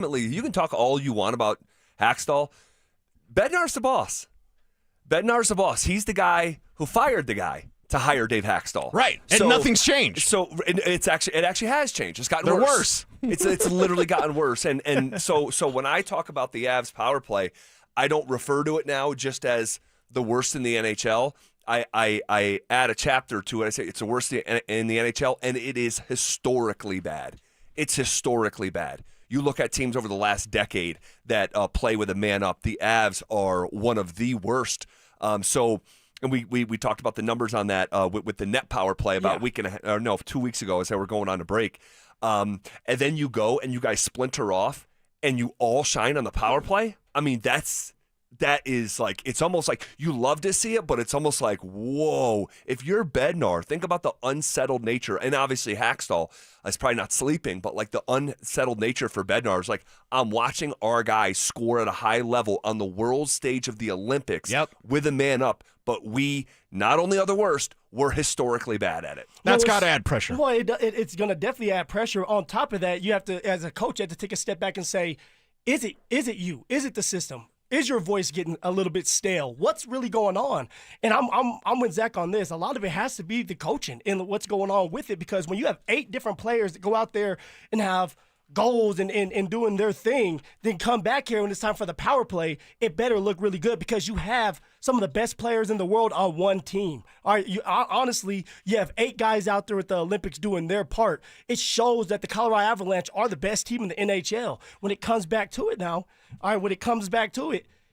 You can talk all you want about Hackstall. Bednar's the boss. Bednar's the boss. He's the guy who fired the guy to hire Dave Hackstall. Right. And nothing's changed. So it actually has changed. It's gotten worse. It's literally gotten worse. And so when I talk about the Avs power play, I don't refer to it now just as the worst in the NHL. I add a chapter to it. I say it's the worst in the NHL, and it is historically bad. It's historically bad. You look at teams over the last decade that play with a man up. The Avs are one of the worst. And we talked about the numbers on that with the net power play about a week and 2 weeks ago as they were going on a break. And then you go and you guys splinter off and you all shine on the power play. I mean, that is like, it's almost like you love to see it, but it's almost like, whoa. If you're Bednar, think about the unsettled nature. And obviously Hackstall is probably not sleeping, but like the unsettled nature for Bednar is like, I'm watching our guys score at a high level on the world stage of the Olympics with a man up, but we not only are the worst, we're historically bad at it. That's got to add pressure. Well, it's going to definitely add pressure. On top of that, you have to, as a coach, you have to take a step back and say, is it you? Is it the system? Is your voice getting a little bit stale? What's really going on? And I'm with Zach on this. A lot of it has to be the coaching and what's going on with it, because when you have 8 different players that go out there and have goals and doing their thing, then come back here when it's time for the power play, it better look really good because you have some of the best players in the world on one team. All right, honestly, you have 8 guys out there at the Olympics doing their part. It shows that the Colorado Avalanche are the best team in the NHL. When it comes back to it now,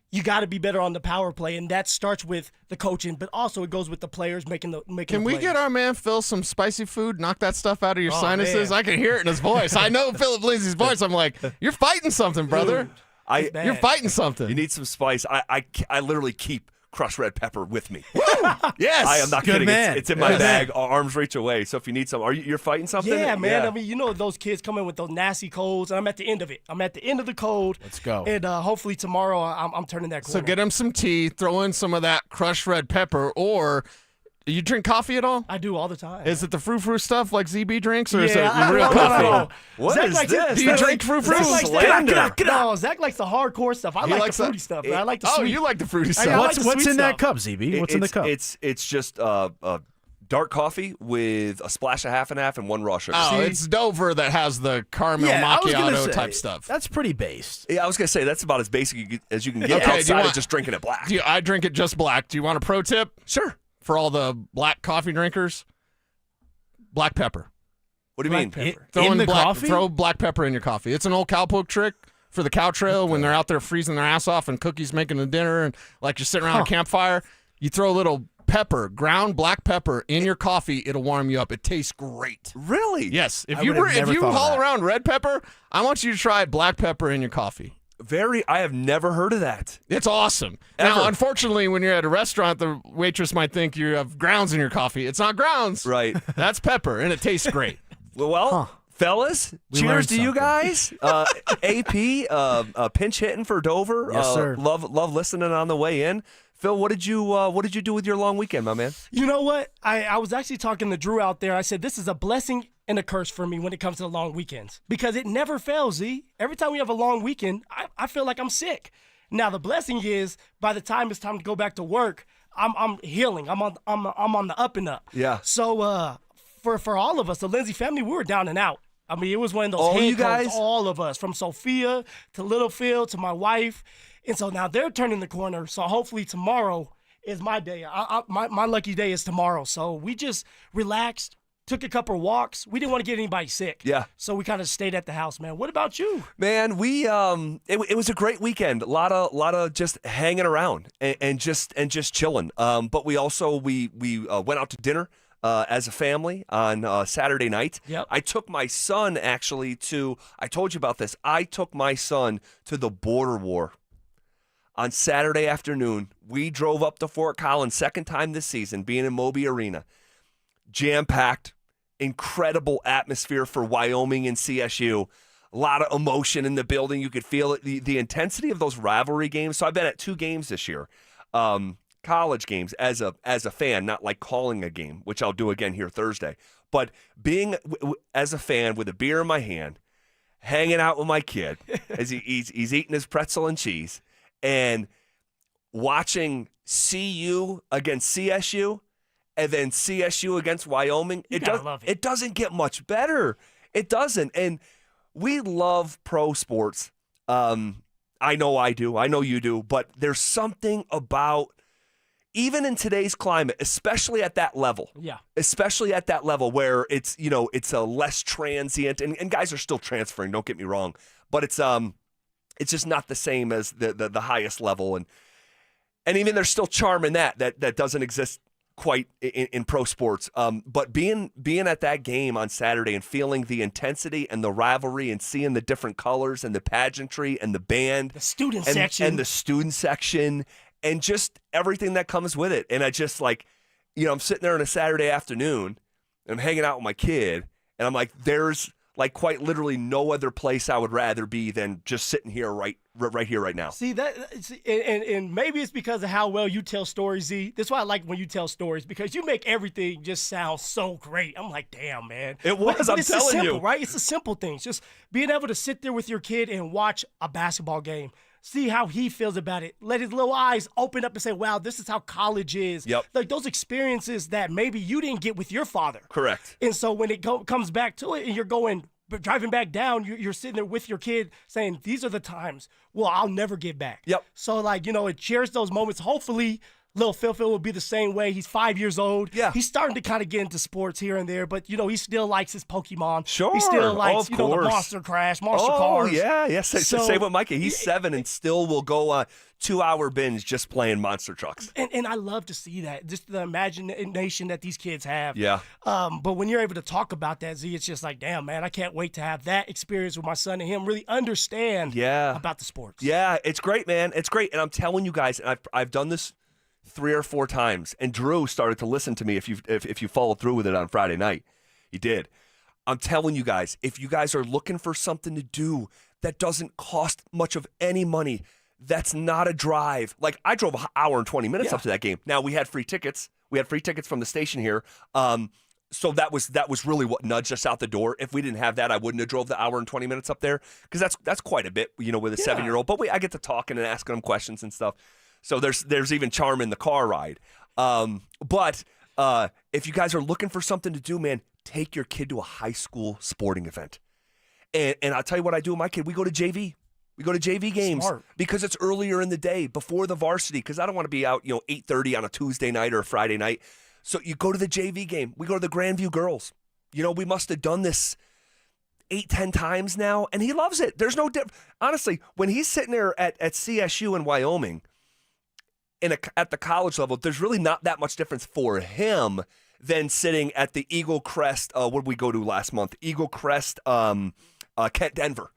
you got to be better on the power play, and that starts with the coaching, but also it goes with the players making the Can we plays. get our man Phil some spicy food? Knock that stuff out of your sinuses. Man. I can hear it in his voice. I know Phillip Lindsay's voice. I'm like, you're fighting something, brother. You're fighting something. You need some spice. I literally keep crushed red pepper with me. Yes. I am not kidding. Man. It's in my bag. Arms reach away. So if you need some, you're fighting something? Yeah, man. I mean, you know those kids come in with those nasty colds, and I'm at the end of it. I'm at the end of the cold. Let's go. And hopefully tomorrow I'm turning that corner. So get him some tea, throw in some of that crushed red pepper, or you drink coffee at all? I do all the time. Is it the frou-frou stuff like ZB drinks, or is it I real don't coffee? know. What Zach is likes this? Do you drink frou-frou? No, Zach likes the hardcore stuff. I like the fruity stuff. I like the sweet. You like the fruity I stuff. like the What's sweet in that stuff. cup, ZB? What's in the cup? It's just dark coffee with a splash of half and half and 1 raw sugar. Oh, it's Dover that has the caramel I was gonna macchiato say, type stuff. That's pretty based. Yeah, I was gonna say that's about as basic as you can get Okay, outside of just drinking it black. I drink it just black. Do you want a pro tip? Sure. For all the black coffee drinkers, black pepper. What do you mean? In the coffee? Throw black pepper in your coffee. It's an old cowpoke trick for the cow trail when they're out there freezing their ass off and cookies making the dinner and like you're sitting around a campfire. You throw a little pepper, ground black pepper in your coffee. It'll warm you up. It tastes great. Really? Yes. If I you would have never thought of haul that. around red pepper, I want you to try black pepper in your coffee. I have never heard of that. It's awesome. Ever. Now, unfortunately, when you're at a restaurant, the waitress might think you have grounds in your coffee. It's not grounds. Right. That's pepper, and it tastes great. Well, fellas, We cheers learned to you something. guys. AP, pinch hitting for Dover. Yes, sir. Love listening on the way in. Phil, what did you do with your long weekend, my man? You know what? I was actually talking to Drew out there. I said, this is a blessing and a curse for me when it comes to the long weekends because it never fails, Z. Every time we have a long weekend, I feel like I'm sick. Now, the blessing is by the time it's time to go back to work, I'm healing. I'm on the up and up. Yeah. So for all of us, the Lindsay family, we were down and out. I mean, it was one of those All you handcuffs, guys? all of us, from Sophia to Littlefield to my wife. And so now they're turning the corner. So hopefully tomorrow is my day. My lucky day is tomorrow. So we just relaxed, took a couple of walks. We didn't want to get anybody sick. Yeah. So we kind of stayed at the house, man. What about you? Man, we it was a great weekend. A lot of just hanging around and just chilling. But we also we went out to dinner as a family on Saturday night. Yep. I took my son actually I told you about this. I took my son to the border war. On Saturday afternoon, we drove up to Fort Collins, second time this season, being in Moby Arena. Jam-packed, incredible atmosphere for Wyoming and CSU. A lot of emotion in the building. You could feel it, the intensity of those rivalry games. So I've been at 2 games this year, college games as a fan, not like calling a game, which I'll do again here Thursday. But being as a fan with a beer in my hand, hanging out with my kid as he's eating his pretzel and cheese and watching CU against CSU and then CSU against Wyoming. It doesn't get much better. It doesn't. And we love pro sports. I know I do. I know you do. But there's something about, even in today's climate, especially at that level. Yeah. Especially at that level where it's, it's a less transient, and guys are still transferring, don't get me wrong. But it's just not the same as the highest level. And even there's still charm in that doesn't exist quite in pro sports. But being at that game on Saturday and feeling the intensity and the rivalry and seeing the different colors and the pageantry and the band, the student section, and just everything that comes with it. And I just I'm sitting there on a Saturday afternoon and I'm hanging out with my kid, and I'm like, there's quite literally no other place I would rather be than just sitting here right here, right now. See that, and maybe it's because of how well you tell stories, Z. That's why I like when you tell stories, because you make everything just sound so great. I'm like, damn, man. It was. I'm telling simple, you, right? It's the simple things. Just being able to sit there with your kid and watch a basketball game. See how he feels about it. Let his little eyes open up and say, wow, this is how college is. Yep. Like those experiences that maybe you didn't get with your father. Correct. And so when it comes back to it and you're driving back down, you're sitting there with your kid saying, these are the times, well, I'll never get back. Yep. So, it shares those moments. Hopefully, little Phil will be the same way. He's 5 years old. Yeah. He's starting to kind of get into sports here and there, but, he still likes his Pokemon. Sure. He still likes, the Monster Crash, Monster Cars. Oh, yeah. Same with Micah. He's 7 and still will go 2-hour binge just playing monster trucks. And I love to see that, just the imagination that these kids have. Yeah. But when you're able to talk about that, Z, it's just like, damn, man, I can't wait to have that experience with my son and him really understand about the sports. Yeah, it's great, man. It's great. And I'm telling you guys, and I've done this 3 or 4 times, and Drew started to listen to me if you followed through with it on Friday night. He did. I'm telling you guys, if you guys are looking for something to do that doesn't cost much of any money, that's not a drive. Like, I drove an hour and 20 minutes up to that game. Now, we had free tickets. We had free tickets from the station here. So that was really what nudged us out the door. If we didn't have that, I wouldn't have drove the hour and 20 minutes up there, because that's quite a bit, with a 7-year-old. But I get to talking and asking them questions and stuff. So there's even charm in the car ride. But if you guys are looking for something to do, man, take your kid to a high school sporting event. And I'll tell you what I do with my kid. We go to JV. We go to JV games. Smart. Because it's earlier in the day, before the varsity, because I don't want to be out 8:30 on a Tuesday night or a Friday night. So you go to the JV game. We go to the Grandview girls. We must have done this 8-10 times now, and he loves it. There's no difference. Honestly, when he's sitting there at CSU in Wyoming, at the college level, there's really not that much difference for him than sitting at the Eagle Crest. What did we go to last month? Eagle Crest, Kent, Denver,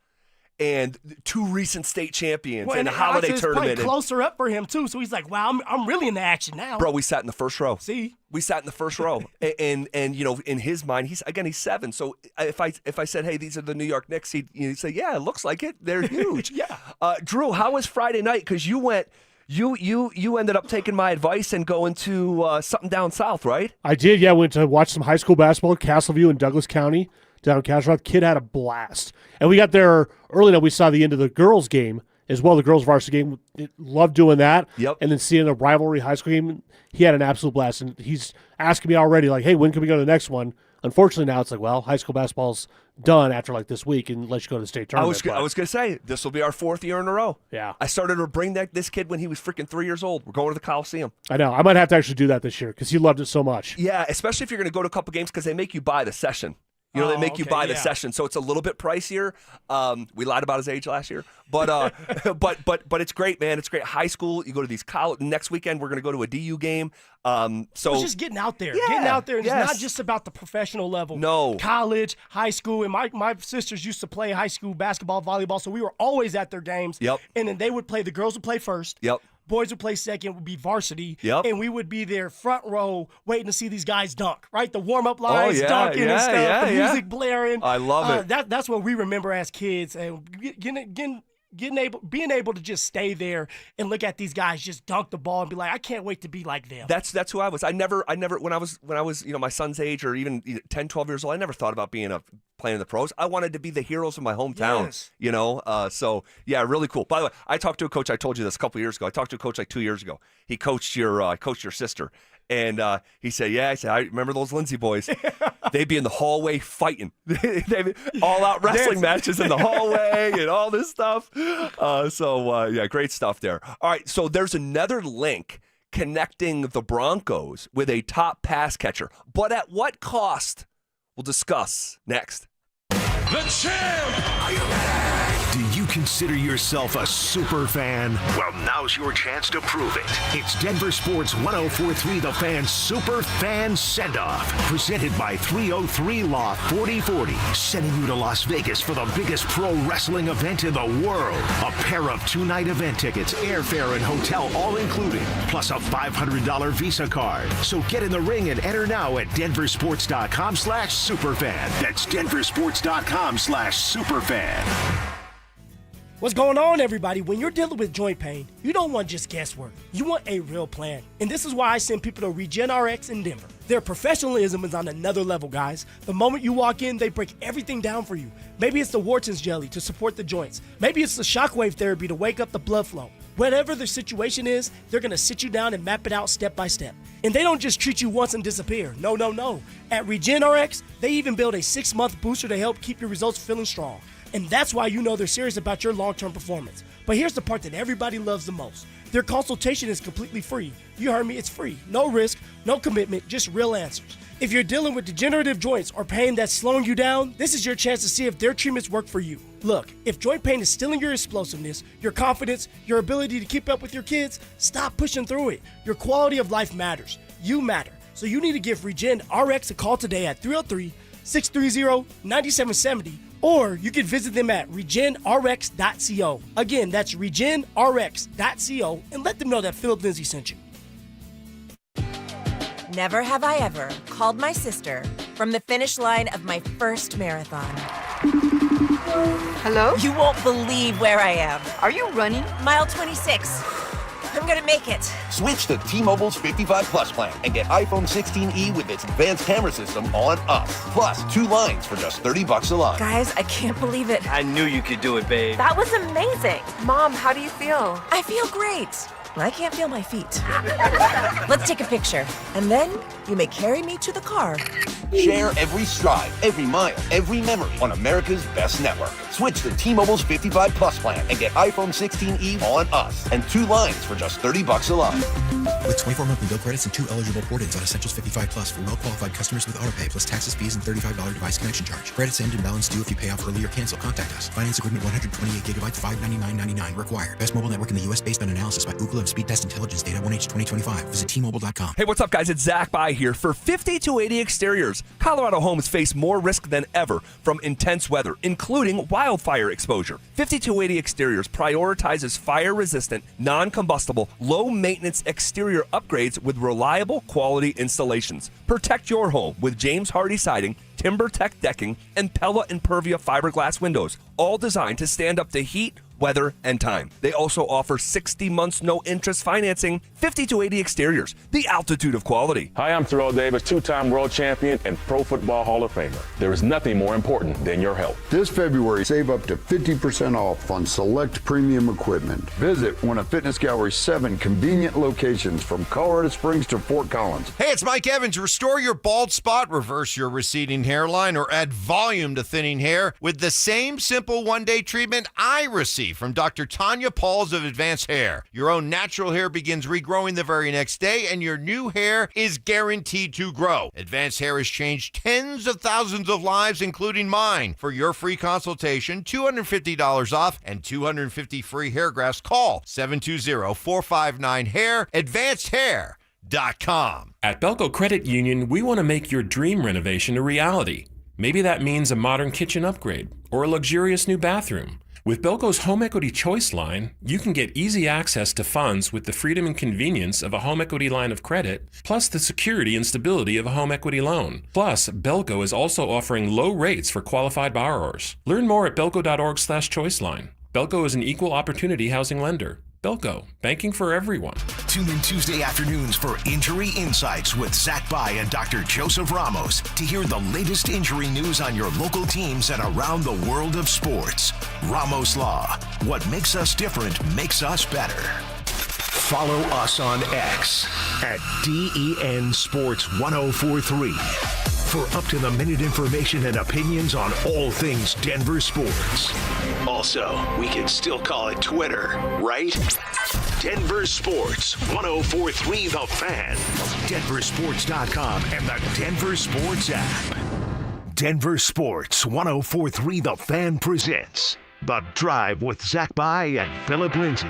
and 2 recent state champions and a holiday tournament. It's closer up for him too, so he's like, "Wow, I'm really in the action now." Bro, we sat in the first row. See, we sat in the first row, and in his mind, he's 7. So if I said, "Hey, these are the New York Knicks," he'd say, "Yeah, it looks like it. They're huge." Yeah. Drew, how was Friday night? Because you went. You ended up taking my advice and going to something down south, right? I did, yeah. Went to watch some high school basketball at Castleview in Douglas County, down in Castle Rock. Kid had a blast. And we got there early enough. We saw the end of the girls' game as well, the girls' varsity game. Loved doing that. Yep. And then seeing the rivalry high school game, he had an absolute blast. And he's asking me already, like, hey, when can we go to the next one? Unfortunately, now it's like, well, high school basketball's done after this week, unless you go to the state tournament. I was going to say, this will be our 4th year in a row. Yeah. I started to bring this kid when he was freaking 3 years old. We're going to the Coliseum. I know. I might have to actually do that this year because he loved it so much. Yeah, especially if you're going to go to a couple games, because they make you buy the session. They make you buy the session, so it's a little bit pricier. We lied about his age last year, but but it's great, man. It's great. High school, you go to these college. Next weekend, we're going to go to a DU game. So it's just getting out there, and it's not just about the professional level. No, college, high school, and my sisters used to play high school basketball, volleyball, so we were always at their games. Yep. And then they would play. The girls would play first. Yep. Boys would play second, would be varsity. Yep. And we would be there front row waiting to see these guys dunk, right? The warm-up lines, dunking and stuff, the music blaring. I love it. That's what we remember as kids. And getting being able to just stay there and look at these guys just dunk the ball and be like, I can't wait to be like them. That's who I was. I never when I was my son's age or even 10, 12 years old, I never thought about playing in the pros. I wanted to be the heroes of my hometown. Yes. So yeah, really cool. By the way, I talked to a coach. I told you this a couple of years ago. I talked to a coach like 2 years ago. He coached your sister. And he said, yeah, I remember those Lindsay boys. They'd be in the hallway fighting. They'd be all-out wrestling matches in the hallway and all this stuff. Yeah, great stuff there. All right, so there's another link connecting the Broncos with a top pass catcher. But at what cost? We'll discuss next. The champ! Are you ready? Do you consider yourself a super fan? Well, now's your chance to prove it. It's Denver Sports 104.3 The Fan Super Fan Send-Off, presented by 303 Law 4040, sending you to Las Vegas for the biggest pro wrestling event in the world. A pair of 2-night event tickets, airfare, and hotel all included, plus a $500 Visa card. So get in the ring and enter now at DenverSports.com/superfan. That's DenverSports.com/superfan. What's going on, everybody? When you're dealing with joint pain, you don't want just guesswork. You want a real plan. And this is why I send people to RegenRx in Denver. Their professionalism is on another level, guys. The moment you walk in, they break everything down for you. Maybe it's the Wharton's jelly to support the joints. Maybe it's the shockwave therapy to wake up the blood flow. Whatever the situation is, they're going to sit you down and map it out step by step. And they don't just treat you once and disappear. No. At RegenRx, they even build a 6-month booster to help keep your results feeling strong. And that's why you know they're serious about your long-term performance. But here's the part that everybody loves the most. Their consultation is completely free. You heard me, it's free. No risk, no commitment, just real answers. If you're dealing with degenerative joints or pain that's slowing you down, this is your chance to see if their treatments work for you. Look, if joint pain is stealing your explosiveness, your confidence, your ability to keep up with your kids, stop pushing through it. Your quality of life matters. You matter. So you need to give RegenRx a call today at 303-630-9770. Or you can visit them at regenrx.co. Again, that's regenrx.co, and let them know that Phillip Lindsay sent you. Never have I ever called my sister from the finish line of my first marathon. Hello? You won't believe where I am. Are you running? Mile 26. I'm gonna make it. Switch to T-Mobile's 55 Plus plan and get iPhone 16e with its advanced camera system on us. Plus, 2 lines for just $30 a line. Guys, I can't believe it. I knew you could do it, babe. That was amazing. Mom, how do you feel? I feel great. I can't feel my feet. Let's take a picture, and then you may carry me to the car. Share every stride, every mile, every memory on America's best network. Switch to T-Mobile's 55 Plus plan and get iPhone 16e on us and 2 lines for just $30 a line. With 24 monthly bill credits and 2 eligible port-ins on Essentials 55 Plus for well-qualified customers with autopay plus taxes, fees, and $35 device connection charge. Credits end and balance due if you pay off early or cancel. Contact us. Finance agreement 128 gigabytes, $599.99 required. Best mobile network in the U.S. based on analysis by Ookla of Speed Test Intelligence data 1H 2025. Visit T-Mobile.com. Hey, what's up, guys? It's Zach By here. For 50-80 Exteriors, Colorado homes face more risk than ever from intense weather, including wildfire exposure. 50-80 Exteriors prioritizes fire-resistant, non-combustible, low-maintenance exterior upgrades with reliable quality installations. Protect your home with James Hardy siding, TimberTech decking, and Pella Impervia fiberglass windows, all designed to stand up to heat, weather, and time. They also offer 60 months no-interest financing. 50-80 Exteriors, the altitude of quality. Hi, I'm Terrell Davis, 2-time world champion and Pro Football Hall of Famer. There is nothing more important than your health. This February, save up to 50% off on select premium equipment. Visit one of Fitness Gallery's 7 convenient locations from Colorado Springs to Fort Collins. Hey, it's Mike Evans. Restore your bald spot, reverse your receding hairline, or add volume to thinning hair with the same simple one-day treatment I received from Dr. Tanya Pauls of Advanced Hair. Your own natural hair begins regrowing the very next day, and your new hair is guaranteed to grow. Advanced Hair has changed tens of thousands of lives, including mine. For your free consultation, $250 off and 250 free hair grafts, call 720-459-HAIR, advancedhair.com. At Belco Credit Union, we want to make your dream renovation a reality. Maybe that means a modern kitchen upgrade or a luxurious new bathroom. With Belco's Home Equity Choice line, you can get easy access to funds with the freedom and convenience of a home equity line of credit, plus the security and stability of a home equity loan. Plus, Belco is also offering low rates for qualified borrowers. Learn more at belco.org/choiceline Belco is an equal opportunity housing lender. Belco, banking for everyone. Tune in Tuesday afternoons for Injury Insights with Zach Bai and Dr. Joseph Ramos to hear the latest injury news on your local teams and around the world of sports. Ramos Law. What makes us different makes us better. Follow us on X at DEN Sports 1043 for up-to-the-minute information and opinions on all things Denver sports. Also, we can still call it Twitter, right? Denver Sports 1043 The Fan, DenverSports.com, and the Denver Sports app. Denver Sports 1043 The Fan presents The Drive with Zach Bai and Phillip Lindsay.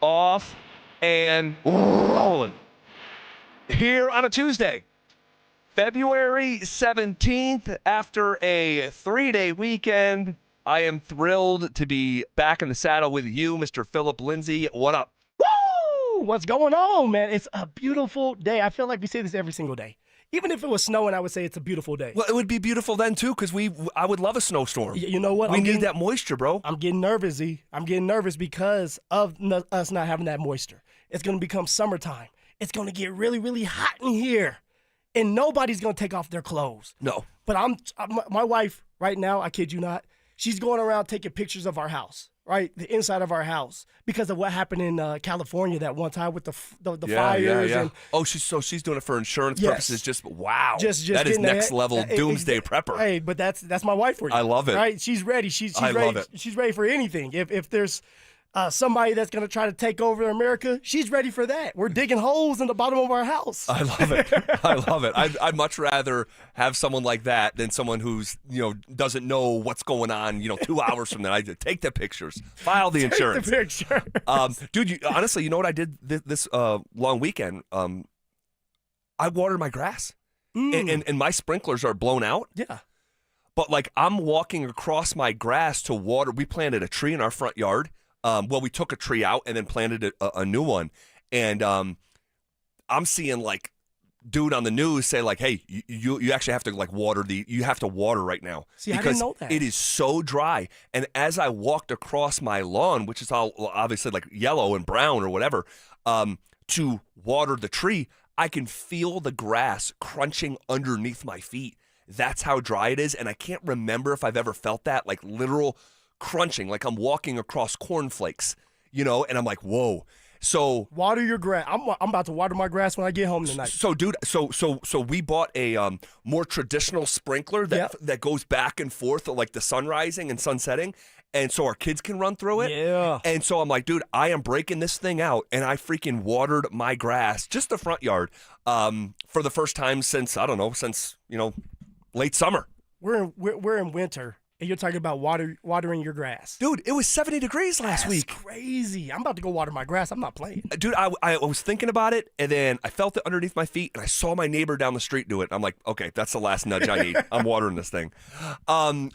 Off and rolling. Here on a Tuesday, February 17th, after a 3-day weekend, I am thrilled to be back in the saddle with you, Mr. Phillip Lindsay. What up? Woo! What's going on, man? It's a beautiful day. I feel like we say this every single day. Even if it was snowing, I would say it's a beautiful day. Well, it would be beautiful then, too, because I would love a snowstorm. You know what? We need that moisture, bro. I'm getting nervous, Z. I'm getting nervous because of us not having that moisture. It's going to become summertime. It's going to get really, really hot in here. And nobody's going to take off their clothes. No. But my wife, right now, I kid you not, she's going around taking pictures of our house. Right, the inside of our house, because of what happened in California that one time with the fires. Yeah. And she's doing it for insurance purposes. Just wow, just that is next level doomsday prepper. Hey, but that's my wife for you. I love it. Right, she's ready. She's I ready. love it. She's ready for anything. If there's somebody that's going to try to take over America, she's ready for that. We're digging holes in the bottom of our house. I love it. I love it. I'd much rather have someone like that than someone who's doesn't know what's going on. 2 hours from then, I take the pictures, file the insurance. Take the picture. Dude, honestly, you know what I did this long weekend? I watered my grass, and my sprinklers are blown out. Yeah. But I'm walking across my grass to water. We planted a tree in our front yard. We took a tree out and then planted a new one. And I'm seeing dude on the news say hey, you actually have to water you have to water right now. See, because I didn't know that. It is so dry. And as I walked across my lawn, which is all obviously yellow and brown or whatever, to water the tree, I can feel the grass crunching underneath my feet. That's how dry it is. And I can't remember if I've ever felt that, literal crunching, like I'm walking across cornflakes, and I'm like, whoa. So water your grass. I'm about to water my grass when I get home tonight. So dude, so we bought a more traditional sprinkler that goes back and forth, like the sun rising and sun setting, and so our kids can run through it. Yeah. And so I'm like, dude, I am breaking this thing out, and I freaking watered my grass, just the front yard, for the first time since late summer. We're in winter. And you're talking about watering your grass. Dude, it was 70 degrees last week. That's crazy. I'm about to go water my grass. I'm not playing. Dude, I was thinking about it, and then I felt it underneath my feet, and I saw my neighbor down the street do it. I'm like, okay, that's the last nudge I need. I'm watering this thing.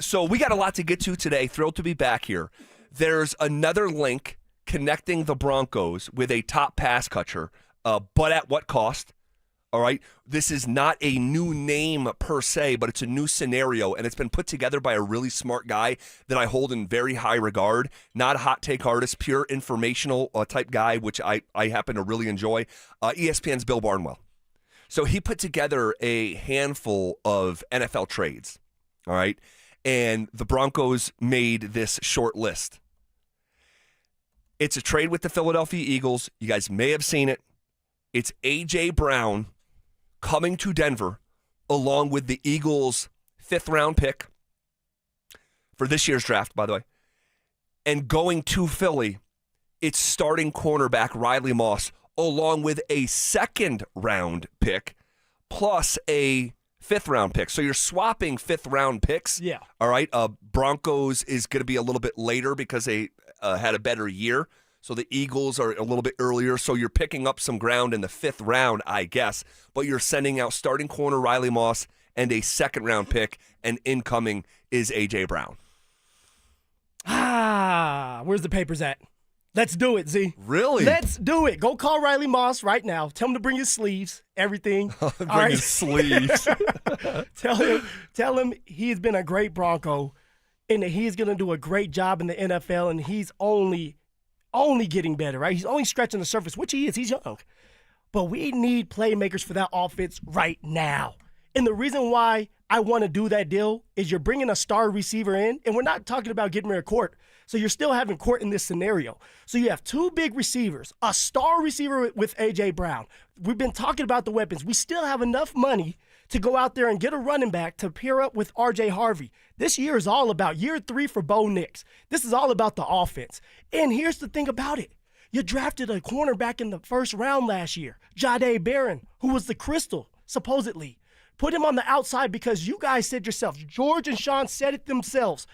So we got a lot to get to today. Thrilled to be back here. There's another link connecting the Broncos with a top pass catcher, but at what cost? All right, this is not a new name per se, but it's a new scenario, and it's been put together by a really smart guy that I hold in very high regard. Not a hot take artist, pure informational type guy, which I happen to really enjoy. ESPN's Bill Barnwell. So he put together a handful of NFL trades, all right, and the Broncos made this short list. It's a trade with the Philadelphia Eagles. You guys may have seen it. It's A.J. Brown coming to Denver along with the Eagles' 5th-round pick for this year's draft, by the way. And going to Philly, it's starting cornerback Riley Moss along with a 2nd-round pick plus a 5th-round pick. So you're swapping 5th-round picks. Yeah. All right. Broncos is going to be a little bit later because they had a better year. So the Eagles are a little bit earlier. So you're picking up some ground in the 5th round, I guess. But you're sending out starting corner Riley Moss and a 2nd-round pick, and incoming is A.J. Brown. Where's the papers at? Let's do it, Z. Really? Let's do it. Go call Riley Moss right now. Tell him to bring his sleeves, everything. Bring his sleeves. Tell him he's been a great Bronco and that he's going to do a great job in the NFL, and he's only getting better, right? He's only scratching the surface, which he is. He's young. But we need playmakers for that offense right now. And the reason why I want to do that deal is you're bringing a star receiver in, and we're not talking about getting rid of Court. So you're still having Court in this scenario. So you have two big receivers, a star receiver with A.J. Brown. We've been talking about the weapons. We still have enough money to go out there and get a running back to pair up with R.J. Harvey. This year is all about year 3 for Bo Nix. This is all about the offense. And here's the thing about it. You drafted a cornerback in the first round last year, Jahdae Barron, who was the crystal, supposedly. Put him on the outside because you guys said yourself, George and Sean said it themselves,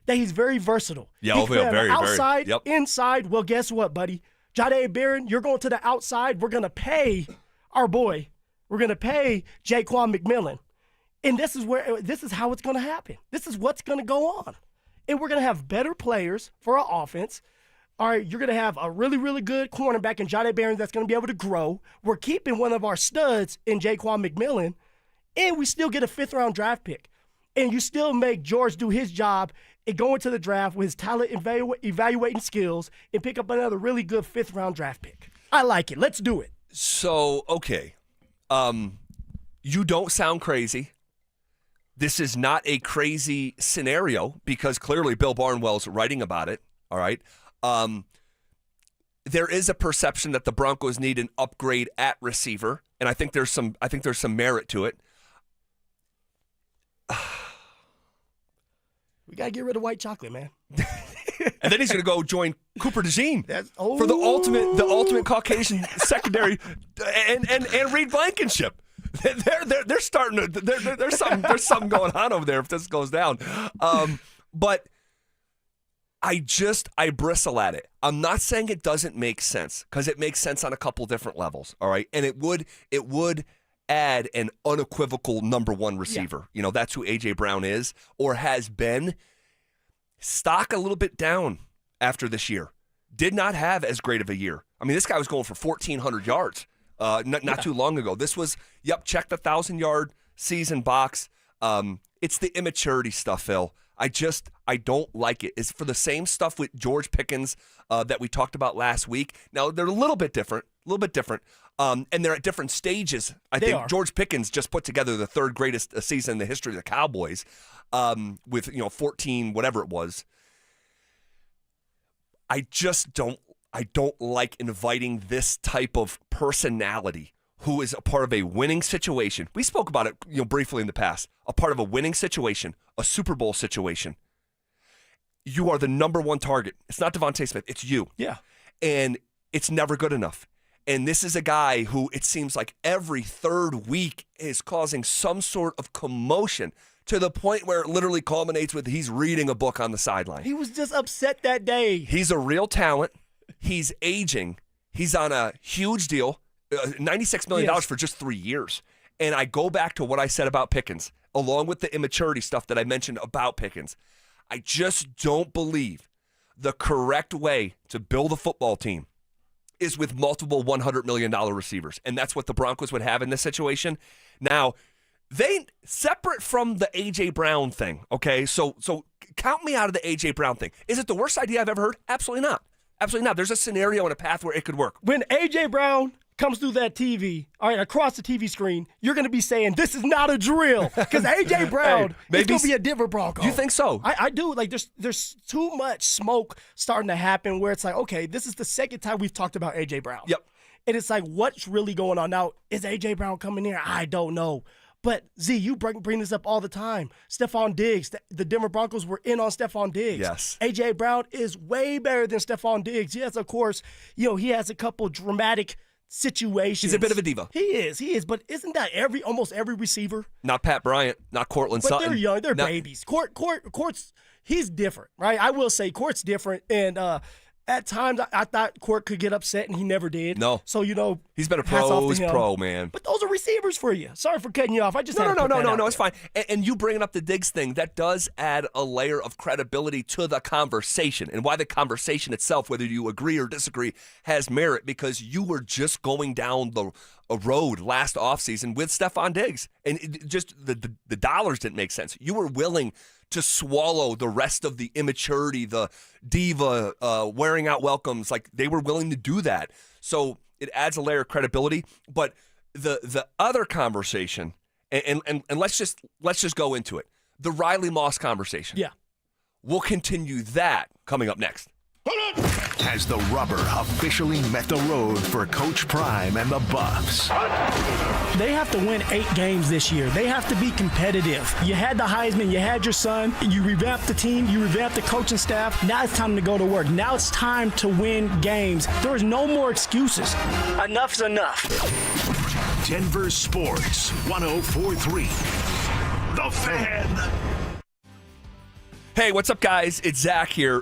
that he's very versatile. Yeah, very, outside, very. Yep. inside. Well, guess what, buddy? Jahdae Barron, you're going to the outside. We're going to pay our boy. We're going to pay Jaquan McMillan. And this is how it's going to happen. This is what's going to go on. And we're going to have better players for our offense. All right, you're going to have a really, really good cornerback in Jahdae Barron that's going to be able to grow. We're keeping one of our studs in Jaquan McMillan, and we still get a 5th-round draft pick. And you still make George do his job and go into the draft with his talent evaluating skills and pick up another really good 5th-round draft pick. I like it. Let's do it. So, okay. You don't sound crazy. This is not a crazy scenario because clearly Bill Barnwell's writing about it, all right? There is a perception that the Broncos need an upgrade at receiver, and I think there's some merit to it. We got to get rid of white chocolate, man. And then he's going to go join Cooper DeJean for the ultimate Caucasian secondary and Reed Blankenship. They're starting to there's something going on over there if this goes down. But I bristle at it. I'm not saying it doesn't make sense because it makes sense on a couple different levels. All right, and it would add an unequivocal number 1 receiver. Yeah. You know, that's who A.J. Brown is or has been. Stock a little bit down after this year. Did not have as great of a year. I mean, this guy was going for 1,400 yards not too long ago. This was, check the 1,000-yard season box. It's the immaturity stuff, Phil. I don't like it. It's for the same stuff with George Pickens that we talked about last week. Now, they're a little bit different. And they're at different stages. I think George Pickens just put together the 3rd greatest season in the history of the Cowboys with 14 whatever it was. I don't like inviting this type of personality who is a part of a winning situation. We spoke about it briefly in the past. A part of a winning situation, a Super Bowl situation. You are the number 1 target. It's not Devontae Smith. It's you. Yeah. And it's never good enough. And this is a guy who it seems like every 3rd week is causing some sort of commotion to the point where it literally culminates with he's reading a book on the sideline. He was just upset that day. He's a real talent. He's aging. He's on a huge deal, $96 million for just 3 years. And I go back to what I said about Pickens, along with the immaturity stuff that I mentioned about Pickens. I just don't believe the correct way to build a football team is with multiple $100 million receivers. And that's what the Broncos would have in this situation. Now, they separate from the A.J. Brown thing, okay? So count me out of the A.J. Brown thing. Is it the worst idea I've ever heard? Absolutely not. Absolutely not. There's a scenario and a path where it could work. When A.J. Brown comes through that TV, all right, across the TV screen, you're going to be saying, this is not a drill. Because A.J. Brown is going to be a Denver Bronco. You think so? I do. Like, there's too much smoke starting to happen where it's like, okay, this is the second time we've talked about A.J. Brown. Yep. And it's like, what's really going on? Now, is A.J. Brown coming here? I don't know. But, Z, you bring this up all the time. Stephon Diggs, the Denver Broncos were in on Stephon Diggs. Yes. A.J. Brown is way better than Stephon Diggs. Yes, of course, he has a couple dramatic situations. He's a bit of a diva. He is. But isn't that almost every receiver? Not Pat Bryant, not Cortland Sutton. But they're young. They're babies. Court's, he's different, right? I will say Court's different. And at times I thought Court could get upset, and he never did. No. So, he's been a hats off to pro's him. pro, man. But those are receivers for you. Sorry for cutting you off. I just had to put that out No, it's there. fine. And you bringing up the Diggs thing, that does add a layer of credibility to the conversation, and why the conversation itself, whether you agree or disagree, has merit, because you were just going down a road last offseason with Stephon Diggs, and the dollars didn't make sense. You were willing to swallow the rest of the immaturity, the diva, wearing out welcomes. Like, they were willing to do that. So it adds a layer of credibility. But the other conversation, and let's just go into it. The Riley Moss conversation. Yeah. We'll continue that coming up next. Has the rubber officially met the road for Coach Prime and the Buffs? They have to win 8 games this year. They have to be competitive. You had the Heisman, you had your son, you revamped the team, you revamped the coaching staff. Now it's time to go to work. Now it's time to win games. There is no more excuses. Enough's enough. Denver Sports 104.3. The Fan. Hey, what's up, guys? It's Zach here.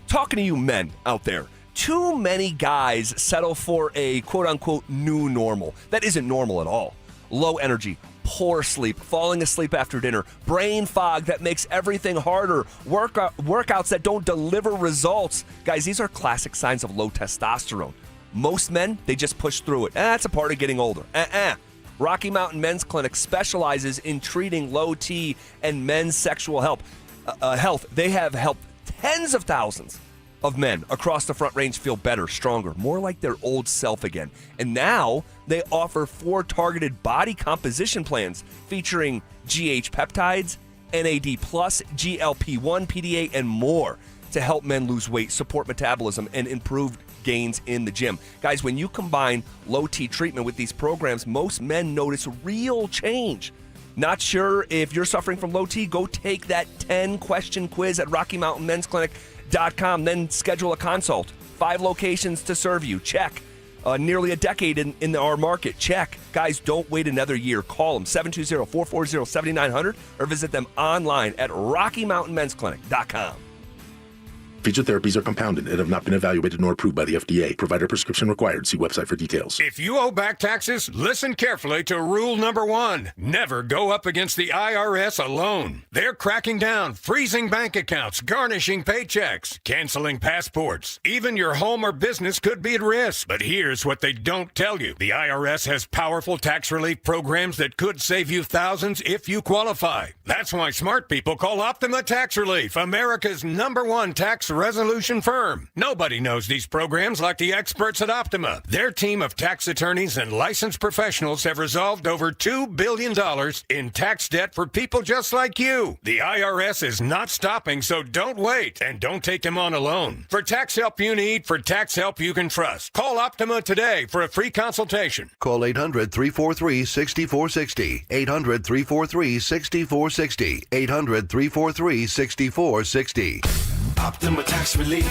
Talking to you men out there. Too many guys settle for a quote-unquote new normal. That isn't normal at all. Low energy, poor sleep, falling asleep after dinner, brain fog that makes everything harder, workouts that don't deliver results. Guys, these are classic signs of low testosterone. Most men, they just push through it. That's a part of getting older. Rocky Mountain Men's Clinic specializes in treating low T and men's sexual health. They have helped tens of thousands of men across the Front Range feel better, stronger, more like their old self again. And now they offer 4 targeted body composition plans featuring GH peptides, NAD+, GLP-1, PDA, and more to help men lose weight, support metabolism, and improve gains in the gym. Guys, when you combine low T treatment with these programs, most men notice real change. Not sure if you're suffering from low T? Go take that 10-question quiz at RockyMountainMen'sClinic.com. Then schedule a consult. 5 locations to serve you. Check. Nearly a decade in our market. Check. Guys, don't wait another year. Call them 720-440-7900 or visit them online at RockyMountainMen'sClinic.com. Featured therapies are compounded and have not been evaluated nor approved by the FDA. Provider prescription required. See website for details. If you owe back taxes, listen carefully to rule number 1. Never go up against the IRS alone. They're cracking down, freezing bank accounts, garnishing paychecks, canceling passports. Even your home or business could be at risk. But here's what they don't tell you. The IRS has powerful tax relief programs that could save you thousands if you qualify. That's why smart people call Optima Tax Relief, America's #1 tax resolution firm. Nobody knows these programs like the experts at Optima. Their team of tax attorneys and licensed professionals have resolved over $2 billion in tax debt for people just like you. The IRS is not stopping, so don't wait, and don't take them on alone. For tax help you need, for tax help you can trust, call Optima today for a free consultation. Call 800-343-6460. 800-343-6460. 800-343-6460. Optima Tax Relief.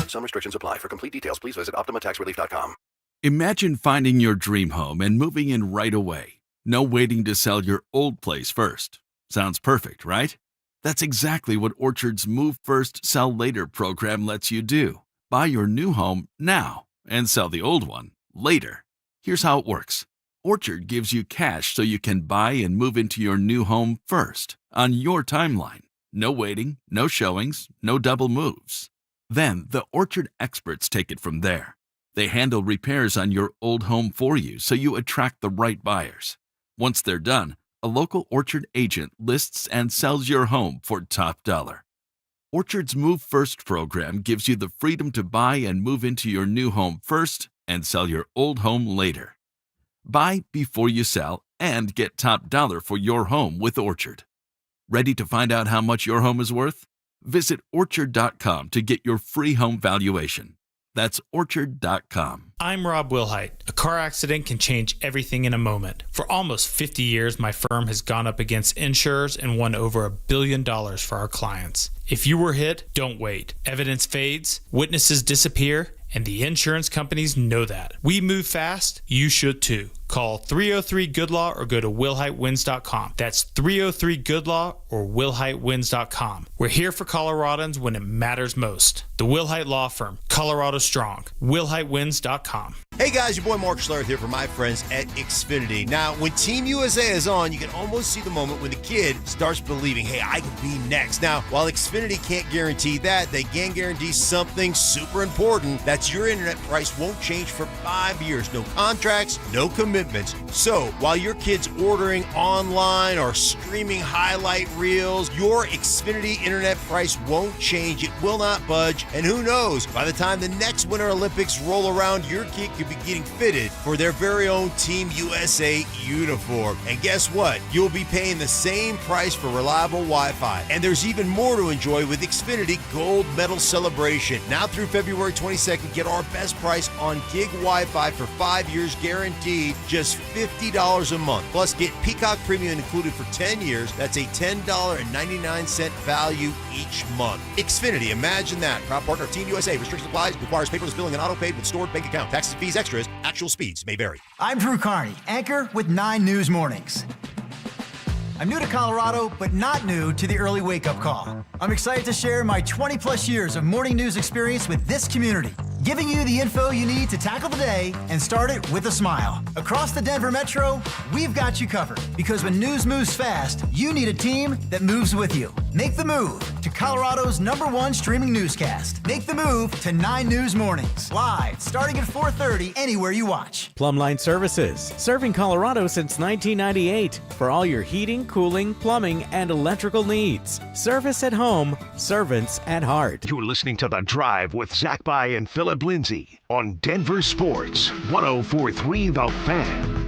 Some restrictions apply. For complete details, please visit OptimaTaxRelief.com. Imagine finding your dream home and moving in right away. No waiting to sell your old place first. Sounds perfect, right? That's exactly what Orchard's Move First, Sell Later program lets you do. Buy your new home now and sell the old one later. Here's how it works. Orchard gives you cash so you can buy and move into your new home first on your timeline. No waiting, no showings, no double moves. Then the Orchard experts take it from there. They handle repairs on your old home for you so you attract the right buyers. Once they're done, a local Orchard agent lists and sells your home for top dollar. Orchard's Move First program gives you the freedom to buy and move into your new home first and sell your old home later. Buy before you sell and get top dollar for your home with Orchard. Ready to find out how much your home is worth? Visit Orchard.com to get your free home valuation. That's Orchard.com. I'm Rob Wilhite. A car accident can change everything in a moment. For almost 50 years, my firm has gone up against insurers and won over $1 billion for our clients. If you were hit, don't wait. Evidence fades, witnesses disappear, and the insurance companies know that. We move fast, you should too. Call 303-GOOD-LAW or go to willheightwins.com. That's 303-GOOD-LAW or willheightwins.com. We're here for Coloradans when it matters most. The Will Height Law Firm, Colorado Strong. willheightwins.com. Hey guys, your boy Mark Schlereth here from my friends at Xfinity. Now, when Team USA is on, you can almost see the moment when the kid starts believing, hey, I could be next. Now, while Xfinity can't guarantee that, they can guarantee something super important. That's your internet price won't change for 5 years. No contracts, no commitments. So, while your kid's ordering online or streaming highlight reels, your Xfinity internet price won't change. It will not budge. And who knows, by the time the next Winter Olympics roll around, your kid could be getting fitted for their very own Team USA uniform. And guess what? You'll be paying the same price for reliable Wi-Fi. And there's even more to enjoy with Xfinity Gold Medal Celebration. Now through February 22nd, get our best price on gig Wi-Fi for 5 years guaranteed, just $50 a month. Plus, get Peacock Premium included for 10 years. That's a $10.99 value each month. Xfinity, imagine that. Proud partner of Team USA. Restrictions applies. Requires paperless billing and auto-paid with stored bank account. Taxes, fees, extras. Actual speeds may vary. I'm Drew Carney, anchor with 9 News Mornings. I'm new to Colorado, but not new to the early wake-up call. I'm excited to share my 20-plus years of morning news experience with this community, giving you the info you need to tackle the day and start it with a smile. Across the Denver Metro, we've got you covered, because when news moves fast, you need a team that moves with you. Make the move to Colorado's #1 streaming newscast. Make the move to 9 News Mornings, live starting at 4:30 anywhere you watch. Plumbline Services, serving Colorado since 1998 for all your heating, cooling, plumbing, and electrical needs. Service at home, servants at heart. You're listening to The Drive with Zach By and Phillip Lindsay on Denver Sports 104.3 The Fan.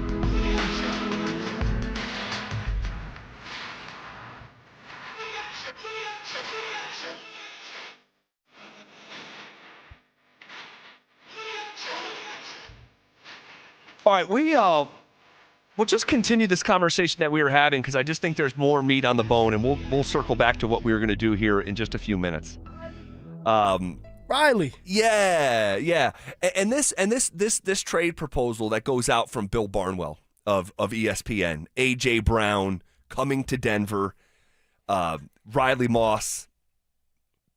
All right, we'll just continue this conversation that we were having because I just think there's more meat on the bone, and we'll circle back to what we were going to do here in just a few minutes. Riley. Yeah. And this trade proposal that goes out from Bill Barnwell of ESPN, AJ Brown coming to Denver, Riley Moss,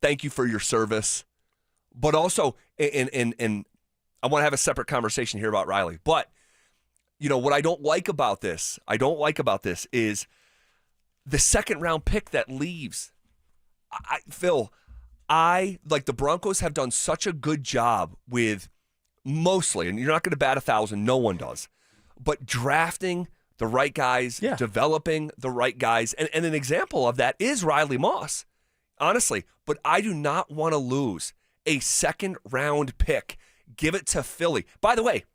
thank you for your service. But also, and I want to have a separate conversation here about Riley, but what I don't like about this is the second round pick that leaves. Phil, the Broncos have done such a good job with mostly, and you're not going to bat 1,000, no one does, but drafting the right guys, developing the right guys. And an example of that is Riley Moss, honestly. But I do not want to lose a second round pick. Give it to Philly. By the way,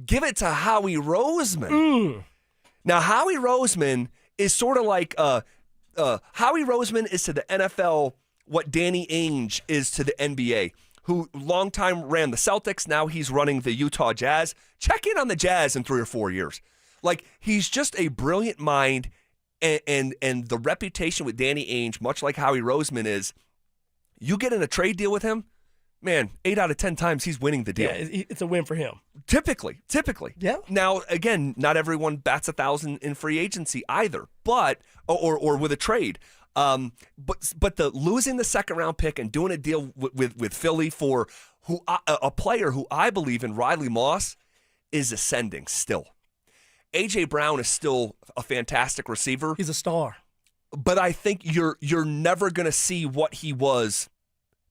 give it to Howie Roseman. Now, Howie Roseman is sort of like Howie Roseman is to the NFL what Danny Ainge is to the NBA, who long time ran the Celtics. Now he's running the Utah Jazz. Check in on the Jazz in 3 or 4 years. Like, he's just a brilliant mind, and the reputation with Danny Ainge, much like Howie Roseman, is you get in a trade deal with him, man, 8 out of 10 times he's winning the deal. Yeah, it's a win for him. Typically. Yeah. Now, again, not everyone bats 1,000 in free agency either, but or with a trade. But the losing the second round pick and doing a deal with Philly for a player who I believe in, Riley Moss, is ascending still. AJ Brown is still a fantastic receiver. He's a star. But I think you're never going to see what he was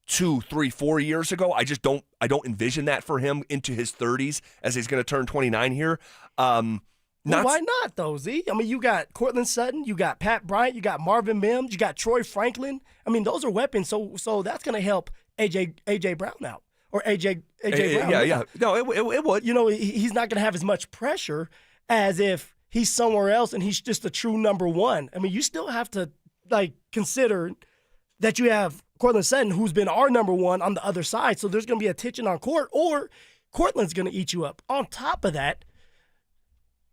2, 3, 4 years ago. I don't envision that for him into his 30s as he's going to turn 29 here. Why not, though, Z? I mean, you got Cortland Sutton, you got Pat Bryant, you got Marvin Mims, you got Troy Franklin. I mean, those are weapons, so that's going to help AJ Brown out. Or AJ Brown. Yeah. No, it would. He's not going to have as much pressure as if he's somewhere else and he's just a true number one. I mean, you still have to, consider that you have Cortland Sutton, who's been our number one, on the other side. So there's going to be a tension on court, or Cortland's going to eat you up. On top of that,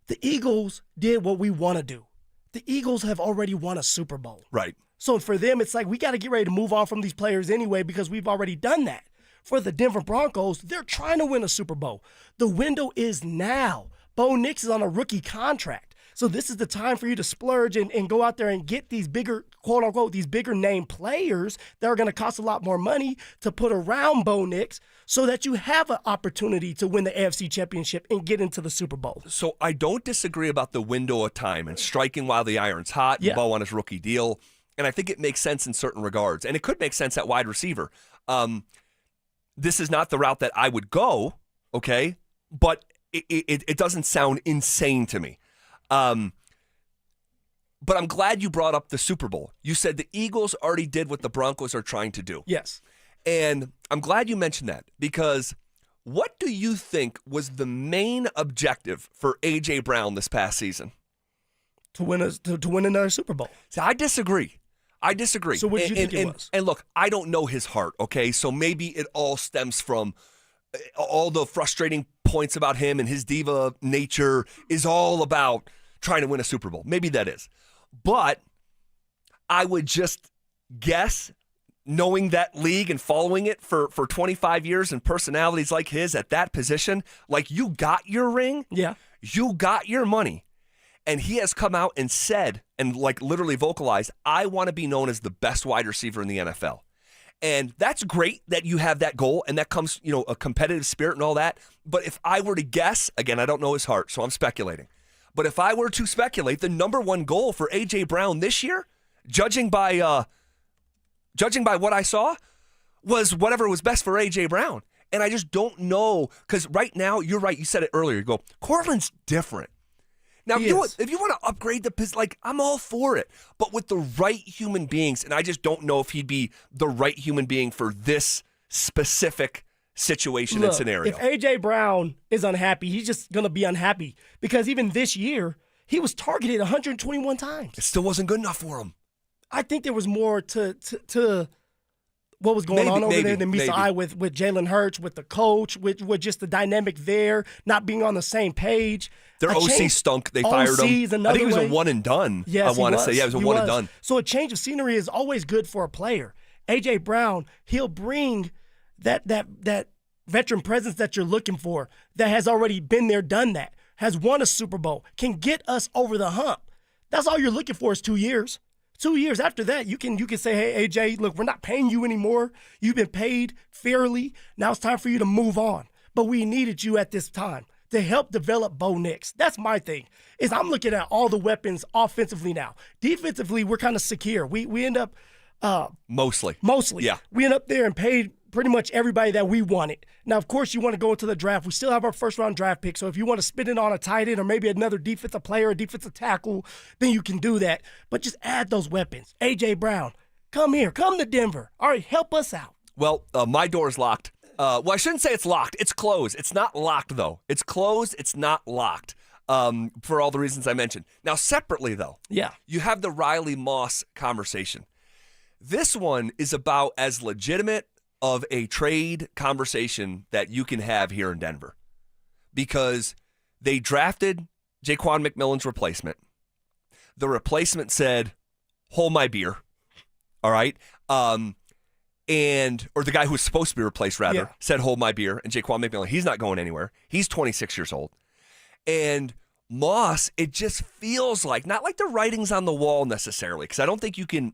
the Eagles did what we want to do. The Eagles have already won a Super Bowl. Right. So for them, it's like we got to get ready to move on from these players anyway because we've already done that. For the Denver Broncos, they're trying to win a Super Bowl. The window is now. Bo Nix is on a rookie contract. So this is the time for you to splurge and go out there and get these bigger, quote unquote, these bigger name players that are going to cost a lot more money to put around Bo Nix so that you have an opportunity to win the AFC Championship and get into the Super Bowl. So I don't disagree about the window of time and striking while the iron's hot, and Bo on his rookie deal. And I think it makes sense in certain regards. And it could make sense at wide receiver. This is not the route that I would go, okay? But it doesn't sound insane to me. But I'm glad you brought up the Super Bowl. You said the Eagles already did what the Broncos are trying to do. Yes. And I'm glad you mentioned that, because what do you think was the main objective for A.J. Brown this past season? To win another Super Bowl. See, I disagree. So what did you think it was? And look, I don't know his heart, okay? So maybe it all stems from all the frustrating points about him, and his diva nature is all about trying to win a Super Bowl. Maybe that is. But I would just guess, knowing that league and following it for 25 years and personalities like his at that position, like, you got your ring. Yeah. You got your money. And he has come out and said, and like literally vocalized, I want to be known as the best wide receiver in the NFL. And that's great that you have that goal, and that comes, a competitive spirit and all that. But if I were to guess, again, I don't know his heart, so I'm speculating. But if I were to speculate, the number one goal for A.J. Brown this year, judging by what I saw, was whatever was best for A.J. Brown. And I just don't know, because right now, you're right, you said it earlier, you go, Cortland's different. Now, if you want to upgrade the position, I'm all for it, but with the right human beings, and I just don't know if he'd be the right human being for this specific situation and scenario. If A.J. Brown is unhappy, he's just going to be unhappy, because even this year, he was targeted 121 times. It still wasn't good enough for him. I think there was more to what was going on over there than meets the eye with Jalen Hurts, with the coach, with just the dynamic there, not being on the same page. Their OC stunk. They fired him. I think it was a one and done. Yes, I want to say. Yeah, it was a one and done. So a change of scenery is always good for a player. A.J. Brown, he'll bring that veteran presence that you're looking for, that has already been there, done that, has won a Super Bowl, can get us over the hump. That's all you're looking for is 2 years. 2 years after that, you can say, hey, AJ, look, we're not paying you anymore. You've been paid fairly. Now it's time for you to move on. But we needed you at this time to help develop Bo Nix. That's my thing, is I'm looking at all the weapons offensively now. Defensively, we're kind of secure. We end up Mostly. Yeah. We end up there and paid pretty much everybody that we wanted. Now, of course, you want to go into the draft. We still have our first-round draft pick, so if you want to spend it on a tight end or maybe another defensive player, a defensive tackle, then you can do that. But just add those weapons. A.J. Brown, come here. Come to Denver. All right, help us out. Well, my door is locked. Well, I shouldn't say it's locked. It's closed. It's not locked, though. It's closed. It's not locked, for all the reasons I mentioned. Now, separately, though, you have the Riley Moss conversation. This one is about as legitimate of a trade conversation that you can have here in Denver, because they drafted Jaquan McMillan's replacement. The replacement said, hold my beer. All right. Or the guy who was supposed to be replaced, rather, said, hold my beer. And Jaquan McMillan, he's not going anywhere. He's 26 years old. And Moss, it just feels like, not like the writing's on the wall necessarily, because I don't think you can,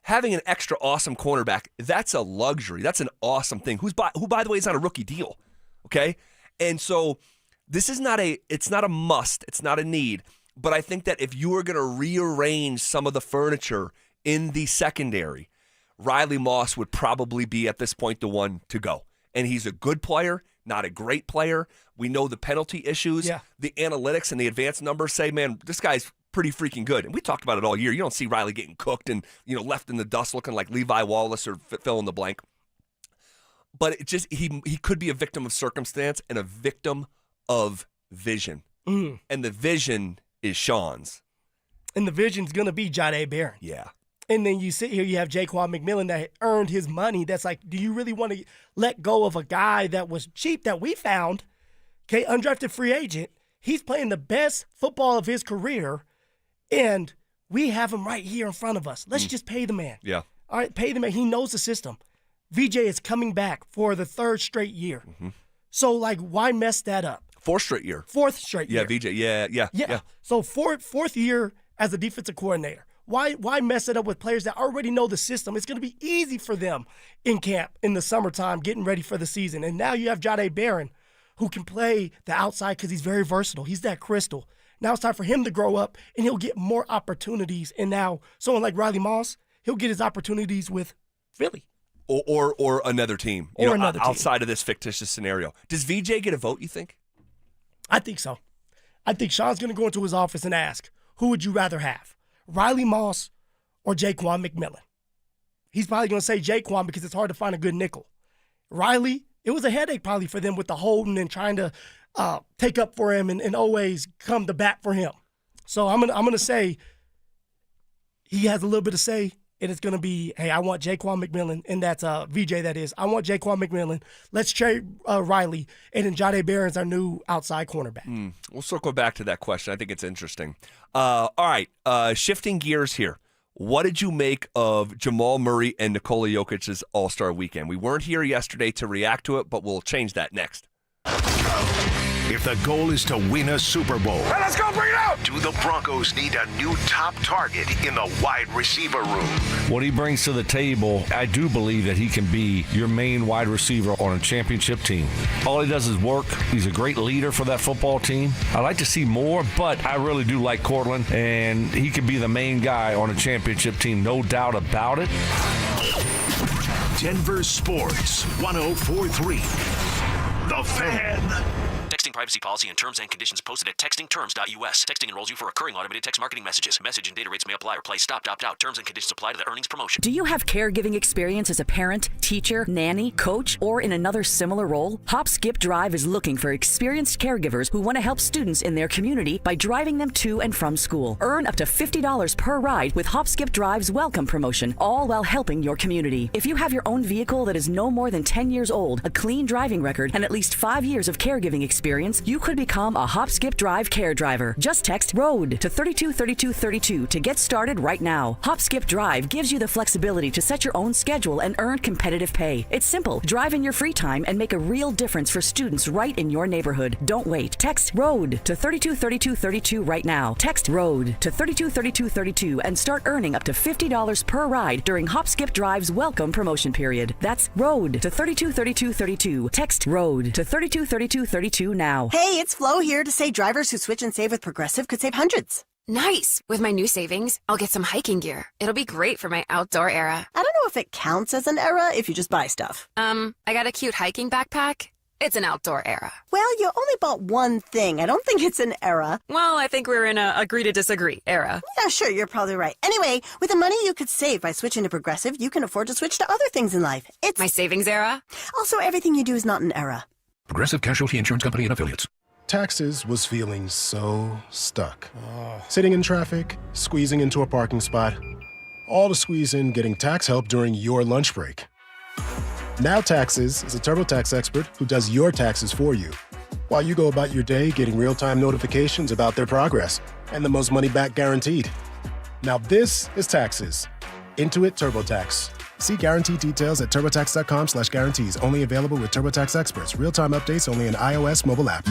having an extra awesome cornerback, that's a luxury. That's an awesome thing. Who, by the way, is on a rookie deal, okay? And so this is it's not a must. It's not a need. But I think that if you were going to rearrange some of the furniture in the secondary, Riley Moss would probably be, at this point, the one to go. And he's a good player, not a great player. We know the penalty issues. Yeah. The analytics and the advanced numbers say, man, this guy's pretty freaking good. And we talked about it all year. You don't see Riley getting cooked and, left in the dust looking like Levi Wallace or fill in the blank. But it just he could be a victim of circumstance and a victim of vision. Mm. And the vision is Sean's. And the vision's going to be Jahdae Barron. Yeah. And then you sit here, you have Jaquan McMillan that earned his money. That's like, do you really want to let go of a guy that was cheap that we found, okay, undrafted free agent? He's playing the best football of his career, and we have him right here in front of us. Let's just pay the man. Yeah. All right, pay the man. He knows the system. VJ is coming back for the third straight year. Mm-hmm. So, why mess that up? Fourth straight year. Yeah, VJ. Yeah. So fourth year as a defensive coordinator. Why mess it up with players that already know the system? It's going to be easy for them in camp in the summertime, getting ready for the season. And now you have Jahdae Barron, who can play the outside because he's very versatile. He's that crystal. Now it's time for him to grow up, and he'll get more opportunities. And now someone like Riley Moss, he'll get his opportunities with Philly. Or another team. Another team. Outside of this fictitious scenario. Does VJ get a vote, you think? I think so. I think Sean's going to go into his office and ask, who would you rather have, Riley Moss or Jaquan McMillan? He's probably going to say Jaquan because it's hard to find a good nickel. Riley, it was a headache probably for them with the holding and trying to take up for him and always come to bat for him. So I'm gonna say he has a little bit of say, and it's going to be, hey, I want Jaquan McMillan, and that's VJ that is. I want Jaquan McMillan. Let's trade Riley, and then Jahdae Barron's our new outside cornerback. We'll circle back to that question. I think it's interesting. All right, shifting gears here. What did you make of Jamal Murray and Nikola Jokic's All-Star Weekend? We weren't here yesterday to react to it, but we'll change that next. If the goal is to win a Super Bowl, hey, let's go, bring it out! Do the Broncos need a new top target in the wide receiver room? What he brings to the table, I do believe that he can be your main wide receiver on a championship team. All he does is work. He's a great leader for that football team. I like to see more, but I really do like Cortland, and he can be the main guy on a championship team, no doubt about it. Denver Sports 104.3. The Fan. Texting privacy policy and terms and conditions posted at textingterms.us. Texting enrolls you for recurring automated text marketing messages. Message and data rates may apply or play. Stop, opt out. Terms and conditions apply to the earnings promotion. Do you have caregiving experience as a parent, teacher, nanny, coach, or in another similar role? Hop Skip Drive is looking for experienced caregivers who want to help students in their community by driving them to and from school. Earn up to $50 per ride with Hop Skip Drive's welcome promotion, all while helping your community. If you have your own vehicle that is no more than 10 years old, a clean driving record, and at least 5 years of caregiving experience, you could become a Hop Skip Drive care driver. Just text ROAD to 323232 to get started right now. Hop Skip Drive gives you the flexibility to set your own schedule and earn competitive pay. It's simple. Drive in your free time and make a real difference for students right in your neighborhood. Don't wait. Text ROAD to 323232 right now. Text ROAD to 323232 and start earning up to $50 per ride during Hop Skip Drive's welcome promotion period. That's ROAD to 323232. Text ROAD to 323232 now. Hey, it's Flo here to say drivers who switch and save with Progressive could save hundreds. Nice! With my new savings, I'll get some hiking gear. It'll be great for my outdoor era. I don't know if it counts as an era if you just buy stuff. I got a cute hiking backpack. It's an outdoor era. Well, you only bought one thing. I don't think it's an era. Well, I think we're in a agree to disagree era. Yeah, sure, you're probably right. Anyway, with the money you could save by switching to Progressive, you can afford to switch to other things in life. It's my savings era. Also, everything you do is not an era. Progressive Casualty Insurance Company and Affiliates. Taxes was feeling so stuck. Sitting in traffic, squeezing into a parking spot, all to squeeze in getting tax help during your lunch break. Now Taxes is a TurboTax expert who does your taxes for you, while you go about your day getting real-time notifications about their progress and the most money back guaranteed. Now this is Taxes. Intuit TurboTax. See guarantee details at turbotax.com/guarantees. Only available with TurboTax experts. Real-time updates only in iOS mobile app.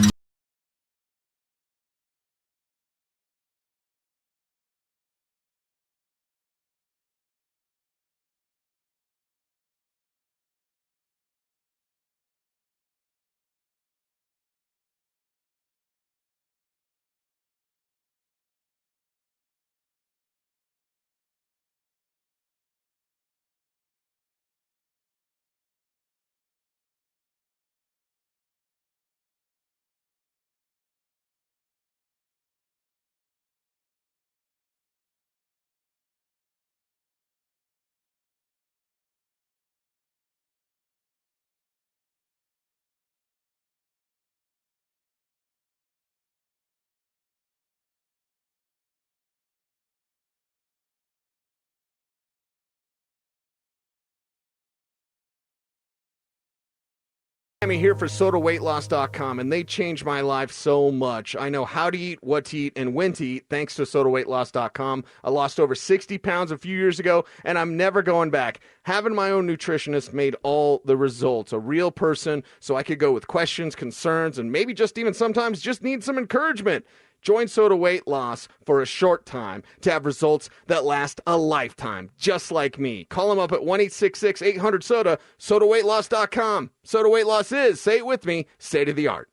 I'm here for SodaWeightLoss.com, and they changed my life so much. I know how to eat, what to eat, and when to eat thanks to SodaWeightLoss.com. I lost over 60 pounds a few years ago, and I'm never going back. Having my own nutritionist made all the results. A real person, so I could go with questions, concerns, and maybe just even sometimes just need some encouragement. Join Soda Weight Loss for a short time to have results that last a lifetime, just like me. Call them up at 1-866-800-SODA, SodaWeightLoss.com. Soda Weight Loss is, say it with me, state-of-the-art.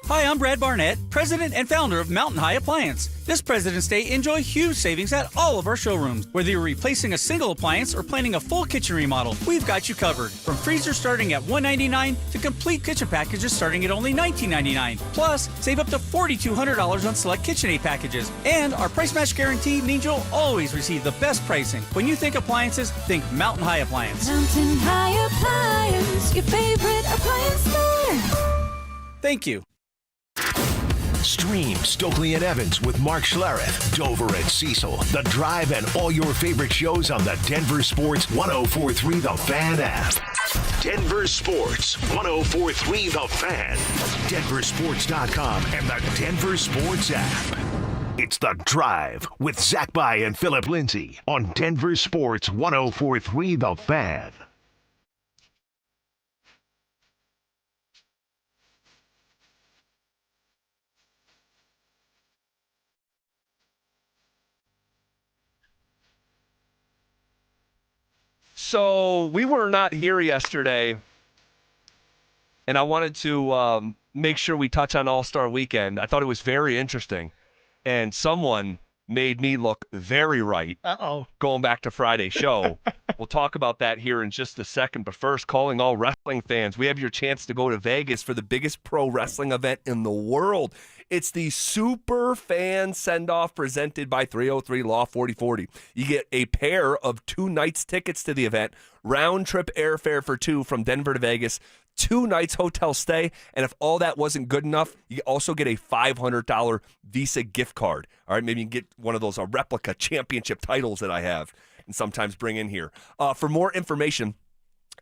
Hi, I'm Brad Barnett, president and founder of Mountain High Appliance. This President's Day, enjoy huge savings at all of our showrooms. Whether you're replacing a single appliance or planning a full kitchen remodel, we've got you covered. From freezers starting at $199 to complete kitchen packages starting at only $19.99. Plus, save up to $4,200 on select KitchenAid packages. And our price match guarantee means you'll always receive the best pricing. When you think appliances, think Mountain High Appliance. Mountain High Appliance, your favorite appliance store. Thank you. Stream Stokely and Evans with Mark Schlereth, Dover and Cecil, The Drive, and all your favorite shows on the Denver Sports 104.3 The Fan app. Denver Sports 104.3 The Fan, DenverSports.com, and the Denver Sports app. It's The Drive with Zach By and Phillip Lindsay on Denver Sports 104.3 The Fan. So we were not here yesterday, and I wanted to make sure we touch on All-Star Weekend. I thought it was very interesting, and someone made me look very right. Going back to Friday's show. We'll talk about that here in just a second, but first, calling all wrestling fans, we have your chance to go to Vegas for the biggest pro wrestling event in the world. It's the Super Fan Send-Off presented by 303 Law 4040. You get a pair of 2 nights tickets to the event, round-trip airfare for 2 from Denver to Vegas, 2 nights hotel stay, and if all that wasn't good enough, you also get a $500 Visa gift card. All right, maybe you can get one of those replica championship titles that I have and sometimes bring in here. For more information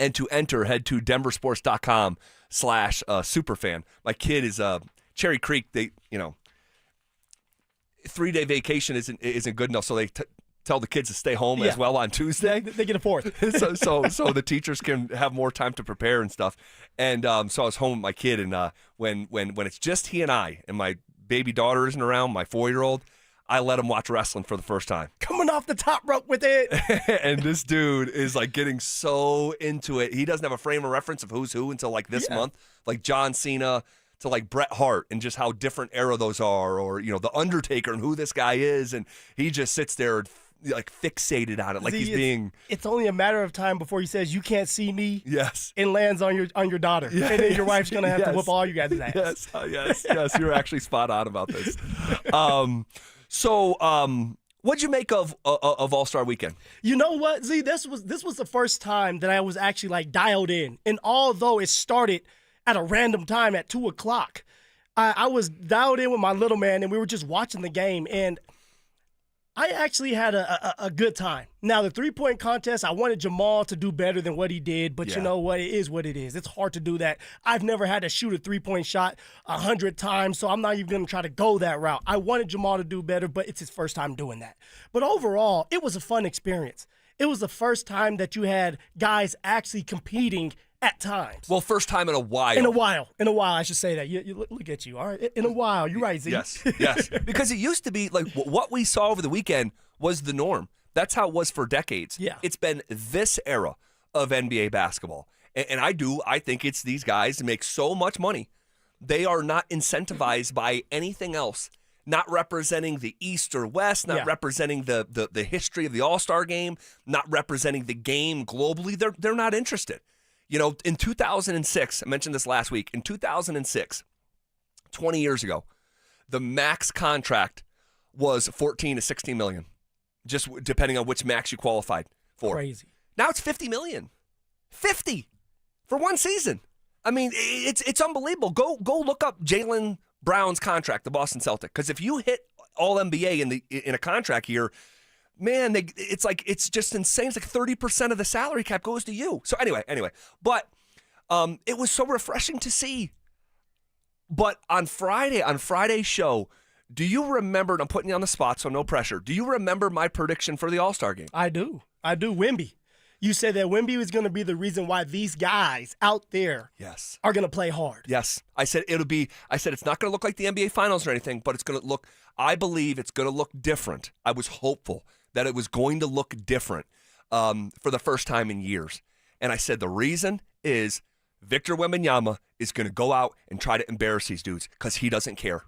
and to enter, head to denversports.com/superfan. My kid is Cherry Creek. They, 3-day vacation isn't good enough, so they tell the kids to stay home as well on Tuesday. They get a 4th. so the teachers can have more time to prepare and stuff. And so I was home with my kid, and when it's just he and I, and my baby daughter isn't around, my 4-year-old, I let him watch wrestling for the first time. Coming off the top rope with it. And this dude is getting so into it. He doesn't have a frame of reference of who's who until this month. Like John Cena to Bret Hart and just how different era those are, or The Undertaker and who this guy is, and he just sits there fixated on it, he's being. It's only a matter of time before he says, "You can't see me." Yes, and lands on your daughter, and then your wife's gonna have to whoop all you guys' ass. Yes, you're actually spot on about this. What'd you make of All-Star Weekend? You know what, Z? This was the first time that I was actually dialed in, and although it started at a random time at 2:00, I was dialed in with my little man, and we were just watching the game, and I actually had a good time. Now, the three-point contest, I wanted Jamal to do better than what he did, but you know what? It is what it is. It's hard to do that. I've never had to shoot a three-point shot 100 times, so I'm not even going to try to go that route. I wanted Jamal to do better, but it's his first time doing that. But overall, it was a fun experience. It was the first time that you had guys actually competing at times. Well, first time in a while. In a while, I should say that. You look at you, all right? In a while, you're right, Z. Yes. Because it used to be what we saw over the weekend was the norm. That's how it was for decades. Yeah. It's been this era of NBA basketball. And I think it's these guys make so much money. They are not incentivized by anything else. Not representing the East or West, not representing the history of the All-Star game, not representing the game globally. They're not interested. In 2006, I mentioned this last week, in 2006, 20 years ago, the max contract was $14 to $16 million, just depending on which max you qualified for. Crazy. Now it's $50 million. 50 for one season. I mean, it's unbelievable. Go look up Jaylen Brown's contract, the Boston Celtic, because if you hit all NBA in a contract year, man, it's just insane. It's 30% of the salary cap goes to you. So anyway, but It was so refreshing to see. But on Friday's show, do you remember, and I'm putting you on the spot, so no pressure, do you remember my prediction for the All-Star game? I do. Wemby. You said that Wemby was going to be the reason why these guys out there are going to play hard. Yes. I said it's not going to look like the NBA Finals or anything, but it's going to look, I believe it's going to look different. I was hopeful that it was going to look different for the first time in years. And I said the reason is Victor Wembanyama is going to go out and try to embarrass these dudes because he doesn't care.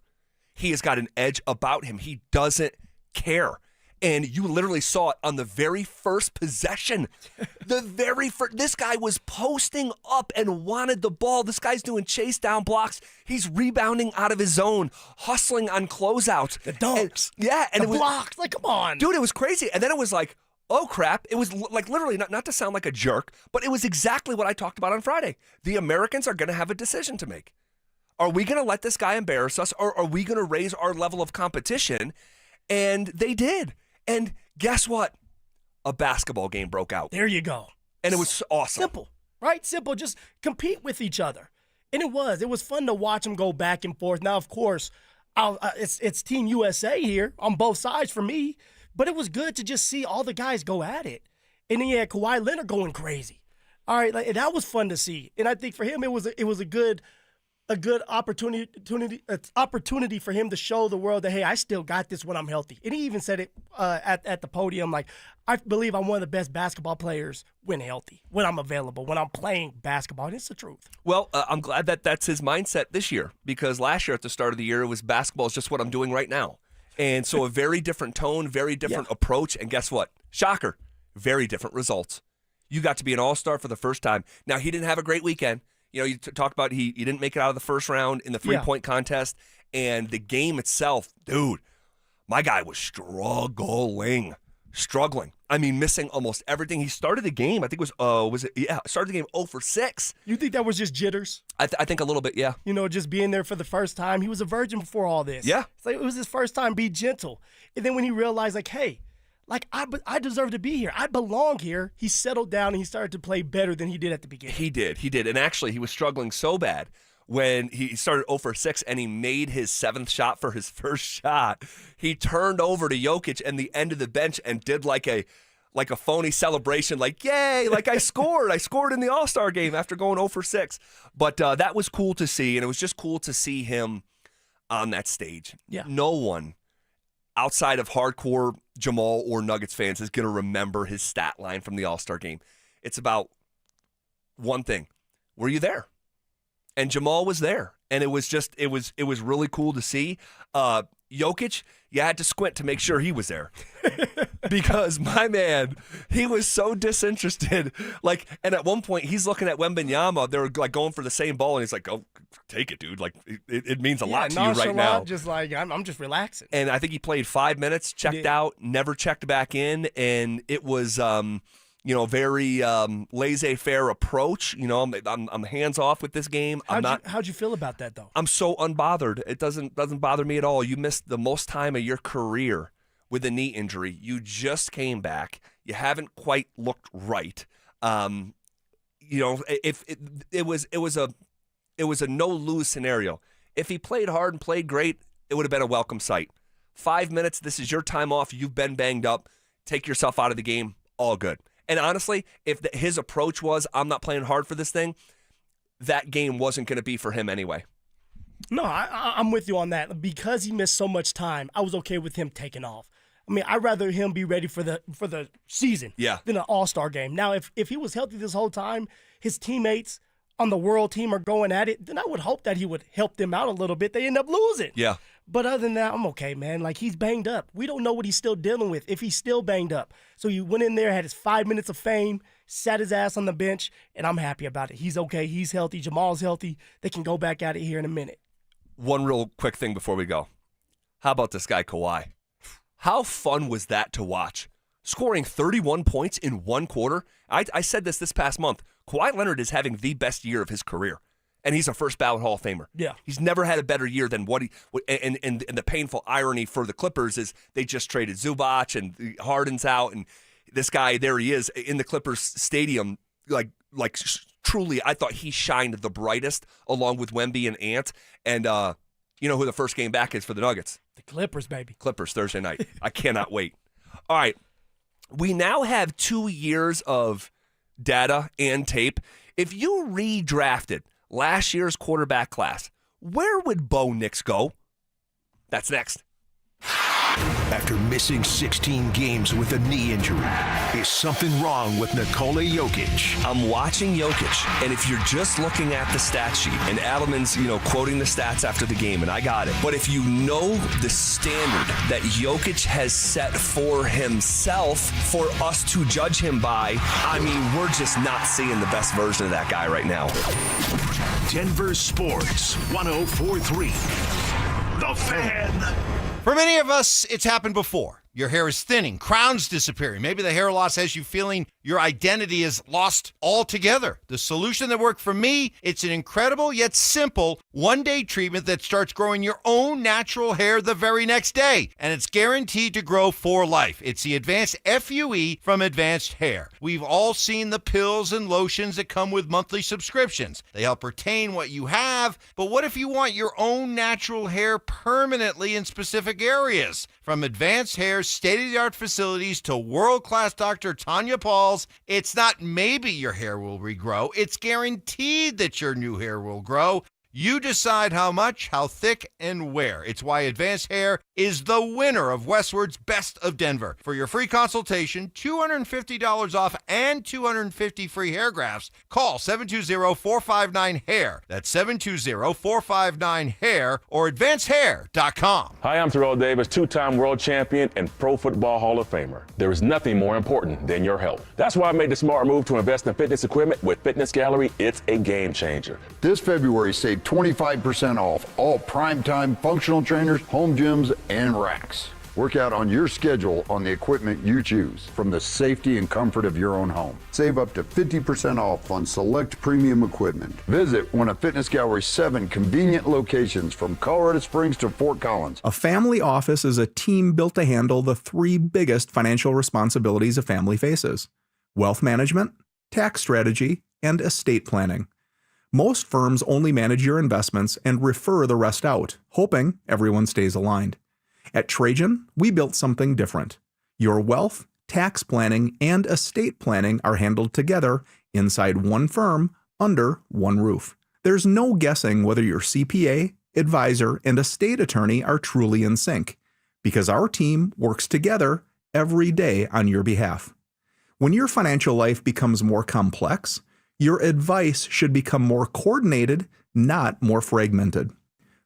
He has got an edge about him. He doesn't care. And you literally saw it on the very first possession. This guy was posting up and wanted the ball. This guy's doing chase down blocks. He's rebounding out of his zone, hustling on closeouts. The dunks. And the blocks. Like, come on. Dude, it was crazy. And then it was like, oh, crap. It was like literally, not to sound like a jerk, but it was exactly what I talked about on Friday. The Americans are going to have a decision to make. Are we going to let this guy embarrass us, or are we going to raise our level of competition? And they did. And guess what? A basketball game broke out. There you go. And it was awesome. Simple, right? Simple. Just compete with each other. And it was fun to watch them go back and forth. Now, of course, it's Team USA here on both sides for me. But it was good to just see all the guys go at it. And then you had Kawhi Leonard going crazy. All right, that was fun to see. And I think for him, it was a good opportunity for him to show the world that, hey, I still got this when I'm healthy. And he even said it at the podium, like, I believe I'm one of the best basketball players when healthy, when I'm available, when I'm playing basketball. And it's the truth. Well, I'm glad that that's his mindset this year, because last year at the start of the year, it was basketball is just what I'm doing right now. And so a very different tone, very different approach. And guess what? Shocker, very different results. You got to be an all-star for the first time. Now, he didn't have a great weekend. You know, you talked about he didn't make it out of the first round in the three-point contest. And the game itself, dude, my guy was struggling. I mean, missing almost everything. He started the game, I think it was started the game 0 for 6. You think that was just jitters? I think a little bit, yeah. You know, just being there for the first time. He was a virgin before all this. Yeah. It's like it was his first time. Be gentle. And then when he realized, like, hey, like, I deserve to be here. I belong here. He settled down and he started to play better than he did at the beginning. He did. And actually, he was struggling so bad when he started 0 for 6 and he made his 7th shot for his first shot. He turned over to Jokic and the end of the bench and did like a phony celebration, like, yay, like I scored. I scored in the All-Star game after going 0 for 6. But that was cool to see, and it was just cool to see him on that stage. Yeah. No one outside of hardcore Jamal or Nuggets fans is going to remember his stat line from the All-Star game. It's about one thing. Were you there? And Jamal was there. And it was really cool to see. Jokic, you had to squint to make sure he was there. Because my man, he was so disinterested. Like, and at one point he's looking at Wembanyama. They're like going for the same ball, and he's like, "Oh, take it, dude. Like, it means a lot to you right now." Just like I'm just relaxing. And I think he played 5 minutes, checked out, never checked back in, and it was very laissez-faire approach. You know, I'm hands off with this game. How'd you feel about that though? I'm so unbothered. It doesn't bother me at all. You missed the most time of your career with a knee injury. You just came back. You haven't quite looked right. If it was a no-lose scenario. If he played hard and played great, it would have been a welcome sight. 5 minutes. This is your time off. You've been banged up. Take yourself out of the game. All good. And honestly, if his approach was, I'm not playing hard for this thing, that game wasn't going to be for him anyway. No, I'm with you on that. Because he missed so much time, I was okay with him taking off. I mean, I'd rather him be ready for the season than an all-star game. Now, if he was healthy this whole time, his teammates on the world team are going at it, then I would hope that he would help them out a little bit. They end up losing. Yeah. But other than that, I'm okay, man. Like, he's banged up. We don't know what he's still dealing with, if he's still banged up. So he went in there, had his 5 minutes of fame, sat his ass on the bench, and I'm happy about it. He's okay. He's healthy. Jamal's healthy. They can go back at it here in a minute. One real quick thing before we go. How about this guy, Kawhi? How fun was that to watch? Scoring 31 points in one quarter. I said this past month. Kawhi Leonard is having the best year of his career. And he's a first ballot Hall of Famer. Yeah. He's never had a better year than what he and the painful irony for the Clippers is they just traded Zubac and Harden's out, and this guy, there he is in the Clippers stadium, like truly, I thought he shined the brightest along with Wemby and Ant. And you know who the first game back is for the Nuggets? The Clippers, baby. Clippers, Thursday night. I cannot wait. All right. We now have 2 years of data and tape. If you redrafted last year's quarterback class, where would Bo Nix go? That's next. After missing 16 games with a knee injury, is something wrong with Nikola Jokic? I'm watching Jokic, and if you're just looking at the stat sheet, and Adelman's, quoting the stats after the game, and I got it. But if you know the standard that Jokic has set for himself for us to judge him by, I mean, we're just not seeing the best version of that guy right now. Denver Sports 104.3. The Fan. For many of us, it's happened before. Your hair is thinning, crowns disappearing. Maybe the hair loss has you feeling your identity is lost altogether. The solution that worked for me, it's an incredible yet simple one-day treatment that starts growing your own natural hair the very next day. And it's guaranteed to grow for life. It's the Advanced FUE from Advanced Hair. We've all seen the pills and lotions that come with monthly subscriptions. They help retain what you have, but what if you want your own natural hair permanently in specific areas? From Advanced Hair's state-of-the-art facilities to world-class Dr. Tanya Paul's, it's not maybe your hair will regrow, it's guaranteed that your new hair will grow. You decide how much, how thick, and where. It's why Advanced Hair is the winner of Westward's Best of Denver. For your free consultation, $250 off and 250 free hair grafts, call 720-459-HAIR. That's 720-459-HAIR or advancedhair.com. Hi, I'm Terrell Davis, two-time world champion and Pro Football Hall of Famer. There is nothing more important than your health. That's why I made the smart move to invest in fitness equipment with Fitness Gallery. It's a game changer. This February, save 25% off all primetime functional trainers, home gyms, and racks. Work out on your schedule on the equipment you choose from the safety and comfort of your own home. Save up to 50% off on select premium equipment. Visit one of Fitness Gallery's 7 convenient locations from Colorado Springs to Fort Collins. A family office is a team built to handle the 3 biggest financial responsibilities a family faces: wealth management, tax strategy, and estate planning. Most firms only manage your investments and refer the rest out, hoping everyone stays aligned. At Trajan, we built something different. Your wealth, tax planning, and estate planning are handled together inside one firm, under one roof. There's no guessing whether your CPA, advisor, and estate attorney are truly in sync, because our team works together every day on your behalf. When your financial life becomes more complex, your advice should become more coordinated, not more fragmented.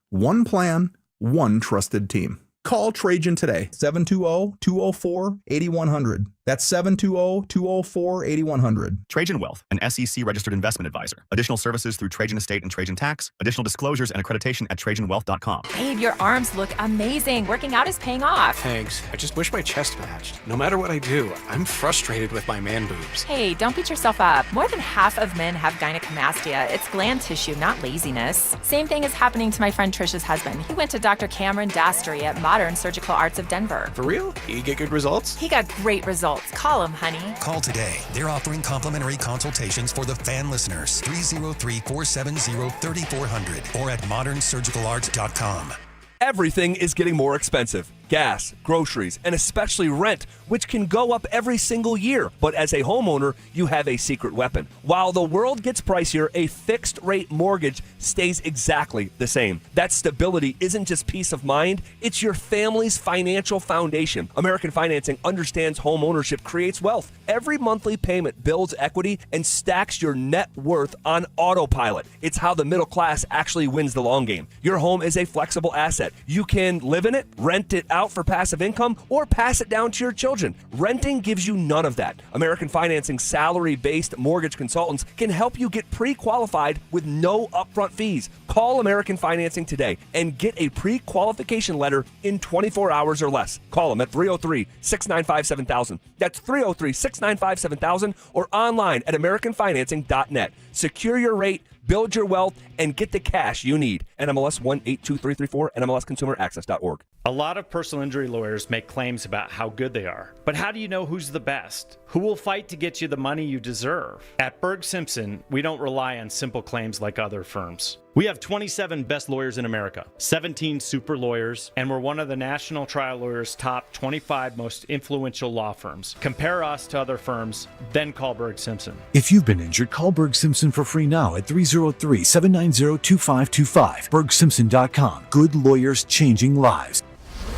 One plan, one trusted team. Call Trajan today, 720-204-8100. That's 720-204-8100. Trajan Wealth, an SEC-registered investment advisor. Additional services through Trajan Estate and Trajan Tax. Additional disclosures and accreditation at TrajanWealth.com. Babe, your arms look amazing. Working out is paying off. Thanks. I just wish my chest matched. No matter what I do, I'm frustrated with my man boobs. Hey, don't beat yourself up. More than half of men have gynecomastia. It's gland tissue, not laziness. Same thing is happening to my friend Trisha's husband. He went to Dr. Cameron Dastery at Modern Surgical Arts of Denver. For real? You get good results? He got great results. Call him, honey. Call today. They're offering complimentary consultations for the fan listeners. 303-470-3400 or at modernsurgicalarts.com. Everything is getting more expensive. Gas, groceries, and especially rent, which can go up every single year. But as a homeowner, you have a secret weapon. While the world gets pricier, a fixed-rate mortgage stays exactly the same. That stability isn't just peace of mind, it's your family's financial foundation. American Financing understands home ownership creates wealth. Every monthly payment builds equity and stacks your net worth on autopilot. It's how the middle class actually wins the long game. Your home is a flexible asset. You can live in it, rent it out for passive income, or pass it down to your children. Renting gives you none of that. American Financing salary-based mortgage consultants can help you get pre-qualified with no upfront fees. Call American Financing today and get a pre-qualification letter in 24 hours or less. Call them at 303-695-7000. That's 303-695-7000 or online at americanfinancing.net. Secure your rate, build your wealth, and get the cash you need NMLS 182334, NMLSconsumeraccess.org. A lot of personal injury lawyers make claims about how good they are. But how do you know who's the best? Who will fight to get you the money you deserve? At Berg Simpson, we don't rely on simple claims like other firms. We have 27 best lawyers in America, 17 super lawyers, and we're one of the National Trial Lawyers' top 25 most influential law firms. Compare us to other firms, then call Berg Simpson. If you've been injured, call Berg Simpson for free now at 303-790-2525. BergSimpson.com. Good lawyers changing lives.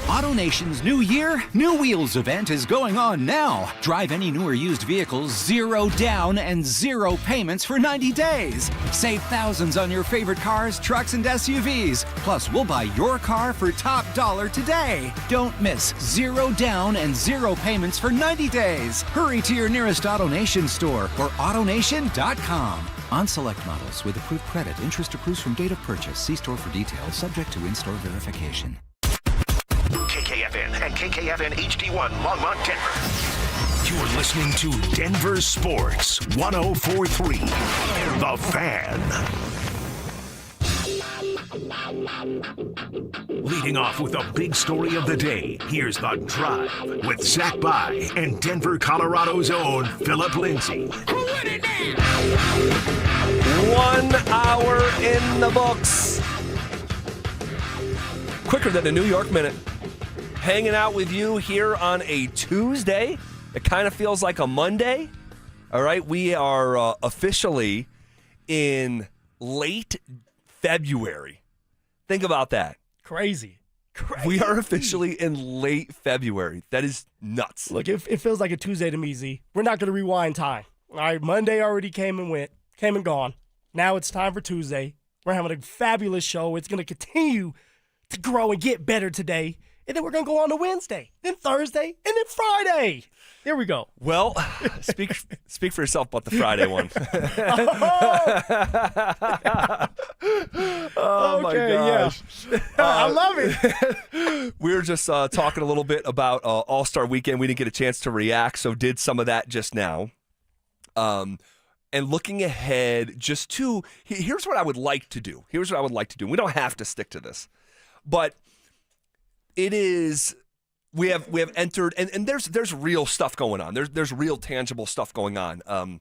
AutoNation's New Year, New Wheels event is going on now. Drive any new or used vehicles 0 down and 0 payments for 90 days. Save thousands on your favorite cars, trucks, and SUVs. Plus, we'll buy your car for top dollar today. Don't miss 0 down and 0 payments for 90 days. Hurry to your nearest AutoNation store or AutoNation.com. On select models with approved credit, interest accrues from date of purchase. See store for details, subject to in-store verification. KKFN and KKFN HD1 Longmont, Denver. You're listening to Denver Sports 104.3. The Fan. Leading off with the big story of the day, here's The Drive with Zach By and Denver, Colorado's own Phillip Lindsay. 1 hour in the books. Quicker than a New York minute. Hanging out with you here on a Tuesday. It kind of feels like a Monday. All right, we are officially in late February. Think about that. Crazy. We are officially in late February. That is nuts. Look, it feels like a Tuesday to me, Z. We're not going to rewind time. All right, Monday already came and gone. Now it's time for Tuesday. We're having a fabulous show. It's going to continue to grow and get better today. And then we're going to go on to Wednesday, then Thursday, and then Friday. Here we go. Well, speak for yourself about the Friday one. Oh my gosh. Yeah. I love it. We were just talking a little bit about All-Star Weekend. We didn't get a chance to react, so did some of that just now. And looking ahead, here's what I would like to do. We don't have to stick to this. But it is, we have entered, and there's real stuff going on. There's real tangible stuff going on.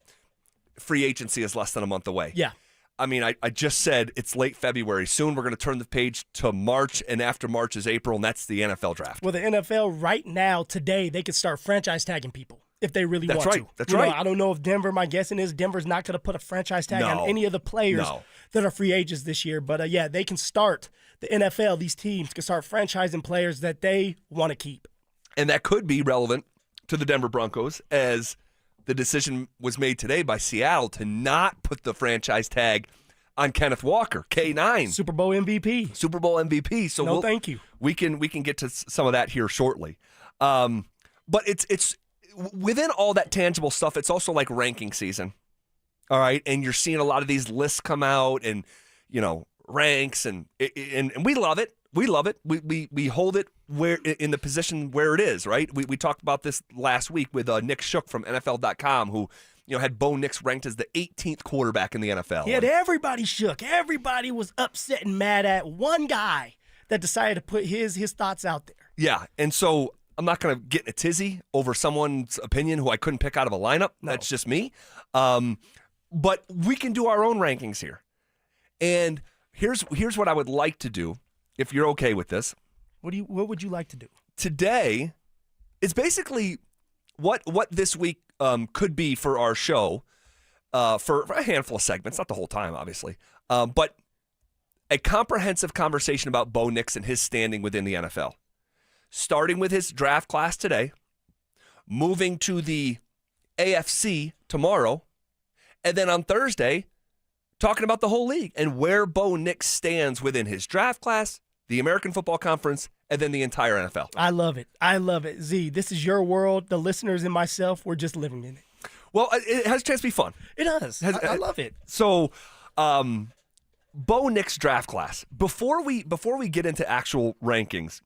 Free agency is less than a month away. Yeah. I mean, I just said it's late February. Soon we're going to turn the page to March, and after March is April, and that's the NFL draft. Well, the NFL right now, today, they could start franchise tagging people if they really want to. That's right. I don't know if Denver, my guessing is Denver's not going to put a franchise tag on any of the players that are free agents this year. But, yeah, they can start. The NFL, these teams can start franchising players that they want to keep. And that could be relevant to the Denver Broncos, as the decision was made today by Seattle to not put the franchise tag on Kenneth Walker, K9. Super Bowl MVP. So thank you. We can get to some of that here shortly. But it's within all that tangible stuff, it's also like ranking season. All right, and you're seeing a lot of these lists come out, and ranks, and we love it. We hold it where in the position where it is, right? We talked about this last week with Nick Shook from NFL.com, who had Bo Nix ranked as the 18th quarterback in the NFL. He had everybody shook. Everybody was upset and mad at one guy that decided to put his thoughts out there. Yeah, and so I'm not going to get in a tizzy over someone's opinion who I couldn't pick out of a lineup. No. That's just me. But we can do our own rankings here. And here's what I would like to do, if you're okay with this. What would you like to do? Today is basically what this week could be for our show, for a handful of segments, not the whole time, obviously, but a comprehensive conversation about Bo Nix and his standing within the NFL. Starting with his draft class today, moving to the AFC tomorrow, and then on Thursday, talking about the whole league and where Bo Nix stands within his draft class, the American Football Conference, and then the entire NFL. I love it. Z, this is your world. The listeners and myself, we're just living in it. Well, it has a chance to be fun. It does. I love it. So, Bo Nix draft class. Before we get into actual rankings,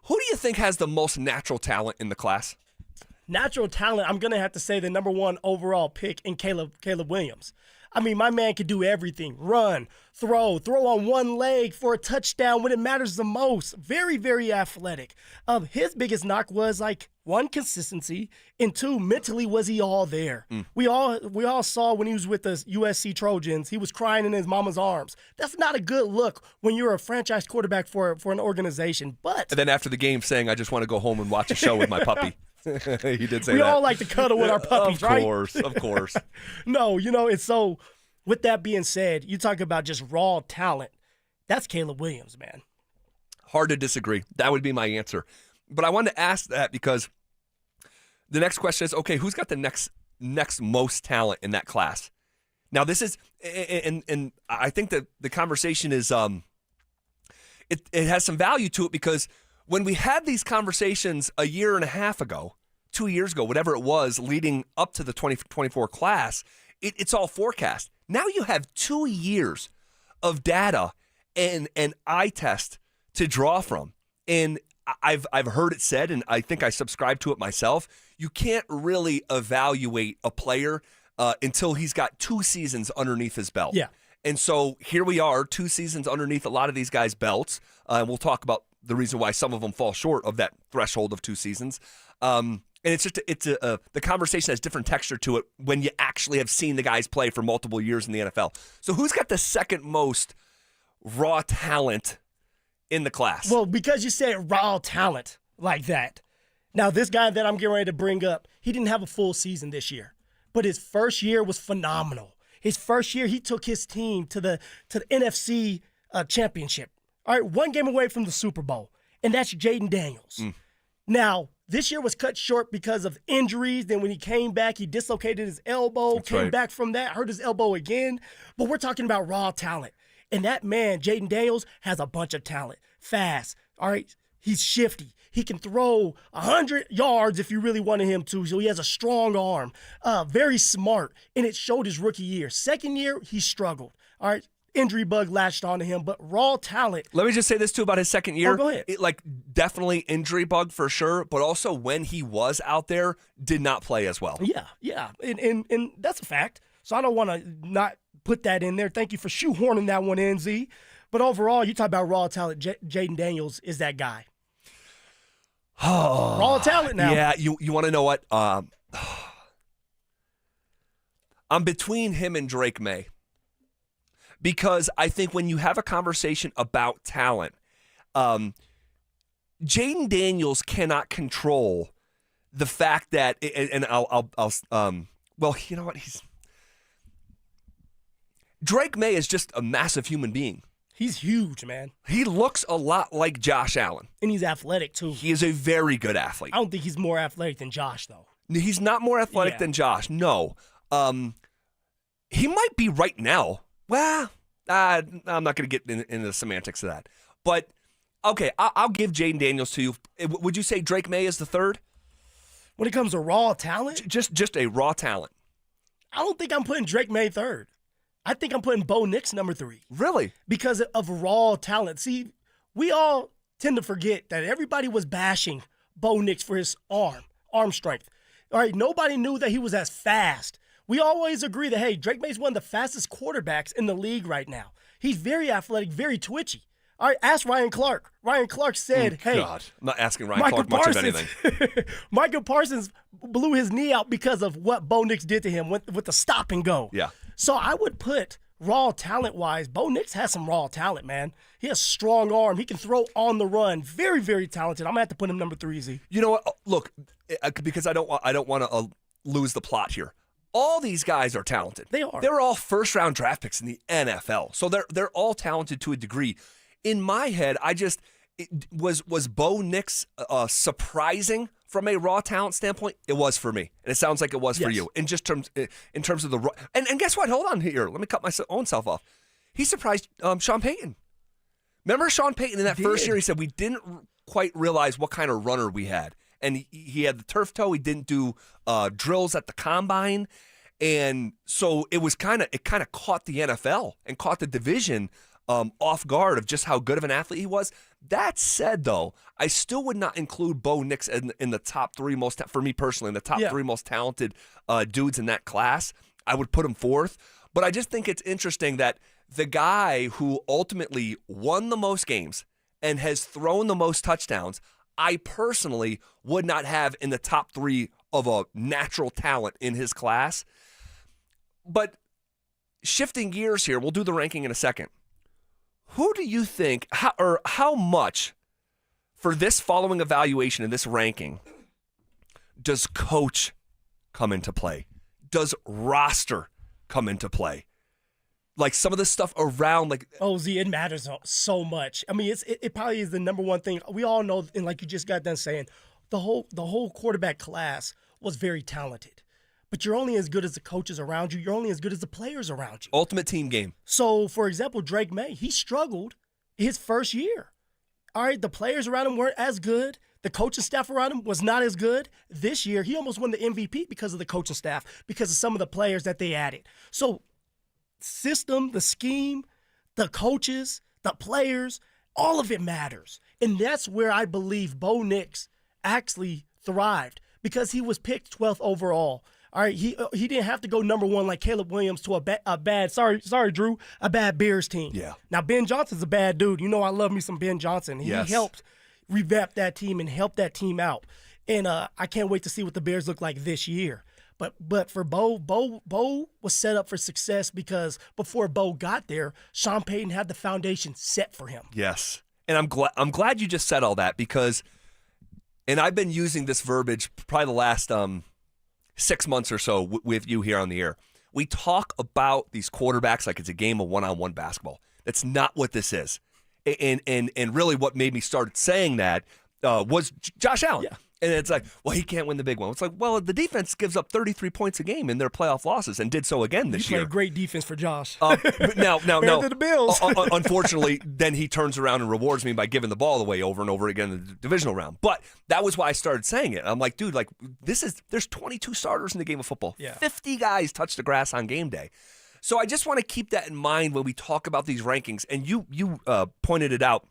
who do you think has the most natural talent in the class? Natural talent, I'm going to have to say the number one overall pick in Caleb Williams. I mean, my man could do everything. Run, throw on one leg for a touchdown when it matters the most. Very, very athletic. His biggest knock was, like, one, consistency, and two, mentally, was he all there? We all saw when he was with the USC Trojans, he was crying in his mama's arms. That's not a good look when you're a franchise quarterback for an organization. But and then after the game saying, I just want to go home and watch a show with my puppy. He did say that. We all like to cuddle with our puppies, right? Of course. No, and so with that being said, you talk about just raw talent. That's Caleb Williams, man. Hard to disagree. That would be my answer. But I wanted to ask that because the next question is, okay, who's got the next most talent in that class? Now, this is, and I think that the conversation is, it has some value to it because when we had these conversations a year and a half ago, 2 years ago, whatever it was, leading up to the 2024 class, it's all forecast. Now you have 2 years of data and eye test to draw from. And I've heard it said, and I think I subscribe to it myself, you can't really evaluate a player until he's got 2 seasons underneath his belt. Yeah. And so here we are, 2 seasons underneath a lot of these guys' belts. And we'll talk about the reason why some of them fall short of that threshold of 2 seasons. And it's just the conversation has different texture to it when you actually have seen the guys play for multiple years in the NFL. So who's got the second most raw talent in the class? Well, because you said raw talent like that. Now, this guy that I'm getting ready to bring up, he didn't have a full season this year, but his first year was phenomenal. His first year, he took his team to the NFC championship. All right, 1 game away from the Super Bowl, and that's Jaden Daniels. Now, this year was cut short because of injuries. Then when he came back, he dislocated his elbow, came back from that, hurt his elbow again. But we're talking about raw talent. And that man, Jaden Daniels, has a bunch of talent. Fast, all right? He's shifty. He can throw 100 yards if you really wanted him to. So he has a strong arm. Very smart. And it showed his rookie year. Second year, he struggled. All right? Injury bug latched onto him, but raw talent. Let me just say this, too, about his second year. Oh, go ahead. Definitely injury bug for sure, but also when he was out there, did not play as well. Yeah. And that's a fact. So I don't want to not put that in there. Thank you for shoehorning that one in, Z. But overall, you talk about raw talent. Jaden Daniels is that guy. Raw talent now. Yeah, you want to know what? I'm between him and Drake May. Because I think when you have a conversation about talent, Jaden Daniels cannot control the fact that, and well, you know what? Drake May is just a massive human being. He's huge, man. He looks a lot like Josh Allen. And he's athletic, too. He is a very good athlete. I don't think he's more athletic than Josh, though. He's not more athletic than Josh, no. He might be right now. Well, I'm not going to get into the semantics of that. But, okay, I'll give Jaden Daniels to you. Would you say Drake May is the third? When it comes to raw talent? Just a raw talent. I don't think I'm putting Drake May third. I think I'm putting Bo Nix number 3. Really? Because of raw talent. See, we all tend to forget that everybody was bashing Bo Nix for his arm strength. All right, nobody knew that he was as fast. We always agree that, hey, Drake May's one of the fastest quarterbacks in the league right now. He's very athletic, very twitchy. All right, ask Ryan Clark. Ryan Clark said, hey. God, I'm not asking Ryan Clark much of anything. Michael Parsons blew his knee out because of what Bo Nix did to him with the stop and go. Yeah. So I would put raw talent-wise, Bo Nix has some raw talent, man. He has a strong arm. He can throw on the run. Very, very talented. I'm going to have to put him number 3, Z. You know what? Look, because I don't want to lose the plot here. All these guys are talented. They are. They're all first-round draft picks in the NFL. So they're all talented to a degree. In my head, was Bo Nix surprising from a raw talent standpoint? It was for me, and it sounds like it was for you. In terms of the raw, and guess what? Hold on here. Let me cut my own self off. He surprised Sean Payton. Remember Sean Payton in that first year? He said we didn't quite realize what kind of runner we had, and he had the turf toe. He didn't do drills at the combine, and so it kind of caught the NFL and caught the division off guard of just how good of an athlete he was. That said, though, I still would not include Bo Nix in the top 3 for me personally, in the top 3 most talented dudes in that class. I would put him 4th. But I just think it's interesting that the guy who ultimately won the most games and has thrown the most touchdowns, I personally would not have in the top 3 of a natural talent in his class. But shifting gears here, we'll do the ranking in a second. Who do you think, how much for this following evaluation and this ranking does coach come into play? Does roster come into play? Like some of the stuff around, like it matters so much. I mean, it probably is the number one thing we all know, and like you just got done saying, the whole quarterback class was very talented. But you're only as good as the coaches around you. You're only as good as the players around you. Ultimate team game. So, for example, Drake May, he struggled his first year. All right, the players around him weren't as good. The coaching staff around him was not as good. This year, he almost won the MVP because of the coaching staff, because of some of the players that they added. So, system, the scheme, the coaches, the players, all of it matters. And that's where I believe Bo Nix actually thrived, because he was picked 12th overall. All right, he didn't have to go number 1 like Caleb Williams to a bad Drew, a bad Bears team. Yeah. Now, Ben Johnson's a bad dude. You know I love me some Ben Johnson. He helped revamp that team and help that team out. And I can't wait to see what the Bears look like this year. But for Bo was set up for success because before Bo got there, Sean Payton had the foundation set for him. Yes. And I'm glad you just said all that, because, and I've been using this verbiage probably the last 6 months or so with you here on the air. We talk about these quarterbacks like it's a game of one-on-one basketball. That's not what this is. And really what made me start saying that was Josh Allen. Yeah. And it's like, well, he can't win the big one. It's like, well, the defense gives up 33 points a game in their playoff losses and did so again this year. He played great defense for Josh. Now, the Bills. Unfortunately, then he turns around and rewards me by giving the ball away over and over again in the divisional round. But that was why I started saying it. I'm like, dude, like there's 22 starters in the game of football. Yeah. 50 guys touch the grass on game day. So I just want to keep that in mind when we talk about these rankings. And you pointed it out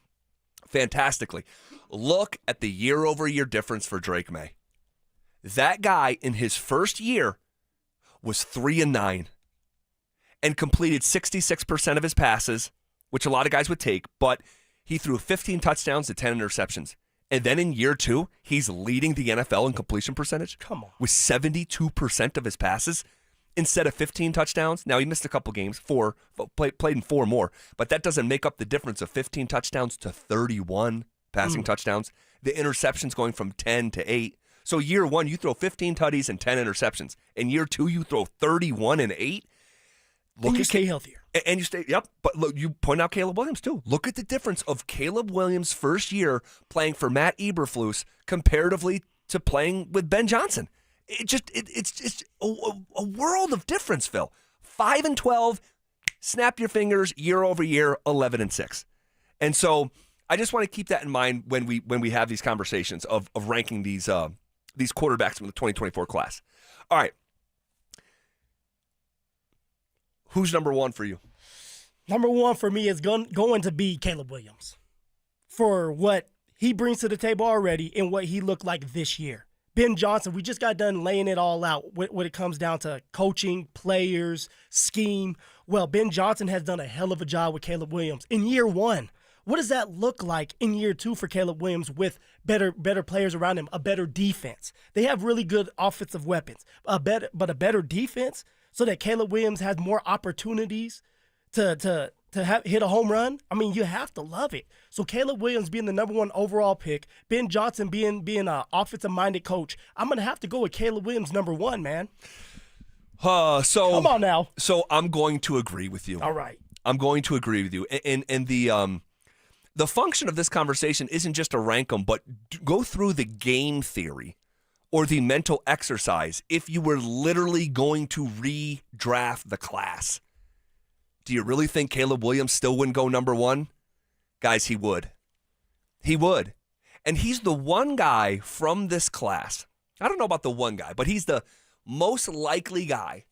fantastically. Look at the year-over-year difference for Drake May. That guy in his first year was 3-9 and completed 66% of his passes, which a lot of guys would take, but he threw 15 touchdowns to 10 interceptions. And then in year 2, he's leading the NFL in completion percentage. Come on. With 72% of his passes instead of 15 touchdowns. Now, he missed a couple games, played in 4 more, but that doesn't make up the difference of 15 touchdowns to 31 passing touchdowns. The interceptions going from 10 to 8. So year 1, you throw 15 tutties and 10 interceptions. In year 2, you throw 31 and 8. And you stay healthier. And you stay, yep. But look, you point out Caleb Williams too. Look at the difference of Caleb Williams' first year playing for Matt Eberflus comparatively to playing with Ben Johnson. It's a world of difference, Phil. 5-12, snap your fingers, year over year, 11-6. And so I just want to keep that in mind when we have these conversations of ranking these quarterbacks from the 2024 class. All right. Who's number 1 for you? Number 1 for me is going to be Caleb Williams for what he brings to the table already and what he looked like this year. Ben Johnson, we just got done laying it all out when it comes down to coaching, players, scheme. Well, Ben Johnson has done a hell of a job with Caleb Williams in year 1. What does that look like in year 2 for Caleb Williams with better players around him, a better defense? They have really good offensive weapons, but a better defense so that Caleb Williams has more opportunities to hit a home run. I mean, you have to love it. So Caleb Williams being the number 1 overall pick, Ben Johnson being an offensive-minded coach, I'm going to have to go with Caleb Williams number 1, man. So come on now. So I'm going to agree with you. All right. I'm going to agree with you. And the function of this conversation isn't just to rank them, but go through the game theory or the mental exercise if you were literally going to redraft the class. Do you really think Caleb Williams still wouldn't go number 1? Guys, he would. He would. And he's the one guy from this class. I don't know about the one guy, but he's the most likely guy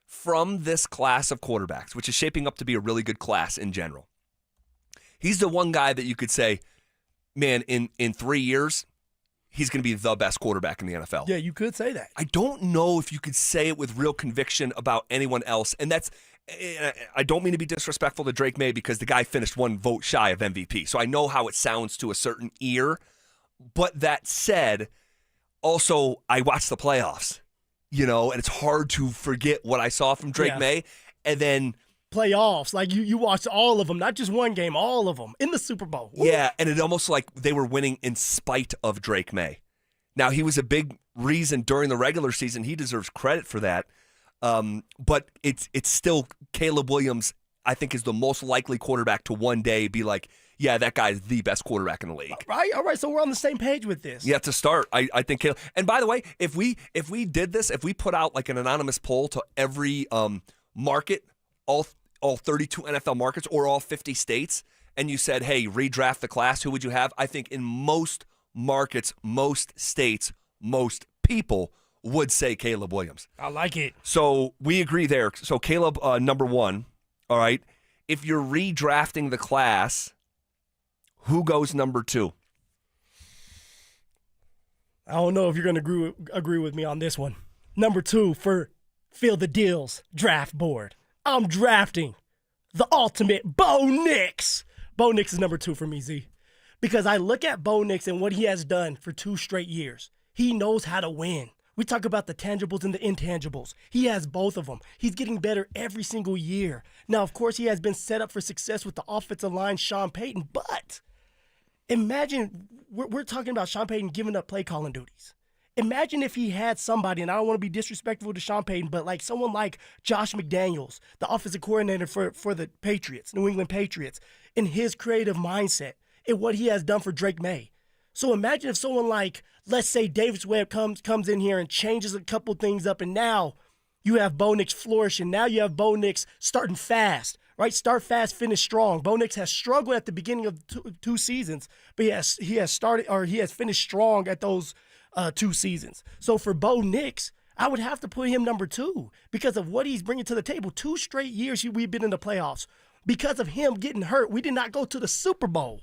from this class of quarterbacks, which is shaping up to be a really good class in general. He's the one guy that you could say, man, in 3 years, he's going to be the best quarterback in the NFL. Yeah, you could say that. I don't know if you could say it with real conviction about anyone else. And I don't mean to be disrespectful to Drake May because the guy finished one vote shy of MVP. So I know how it sounds to a certain ear. But that said, also, I watched the playoffs, and it's hard to forget what I saw from Drake May. And then playoffs, like you watched all of them, not just one game, all of them in the Super Bowl. Woo. Yeah, and it almost like they were winning in spite of Drake May. Now, he was a big reason during the regular season. He deserves credit for that. But it's still Caleb Williams, I think, is the most likely quarterback to one day be like, yeah, that guy's the best quarterback in the league. All right, so we're on the same page with this. Yeah, to start, I think Caleb. And by the way, if we did this, if we put out like an anonymous poll to every market, all 32 NFL markets or all 50 states, and you said, hey, redraft the class, who would you have? I think in most markets, most states, most people would say Caleb Williams. I like it. So we agree there. So Caleb, number one, all right. If you're redrafting the class, who goes number two? I don't know if you're going to agree with me on this one. Number two for Fill the Deals draft board. I'm drafting the ultimate Bo Nix. Bo Nix is number two for me, Z. Because I look at Bo Nix and what he has done for 2 straight years. He knows how to win. We talk about the tangibles and the intangibles. He has both of them. He's getting better every single year. Now, of course, he has been set up for success with the offensive line, Sean Payton. But imagine, we're talking about Sean Payton giving up play calling duties. Imagine if he had somebody, and I don't want to be disrespectful to Sean Payton, but like someone like Josh McDaniels, the offensive coordinator for the Patriots, New England Patriots, in his creative mindset and what he has done for Drake May. So imagine if someone like, let's say, Davis Webb comes in here and changes a couple things up, and now you have Bo Nix flourishing. Now you have Bo Nix starting fast, right? Start fast, finish strong. Bo Nix has struggled at the beginning of two seasons, but he has finished strong at those 2 seasons. So for Bo Nix, I would have to put him number 2 because of what he's bringing to the table. 2 straight years we've been in the playoffs. Because of him getting hurt, we did not go to the Super Bowl.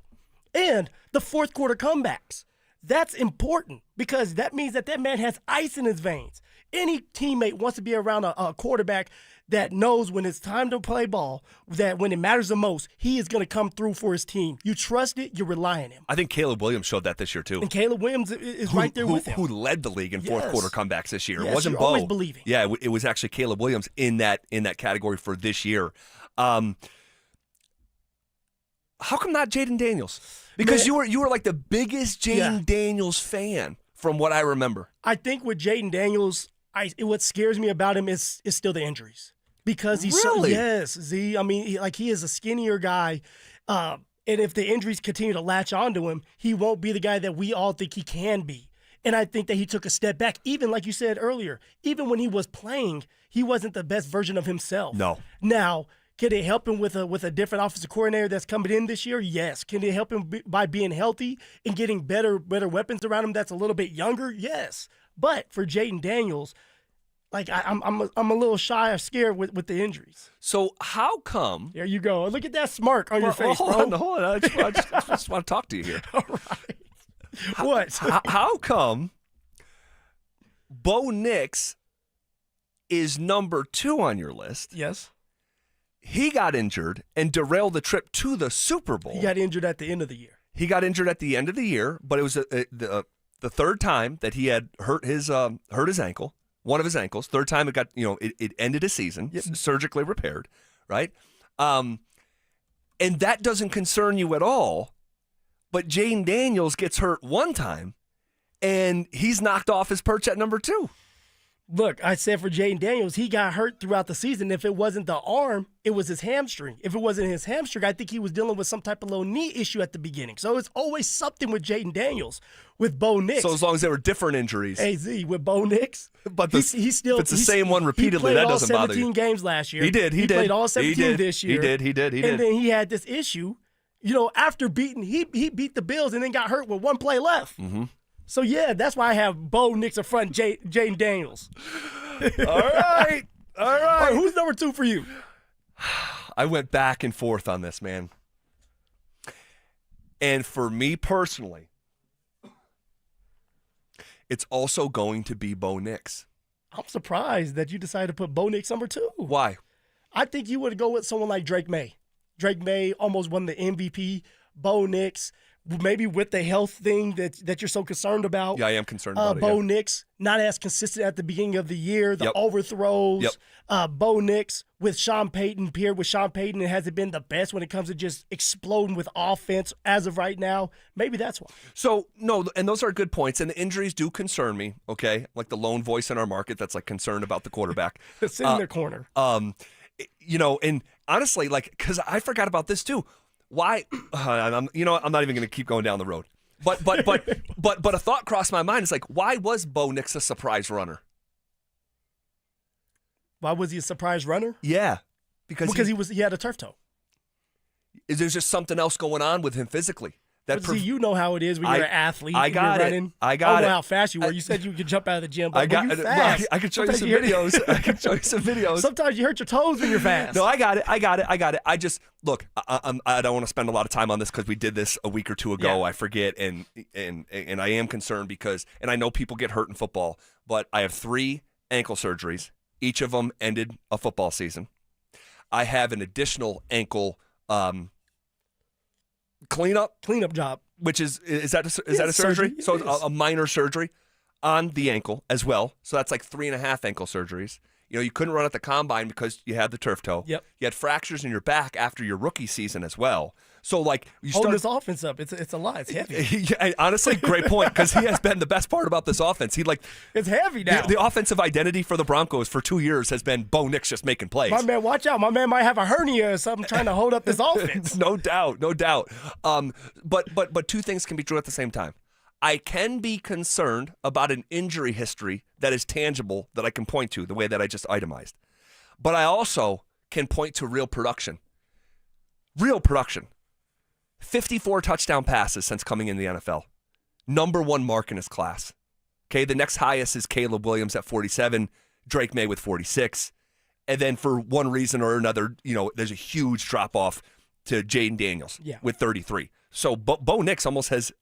And the fourth quarter comebacks. That's important because that means that man has ice in his veins. Any teammate wants to be around a quarterback that knows when it's time to play ball, that when it matters the most, he is going to come through for his team. You trust it, you rely on him. I think Caleb Williams showed that this year, too. And Caleb Williams is right there with him. Who led the league in fourth quarter comebacks this year. Yes, It wasn't you're Bo. always believing. Yeah, it was actually Caleb Williams in that category for this year. How come not Jaden Daniels? Because you were like the biggest Jaden Daniels fan from what I remember. I think with Jaden Daniels, what scares me about him is still the injuries. Because he's Z. I mean, he is a skinnier guy. And if the injuries continue to latch onto him, he won't be the guy that we all think he can be. And I think that he took a step back. Even like you said earlier, even when he was playing, he wasn't the best version of himself. No. Now, can it help him with a different offensive coordinator that's coming in this year? Yes. Can it help him by being healthy and getting better weapons around him that's a little bit younger? Yes. But for Jaden Daniels, like I'm a little shy or scared with the injuries. So how come? There you go. Look at that smirk on your face, hold bro. on. I just want to talk to you here. All right. What? How come Bo Nix is number 2 on your list? Yes. He got injured and derailed the trip to the Super Bowl. He got injured at the end of the year. He got injured at the end of the year, but it was the third time that he had hurt his ankle, one of his ankles. Third time it got, it ended his season, surgically repaired, right? And that doesn't concern you at all. But Jaden Daniels gets hurt one time, and he's knocked off his perch at number 2. Look, I said for Jaden Daniels, he got hurt throughout the season. If it wasn't the arm, it was his hamstring. If it wasn't his hamstring, I think he was dealing with some type of little knee issue at the beginning. So it's always something with Jaden Daniels. With Bo Nix. So as long as they were different injuries. AZ, with Bo Nix. But he's still, if it's the same one repeatedly, that doesn't bother you. He played all 17 games last year. He did. He played all 17 this year. He did. And then he had this issue. After beating, he beat the Bills and then got hurt with one play left. Mm-hmm. So, yeah, that's why I have Bo Nix in front of Jaden Daniels. All right. All right. Who's number 2 for you? I went back and forth on this, man. And for me personally, it's also going to be Bo Nix. I'm surprised that you decided to put Bo Nix number 2. Why? I think you would go with someone like Drake May. Drake May almost won the MVP. Bo Nix, maybe with the health thing that you're so concerned about. Yeah, I am concerned about it. Bo Nix, not as consistent at the beginning of the year. The overthrows. Bo Nix with Sean Payton, paired with Sean Payton, it hasn't been the best when it comes to just exploding with offense as of right now. Maybe that's why. So, no, and those are good points, and the injuries do concern me, okay? Like the lone voice in our market that's like concerned about the quarterback. It's in their corner. And honestly, like, because I forgot about this too. Why? I'm not even going to keep going down the road. But a thought crossed my mind. It's like, why was Bo Nix a surprise runner? Why was he a surprise runner? Yeah, because he had a turf toe. Is there just something else going on with him physically? You know how it is when you're an athlete. I got it. Running. I don't know it. how fast you were. You said you could jump out of the gym, but I got you it. fast. I could show you some videos. Sometimes you hurt your toes when you're fast. No, I got it. I just look. I don't want to spend a lot of time on this because we did this a week or two ago. Yeah. I forget, and I am concerned because, and I know people get hurt in football, but I have 3 ankle surgeries. Each of them ended a football season. I have an additional ankle cleanup job, which is that a surgery? So a minor surgery on the ankle as well. So that's like 3.5 ankle surgeries. You couldn't run at the combine because you had the turf toe. Yep. You had fractures in your back after your rookie season as well. So like you holding this offense up, it's a lot. It's heavy. Honestly, great point, because he has been the best part about this offense. It's heavy now. The offensive identity for the Broncos for 2 years has been Bo Nix just making plays. My man, watch out! My man might have a hernia or something trying to hold up this offense. No doubt. But 2 things can be true at the same time. I can be concerned about an injury history that is tangible that I can point to the way that I just itemized. But I also can point to real production. 54 touchdown passes since coming in the NFL. Number 1 mark in his class. Okay, the next highest is Caleb Williams at 47, Drake May with 46. And then for one reason or another, there's a huge drop-off to Jaden Daniels with 33. So Bo Nix almost has,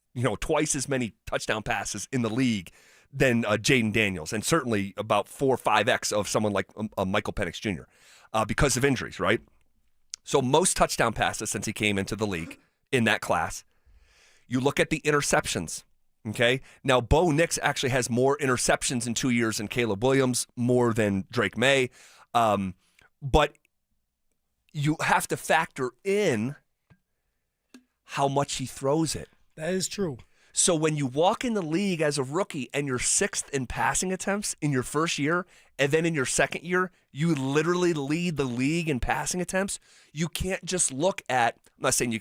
twice as many touchdown passes in the league than Jaden Daniels, and certainly about 4 or 5x of someone like Michael Penix Jr. Because of injuries, right? So most touchdown passes since he came into the league in that class. You look at the interceptions, okay? Now, Bo Nix actually has more interceptions in 2 years than Caleb Williams, more than Drake May. But you have to factor in how much he throws it. That is true. So when you walk in the league as a rookie and you're 6th in passing attempts in your first year, and then in your second year, you literally lead the league in passing attempts, you can't just look at, I'm not saying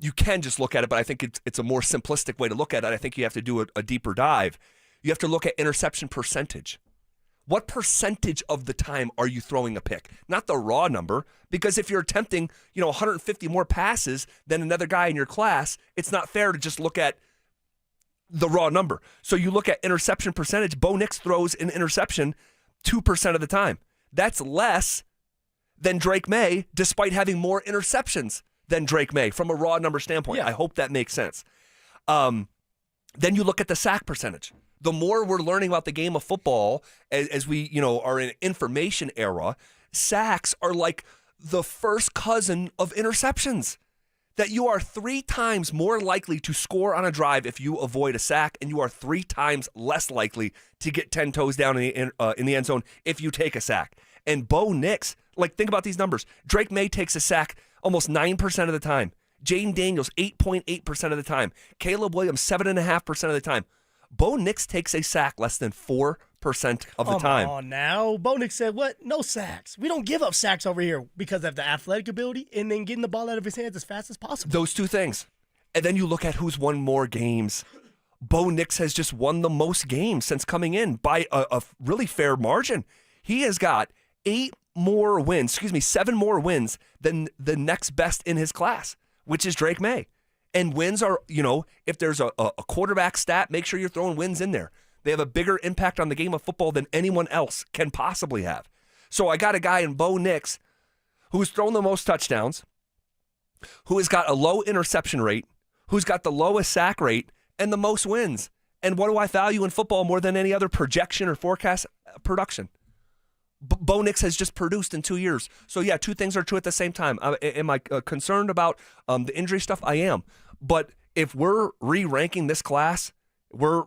you can just look at it, but I think it's a more simplistic way to look at it. I think you have to do a deeper dive. You have to look at interception percentage. What percentage of the time are you throwing a pick? Not the raw number, because if you're attempting, 150 more passes than another guy in your class, it's not fair to just look at the raw number. So you look at interception percentage. Bo Nix throws an interception 2% of the time. That's less than Drake May, despite having more interceptions than Drake May from a raw number standpoint. Yeah. I hope that makes sense. Then you look at the sack percentage. The more we're learning about the game of football as we, are in an information era, sacks are like the first cousin of interceptions. That you are 3 times more likely to score on a drive if you avoid a sack, and you are 3 times less likely to get 10 toes down in the end zone if you take a sack. And Bo Nix, think about these numbers. Drake May takes a sack almost 9% of the time. Jaden Daniels, 8.8% of the time. Caleb Williams, 7.5% of the time. Bo Nix takes a sack less than 4% of the time. Come on now. Bo Nix said, what? No sacks. We don't give up sacks over here because of the athletic ability and then getting the ball out of his hands as fast as possible. Those 2 things. And then you look at who's won more games. Bo Nix has just won the most games since coming in by a really fair margin. He has got 7 more wins than the next best in his class, which is Drake May. And wins are, if there's a quarterback stat, make sure you're throwing wins in there. They have a bigger impact on the game of football than anyone else can possibly have. So I got a guy in Bo Nix who's thrown the most touchdowns, who has got a low interception rate, who's got the lowest sack rate, and the most wins. And what do I value in football more than any other projection or forecast? Production. Bo Nix has just produced in 2 years. So, yeah, two things are true at the same time. Am I concerned about the injury stuff? I am. But if we're re-ranking this class, we're,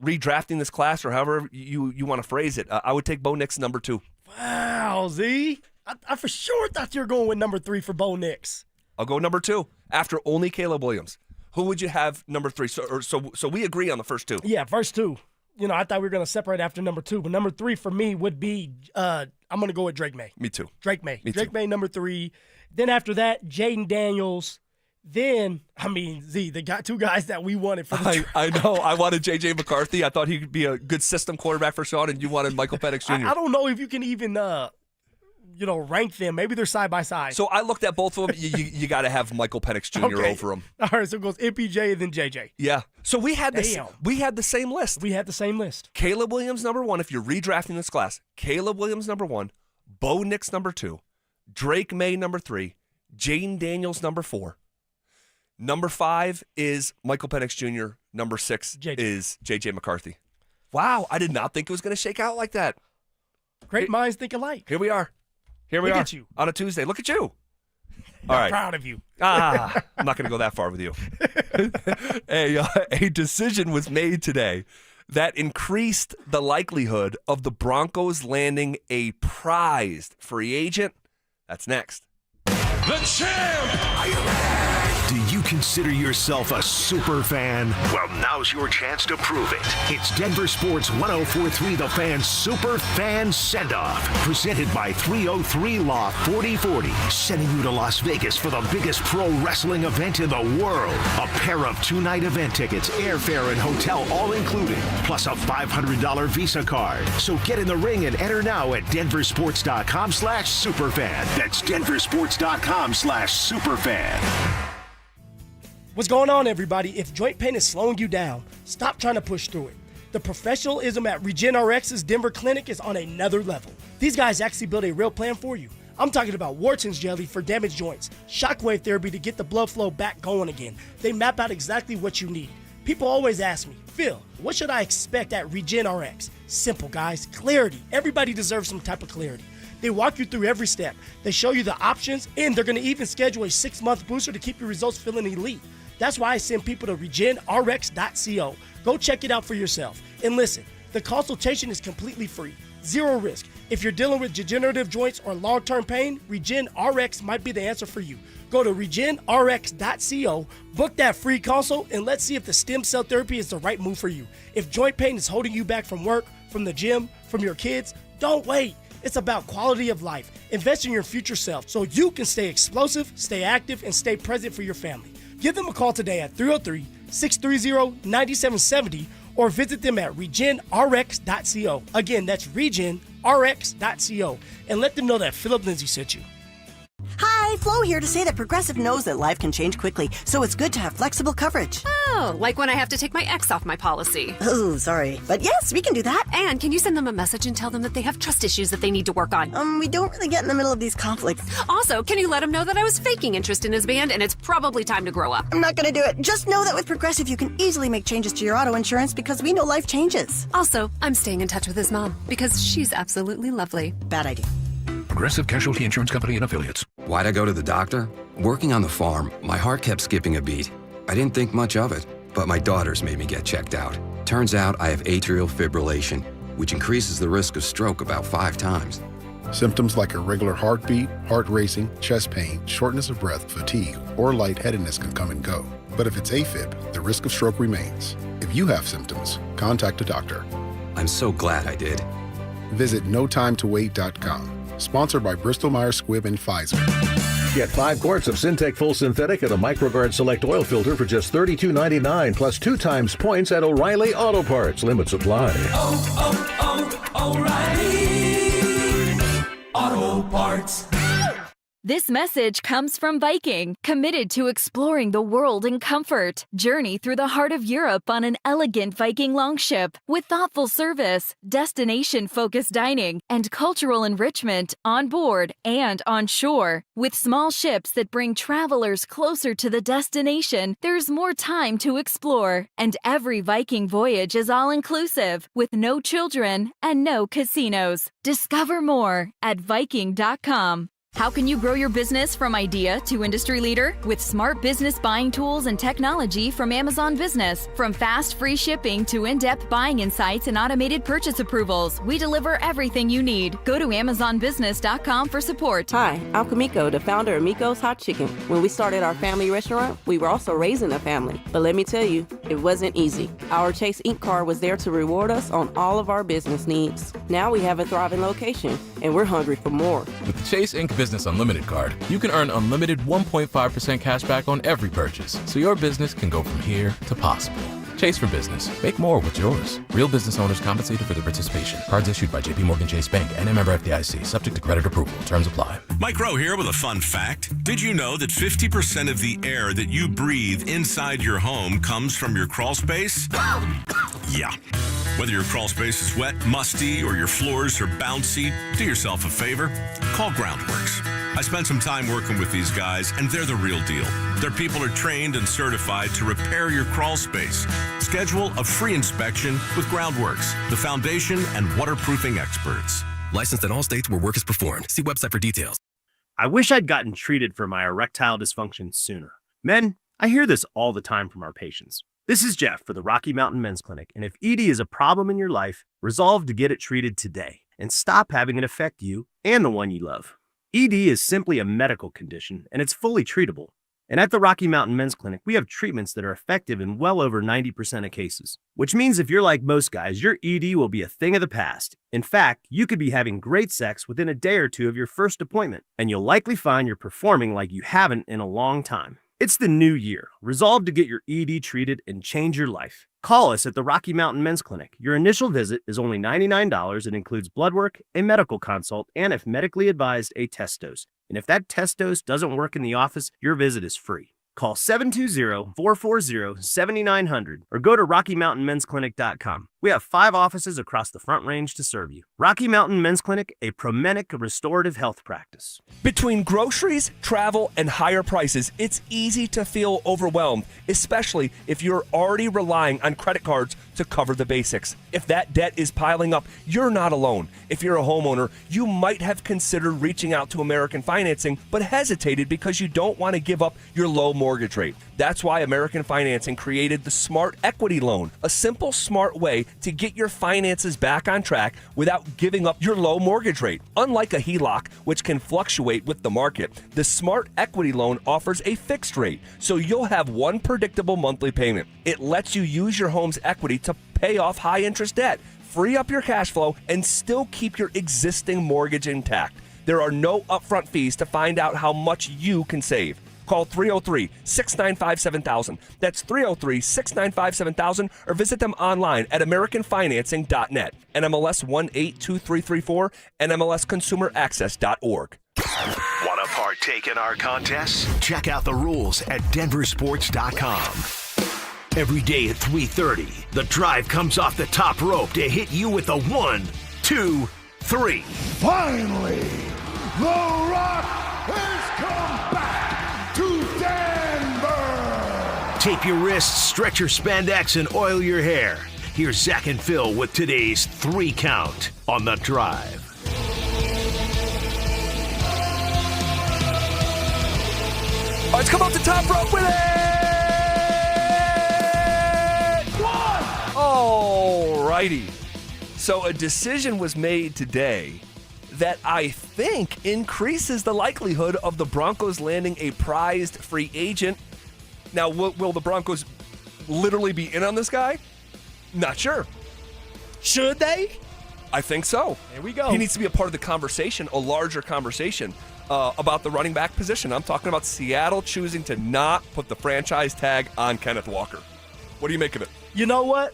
redrafting this class, or however you want to phrase it, I would take Bo Nix number 2. Wow, Z. I for sure thought you were going with number 3 for Bo Nix. I'll go number 2 after only Caleb Williams. Who would you have number 3? So we agree on the first 2. Yeah, first 2. I thought we were going to separate after number 2, but number 3 for me would be, I'm going to go with Drake May. Me too. Drake May. Me Drake too. May, number 3. Then after that, Jaden Daniels. Then, Z, they got 2 guys that we wanted for the draft. I know. I wanted J.J. McCarthy. I thought he could be a good system quarterback for Sean, and you wanted Michael Penix Jr. I don't know if you can even, rank them. Maybe they're side by side. So I looked at both of them. You got to have Michael Penix Jr. over them. All right, so it goes MPJ and then JJ. Yeah. So we had the same list. We had the same list. Caleb Williams number 1. If you're redrafting this class, Caleb Williams number 1, Bo Nix number 2, Drake May number 3, Jaden Daniels number 4. Number 5 is Michael Penix Jr. Number 6 is J.J. McCarthy. Wow, I did not think it was going to shake out like that. Great minds think alike. Here we are. Look at you. On a Tuesday. Look at you. I'm All right. proud of you. I'm not going to go that far with you. A decision was made today that increased the likelihood of the Broncos landing a prized free agent. That's next. The champ! Are you ready? Do you consider yourself a super fan? Well, now's your chance to prove it. It's Denver Sports 104.3 The Fan Super Fan Send-Off, presented by 303 Law 4040, sending you to Las Vegas for the biggest pro wrestling event in the world. A pair of 2-night event tickets, airfare, and hotel all included, plus a $500 Visa card. So get in the ring and enter now at DenverSports.com/superfan. That's DenverSports.com/superfan. What's going on, everybody? If joint pain is slowing you down, stop trying to push through it. The professionalism at RegenRx's Denver clinic is on another level. These guys actually build a real plan for you. I'm talking about Wharton's jelly for damaged joints, shockwave therapy to get the blood flow back going again. They map out exactly what you need. People always ask me, Phil, what should I expect at RegenRx? Simple, guys. Clarity. Everybody deserves some type of clarity. They walk you through every step. They show you the options, and they're going to even schedule a 6-month booster to keep your results feeling elite. That's why I send people to regenrx.co. Go check it out for yourself. And listen, the consultation is completely free. Zero risk. If you're dealing with degenerative joints or long-term pain, RegenRx might be the answer for you. Go to regenrx.co, book that free consult, and let's see if the stem cell therapy is the right move for you. If joint pain is holding you back from work, from the gym, from your kids, don't wait. It's about quality of life. Invest in your future self so you can stay explosive, stay active, and stay present for your family. Give them a call today at 303-630-9770 or visit them at regenrx.co. Again, that's regenrx.co. And let them know that Phillip Lindsay sent you. Hi, Flo here to say that Progressive knows that life can change quickly, so it's good to have flexible coverage. Oh, like when I have to take my ex off my policy. Oh, sorry. But yes, we can do that. And can you send them a message and tell them that they have trust issues that they need to work on? We don't really get in the middle of these conflicts. Also, can you let him know that I was faking interest in his band and it's probably time to grow up? I'm not gonna do it. Just know that with Progressive, you can easily make changes to your auto insurance because we know life changes. Also, I'm staying in touch with his mom because she's absolutely lovely. Bad idea. Progressive Casualty Insurance Company and Affiliates. Why'd I go to the doctor? Working on the farm, my heart kept skipping a beat. I didn't think much of it, but my daughters made me get checked out. Turns out I have atrial fibrillation, which increases the risk of stroke about 5 times. Symptoms like irregular heartbeat, heart racing, chest pain, shortness of breath, fatigue, or lightheadedness can come and go. But if it's AFib, the risk of stroke remains. If you have symptoms, contact a doctor. I'm so glad I did. Visit notimetowait.com. Sponsored by Bristol-Myers Squibb and Pfizer. Get 5 quarts of Syntec Full Synthetic and a MicroGuard Select Oil Filter for just $32.99, plus 2 times points at O'Reilly Auto Parts. Limit supply. O'Reilly Auto Parts. This message comes from Viking, committed to exploring the world in comfort. Journey through the heart of Europe on an elegant Viking longship with thoughtful service, destination-focused dining, and cultural enrichment on board and on shore. With small ships that bring travelers closer to the destination, there's more time to explore. And every Viking voyage is all-inclusive, with no children and no casinos. Discover more at Viking.com. How can you grow your business from idea to industry leader? With smart business buying tools and technology from Amazon Business. From fast, free shipping to in-depth buying insights and automated purchase approvals, we deliver everything you need. Go to AmazonBusiness.com for support. Hi, I'm Kamiko, the founder of Miko's Hot Chicken. When we started our family restaurant, we were also raising a family. But let me tell you, it wasn't easy. Our Chase Ink card was there to reward us on all of our business needs. Now we have a thriving location, and we're hungry for more. With the Chase Ink Business Unlimited card, you can earn unlimited 1.5% cash back on every purchase, so your business can go from here to possible. Chase for business. Make more with yours. Real business owners compensated for their participation. Cards issued by JPMorgan Chase Bank and a member FDIC. Subject to credit approval. Terms apply. Mike Rowe here with a fun fact. Did you know that 50% of the air that you breathe inside your home comes from your crawl space? Yeah. Whether your crawl space is wet, musty, or your floors are bouncy, do yourself a favor. Call Groundworks. I spent some time working with these guys, and they're the real deal. Their people are trained and certified to repair your crawl space. Schedule a free inspection with Groundworks, the foundation and waterproofing experts. Licensed in all states where work is performed. See website for details. I wish I'd gotten treated for my erectile dysfunction sooner. Men, I hear this all the time from our patients. This is Jeff for the Rocky Mountain Men's Clinic, and if ED is a problem in your life, resolve to get it treated today and stop having it affect you and the one you love. ED is simply a medical condition, and it's fully treatable. And at the Rocky Mountain Men's Clinic, we have treatments that are effective in well over 90% of cases, which means if you're like most guys, your ED will be a thing of the past. In fact, you could be having great sex within a day or two of your first appointment, and you'll likely find you're performing like you haven't in a long time. It's the new year. Resolve to get your ED treated and change your life. Call us at the Rocky Mountain Men's Clinic. Your initial visit is only $99. It includes blood work, a medical consult, and if medically advised, a test dose. And if that test dose doesn't work in the office, your visit is free. Call 720-440-7900 or go to RockyMountainMen'sClinic.com. We have 5 offices across the Front Range to serve you. Rocky Mountain Men's Clinic, a Promenic restorative health practice. Between groceries, travel, and higher prices, it's easy to feel overwhelmed, especially if you're already relying on credit cards to cover the basics. If that debt is piling up, you're not alone. If you're a homeowner, you might have considered reaching out to American Financing, but hesitated because you don't want to give up your low mortgage rate. That's why American Financing created the Smart Equity Loan, a simple, smart way to get your finances back on track without giving up your low mortgage rate. Unlike a HELOC, which can fluctuate with the market, the Smart Equity Loan offers a fixed rate, so you'll have one predictable monthly payment. It lets you use your home's equity to pay off high-interest debt, free up your cash flow, and still keep your existing mortgage intact. There are no upfront fees to find out how much you can save. Call 303-695-7000. That's 303-695-7000 or visit them online at americanfinancing.net. NMLS 182334, NMLSconsumeraccess.org. Want to partake in our contests? Check out the rules at DenverSports.com. Every day at 3:30, the drive comes off the top rope to hit you with a 1, 2, 3. Finally, The Rock has come back to Denver! Tape your wrists, stretch your spandex, and oil your hair. Here's Zach and Phil with today's 3 count on The Drive. Let's come up the top rope with it! Alrighty. So a decision was made today that I think increases the likelihood of the Broncos landing a prized free agent. Now, will the Broncos literally be in on this guy? Not sure. Should they? I think so. There we go. He needs to be a part of the conversation, a larger conversation about the running back position. I'm talking about Seattle choosing to not put the franchise tag on Kenneth Walker. What do you make of it? You know what?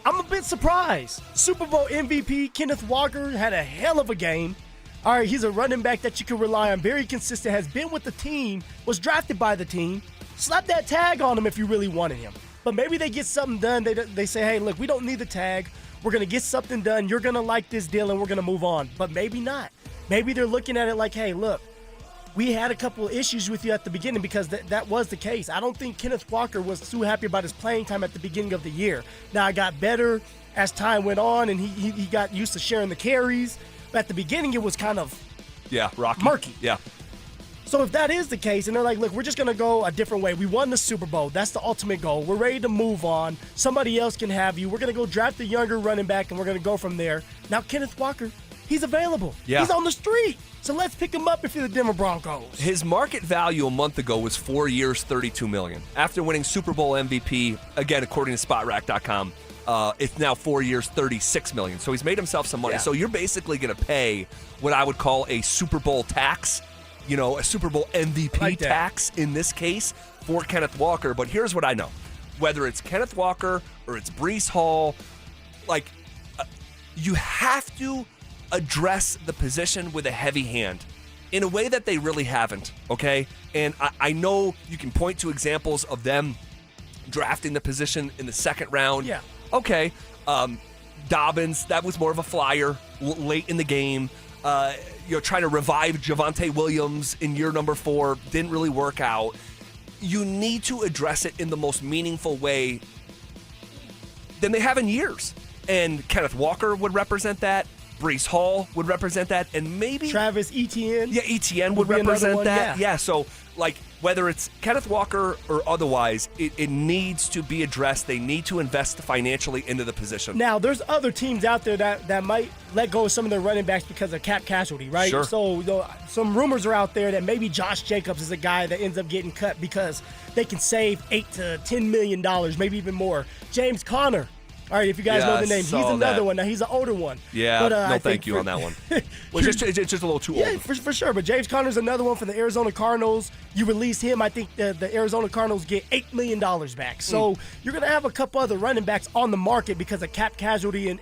I'm a bit surprised. Super Bowl MVP Kenneth Walker had a hell of a game. All right, he's a running back that you can rely on, very consistent, has been with the team, was drafted by the team. Slap that tag on him if you really wanted him. But maybe they get something done. They say, hey, look, we don't need the tag. We're going to get something done. You're going to like this deal, and we're going to move on. But maybe not. Maybe they're looking at it like, hey, look, we had a couple of issues with you at the beginning because that was the case. I don't think Kenneth Walker was too happy about his playing time at the beginning of the year. Now, it got better as time went on, and he got used to sharing the carries. But at the beginning, it was kind of rocky. Murky. Yeah. So if that is the case, and they're like, look, we're just going to go a different way. We won the Super Bowl. That's the ultimate goal. We're ready to move on. Somebody else can have you. We're going to go draft a younger running back, and we're going to go from there. Now, Kenneth Walker, he's available. Yeah. He's on the street. So let's pick him up if you're the Denver Broncos. His market value a month ago was 4 years, $32 million. After winning Super Bowl MVP, again, according to SpotRack.com, it's now 4 years, $36 million. So he's made himself some money. Yeah. So you're basically going to pay what I would call a Super Bowl tax, a Super Bowl MVP tax in this case for Kenneth Walker. But here's what I know. Whether it's Kenneth Walker or it's Breece Hall, you have to address the position with a heavy hand in a way that they really haven't, okay? And I know you can point to examples of them drafting the position in the second round. Yeah. Okay. Dobbins, that was more of a flyer late in the game. Trying to revive Javonte Williams in year number 4 didn't really work out. You need to address it in the most meaningful way than they have in years. And Kenneth Walker would represent that. Breece Hall would represent that. And maybe Travis Etienne. Yeah, Etienne would represent that. Yeah, so whether it's Kenneth Walker or otherwise, it needs to be addressed. They need to invest financially into the position. Now, there's other teams out there that might let go of some of their running backs because of cap casualty, right? Sure. So some rumors are out there that maybe Josh Jacobs is a guy that ends up getting cut because they can save $8 to $10 million, maybe even more. James Conner. All right, if you guys know the name, he's another one. Now, he's an older one. Yeah, but, thank you on that one. Well, it's just a little too old. Yeah, for sure. But James Conner's another one for the Arizona Cardinals. You release him, I think the Arizona Cardinals get $8 million back. So you're going to have a couple other running backs on the market because of cap casualty and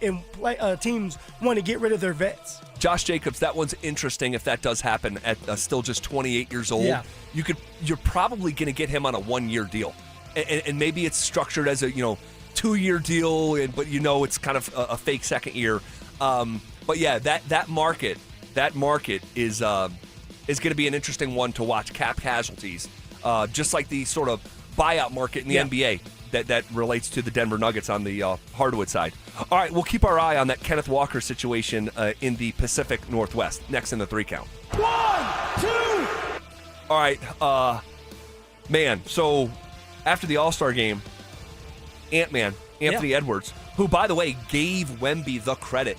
teams want to get rid of their vets. Josh Jacobs, that one's interesting if that does happen at still just 28 years old. Yeah. You're probably going to get him on a 1-year deal. And maybe it's structured as a, 2-year deal, but it's kind of a fake second year. But yeah, that market is going to be an interesting one to watch. Cap casualties, just like the sort of buyout market in the NBA that relates to the Denver Nuggets on the hardwood side. All right, we'll keep our eye on that Kenneth Walker situation in the Pacific Northwest. Next in the 3 count. 1, 2. All right, man. So after the All-Star game, Anthony Edwards, who, by the way, gave Wemby the credit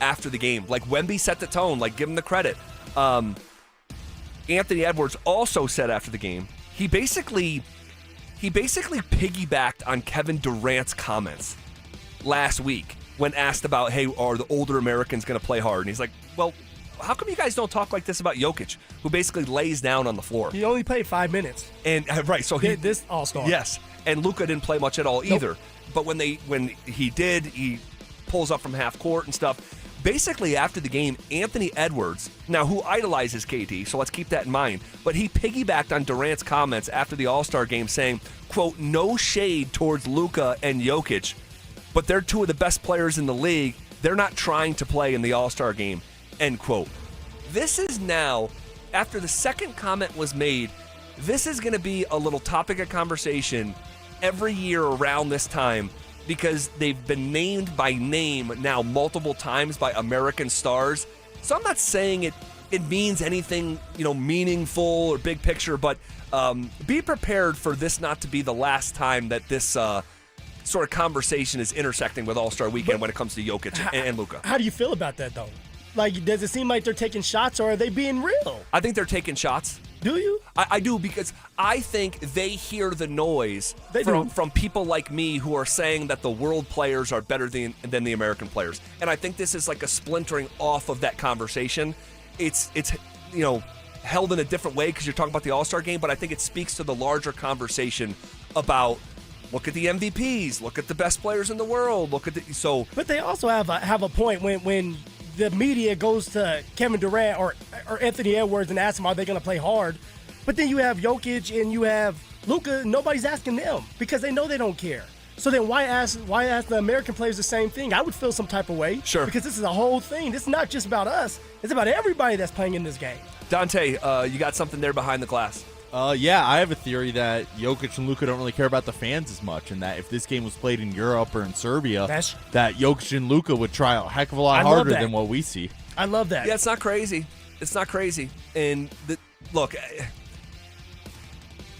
after the game. Wemby set the tone. Give him the credit. Anthony Edwards also said after the game, he basically piggybacked on Kevin Durant's comments last week when asked about, hey, are the older Americans going to play hard? And he's like, well, how come you guys don't talk like this about Jokic, who basically lays down on the floor? He only played 5 minutes. And right, so this All-Star. Yes. And Luka didn't play much at all either. But when he did, he pulls up from half court and stuff. Basically, after the game, Anthony Edwards, now who idolizes KD, so let's keep that in mind, but he piggybacked on Durant's comments after the All-Star game saying, quote, no shade towards Luka and Jokic, but they're 2 of the best players in the league. They're not trying to play in the All-Star game, end quote. This is now, after the second comment was made, this is going to be a little topic of conversation every year around this time because they've been named by name now multiple times by American stars. So I'm not saying it means anything, meaningful or big picture, but be prepared for this not to be the last time that this sort of conversation is intersecting with All-Star Weekend when it comes to Jokic and Luka. How do you feel about that, though? Does it seem like they're taking shots or are they being real? I think they're taking shots. Do you? I do, because I think they hear the noise from people like me who are saying that the world players are better than the American players. And I think this is like a splintering off of that conversation. It's held in a different way because you're talking about the All-Star game, but I think it speaks to the larger conversation about look at the MVPs, look at the best players in the world, But they also have a point when the media goes to Kevin Durant or Anthony Edwards and asks them, are they going to play hard? But then you have Jokic and you have Luka. Nobody's asking them because they know they don't care. So then why ask the American players the same thing? I would feel some type of way. Sure. Because this is a whole thing. This is not just about us. It's about everybody that's playing in this game. Dante, you got something there behind the glass. Yeah, I have a theory that Jokic and Luka don't really care about the fans as much, and that if this game was played in Europe or in Serbia, that Jokic and Luka would try a heck of a lot harder than what we see. I love that. Yeah, it's not crazy. And look,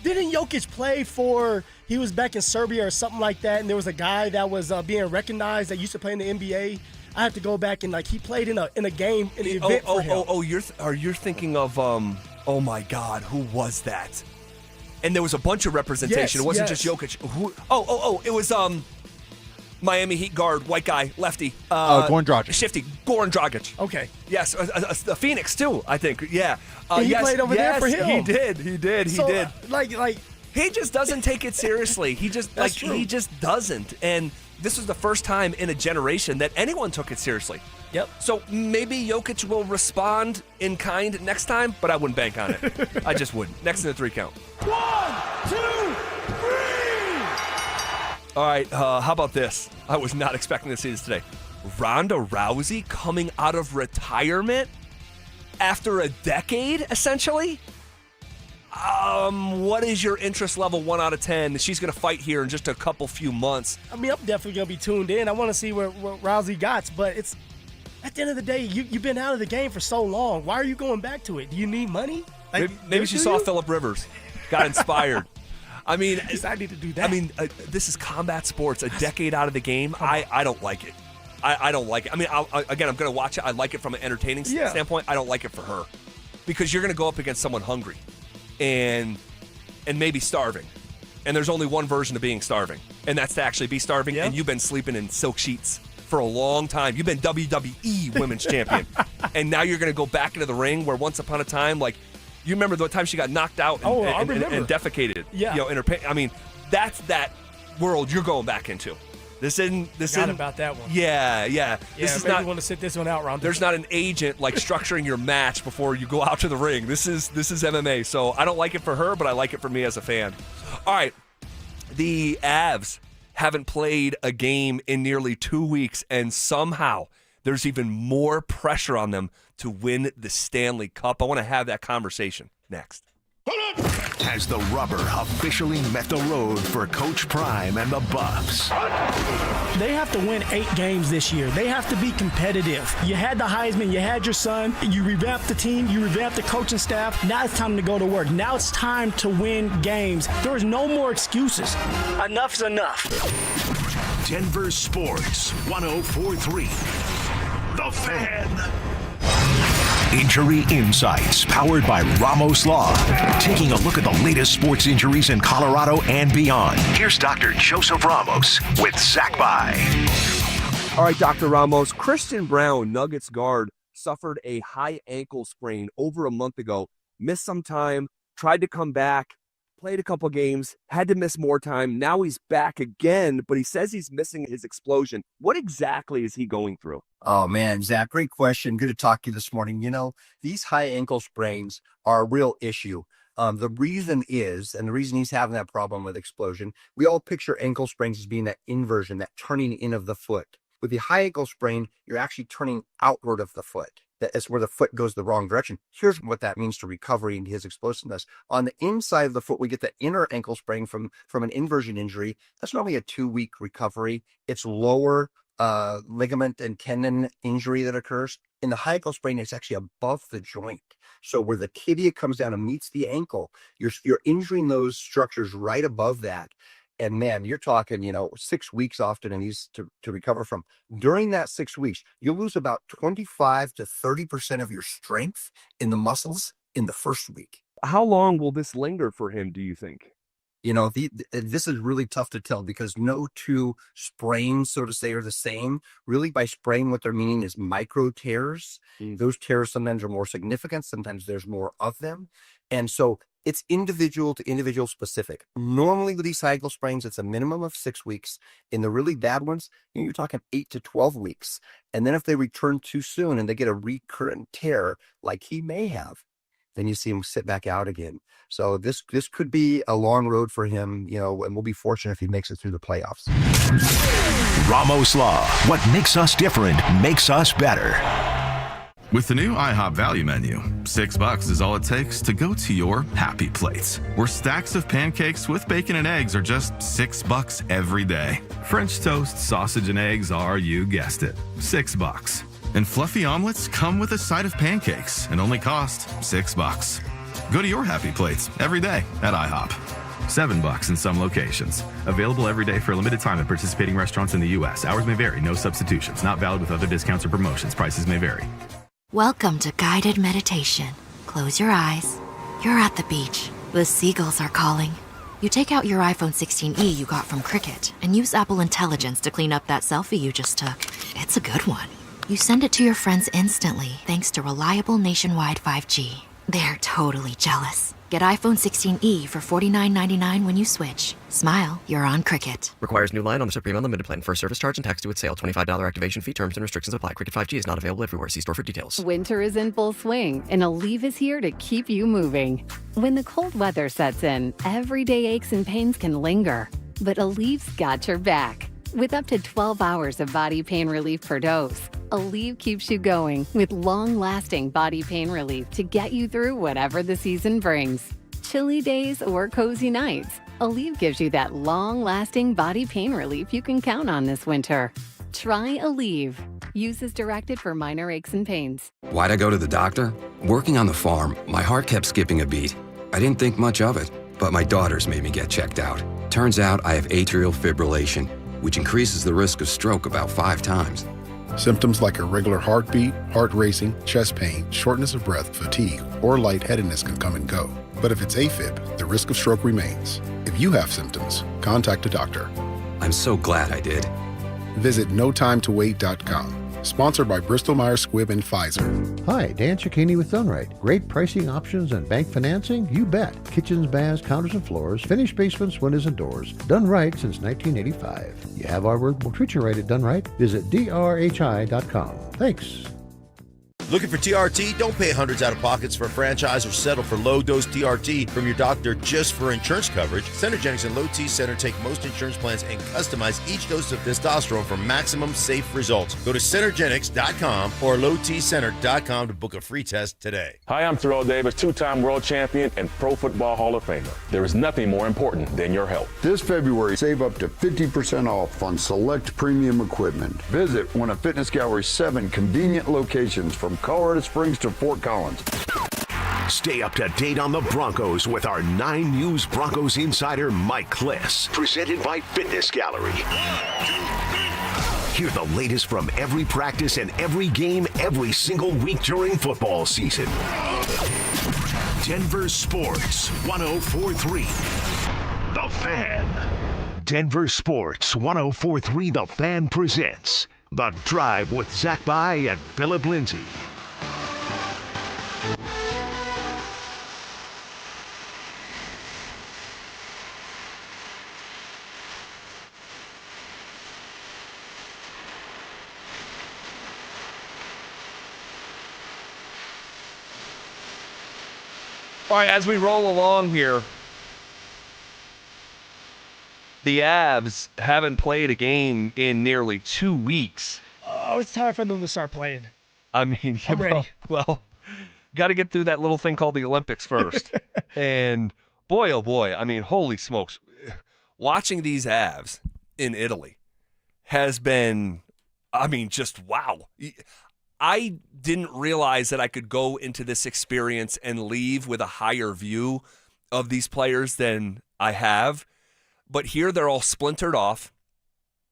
didn't Jokic play for? He was back in Serbia or something like that, and there was a guy that was being recognized that used to play in the NBA. I have to go back and he played in a game in an event for him. You're thinking of oh my God, who was that? And there was a bunch of representation. Yes, it wasn't just Jokic. It was Miami Heat guard, white guy, lefty. Goran Dragic. Shifty, Goran Dragic. Okay. Yes, a Phoenix too, I think. Yeah. He played over there for him. He did. He did. Like he just doesn't take it seriously. He just he just doesn't. And this was the first time in a generation that anyone took it seriously. Yep. So maybe Jokic will respond in kind next time, but I wouldn't bank on it. I just wouldn't. Next in the 3 count. 1, 2, 3. All right, how about this? I was not expecting to see this today. Ronda Rousey coming out of retirement after a decade, essentially? What is your interest level 1 out of 10? She's going to fight here in just a few months. I mean, I'm definitely going to be tuned in. I want to see where Rousey got, but it's at the end of the day, you've been out of the game for so long. Why are you going back to it? Do you need money? Maybe she saw Phillip Rivers, got inspired. I mean, decided to do that. I mean, this is combat sports. A decade out of the game, I don't like it. I don't like it. I mean, again, I'm going to watch it. I like it from an entertaining standpoint. I don't like it for her because you're going to go up against someone hungry and maybe starving. And there's only one version of being starving, and that's to actually be starving. Yeah. And you've been sleeping in silk sheets for a long time. You've been WWE Women's Champion, and now you're going to go back into the ring where once upon a time, you remember the time she got knocked out and defecated. Yeah. In her. I mean, that's that world you're going back into. This isn't about that one. Yeah. This is not. You want to sit this one out, Ron. There's not an agent structuring your match before you go out to the ring. This is MMA. So I don't like it for her, but I like it for me as a fan. All right, the Avs haven't played a game in nearly 2 weeks, and somehow there's even more pressure on them to win the Stanley Cup. I want to have that conversation next. Has the rubber officially met the road for Coach Prime and the Buffs? They have to win 8 games this year. They have to be competitive. You had the Heisman, you had your son, you revamped the team, you revamped the coaching staff. Now it's time to go to work. Now it's time to win games. There is no more excuses. Enough's enough. Denver Sports 104.3. The Fan. Injury Insights, powered by Ramos Law. Taking a look at the latest sports injuries in Colorado and beyond. Here's Dr. Joseph Ramos with Zach By. All right, Dr. Ramos. Christian Brown, Nuggets guard, suffered a high ankle sprain over a month ago. Missed some time, tried to come back, played a couple games, had to miss more time. Now he's back again, but he says he's missing his explosion. What exactly is he going through? Oh, man, Zach, great question. Good to talk to you this morning. You know, these high ankle sprains are a real issue. The reason is, and the reason he's having that problem with explosion, we all picture ankle sprains as being that inversion, that turning in of the foot. With the high ankle sprain, you're actually turning outward of the foot. That's where the foot goes the wrong direction. Here's what that means to recovery and his explosiveness. On the inside of the foot, we get the inner ankle sprain from an inversion injury. That's normally a 2-week recovery. It's lower ligament and tendon injury that occurs. In the high ankle sprain, it's actually above the joint. So where the tibia comes down and meets the ankle, you're injuring those structures right above that. And man, you're talking, 6 weeks often and he's to recover from. During that 6 weeks, you'll lose about 25 to 30% of your strength in the muscles in the first week. How long will this linger for him, do you think? This is really tough to tell because no two sprains, so to say, are the same. Really, by sprain, what they're meaning is micro tears. Those tears sometimes are more significant. Sometimes there's more of them. And so It's individual to individual specific. Normally with these high ankle sprains, it's a minimum of 6 weeks. In the really bad ones, you're talking 8 to 12 weeks. And then if they return too soon and they get a recurrent tear like he may have, then you see him sit back out again. So this could be a long road for him, and we'll be fortunate if he makes it through the playoffs. Ramos Law. What makes us different makes us better. With the new IHOP value menu, $6 is all it takes to go to your happy plates, where stacks of pancakes with bacon and eggs are just $6 every day. French toast, sausage, and eggs are, you guessed it, $6. And fluffy omelets come with a side of pancakes and only cost $6. Go to your happy plates every day at IHOP. $7 in some locations. Available every day for a limited time at participating restaurants in the U.S. Hours may vary. No substitutions. Not valid with other discounts or promotions. Prices may vary. Welcome to guided meditation. Close your eyes. You're at the beach. The seagulls are calling. You take out your iPhone 16e you got from Cricket and use Apple Intelligence to clean up that selfie you just took. It's a good one. You send it to your friends instantly thanks to reliable nationwide 5G. They're totally jealous. Get iPhone 16e for $49.99 when you switch. Smile, you're on Cricket. Requires new line on the Supreme Unlimited plan. First service charge and tax due at sale. $25 activation fee. Terms and restrictions apply. Cricket 5G is not available everywhere. See store for details. Winter is in full swing, and Aleve is here to keep you moving. When the cold weather sets in, everyday aches and pains can linger, but Aleve's got your back. With up to 12 hours of body pain relief per dose, Aleve keeps you going with long-lasting body pain relief to get you through whatever the season brings. Chilly days or cozy nights, Aleve gives you that long-lasting body pain relief you can count on this winter. Try Aleve. Use as directed for minor aches and pains. Why'd I go to the doctor? Working on the farm, my heart kept skipping a beat. I didn't think much of it, but my daughters made me get checked out. Turns out I have atrial fibrillation, which increases the risk of stroke about 5 times. Symptoms like irregular heartbeat, heart racing, chest pain, shortness of breath, fatigue, or lightheadedness can come and go. But if it's AFib, the risk of stroke remains. If you have symptoms, contact a doctor. I'm so glad I did. Visit notimetowait.com. Sponsored by Bristol-Myers Squibb and Pfizer. Hi, Dan Cicchini with Dunright. Great pricing options and bank financing? You bet. Kitchens, baths, counters and floors, finished basements, windows and doors. Done right since 1985. You have our word, we'll treat you right at Dunright. Visit drhi.com. Thanks. Looking for TRT? Don't pay hundreds out of pockets for a franchise or settle for low-dose TRT from your doctor just for insurance coverage. Centergenics and Low T Center take most insurance plans and customize each dose of testosterone for maximum safe results. Go to Centergenics.com or LowTCenter.com to book a free test today. Hi, I'm Terrell Davis, 2-time world champion and Pro Football Hall of Famer. There is nothing more important than your health. This February, save up to 50% off on select premium equipment. Visit one of Fitness Gallery's 7 convenient locations from Colorado Springs to Fort Collins. Stay up to date on the Broncos with our 9 News Broncos insider Mike Kliss. Presented by Fitness Gallery. Hear the latest from every practice and every game every single week during football season. Denver Sports 104.3. The Fan. Denver Sports 104.3 The Fan presents The Drive with Zach By and Phillip Lindsay. All right, as we roll along here, the Avs haven't played a game in nearly 2 weeks. Oh, it's time for them to start playing. I mean, I'm ready. Well, got to get through that little thing called the Olympics first. And boy, oh boy, I mean, holy smokes. Watching these Avs in Italy has been, I mean, just wow. I didn't realize that I could go into this experience and leave with a higher view of these players than I have. But here they're all splintered off,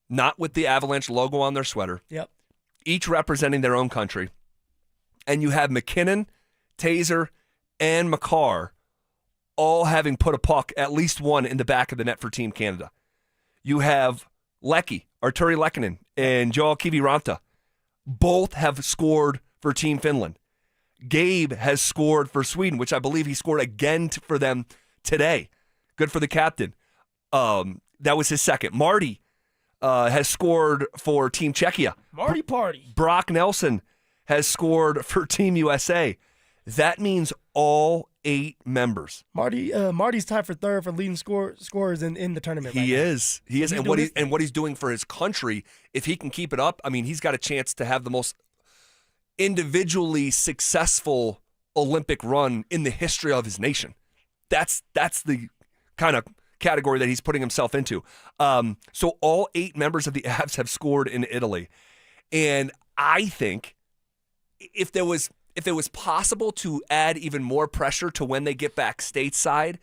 not with the Avalanche logo on their sweater. Yep. Each representing their own country. And you have McKinnon, Taser, and Makar all having put a puck, at least one, in the back of the net for Team Canada. You have Arturi Lehkonen and Joel Kiviranta. Both have scored for Team Finland. Gabe has scored for Sweden, which I believe he scored again for them today. Good for the captain. That was his second. Marty has scored for Team Czechia. Marty Party. Brock Nelson has scored for Team USA. That means all 8 members. Marty's tied for third for leading scorers in the tournament. He right is. He is. And what he's doing for his country, if he can keep it up, I mean, he's got a chance to have the most individually successful Olympic run in the history of his nation. That's the kind of category that he's putting himself into. So all 8 members of the Avs have scored in Italy. And I think if it was possible to add even more pressure to when they get back stateside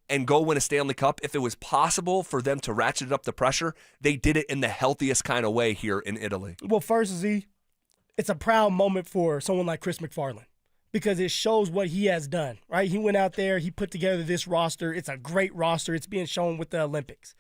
and go win a Stanley Cup, if it was possible for them to ratchet up the pressure, they did it in the healthiest kind of way here in Italy. Well, first, it's a proud moment for someone like Chris McFarland because it shows what he has done, right? He went out there, he put together this roster. It's a great roster. It's being shown with the Olympics.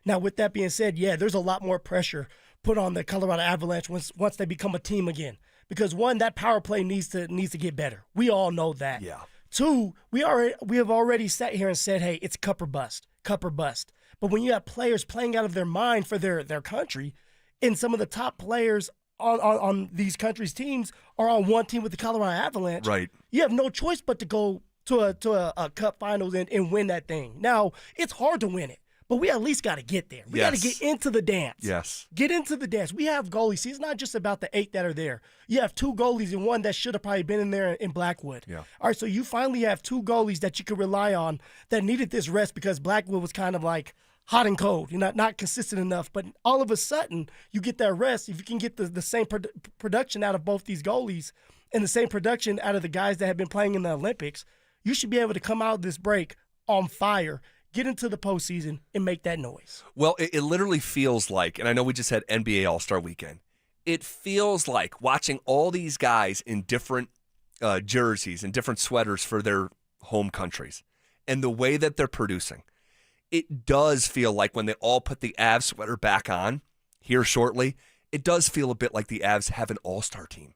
Now, with that being said, yeah, there's a lot more pressure put on the Colorado Avalanche once they become a team again. Because one, that power play needs to get better. We all know that. Yeah. 2, we have already sat here and said, hey, it's cup or bust. But when you have players playing out of their mind for their country, and some of the top players on these countries' teams are on one team with the Colorado Avalanche, right? You have no choice but to go to a cup finals and win that thing. Now, it's hard to win it. But we at least got to get there. We got to get into the dance. Yes. Get into the dance. We have goalies. See, it's not just about the 8 that are there. You have 2 goalies and one that should have probably been in there in Blackwood. Yeah. All right, so you finally have 2 goalies that you could rely on that needed this rest because Blackwood was kind of like hot and cold, not consistent enough. But all of a sudden, you get that rest. If you can get the same production out of both these goalies and the same production out of the guys that have been playing in the Olympics, you should be able to come out this break on fire, get into the postseason, and make that noise. Well, it literally feels like, and I know we just had NBA All-Star Weekend, it feels like watching all these guys in different jerseys and different sweaters for their home countries and the way that they're producing. It does feel like when they all put the Avs sweater back on here shortly, it does feel a bit like the Avs have an all-star team.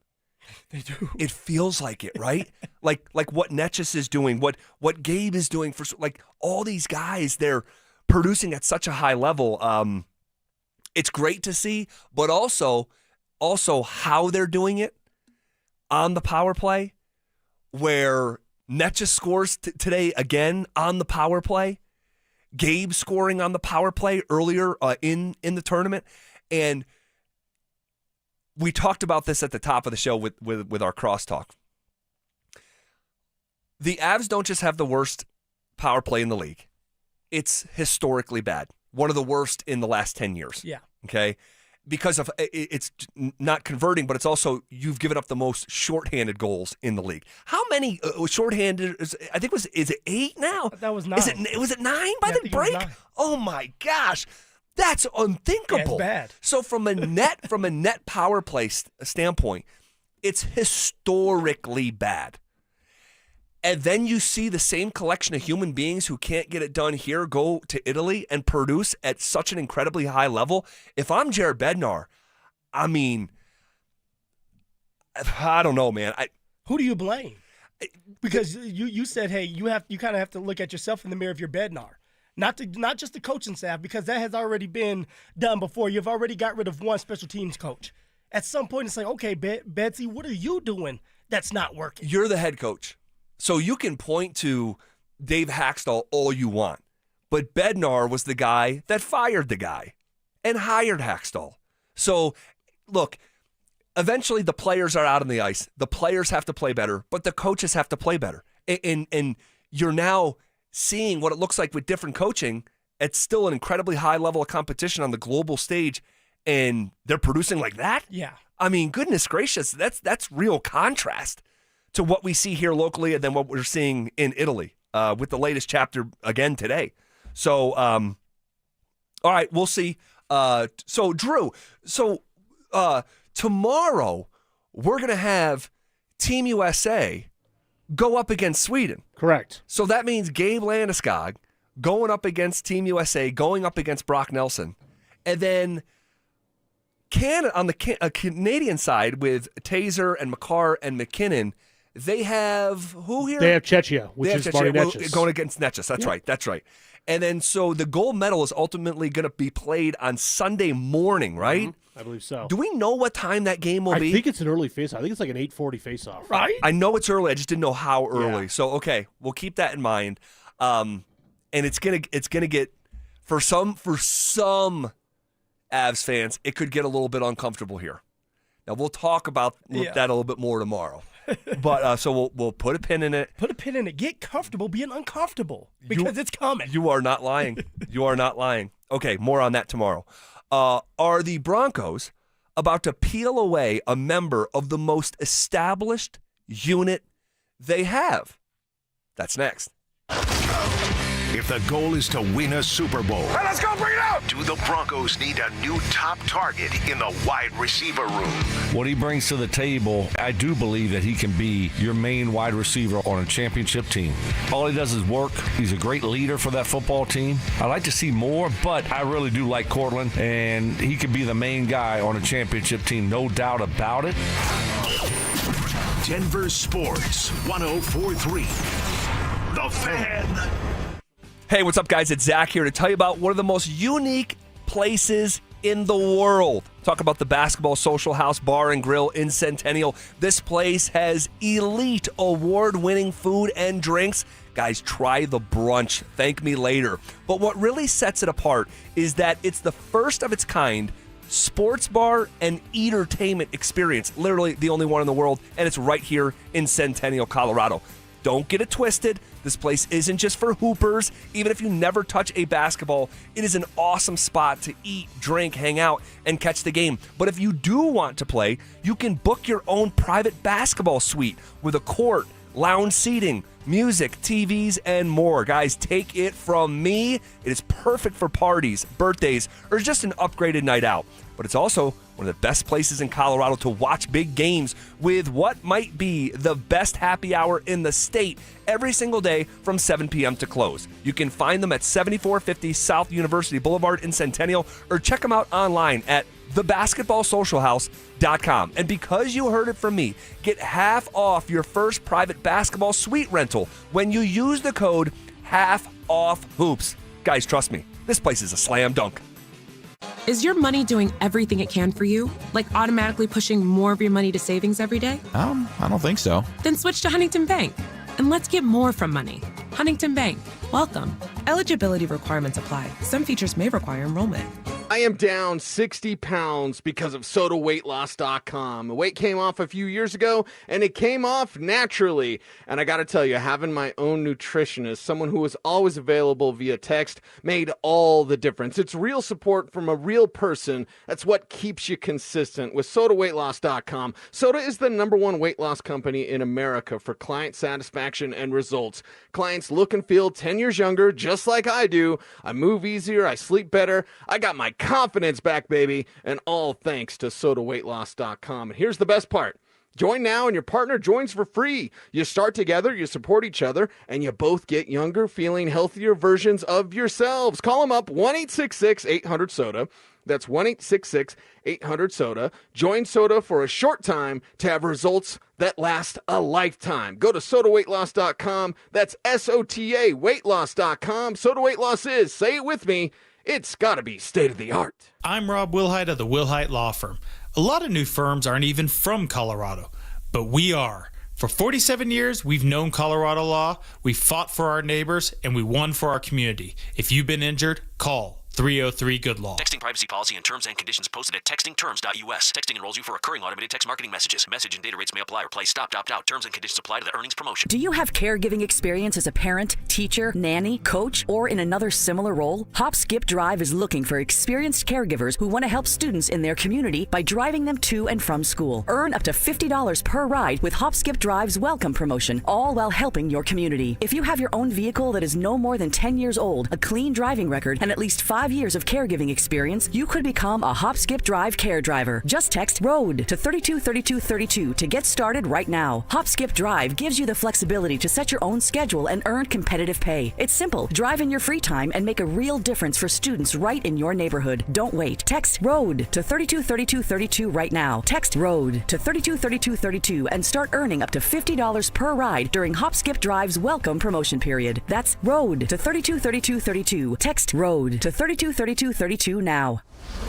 They do. It feels like it, right? like what Netchus is doing, what Gabe is doing for like all these guys, they're producing at such a high level. It's great to see, but also how they're doing it on the power play, where Netchus scores today again on the power play. Gabe scoring on the power play earlier in the tournament, and we talked about this at the top of the show with our crosstalk. The Avs don't just have the worst power play in the league. It's historically bad. One of the worst in the last 10 years. Yeah. Okay? Because of it's not converting, but it's also you've given up the most shorthanded goals in the league. How many shorthanded? I think is it 8 now? That was 9. Was it 9 by the break? Oh my gosh. That's unthinkable. Yeah, it's bad. So from a net power play standpoint, it's historically bad. And then you see the same collection of human beings who can't get it done here go to Italy and produce at such an incredibly high level. If I'm Jared Bednar, I mean, I don't know, man. Who do you blame? Because you said, hey, you kind of have to look at yourself in the mirror of your Bednar. Not just the coaching staff, because that has already been done before. You've already got rid of one special teams coach. At some point, it's like, okay, Betsy, what are you doing that's not working? You're the head coach. So you can point to Dave Haxtell all you want. But Bednar was the guy that fired the guy and hired Haxtell. So, look, eventually the players are out on the ice. The players have to play better, but the coaches have to play better. And you're now seeing what it looks like with different coaching. It's still an incredibly high level of competition on the global stage, and they're producing like that? Yeah. I mean, goodness gracious, that's real contrast to what we see here locally and then what we're seeing in Italy with the latest chapter again today. So, all right, we'll see. So, Drew, tomorrow we're going to have Team USA go up against Sweden. Correct. So that means Gabe Landeskog going up against Team USA, going up against Brock Nelson. And then Canada on the Canadian side with Taser and McCarr and McKinnon, They have who here? They have Czechia, which is Marty Necas. Going against Necas. That's right. That's right. And then so the gold medal is ultimately going to be played on Sunday morning, right? Mm-hmm. I believe so. Do we know what time that game will be? I think it's an early face-off. I think it's like an 8:40 face-off. Right? I know it's early. I just didn't know how early. Yeah. So okay, we'll keep that in mind. And it's gonna get for some Avs fans, it could get a little bit uncomfortable here. Now we'll talk about that a little bit more tomorrow. But so we'll put a pin in it. Put a pin in it. Get comfortable being uncomfortable because it's coming. You are not lying. You are not lying. Okay, more on that tomorrow. Are the Broncos about to peel away a member of the most established unit they have? That's next. If the goal is to win a Super Bowl, Let's go, bring it out! do the Broncos need a new top target in the wide receiver room? What he brings to the table, I do believe that he can be your main wide receiver on a championship team. All he does is work. He's a great leader for that football team. I like to see more, but I really do like Cortland, and he could be the main guy on a championship team, no doubt about it. Denver Sports 104.3. The Fan. Hey, what's up, guys? It's Zach here to tell you about one of the most unique places in the world. Talk about the Basketball Social House Bar and Grill in Centennial. This place has elite award-winning food and drinks. Guys, try the brunch. Thank me later. But what really sets it apart is that it's the first of its kind sports bar and entertainment experience. Literally the only one in the world, and it's right here in Centennial, Colorado. Don't get it twisted. This place isn't just for hoopers. Even if you never touch a basketball, it is an awesome spot to eat, drink, hang out, and catch the game. But if you do want to play, you can book your own private basketball suite with a court, lounge seating, music, TVs, and more. Guys, take it from me. It is perfect for parties, birthdays, or just an upgraded night out. But it's also one of the best places in Colorado to watch big games with what might be the best happy hour in the state every single day from 7 p.m. to close. You can find them at 7450 South University Boulevard in Centennial, or check them out online at thebasketballsocialhouse.com. And because you heard it from me, get half off your first private basketball suite rental when you use the code HALFOFFHOOPS. Guys, trust me, this place is a slam dunk. Is your money doing everything it can for you? Like automatically pushing more of your money to savings every day? I don't think so. Then switch to Huntington Bank. And let's get more from money. Huntington Bank. Welcome. Eligibility requirements apply. Some features may require enrollment. I am down 60 pounds because of SodaWeightLoss.com. The weight came off a few years ago, and it came off naturally. And I got to tell you, having my own nutritionist, someone who was always available via text, made all the difference. It's real support from a real person. That's what keeps you consistent with SodaWeightLoss.com. Soda is the #1 weight loss company in America for client satisfaction and results. Clients look and feel 10 years younger, just like I do. I move easier, I sleep better, I got my confidence back, baby, and all thanks to SodaWeightLoss.com. And here's the best part. Join now and your partner joins for free. You start together, you support each other, and you both get younger, feeling healthier versions of yourselves. Call them up, 1-866-800-SODA. That's 1-866-800-SODA. Join Soda for a short time to have results that last a lifetime. Go to SodaWeightLoss.com. That's SOTA weightloss.com. Soda Weight Loss is, say it with me, it's got to be state-of-the-art. I'm Rob Wilhite of the Wilhite Law Firm. A lot of new firms aren't even from Colorado, but we are. For 47 years, we've known Colorado law, we fought for our neighbors, and we won for our community. If you've been injured, call 303-GOOD-LAW. Texting privacy policy and terms and conditions posted at textingterms.us. Texting enrolls you for recurring automated text marketing messages. Message and data rates may apply or play stop, opt out. Terms and conditions apply to the earnings promotion. Do you have caregiving experience as a parent, teacher, nanny, coach, or in another similar role? Hop Skip Drive is looking for experienced caregivers who want to help students in their community by driving them to and from school. Earn up to $50 per ride with Hop Skip Drive's welcome promotion, all while helping your community. If you have your own vehicle that is no more than 10 years old, a clean driving record, and at least 5 5 years of caregiving experience, you could become a Hop Skip Drive care driver. Just text ROAD to 323232 to get started right now. Hop Skip Drive gives you the flexibility to set your own schedule and earn competitive pay. It's simple. Drive in your free time and make a real difference for students right in your neighborhood. Don't wait. Text ROAD to 323232 right now. Text ROAD to 323232 and start earning up to $50 per ride during Hop Skip Drive's welcome promotion period. That's ROAD to 323232. Text ROAD to 323232 now.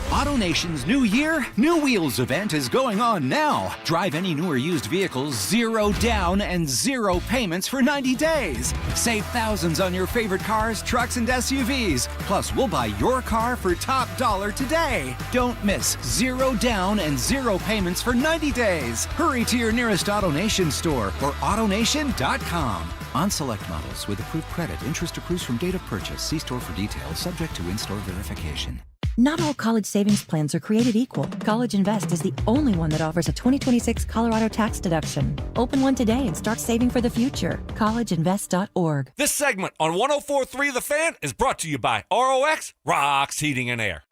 AutoNation's New Year, New Wheels event is going on now. Drive any new or used vehicles 0 down and 0 payments for 90 days. Save thousands on your favorite cars, trucks, and SUVs. Plus, we'll buy your car for top dollar today. Don't miss 0 down and 0 payments for 90 days. Hurry to your nearest AutoNation store or AutoNation.com. On select models with approved credit, interest accrues from date of purchase. See store for details, subject to in-store verification. Not all college savings plans are created equal. College Invest is the only one that offers a 2026 Colorado tax deduction. Open one today and start saving for the future. collegeinvest.org. This segment on 104.3 The Fan is brought to you by ROX Rocks Heating and Air.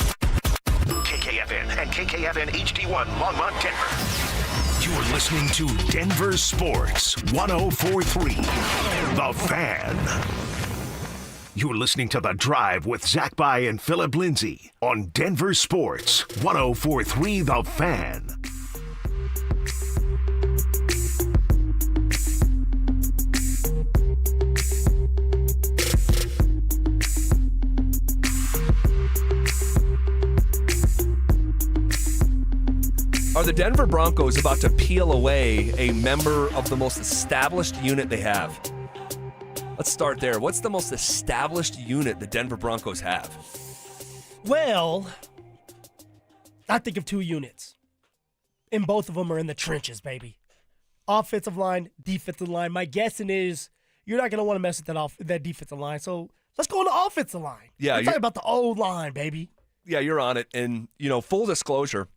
KKFN and KKFN HD1 Longmont, Denver. You're listening to Denver Sports 104.3 The Fan. You're listening to The Drive with Zach By and Phillip Lindsay on Denver Sports 104.3 The Fan. Are the Denver Broncos about to peel away a member of the most established unit they have? Let's start there. What's the most established unit the Denver Broncos have? Well, I think of two units. And both of them are in the trenches, baby. Offensive line, defensive line. My guessing is you're not going to want to mess with that defensive line. So let's go on the offensive line. Yeah, let's talk about the old line, baby. Yeah, you're on it. And, full disclosure,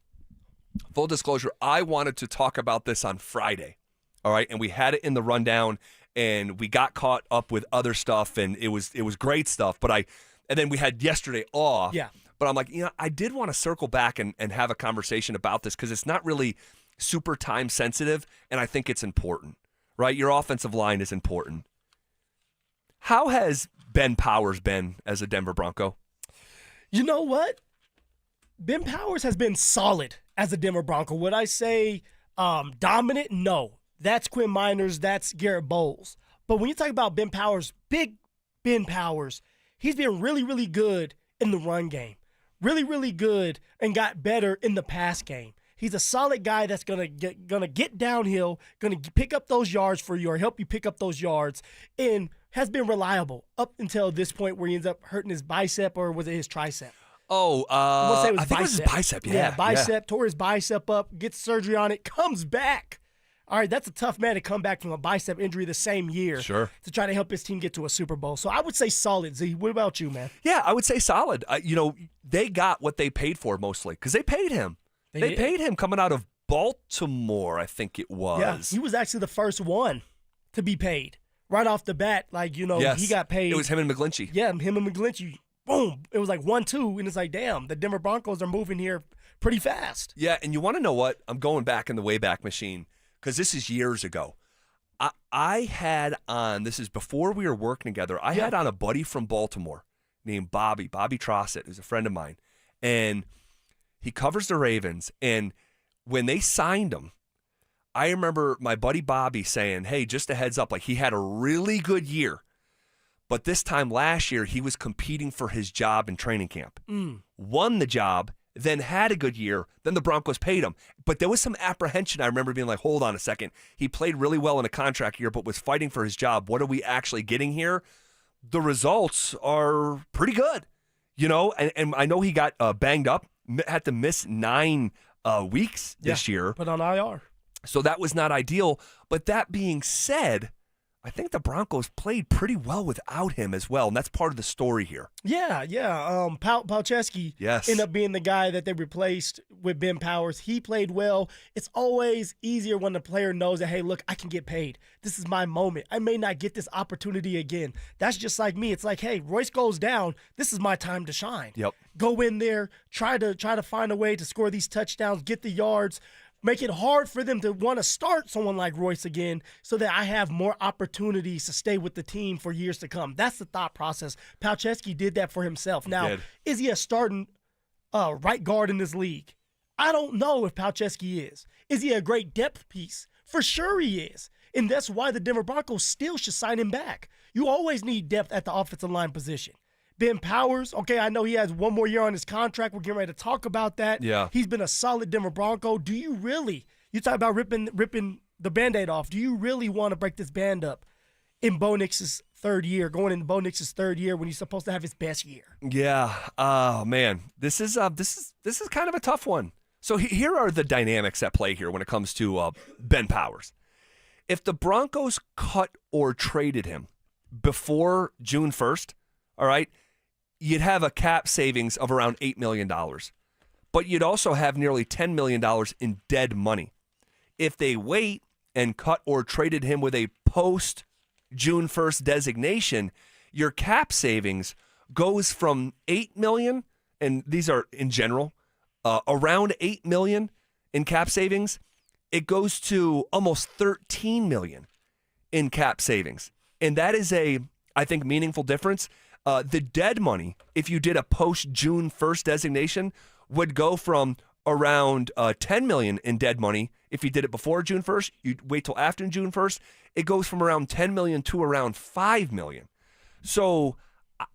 I wanted to talk about this on Friday. All right. And we had it in the rundown. And we got caught up with other stuff, and it was great stuff. And then we had yesterday off. Yeah. But I'm like, I did want to circle back and have a conversation about this because it's not really super time sensitive, and I think it's important, right? Your offensive line is important. How has Ben Powers been as a Denver Bronco? You know what? Ben Powers has been solid as a Denver Bronco. Would I say dominant? No. That's Quinn Miners. That's Garrett Bowles. But when you talk about Ben Powers, big Ben Powers, he's been really, really good in the run game. Really, really good and got better in the pass game. He's a solid guy that's gonna get downhill, gonna pick up those yards for you or help you pick up those yards, and has been reliable up until this point where he ends up hurting his bicep, or was it his tricep? Oh, I think it was his bicep. Yeah, bicep. Tore his bicep up, gets surgery on it, comes back. All right, that's a tough man to come back from a bicep injury the same year. Sure. To try to help his team get to a Super Bowl. So I would say solid, Z. What about you, man? Yeah, I would say solid. They got what they paid for mostly because they paid him. They paid him coming out of Baltimore, I think it was. Yeah, he was actually the first one to be paid right off the bat. Yes. He got paid. It was him and McGlinchey. Yeah, him and McGlinchey. Boom. It was like 1-2, and it's like, damn, the Denver Broncos are moving here pretty fast. Yeah, and you want to know what? I'm going back in the Wayback Machine. Because this is years ago. I had on, this is before we were working together, I had on a buddy from Baltimore named Bobby Trossett, who's a friend of mine. And he covers the Ravens. And when they signed him, I remember my buddy Bobby saying, hey, just a heads up, he had a really good year. But this time last year, he was competing for his job in training camp. Won the job, then had a good year, then the Broncos paid him. But there was some apprehension. I remember being like, hold on a second. He played really well in a contract year, but was fighting for his job. What are we actually getting here? The results are pretty good, and I know he got banged up, had to miss 9 weeks this year. Put on IR. So that was not ideal. But that being said, I think the Broncos played pretty well without him as well, and that's part of the story here. Yeah. Palczewski ended up being the guy that they replaced with Ben Powers. He played well. It's always easier when the player knows that, hey, look, I can get paid. This is my moment. I may not get this opportunity again. That's just like me. It's like, hey, Royce goes down. This is my time to shine. Yep. Go in there, try to find a way to score these touchdowns, get the yards. Make it hard for them to want to start someone like Royce again so that I have more opportunities to stay with the team for years to come. That's the thought process. Palczewski did that for himself. Now, is he a starting right guard in this league? I don't know if Palczewski is. Is he a great depth piece? For sure he is. And that's why the Denver Broncos still should sign him back. You always need depth at the offensive line position. Ben Powers, okay, I know he has one more year on his contract. We're getting ready to talk about that. Yeah. He's been a solid Denver Bronco. Do you really, you talk about ripping the Band-Aid off, do you really want to break this band up in Bo Nix's third year, going into Bo Nix's third year when he's supposed to have his best year? Yeah. Oh, man. This is kind of a tough one. So here are the dynamics at play here when it comes to Ben Powers. If the Broncos cut or traded him before June 1st, all right, you'd have a cap savings of around $8 million. But you'd also have nearly $10 million in dead money. If they wait and cut or traded him with a post-June 1st designation, your cap savings goes from $8 million, and these are in general, around $8 million in cap savings. It goes to almost $13 million in cap savings. And that is a, I think, meaningful difference. The dead money, if you did a post-June 1st designation, would go from around $10 million in dead money. If you did it before June 1st, you'd wait till after June 1st, it goes from around $10 million to around $5 million. So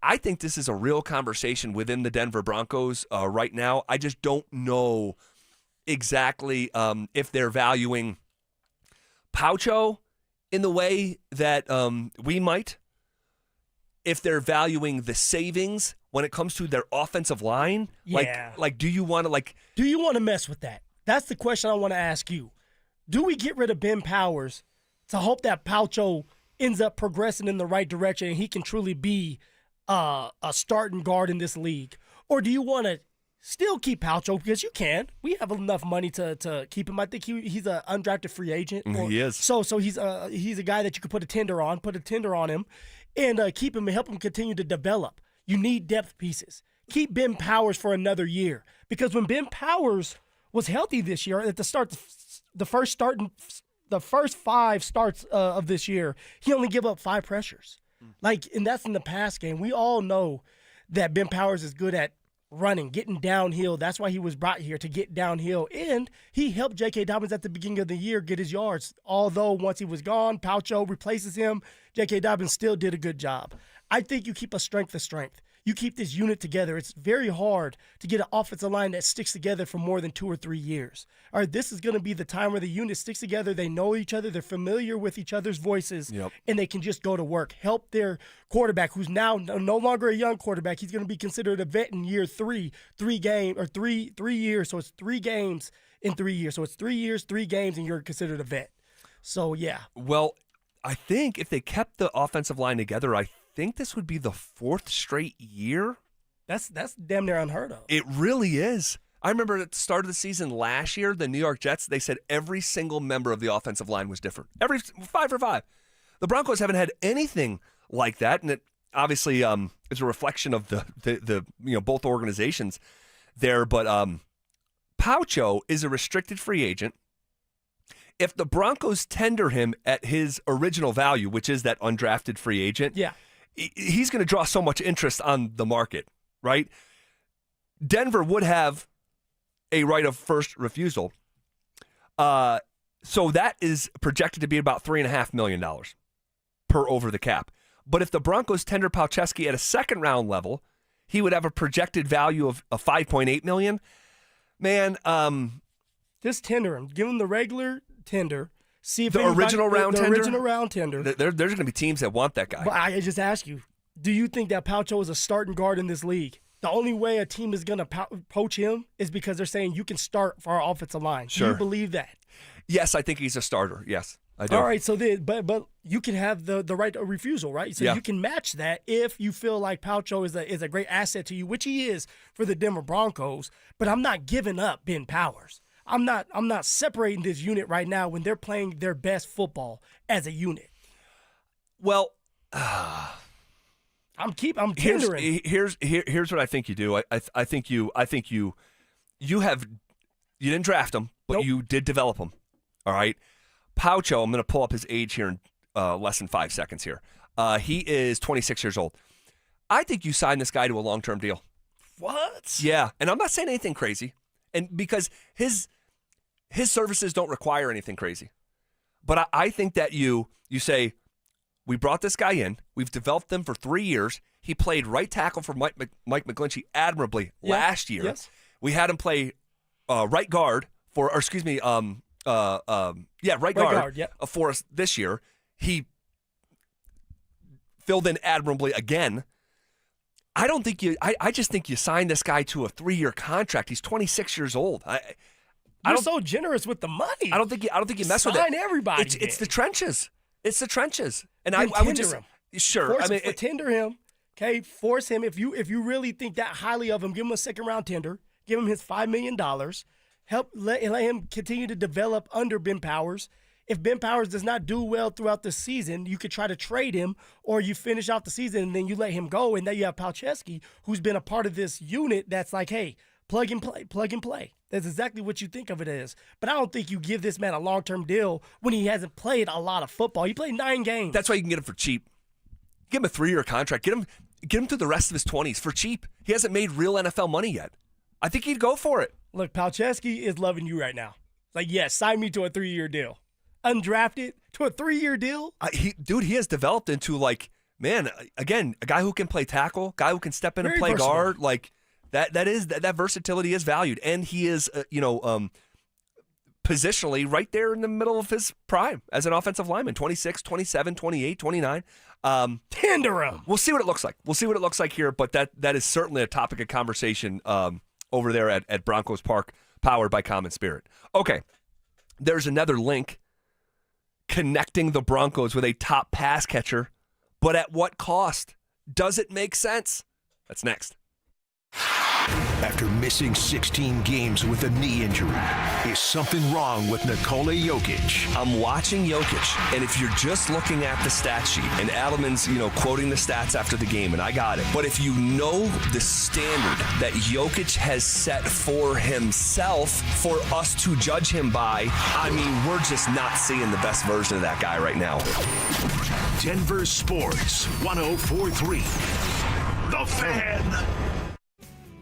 I think this is a real conversation within the Denver Broncos right now. I just don't know exactly if they're valuing Paucho in the way that we might. If they're valuing the savings when it comes to their offensive line, like do you want to mess with that? That's the question I want to ask you. Do we get rid of Ben Powers to hope that Paucho ends up progressing in the right direction and he can truly be a starting guard in this league? Or do you want to still keep Paucho, because you can? We have enough money to keep him. I think he's an undrafted free agent. He is. So he's a guy that you could put a tender on him. And keep him and help him continue to develop. You need depth pieces. Keep Ben Powers for another year. Because when Ben Powers was healthy this year, at the start, the first 5 starts of this year, he only gave up 5 pressures. And that's in the pass game. We all know that Ben Powers is good at running, getting downhill. That's why he was brought here, to get downhill. And he helped J.K. Dobbins at the beginning of the year get his yards. Although once he was gone, Paucho replaces him. J.K. Dobbins still did a good job. I think you keep a strength of strength. You keep this unit together. It's very hard to get an offensive line that sticks together for more than 2 or 3 years. All right, this is going to be the time where the unit sticks together. They know each other. They're familiar with each other's voices, and they can just go to work. Help their quarterback, who's now no longer a young quarterback. He's going to be considered a vet in year 3 years. So it's 3 games in 3 years. So it's 3 years, 3 games, and you're considered a vet. So, yeah. Well, I think if they kept the offensive line together, I think this would be the 4th straight year. That's damn near unheard of. It really is. I remember at the start of the season last year, the New York Jets, they said every single member of the offensive line was different. Every 5 for 5. The Broncos haven't had anything like that, and it obviously is a reflection of the both organizations there. But Paucho is a restricted free agent. If the Broncos tender him at his original value, which is that undrafted free agent, he's going to draw so much interest on the market, right? Denver would have a right of first refusal. So that is projected to be about $3.5 million per over the cap. But if the Broncos tender Palczewski at a second round level, he would have a projected value of $5.8 million. Man, just tender him. Give him the regular tender. See if the original round tender. Original round tender. There's going to be teams that want that guy. But I just ask you, do you think that Paucho is a starting guard in this league? The only way a team is going to poach him is because they're saying you can start for our offensive line. Sure. Do you believe that? Yes, I think he's a starter. Yes. I do. All right, so but you can have the right of refusal, right? So you can match that if you feel like Paucho is a great asset to you, which he is for the Denver Broncos. But I'm not giving up Ben Powers. I'm not separating this unit right now when they're playing their best football as a unit. Well, I'm tendering. Here's what I think you do. I think you didn't draft him, but you did develop him. All right. Paucho, I'm going to pull up his age here in less than 5 seconds here. He is 26 years old. I think you sign this guy to a long-term deal. What? Yeah, and I'm not saying anything crazy, and because his services don't require anything crazy. But I think that you say, we brought this guy in. We've developed him for 3 years. He played right tackle for Mike McGlinchey admirably last year. Yes. We had him play right guard for for us this year. He filled in admirably again. I don't think I just think you sign this guy to a 3-year contract. He's 26 years old. You're so generous with the money. I don't think you mess with it. Sign everybody. It's the trenches. It's the trenches. And then I would just him. sure. Tender him. Okay, force him. If you really think that highly of him, give him a 2nd-round tender. Give him his $5 million. Let him continue to develop under Ben Powers. If Ben Powers does not do well throughout the season, you could try to trade him, or you finish off the season and then you let him go, and then you have Palczewski, who's been a part of this unit that's like, hey, plug and play. That's exactly what you think of it as. But I don't think you give this man a long-term deal when he hasn't played a lot of football. He played 9 games. That's why you can get him for cheap. Give him a 3-year contract. Get him through the rest of his 20s for cheap. He hasn't made real NFL money yet. I think he'd go for it. Look, Palczewski is loving you right now. Like, yes, sign me to a 3-year deal. Undrafted to a 3-year deal? He has developed into, like, man, again, a guy who can play tackle, guy who can step in and play versatile. guard. Like, that versatility is valued. And he is, positionally right there in the middle of his prime as an offensive lineman, 26, 27, 28, 29. Tender him. We'll see what it looks like. We'll see what it looks like here, but that is certainly a topic of conversation over there at Broncos Park, powered by Common Spirit. Okay, there's another link connecting the Broncos with a top pass catcher, but at what cost? Does it make sense? That's next. After missing 16 games with a knee injury, is something wrong with Nikola Jokic? I'm watching Jokic, and if you're just looking at the stat sheet, and Adelman's, quoting the stats after the game, and I got it. But if you know the standard that Jokic has set for himself for us to judge him by, I mean, we're just not seeing the best version of that guy right now. Denver Sports 104.3. The Fan.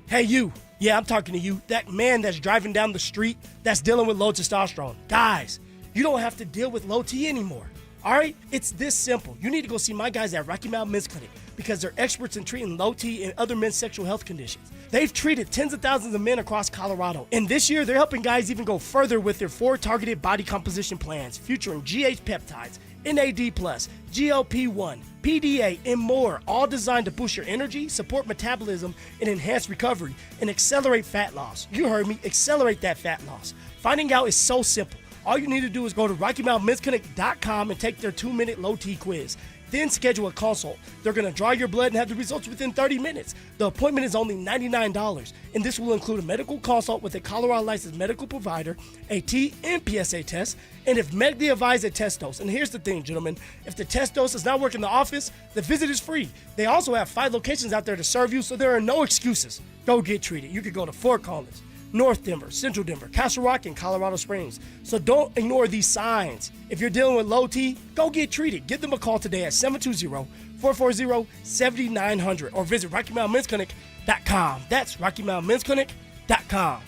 Hey, you. Yeah, I'm talking to you. That man that's driving down the street that's dealing with low testosterone. Guys, you don't have to deal with low T anymore. All right? It's this simple. You need to go see my guys at Rocky Mountain Men's Clinic because they're experts in treating low T and other men's sexual health conditions. They've treated tens of thousands of men across Colorado. And this year, they're helping guys even go further with their 4 targeted body composition plans featuring GH peptides, NAD+, GLP-1, PDA, and more, all designed to boost your energy, support metabolism, and enhance recovery, and accelerate fat loss. You heard me, accelerate that fat loss. Finding out is so simple. All you need to do is go to RockyMountainMen'sClinic.com and take their 2-minute low T quiz. Then schedule a consult. They're going to draw your blood and have the results within 30 minutes. The appointment is only $99, and this will include a medical consult with a Colorado licensed medical provider, a T and PSA test, and if medically advised, a test dose. And here's the thing, gentlemen. If the test dose does not work in the office, the visit is free. They also have 5 locations out there to serve you, so there are no excuses. Go get treated. You could go to Fort Collins, North Denver, Central Denver, Castle Rock, and Colorado Springs. So don't ignore these signs. If you're dealing with low T, go get treated. Give them a call today at 720-440-7900 or visit RockyMountainMen'sClinic.com. That's RockyMountainMen'sClinic.com.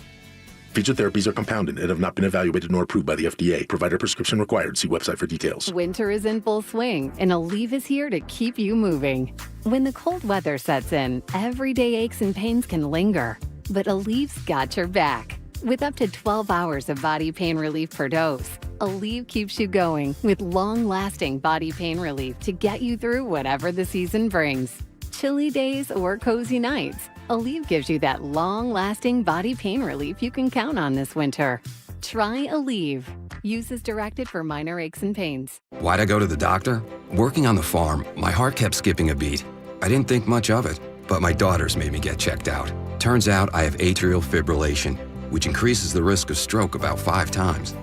Featured therapies are compounded and have not been evaluated nor approved by the FDA. Provider prescription required. See website for details. Winter is in full swing, and Aleve is here to keep you moving. When the cold weather sets in, everyday aches and pains can linger. But Aleve's got your back. With up to 12 hours of body pain relief per dose, Aleve keeps you going with long-lasting body pain relief to get you through whatever the season brings. Chilly days or cozy nights, Aleve gives you that long-lasting body pain relief you can count on this winter. Try Aleve. Use as directed for minor aches and pains. Why'd I go to the doctor? Working on the farm, my heart kept skipping a beat. I didn't think much of it, but my daughters made me get checked out. Turns out I have atrial fibrillation, which increases the risk of stroke about 5 times.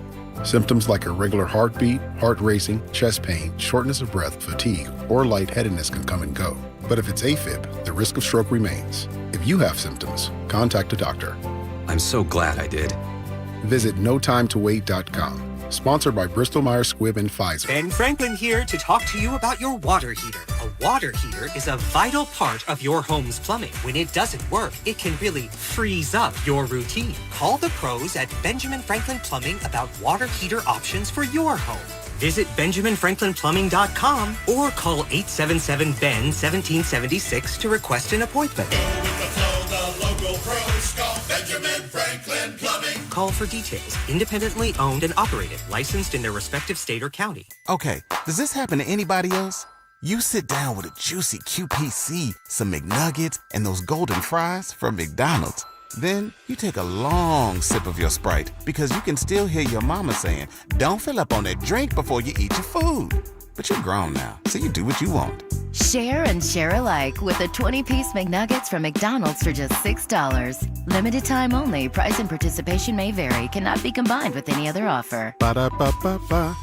Symptoms like irregular heartbeat, heart racing, chest pain, shortness of breath, fatigue, or lightheadedness can come and go. But if it's AFib, the risk of stroke remains. If you have symptoms, contact a doctor. I'm so glad I did. Visit notimetowait.com. Sponsored by Bristol Myers Squibb and Pfizer. Ben Franklin here to talk to you about your water heater. A water heater is a vital part of your home's plumbing. When it doesn't work, it can really freeze up your routine. Call the pros at Benjamin Franklin Plumbing about water heater options for your home. Visit BenjaminFranklinPlumbing.com or call 877-BEN-1776 to request an appointment. Call for details. Independently owned and operated. Licensed in their respective state or county. Okay, does this happen to anybody else? You sit down with a juicy QPC, some McNuggets, and those golden fries from McDonald's. Then you take a long sip of your Sprite because you can still hear your mama saying, don't fill up on that drink before you eat your food. But you're grown now, so you do what you want. Share and share alike with a 20-piece McNuggets from McDonald's for just $6. Limited time only. Price and participation may vary. Cannot be combined with any other offer. Ba-da-ba-ba-ba.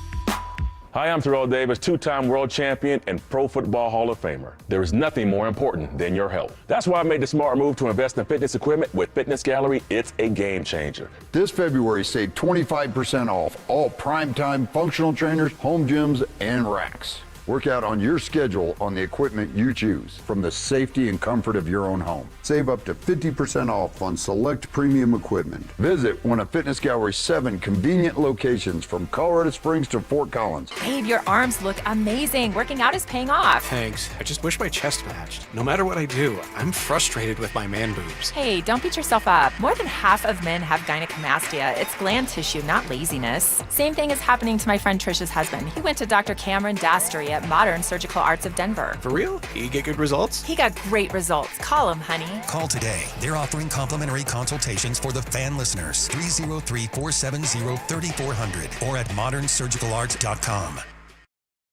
Hi, I'm Terrell Davis, 2-time world champion and Pro Football Hall of Famer. There is nothing more important than your health. That's why I made the smart move to invest in fitness equipment with Fitness Gallery. It's a game changer. This February, save 25% off all primetime functional trainers, home gyms, and racks. Work out on your schedule on the equipment you choose from the safety and comfort of your own home. Save up to 50% off on select premium equipment. Visit one of Fitness Gallery's 7 convenient locations from Colorado Springs to Fort Collins. Babe, your arms look amazing. Working out is paying off. Thanks. I just wish my chest matched. No matter what I do, I'm frustrated with my man boobs. Hey, don't beat yourself up. More than half of men have gynecomastia. It's gland tissue, not laziness. Same thing is happening to my friend Trisha's husband. He went to Dr. Cameron Dastry at Modern Surgical Arts of Denver. For real? You get good results? He got great results. Call him, honey. Call today. They're offering complimentary consultations for the fan listeners. 303-470-3400 or at modernsurgicalarts.com.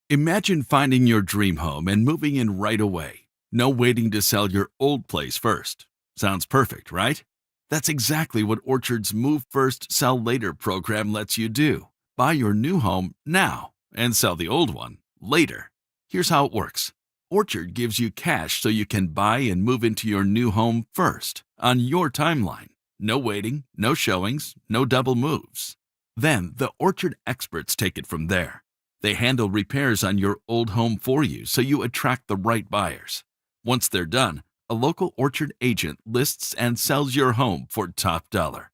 Imagine finding your dream home and moving in right away. No waiting to sell your old place first. Sounds perfect, right? That's exactly what Orchard's Move First, Sell Later program lets you do. Buy your new home now and sell the old one later. Here's how it works. Orchard gives you cash so you can buy and move into your new home first, on your timeline. No waiting, no showings, no double moves. Then the Orchard experts take it from there. They handle repairs on your old home for you so you attract the right buyers. Once they're done, a local Orchard agent lists and sells your home for top dollar.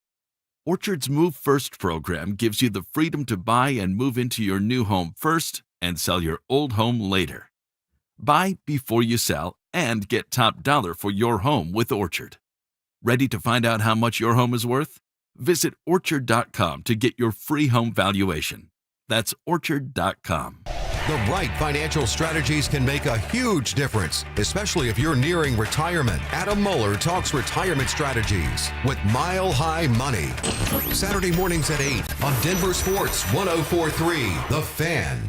Orchard's Move First program gives you the freedom to buy and move into your new home first and sell your old home later. Buy before you sell and get top dollar for your home with Orchard. Ready to find out how much your home is worth? Visit Orchard.com to get your free home valuation. That's Orchard.com. The right financial strategies can make a huge difference, especially if you're nearing retirement. Adam Mueller talks retirement strategies with Mile High Money. Saturday mornings at 8 on Denver Sports 104.3 The Fan.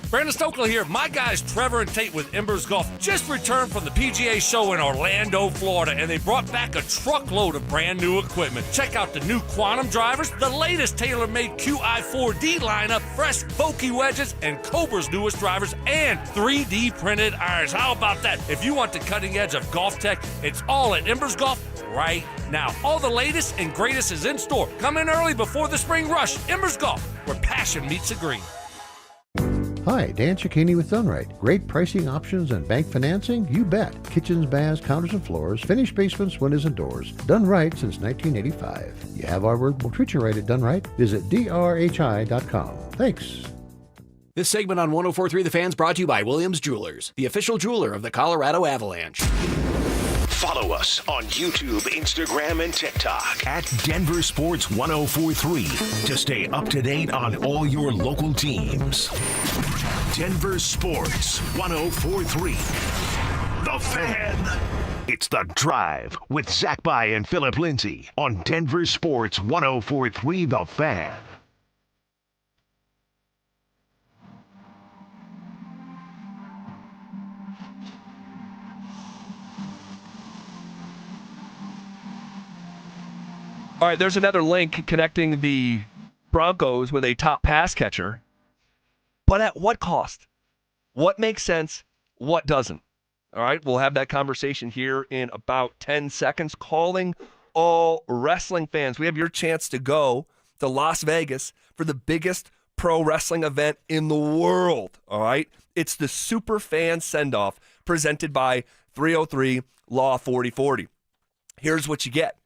Brandon Stokely here. My guys Trevor and Tate with Embers Golf just returned from the PGA show in Orlando, Florida, and they brought back a truckload of brand new equipment. Check out the new Quantum drivers, the latest tailor-made QI4D lineup, fresh Vokey wedges, and Cobra's newest drivers, and 3D printed irons. How about that? If you want the cutting edge of golf tech, it's all at Embers Golf right now. All the latest and greatest is in store. Come in early before the spring rush. Embers Golf, where passion meets a green. Hi, Dan Cicchini with Done Right. Great pricing options and bank financing? You bet. Kitchens, baths, counters and floors, finished basements, windows and doors. Done right since 1985. You have our word, we'll treat you right at Done Right. Visit drhi.com. Thanks. This segment on 104.3 The Fan's brought to you by Williams Jewelers, the official jeweler of the Colorado Avalanche. Follow us on YouTube, Instagram, and TikTok at Denver Sports 104.3 to stay up to date on all your local teams. Denver Sports 104.3 The Fan. It's The Drive with Zach By and Phillip Lindsay on Denver Sports 104.3 The Fan. All right, there's another link connecting the Broncos with a top pass catcher. But at what cost? What makes sense? What doesn't? All right, we'll have that conversation here in about 10 seconds. Calling all wrestling fans. We have your chance to go to Las Vegas for the biggest pro wrestling event in the world. All right, it's the Super Fan Send-Off presented by 303 Law 4040. Here's what you get.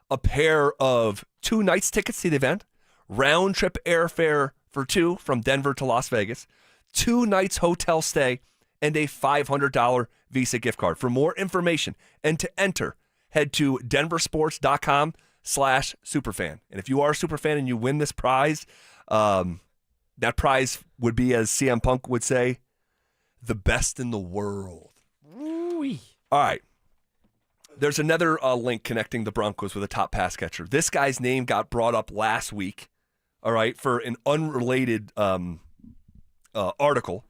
A pair of 2 nights tickets to the event, round-trip airfare for 2 from Denver to Las Vegas, 2 nights hotel stay, and a $500 Visa gift card. For more information and to enter, head to denversports.com/superfan. And if you are a superfan and you win this prize, that prize would be, as CM Punk would say, the best in the world. Ooh-wee. All right. There's another link connecting the Broncos with a top pass catcher. This guy's name got brought up last week, all right, for an unrelated article.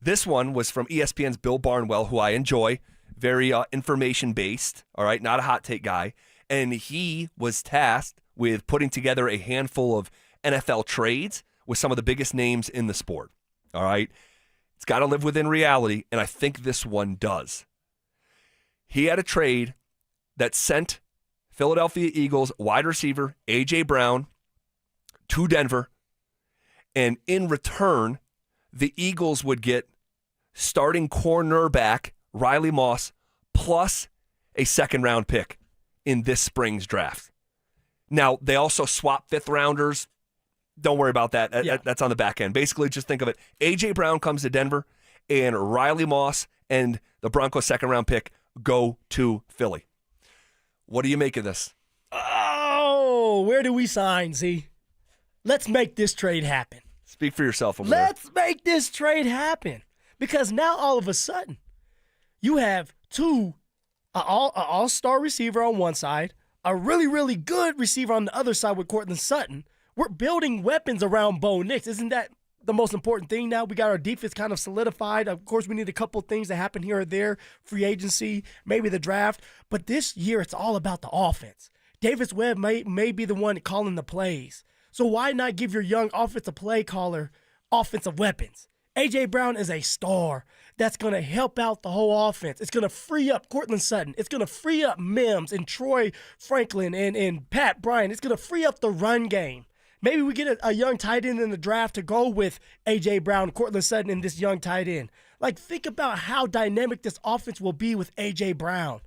This one was from ESPN's Bill Barnwell, who I enjoy, very information-based, all right, not a hot take guy. And he was tasked with putting together a handful of NFL trades with some of the biggest names in the sport, all right? It's got to live within reality, and I think this one does. He had a trade that sent Philadelphia Eagles wide receiver A.J. Brown to Denver, and in return, the Eagles would get starting cornerback Riley Moss plus a second-round pick in this spring's draft. Now, they also swap fifth-rounders. Don't worry about that. Yeah. That's on the back end. Basically, just think of it. A.J. Brown comes to Denver, and Riley Moss and the Broncos' second-round pick go to Philly. What do you make of this? Oh, where do we sign, Z? Let's make this trade happen. Speak for yourself over there. Let's make this trade happen. Because now all of a sudden, you have an all-star receiver on one side, a really, really good receiver on the other side with Cortland Sutton. We're building weapons around Bo Nix. Isn't that the most important thing now? We got our defense kind of solidified. Of course, we need a couple things that happen here or there, free agency, maybe the draft. But this year, it's all about the offense. Davis Webb may be the one calling the plays. So why not give your young offensive play caller offensive weapons? A.J. Brown is a star that's going to help out the whole offense. It's going to free up Cortland Sutton. It's going to free up Mims and Troy Franklin and Pat Bryant. It's going to free up the run game. Maybe we get a young tight end in the draft to go with A.J. Brown, Cortland Sutton, and this young tight end. Like, think about how dynamic this offense will be with A.J. Brown.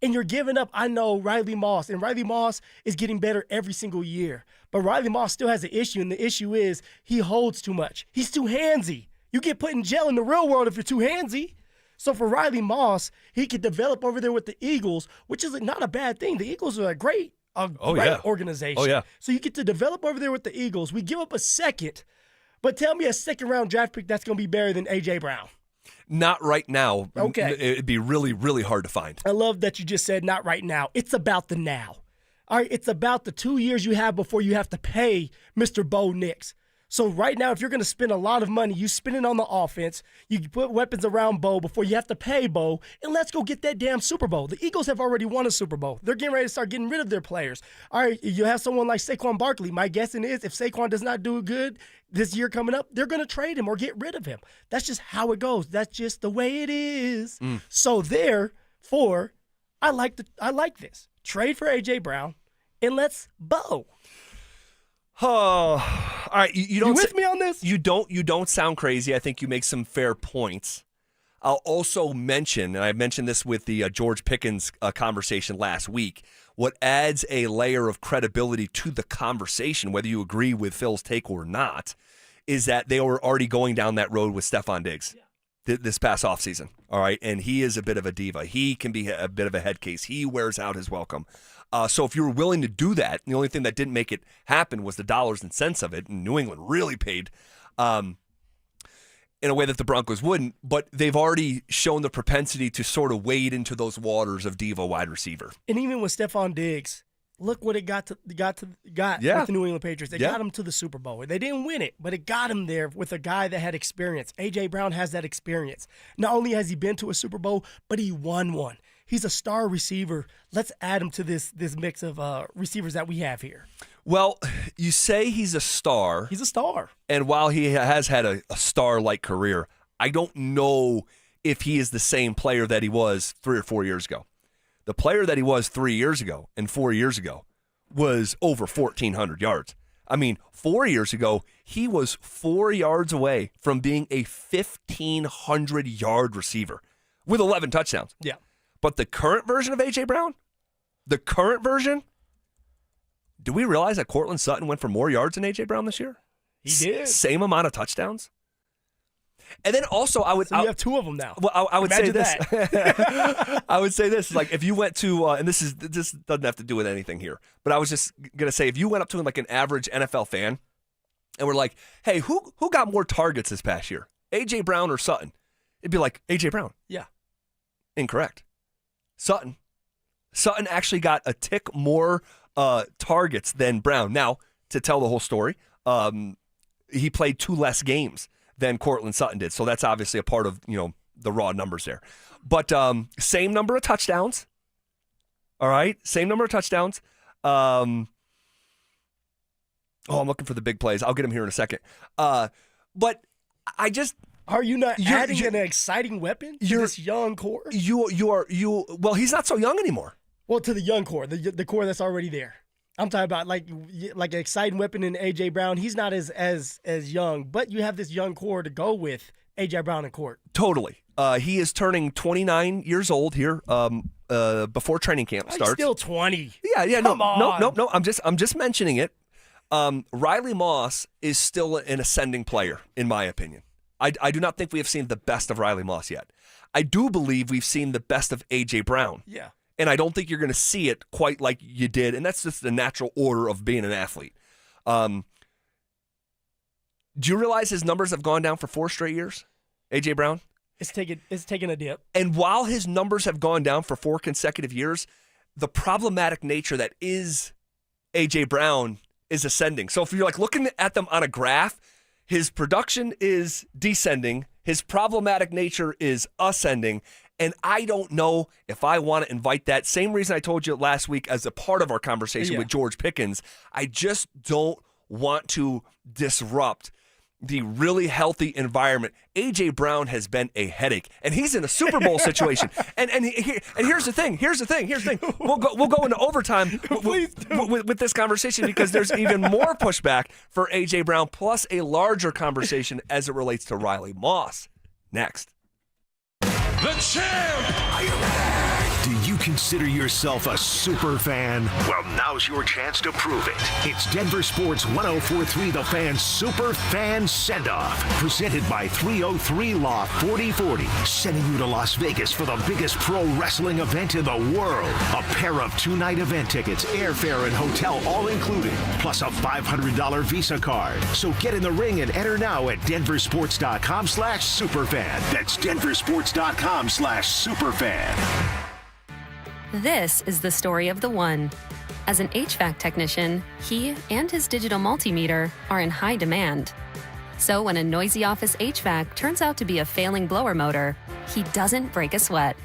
And you're giving up, I know, Riley Moss. And Riley Moss is getting better every single year. But Riley Moss still has an issue, and the issue is he holds too much. He's too handsy. You get put in jail in the real world if you're too handsy. So for Riley Moss, he could develop over there with the Eagles, which is not a bad thing. The Eagles are a great organization. Oh, yeah. So you get to develop over there with the Eagles. We give up a second, but tell me a second-round draft pick that's going to be better than A.J. Brown. Not right now. Okay. It'd be really, really hard to find. I love that you just said not right now. It's about the now. All right, it's about the 2 years you have before you have to pay Mr. Bo Nix. So right now, if you're going to spend a lot of money, you spend it on the offense, you put weapons around Bo before you have to pay Bo, and let's go get that damn Super Bowl. The Eagles have already won a Super Bowl. They're getting ready to start getting rid of their players. All right, you have someone like Saquon Barkley. My guessing is if Saquon does not do good this year coming up, they're going to trade him or get rid of him. That's just how it goes. That's just the way it is. So therefore, I like this. Trade for A.J. Brown, and let's Bo. Oh, all right. You don't You with me on this? You don't sound crazy. I think you make some fair points. I'll also mention, and I mentioned this with the George Pickens conversation last week, what adds a layer of credibility to the conversation, whether you agree with Phil's take or not, is that they were already going down that road with Stephon Diggs this past offseason. All right, and he is a bit of a diva. He can be a bit of a head case. He wears out his welcome. So if you were willing to do that, the only thing that didn't make it happen was the dollars and cents of it, and New England really paid in a way that the Broncos wouldn't, but they've already shown the propensity to sort of wade into those waters of diva wide receiver. And even with Stephon Diggs, look what it got with the New England Patriots. It got them to the Super Bowl. They didn't win it, but it got him there with a guy that had experience. A.J. Brown has that experience. Not only has he been to a Super Bowl, but he won one. he's a star receiver. Let's add him to this mix of receivers that we have here. Well, you say he's a star. He's a star. And while he has had a star-like career, I don't know if he is the same player that he was 3 or 4 years ago. The player that he was 3 years ago and 4 years ago was over 1,400 yards. I mean, 4 years ago, he was 4 yards away from being a 1,500-yard receiver with 11 touchdowns. Yeah. But the current version of A.J. Brown, do we realize that Cortland Sutton went for more yards than A.J. Brown this year? He did. Same amount of touchdones? And then also, you have 2 of them now. Well, I would say Imagine this. that. I would say this, like if you went to, and this doesn't have to do with anything here, but I was just gonna say, if you went up to like an average NFL fan, and we're like, hey, who got more targets this past year, A.J. Brown or Sutton? It'd be like A.J. Brown. Yeah. Incorrect. Sutton actually got a tick more targets than Brown. Now, to tell the whole story, he played 2 less games than Cortland Sutton did. So that's obviously a part of, the raw numbers there. But same number of touchdowns. All right? Same number of touchdowns. I'm looking for the big plays. I'll get them here in a second. But I just... Are you not adding an exciting weapon to this young core? Well, he's not so young anymore. Well, to the young core, the core that's already there. I'm talking about like an exciting weapon in A.J. Brown. He's not as young, but you have this young core to go with A.J. Brown and Court. Totally. He is turning 29 years old here before training camp starts. He's still 20. Yeah. Come on. No. I'm just mentioning it. Riley Moss is still an ascending player, in my opinion. I do not think we have seen the best of Riley Moss yet. I do believe we've seen the best of A.J. Brown. Yeah. And I don't think you're going to see it quite like you did. And that's just the natural order of being an athlete. Do you realize his numbers have gone down for 4 straight years? A.J. Brown? It's taken a dip. And while his numbers have gone down for 4 consecutive years, the problematic nature that is A.J. Brown is ascending. So if you're like looking at them on a graph, his production is descending. His problematic nature is ascending. And I don't know if I want to invite that. Same reason I told you last week as a part of our conversation with George Pickens. I just don't want to disrupt the really healthy environment. A.J. Brown has been a headache, and he's in a Super Bowl situation. And here's the thing. We'll go into overtime with this conversation because there's even more pushback for A.J. Brown, plus a larger conversation as it relates to Riley Moss. Next. The champ! Are you ready? Do you consider yourself a super fan? Well, now's your chance to prove it. It's Denver Sports 104.3 The Fan Super Fan Send-Off, presented by 303 Law 4040, sending you to Las Vegas for the biggest pro wrestling event in the world. A pair of 2-night event tickets, airfare, and hotel all included, plus a $500 Visa card. So get in the ring and enter now at DenverSports.com/superfan. That's DenverSports.com/superfan. This is the story of the one. As an HVAC technician, he and his digital multimeter are in high demand. So when a noisy office HVAC turns out to be a failing blower motor, he doesn't break a sweat.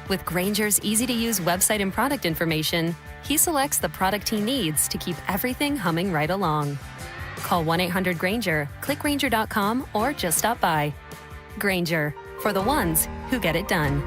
With Grainger's easy-to-use website and product information, he selects the product he needs to keep everything humming right along. Call 1-800-GRAINGER, click Grainger.com, or just stop by. Grainger, for the ones who get it done.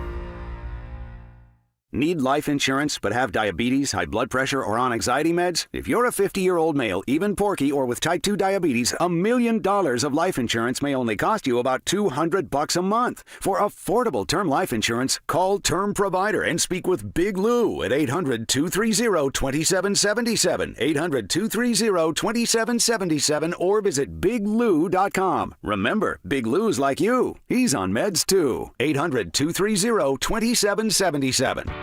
Need life insurance but have diabetes, high blood pressure, or on anxiety meds? If you're a 50-year-old male, even porky, or with type 2 diabetes, $1 million of life insurance may only cost you about $200 a month. For affordable term life insurance, call Term Provider and speak with Big Lou at 800-230-2777, 800-230-2777, or visit biglou.com. Remember, Big Lou's like you. He's on meds too. 800-230-2777.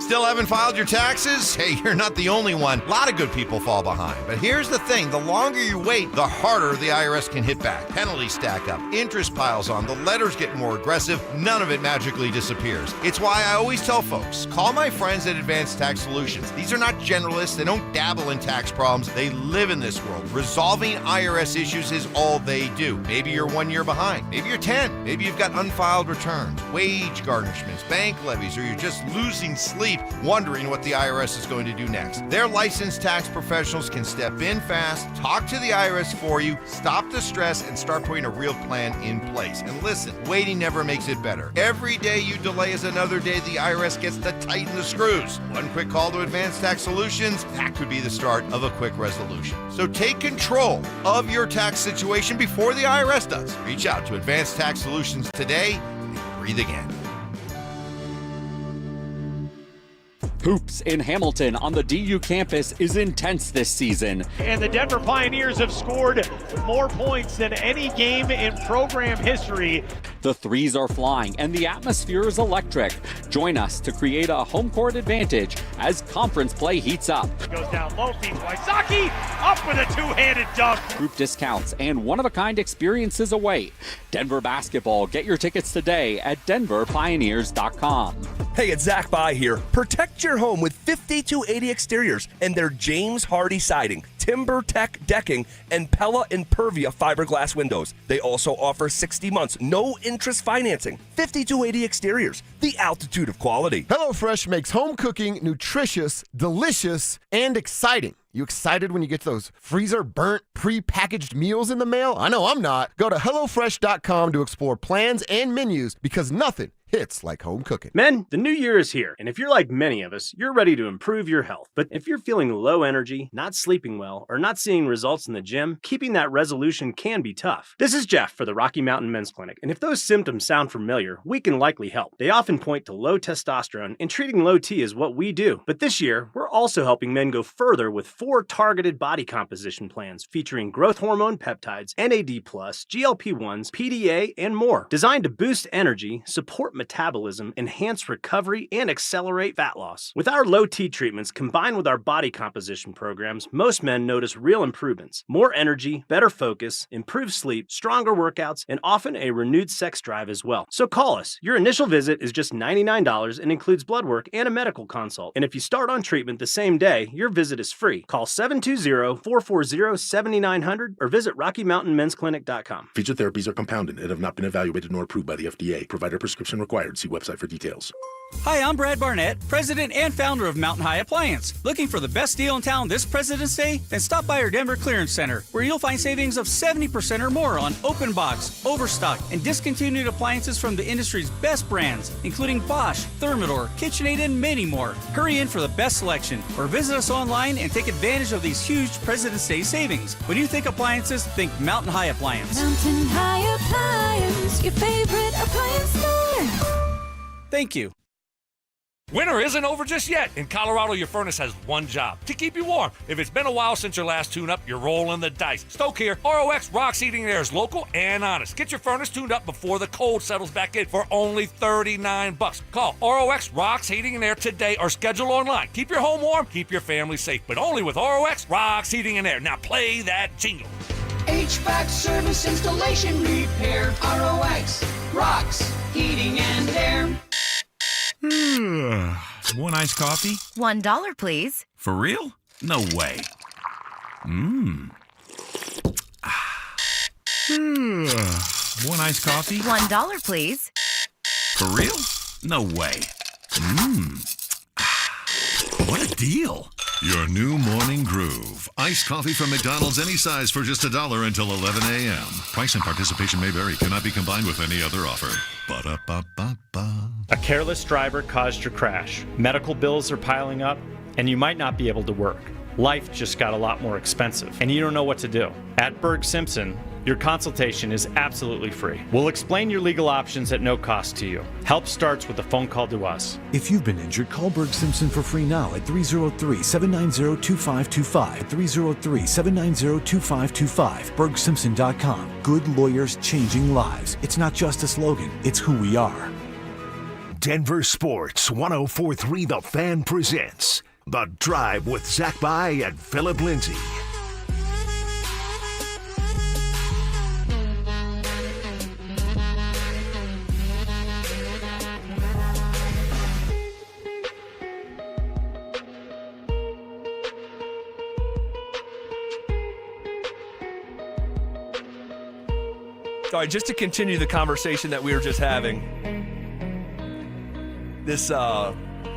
Still haven't filed your taxes? Hey, you're not the only one. A lot of good people fall behind. But here's the thing. The longer you wait, the harder the IRS can hit back. Penalties stack up. Interest piles on. The letters get more aggressive. None of it magically disappears. It's why I always tell folks, call my friends at Advanced Tax Solutions. These are not generalists. They don't dabble in tax problems. They live in this world. Resolving IRS issues is all they do. Maybe you're 1 year behind. Maybe you're 10. Maybe you've got unfiled returns, wage garnishments, bank levies, or you're just losing sleep wondering what the IRS is going to do next. Their licensed tax professionals can step in fast, talk to the IRS for you, stop the stress, and start putting a real plan in place. And listen, waiting never makes it better. Every day you delay is another day the IRS gets to tighten the screws. One quick call to Advanced Tax Solutions, that could be the start of a quick resolution. So take control of your tax situation before the IRS does. Reach out to Advanced Tax Solutions today and breathe again. Hoops in Hamilton on the DU campus is intense this season. And the Denver Pioneers have scored more points than any game in program history. The threes are flying and the atmosphere is electric. Join us to create a home court advantage as conference play heats up. Goes down low, feeds Wysocki, up with a two-handed dunk. Group discounts and one-of-a-kind experiences await. Denver basketball. Get your tickets today at denverpioneers.com. Hey, it's Zach By here. Protect your home with 5280 Exteriors and their James Hardy siding, Timber Tech decking, and Pella Impervia fiberglass windows. They also offer 60 months, no interest financing. 5280 Exteriors, the altitude of quality. HelloFresh makes home cooking nutritious, delicious, and exciting. You excited when you get those freezer-burnt, pre-packaged meals in the mail? I know I'm not. Go to HelloFresh.com to explore plans and menus because nothing hits like home cooking. Men, the new year is here, and if you're like many of us, you're ready to improve your health. But if you're feeling low energy, not sleeping well, or not seeing results in the gym, keeping that resolution can be tough. This is Jeff for the Rocky Mountain Men's Clinic, and if those symptoms sound familiar, we can likely help. They often point to low testosterone, and treating low T is what we do. But this year, we're also helping men go further with 4 targeted body composition plans featuring growth hormone peptides, NAD+, GLP-1s, PDA, and more, designed to boost energy, support metabolism, enhance recovery, and accelerate fat loss. With our low T treatments combined with our body composition programs, most men notice real improvements. More energy, better focus, improved sleep, stronger workouts, and often a renewed sex drive as well. So call us. Your initial visit is just $99 and includes blood work and a medical consult. And if you start on treatment the same day, your visit is free. Call 720-440-7900 or visit RockyMountainMen'sClinic.com. Featured therapies are compounded and have not been evaluated nor approved by the FDA. Provider prescription required. See website for details. Hi, I'm Brad Barnett, president and founder of Mountain High Appliance. Looking for the best deal in town this President's Day? Then stop by our Denver Clearance Center, where you'll find savings of 70% or more on open box, overstock, and discontinued appliances from the industry's best brands, including Bosch, Thermador, KitchenAid, and many more. Hurry in for the best selection, or visit us online and take advantage of these huge President's Day savings. When you think appliances, think Mountain High Appliance. Mountain High Appliance, your favorite appliance store. Thank you. Winter isn't over just yet. In Colorado, your furnace has one job: to keep you warm. If it's been a while since your last tune-up, you're rolling the dice. Stoke here. ROX Rocks Heating and Air is local and honest. Get your furnace tuned up before the cold settles back in for only $39. Call ROX Rocks Heating and Air today or schedule online. Keep your home warm, keep your family safe, but only with ROX Rocks Heating and Air. Now play that jingle. HVAC service, installation, repair. ROX Rocks Heating and Air. One iced coffee? $1, please. For real? No way. One iced coffee? $1, please. For real? No way. What a deal. Your new morning groove. Iced coffee from McDonald's, any size for just $1 until 11 a.m. Price and participation may vary. Cannot be combined with any other offer. Ba-da-ba-ba-ba. A careless driver caused your crash. Medical bills are piling up, and you might not be able to work. Life just got a lot more expensive, and you don't know what to do. At Berg Simpson, your consultation is absolutely free. We'll explain your legal options at no cost to you. Help starts with a phone call to us. If you've been injured, call Berg Simpson for free now at 303-790-2525. 303-790-2525. BergSimpson.com. Good lawyers changing lives. It's not just a slogan, it's who we are. Denver Sports 104.3 The Fan presents The Drive with Zach By and Phillip Lindsay. All right, just to continue the conversation that we were just having, this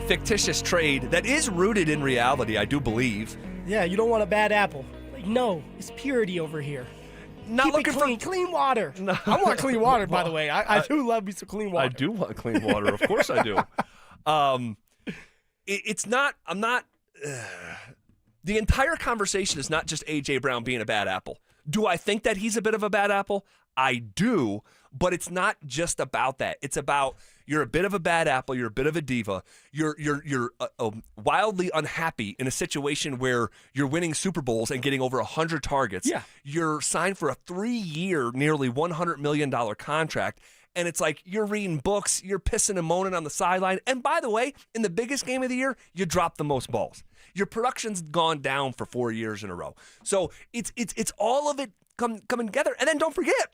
fictitious trade that is rooted in reality, I do believe. Yeah, you don't want a bad apple. Like, no, it's purity over here. Not Keep looking it clean, clean water. No. I want clean water, by the way. I do love me some clean water. I do want clean water. Of course I do. It's not, I'm not, the entire conversation is not just A.J. Brown being a bad apple. Do I think that he's a bit of a bad apple? I do, but it's not just about that. It's about you're a bit of a bad apple. You're a bit of a diva. You're wildly unhappy in a situation where you're winning Super Bowls and getting over 100 targets. Yeah. You're signed for a 3-year, nearly $100 million contract. And it's like you're reading books, you're pissing and moaning on the sideline. And by the way, in the biggest game of the year, you drop the most balls. Your production's gone down for 4 years in a row. So it's all of it coming together. And then don't forget,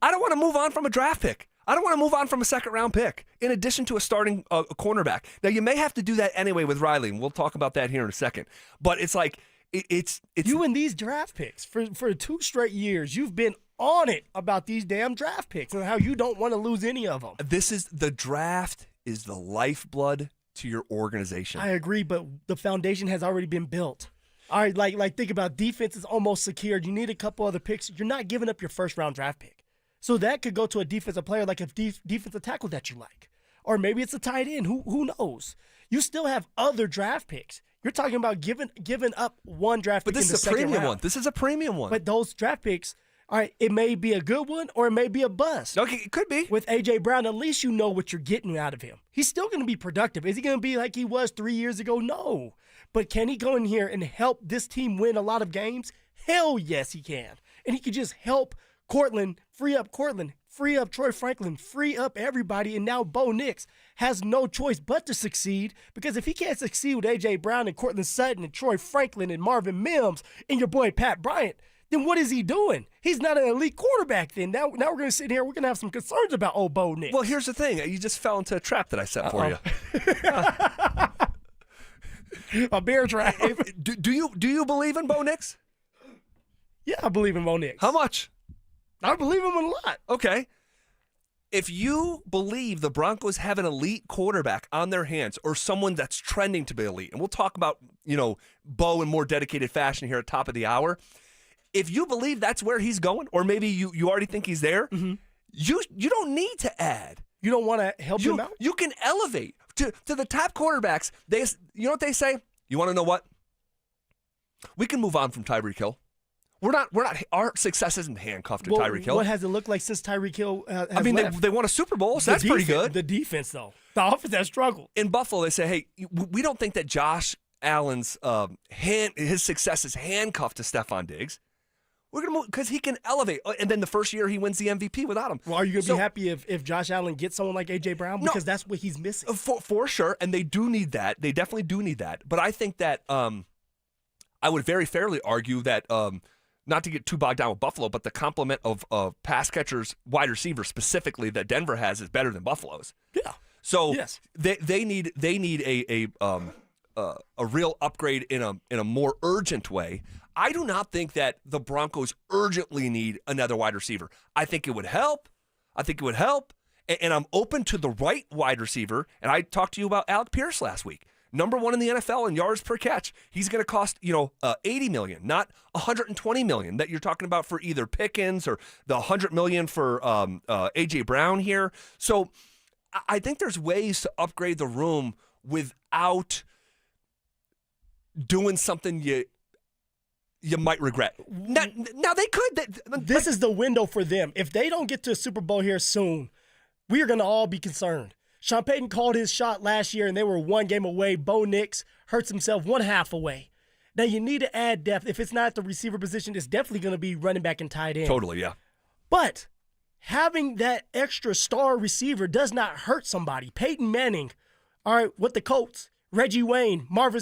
I don't want to move on from a draft pick. I don't want to move on from a second-round pick, in addition to a starting cornerback. Now, you may have to do that anyway with Riley, and we'll talk about that here in a second. But it's like it's you and these draft picks for 2 straight years. You've been on it about these damn draft picks and how you don't want to lose any of them. The draft is the lifeblood to your organization. I agree, but the foundation has already been built. All right, like think about defense is almost secured. You need a couple other picks. You're not giving up your first-round draft pick. So that could go to a defensive player like a defensive tackle that you like. Or maybe it's a tight end. Who knows? You still have other draft picks. You're talking about giving up one draft pick in the second round. But this is a premium one. This is a premium one. But those draft picks, all right, it may be a good one or it may be a bust. Okay, it could be. With A.J. Brown, at least you know what you're getting out of him. He's still going to be productive. Is he going to be like he was 3 years ago? No. But can he go in here and help this team win a lot of games? Hell yes, he can. And he could just help Courtland, free up Troy Franklin, free up everybody, and now Bo Nix has no choice but to succeed, because if he can't succeed with A.J. Brown and Courtland Sutton and Troy Franklin and Marvin Mims and your boy Pat Bryant, then what is he doing? He's not an elite quarterback then. Now we're going to sit here, we're going to have some concerns about old Bo Nix. Well, here's the thing. You just fell into a trap that I set for you. A bear trap. Do you believe in Bo Nix? Yeah, I believe in Bo Nix. How much? I believe him a lot. Okay. If you believe the Broncos have an elite quarterback on their hands or someone that's trending to be elite, and we'll talk about, Bo in more dedicated fashion here at top of the hour. If you believe that's where he's going, or maybe you already think he's there, you don't need to add. You don't want to help him out? You can elevate to the top quarterbacks. You know what they say? You want to know what? We can move on from Tyreek Hill. We're not. Our success isn't handcuffed to Tyreek Hill. What has it looked like since Tyreek Hill has left? They won a Super Bowl, so that's pretty good. The defense, though. The offense has struggled. In Buffalo, they say, hey, we don't think that Josh Allen's his success is handcuffed to Stephon Diggs. We're going to move because he can elevate. And then the first year, he wins the MVP without him. Well, are you going to be happy if Josh Allen gets someone like A.J. Brown? Because that's what he's missing. For sure, and they do need that. They definitely do need that. But I think that I would very fairly argue that not to get too bogged down with Buffalo, but the complement of pass catchers, wide receivers specifically that Denver has is better than Buffalo's. Yeah. So they need a real upgrade in a more urgent way. I do not think that the Broncos urgently need another wide receiver. I think it would help. And I'm open to the right wide receiver. And I talked to you about Alec Pierce last week. Number 1 in the NFL in yards per catch. He's going to cost, $80 million, not $120 million that you're talking about for either Pickens or the $100 million for A.J. Brown here. So I think there's ways to upgrade the room without doing something you might regret. Now they could. This is the window for them. If they don't get to a Super Bowl here soon, we are going to all be concerned. Sean Payton called his shot last year, and they were 1 game away. Bo Nix hurts himself 1/2 away. Now, you need to add depth. If it's not at the receiver position, it's definitely going to be running back and tight end. Totally, yeah. But having that extra star receiver does not hurt somebody. Peyton Manning, all right, with the Colts, Reggie Wayne, Marvin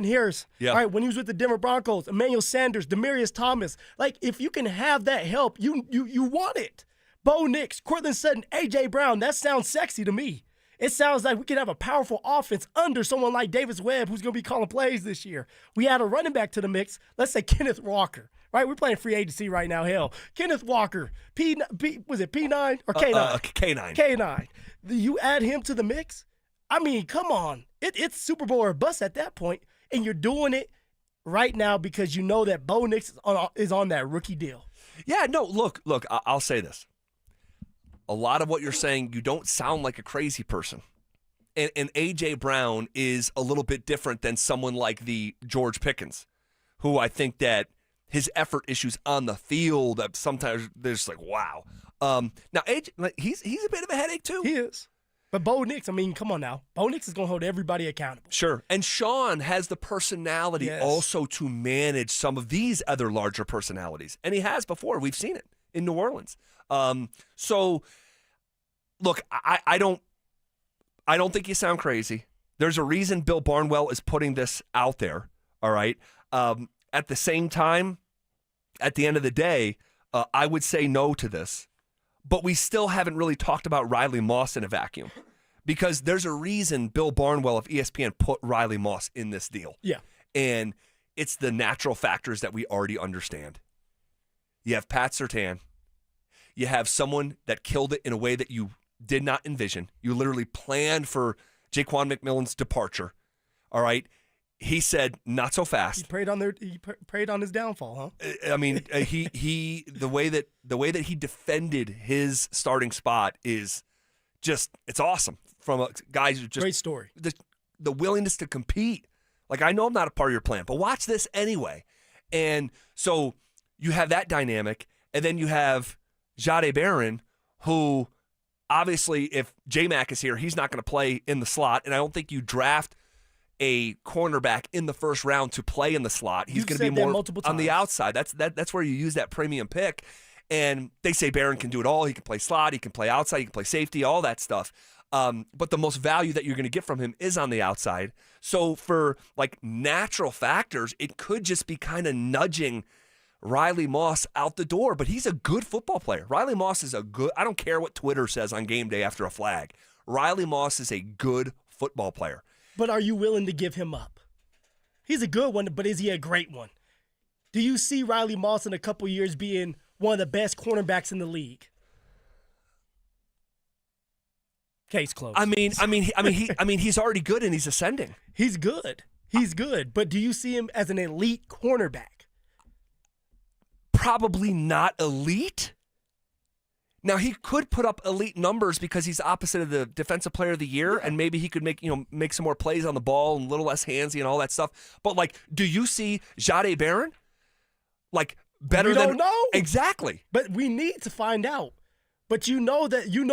Harris, all right, when he was with the Denver Broncos, Emmanuel Sanders, Demaryius Thomas. Like, if you can have that help, you want it. Bo Nix, Cortland Sutton, A.J. Brown, that sounds sexy to me. It sounds like we can have a powerful offense under someone like Davis Webb, who's going to be calling plays this year. We add a running back to the mix. Let's say Kenneth Walker, right? We're playing free agency right now. Hell, Kenneth Walker, was it P9 or K9? K9. K9. You add him to the mix? I mean, come on. It's Super Bowl or bust at that point, and you're doing it right now because you know that Bo Nix is on that rookie deal. Yeah, no, look, I'll say this. A lot of what you're saying, you don't sound like a crazy person. And A.J. Brown is a little bit different than someone like the George Pickens, who I think that his effort issues on the field, sometimes they're just like, wow. Now, A.J., he's a bit of a headache too. He is. But Bo Nix, I mean, come on now. Bo Nix is going to hold everybody accountable. Sure. And Sean has the personality also to manage some of these other larger personalities. And he has before. We've seen it in New Orleans. So, look, I don't think you sound crazy. There's a reason Bill Barnwell is putting this out there, all right? At the same time, at the end of the day, I would say no to this. But we still haven't really talked about Riley Moss in a vacuum because there's a reason Bill Barnwell of ESPN put Riley Moss in this deal. Yeah. And it's the natural factors that we already understand. You have Pat Surtain. You have someone that killed it in a way that you did not envision. You literally planned for Jaquan McMillan's departure. All right. He said, not so fast. He preyed on his downfall, huh? I mean, he the way that he defended his starting spot is just, it's awesome. From a guys who just great story. The willingness to compete. Like, I know I'm not a part of your plan, but watch this anyway. And so you have that dynamic, and then you have Jahdae Barron, who obviously, if J-Mac is here, he's not going to play in the slot, and I don't think you draft a cornerback in the first round to play in the slot. He's going to be more on the outside. That's where you use that premium pick. And they say Barron can do it all. He can play slot. He can play outside. He can play safety, all that stuff. But the most value that you're going to get from him is on the outside. So for like natural factors, it could just be kind of nudging Riley Moss out the door. But he's a good football player. Riley Moss is I don't care what Twitter says on game day after a flag. Riley Moss is a good football player. But are you willing to give him up? He's a good one, but is he a great one? Do you see Riley Moss in a couple years being one of the best cornerbacks in the league? Case closed. I mean, he's already good and he's ascending. He's good. He's good. But do you see him as an elite cornerback? Probably not elite. Now, he could put up elite numbers because he's opposite of the defensive player of the year, and maybe he could make some more plays on the ball and a little less handsy and all that stuff. But, like, do you see Jahdae Barron, like, better than... We don't know. Exactly. But we need to find out. But you know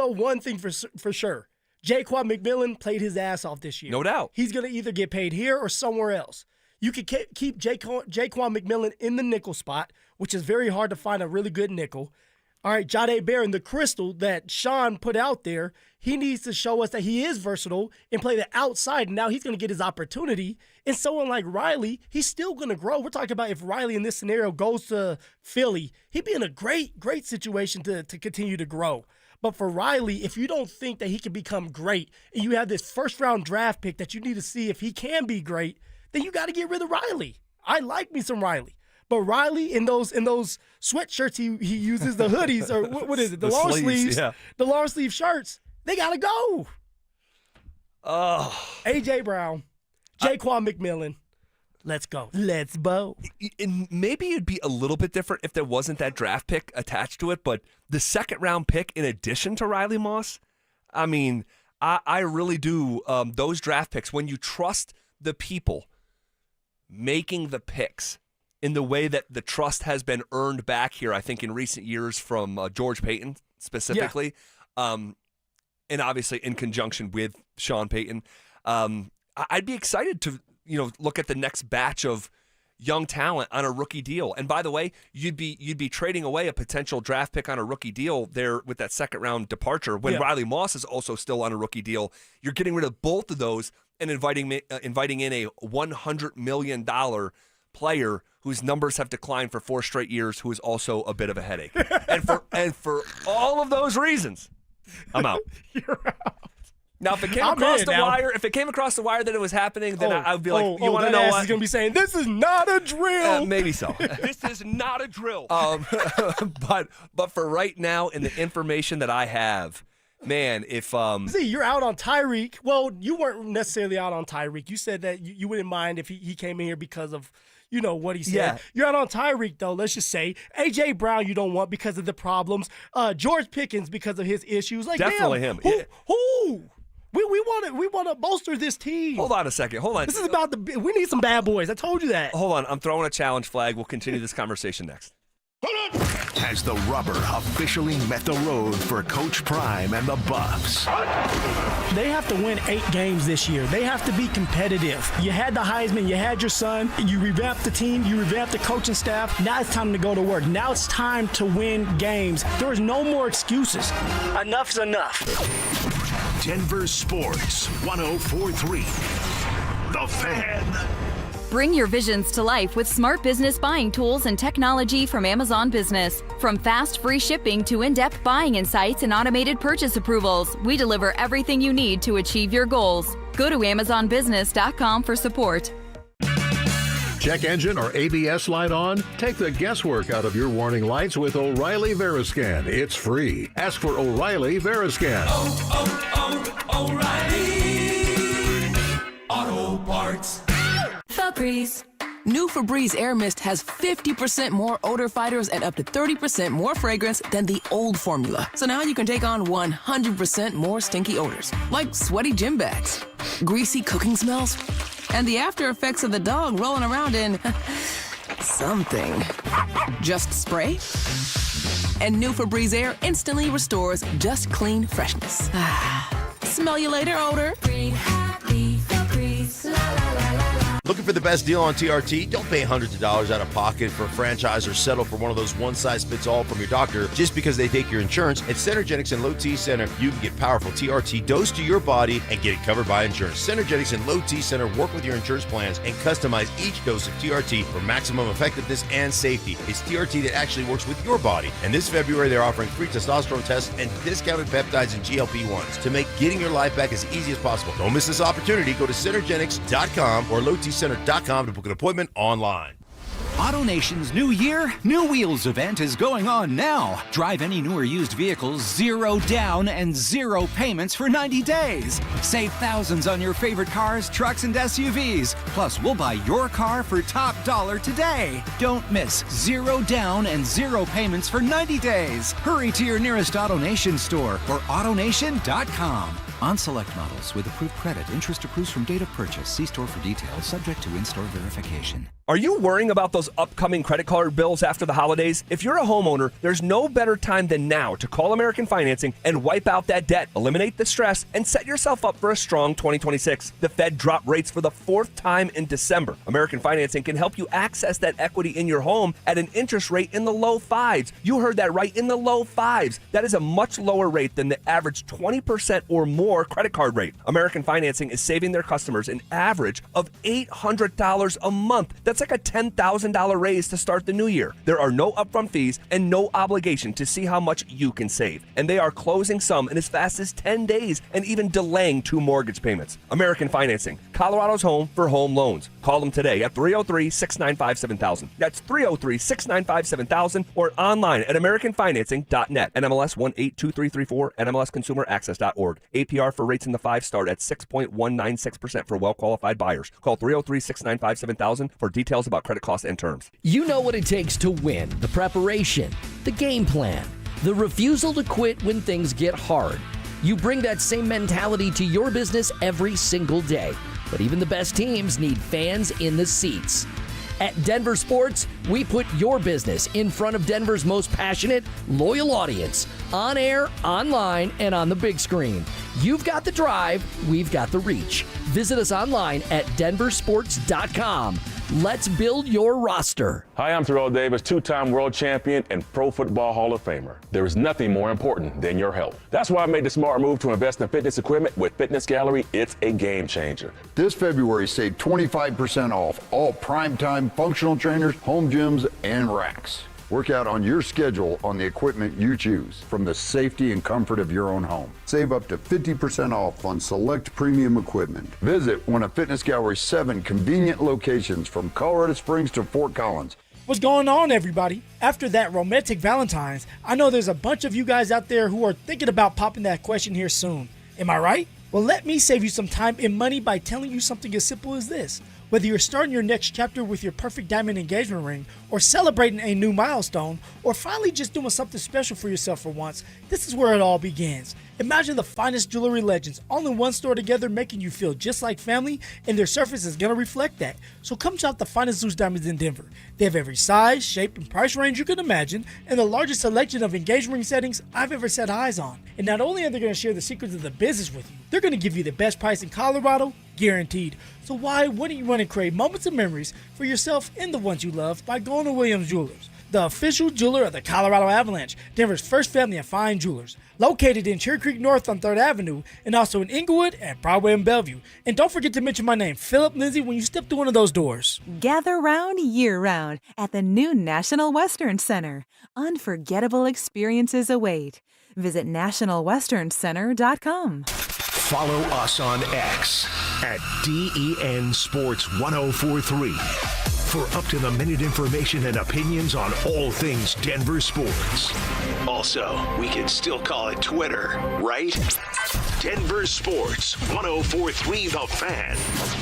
one thing for sure. Jaquan McMillan played his ass off this year. No doubt. He's going to either get paid here or somewhere else. You could keep Jaquan McMillan in the nickel spot, which is very hard to find a really good nickel. All right, Jahdae Barron, the crystal that Sean put out there, he needs to show us that he is versatile and play the outside. And now he's going to get his opportunity. And someone like Riley, he's still going to grow. We're talking about if Riley in this scenario goes to Philly, he'd be in a great situation to continue to grow. But for Riley, if you don't think that he can become great and you have this first-round draft pick that you need to see if he can be great, then you got to get rid of Riley. I like me some Riley. But Riley, in those sweatshirts he uses, the hoodies, or what is it? The long sleeves. Yeah. The long sleeve shirts, they got to go. Oh. A.J. Brown, Jaquan McMillan, let's go. Let's bow. And maybe it'd be a little bit different if there wasn't that draft pick attached to it, but the second-round pick in addition to Riley Moss, I mean, I really do. Those draft picks, when you trust the people making the picks, in the way that the trust has been earned back here, I think, in recent years from George Payton specifically, and obviously in conjunction with Sean Payton, I'd be excited to look at the next batch of young talent on a rookie deal. And by the way, you'd be trading away a potential draft pick on a rookie deal there with that second round departure when Riley Moss is also still on a rookie deal. You're getting rid of both of those and inviting in a $100 million player whose numbers have declined for 4 straight years, who is also a bit of a headache. and for all of those reasons, I'm out. You're out. Now, if it came across the wire that it was happening, then I would be like, you want to know what? He's going to be saying, this is not a drill. Maybe so. This is not a drill. But for right now, and the information that I have, man, if See, you're out on Tyreek. Well, you weren't necessarily out on Tyreek. You said that you wouldn't mind if he came in here because of what he said. Yeah. You're out on Tyreek, though, let's just say. A.J. Brown you don't want because of the problems. George Pickens because of his issues. Like, definitely him. Who? We want to bolster this team. Hold on a second. Hold on. This is about we need some bad boys. I told you that. Hold on. I'm throwing a challenge flag. We'll continue this conversation next. Has the rubber officially met the road for Coach Prime and the Buffs? They have to win 8 games this year. They have to be competitive. You had the Heisman. You had your son. You revamped the team. You revamped the coaching staff. Now it's time to go to work. Now it's time to win games. There is no more excuses. Enough's enough. Denver Sports 104.3. The Fan. Bring your visions to life with smart business buying tools and technology from Amazon Business. From fast, free shipping to in-depth buying insights and automated purchase approvals, we deliver everything you need to achieve your goals. Go to AmazonBusiness.com for support. Check engine or ABS light on? Take the guesswork out of your warning lights with O'Reilly Veriscan. It's free. Ask for O'Reilly Veriscan. O'Reilly Auto Parts. Febreze. New Febreze Air Mist has 50% more odor fighters and up to 30% more fragrance than the old formula. So now you can take on 100% more stinky odors, like sweaty gym bags, greasy cooking smells, and the after effects of the dog rolling around in something. Just spray, and new Febreze Air instantly restores just clean freshness. Smell you later, odor. Breathe happy, Febreze. La la la la la. Looking for the best deal on TRT? Don't pay hundreds of dollars out of pocket for a franchise or settle for one of those one-size-fits-all from your doctor just because they take your insurance. At Synergetics and Low T Center, you can get powerful TRT dosed to your body and get it covered by insurance. Synergetics and Low T Center work with your insurance plans and customize each dose of TRT for maximum effectiveness and safety. It's TRT that actually works with your body. And this February, they're offering free testosterone tests and discounted peptides and GLP-1s to make getting your life back as easy as possible. Don't miss this opportunity. Go to Synergetics.com or LowTCenter.com to book an appointment online. AutoNation's New Year, New Wheels event is going on now. Drive any new or used vehicles, 0 down and 0 payments for 90 days. Save thousands on your favorite cars, trucks, and SUVs. Plus, we'll buy your car for top dollar today. Don't miss 0 down and 0 payments for 90 days. Hurry to your nearest AutoNation store or AutoNation.com. On select models with approved credit, interest accrues from date of purchase. See store for details, subject to in-store verification. Are you worrying about those upcoming credit card bills after the holidays? If you're a homeowner, there's no better time than now to call American Financing and wipe out that debt, eliminate the stress, and set yourself up for a strong 2026. The Fed dropped rates for the 4th time in December. American Financing can help you access that equity in your home at an interest rate in the low 5s. You heard that right, in the low 5s. That is a much lower rate than the average 20% or more credit card rate. American Financing is saving their customers an average of $800 a month. That's like a $10,000 raise to start the new year. There are no upfront fees and no obligation to see how much you can save. And they are closing some in as fast as 10 days and even delaying 2 mortgage payments. American Financing, Colorado's home for home loans. Call them today at 303-695-7000. That's 303-695-7000 or online at AmericanFinancing.net. NMLS 182334, NMLSConsumerAccess.org. APR for rates in the 5 start at 6.196% for well-qualified buyers. Call 303-695-7000 for details about credit costs and terms. You know what it takes to win: the preparation, the game plan, the refusal to quit when things get hard. You bring that same mentality to your business every single day. But even the best teams need fans in the seats. At Denver Sports, we put your business in front of Denver's most passionate, loyal audience, on air, online, and on the big screen. You've got the drive, we've got the reach. Visit us online at DenverSports.com. Let's build your roster. Hi, I'm Terrell Davis, two-time world champion and Pro Football Hall of Famer. There is nothing more important than your health. That's why I made the smart move to invest in fitness equipment with Fitness Gallery. It's a game changer. This February, save 25% off all primetime functional trainers, home gyms, and racks. Work out on your schedule on the equipment you choose from the safety and comfort of your own home. Save up to 50% off on select premium equipment. Visit one of Fitness Gallery's 7 convenient locations from Colorado Springs to Fort Collins. What's going on, everybody? After that romantic Valentine's, I know there's a bunch of you guys out there who are thinking about popping that question here soon. Am I right? Well, let me save you some time and money by telling you something as simple as this. Whether you're starting your next chapter with your perfect diamond engagement ring, or celebrating a new milestone, or finally just doing something special for yourself for once, this is where it all begins. Imagine the finest jewelry legends all in one store together, making you feel just like family, and their surface is going to reflect that. So come shop the finest Zeus diamonds in Denver. They have every size, shape, and price range you can imagine, and the largest selection of engagement ring settings I've ever set eyes on. And not only are they going to share the secrets of the business with you, they're going to give you the best price in Colorado, guaranteed. So why wouldn't you want to create moments and memories for yourself and the ones you love by going to Williams Jewelers, the official jeweler of the Colorado Avalanche, Denver's first family of fine jewelers, located in Cherry Creek North on 3rd Avenue, and also in Inglewood and Broadway and Bellevue. And don't forget to mention my name, Phillip Lindsay, when you step through one of those doors. Gather round year-round at the new National Western Center. Unforgettable experiences await. Visit nationalwesterncenter.com. Follow us on X at DEN Sports 1043 for up-to-the-minute information and opinions on all things Denver sports. Also, we can still call it Twitter, right? Denver Sports 1043 The Fan,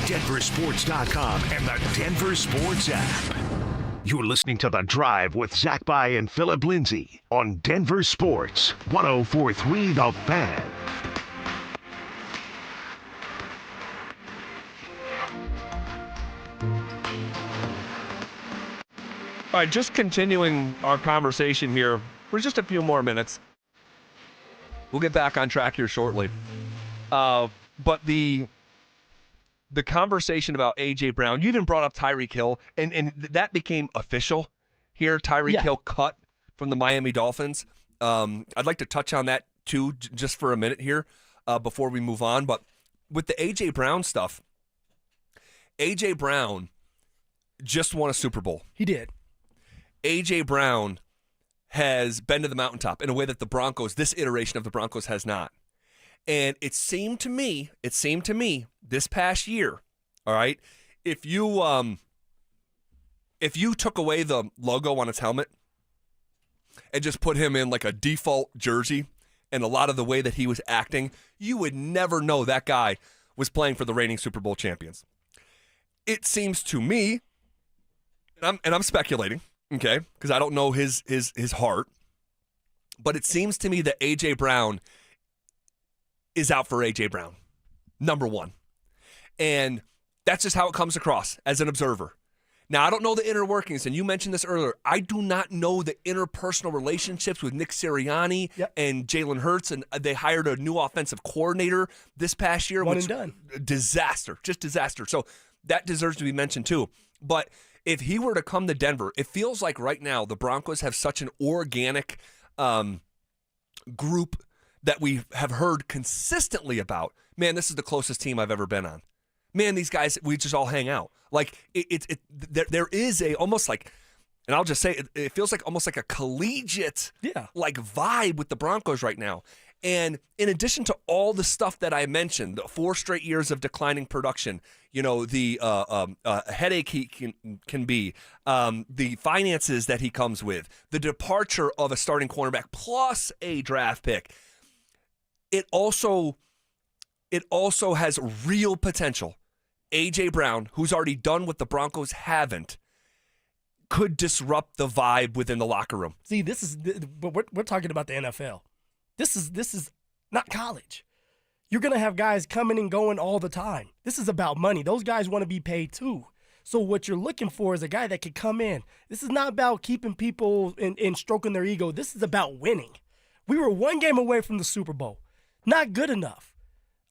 DenverSports.com, and the Denver Sports app. You're listening to The Drive with Zach By and Phillip Lindsay on Denver Sports 1043 The Fan. All right, just continuing our conversation here for just a few more minutes. We'll get back on track here shortly. But the conversation about A.J. Brown, you even brought up Tyreek Hill, and that became official here. Tyreek Hill cut from the Miami Dolphins. I'd like to touch on that too, just for a minute here before we move on. But with the A.J. Brown stuff, A.J. Brown just won a Super Bowl. He did. A.J. Brown has been to the mountaintop in a way that the Broncos, this iteration of the Broncos, has not. And it seemed to me this past year, all right, if you took away the logo on his helmet and just put him in like a default jersey and a lot of the way that he was acting, you would never know that guy was playing for the reigning Super Bowl champions. It seems to me, and I'm speculating, okay, because I don't know his heart, but it seems to me that A.J. Brown is out for A.J. Brown, number one. And that's just how it comes across as an observer. Now, I don't know the inner workings, and you mentioned this earlier. I do not know the interpersonal relationships with Nick Sirianni and Jalen Hurts, and they hired a new offensive coordinator this past year. One and done. Disaster, just disaster. So that deserves to be mentioned too. But if he were to come to Denver, it feels like right now the Broncos have such an organic group that we have heard consistently about. Man, this is the closest team I've ever been on. Man, these guys, we just all hang out. Like there is a almost like, and I'll just say it feels like almost like a collegiate like vibe with the Broncos right now. And in addition to all the stuff that I mentioned, the 4 straight years of declining production, you know, the headache he can be, the finances that he comes with, the departure of a starting cornerback plus a draft pick, it also has real potential. A.J. Brown, who's already done what the Broncos haven't, could disrupt the vibe within the locker room. See, we're talking about the NFL. This is not college. You're going to have guys coming and going all the time. This is about money. Those guys want to be paid too. So what you're looking for is a guy that can come in. This is not about keeping people and stroking their ego. This is about winning. We were one game away from the Super Bowl. Not good enough.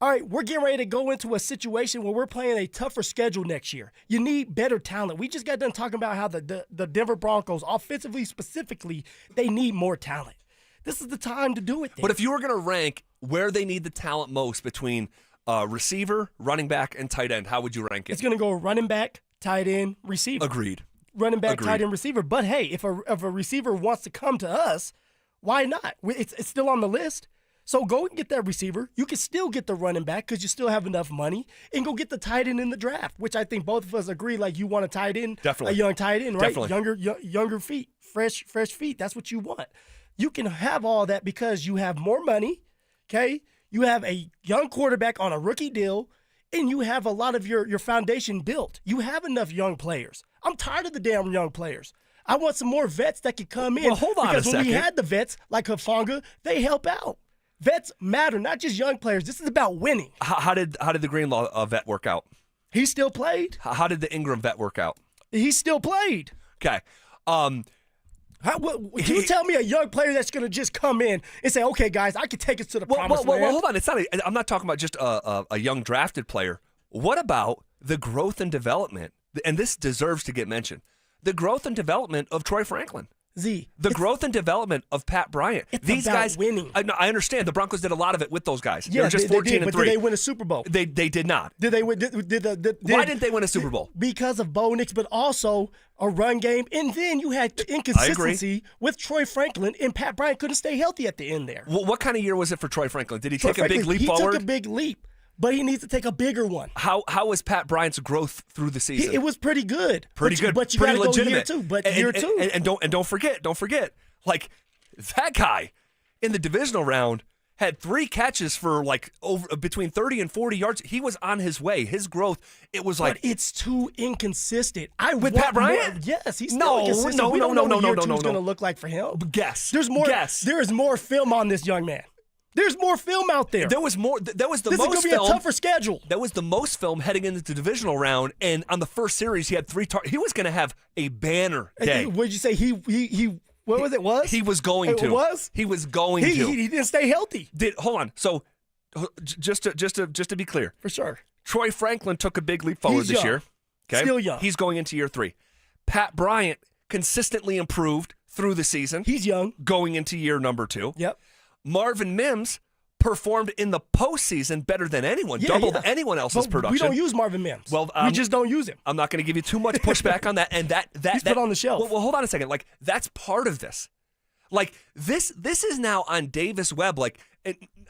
All right, we're getting ready to go into a situation where we're playing a tougher schedule next year. You need better talent. We just got done talking about how the Denver Broncos, offensively specifically, they need more talent. This is the time to do it then. But if you were going to rank where they need the talent most between receiver, running back, and tight end, how would you rank it? It's going to go running back, tight end, receiver. Agreed. Running back, Agreed. tight end, receiver. But, hey, if a receiver wants to come to us, why not? It's still on the list. So go and get that receiver. You can still get the running back because you still have enough money, and go get the tight end in the draft, which I think both of us agree. Like, you want a tight end, Definitely. a young tight end, right? Definitely. Younger feet, fresh feet. That's what you want. You can have all that because you have more money. Okay, you have a young quarterback on a rookie deal, and you have a lot of your foundation built. You have enough young players. I'm tired of the damn young players. I want some more vets that could come in. Well, hold on because a when we second. had the vets like Hufanga, they help out. Vets matter, not just young players. This is about winning. How did the Greenlaw vet work out? He still played. How did the Ingram vet work out? He still played. Okay. Can you tell me a young player that's going to just come in and say, okay, guys, I can take us to the promised land? Well, hold on. I'm not talking about just a young drafted player. What about the growth and development? And this deserves to get mentioned. The growth and development of Troy Franklin. The growth and development of Pat Bryant. These about guys winning. I understand. The Broncos did a lot of it with those guys. Yeah, they were just they 14 did, and but 3. did they win a Super Bowl? They did not. Did they win? Why didn't they win a Super Bowl? Because of Bo Nix, but also a run game. And then you had inconsistency with Troy Franklin, and Pat Bryant couldn't stay healthy at the end there. What kind of year was it for Troy Franklin? Did he Troy take a big Franklin, leap forward? He took a big leap, but he needs to take a bigger one. How was Pat Bryant's growth through the season? It was pretty good. Pretty good. But you pretty got to go legitimate. year two. But and, year two. And don't forget, like that guy in the divisional round had 3 catches for like over between 30 and 40 yards. He was on his way. His growth, it was like, but it's too inconsistent. With Pat Bryant? More, yes, he's still inconsistent. We don't know what year two is going to look like for him. Guess. There is more film on this young man. There's more film out there. There was more. That was the this most. This is going to be a tougher schedule. That was the most film heading into the divisional round, and on the first series, he had 3 targets. He was going to have a banner day. What did you say? He what was it? He was going to. It was. He was going to. He didn't stay healthy. Hold on. So, just to be clear, for sure, Troy Franklin took a big leap forward this year. Okay, still young. He's going into year 3. Pat Bryant consistently improved through the season. He's young, going into year number 2. Yep. Marvin Mims performed in the postseason better than anyone, doubled anyone else's production. We don't use Marvin Mims. Well, we just don't use him. I'm not going to give you too much pushback on that. And he's put on the shelf. Well, hold on a second. Like, that's part of this. Like, this is now on Davis Webb. Like,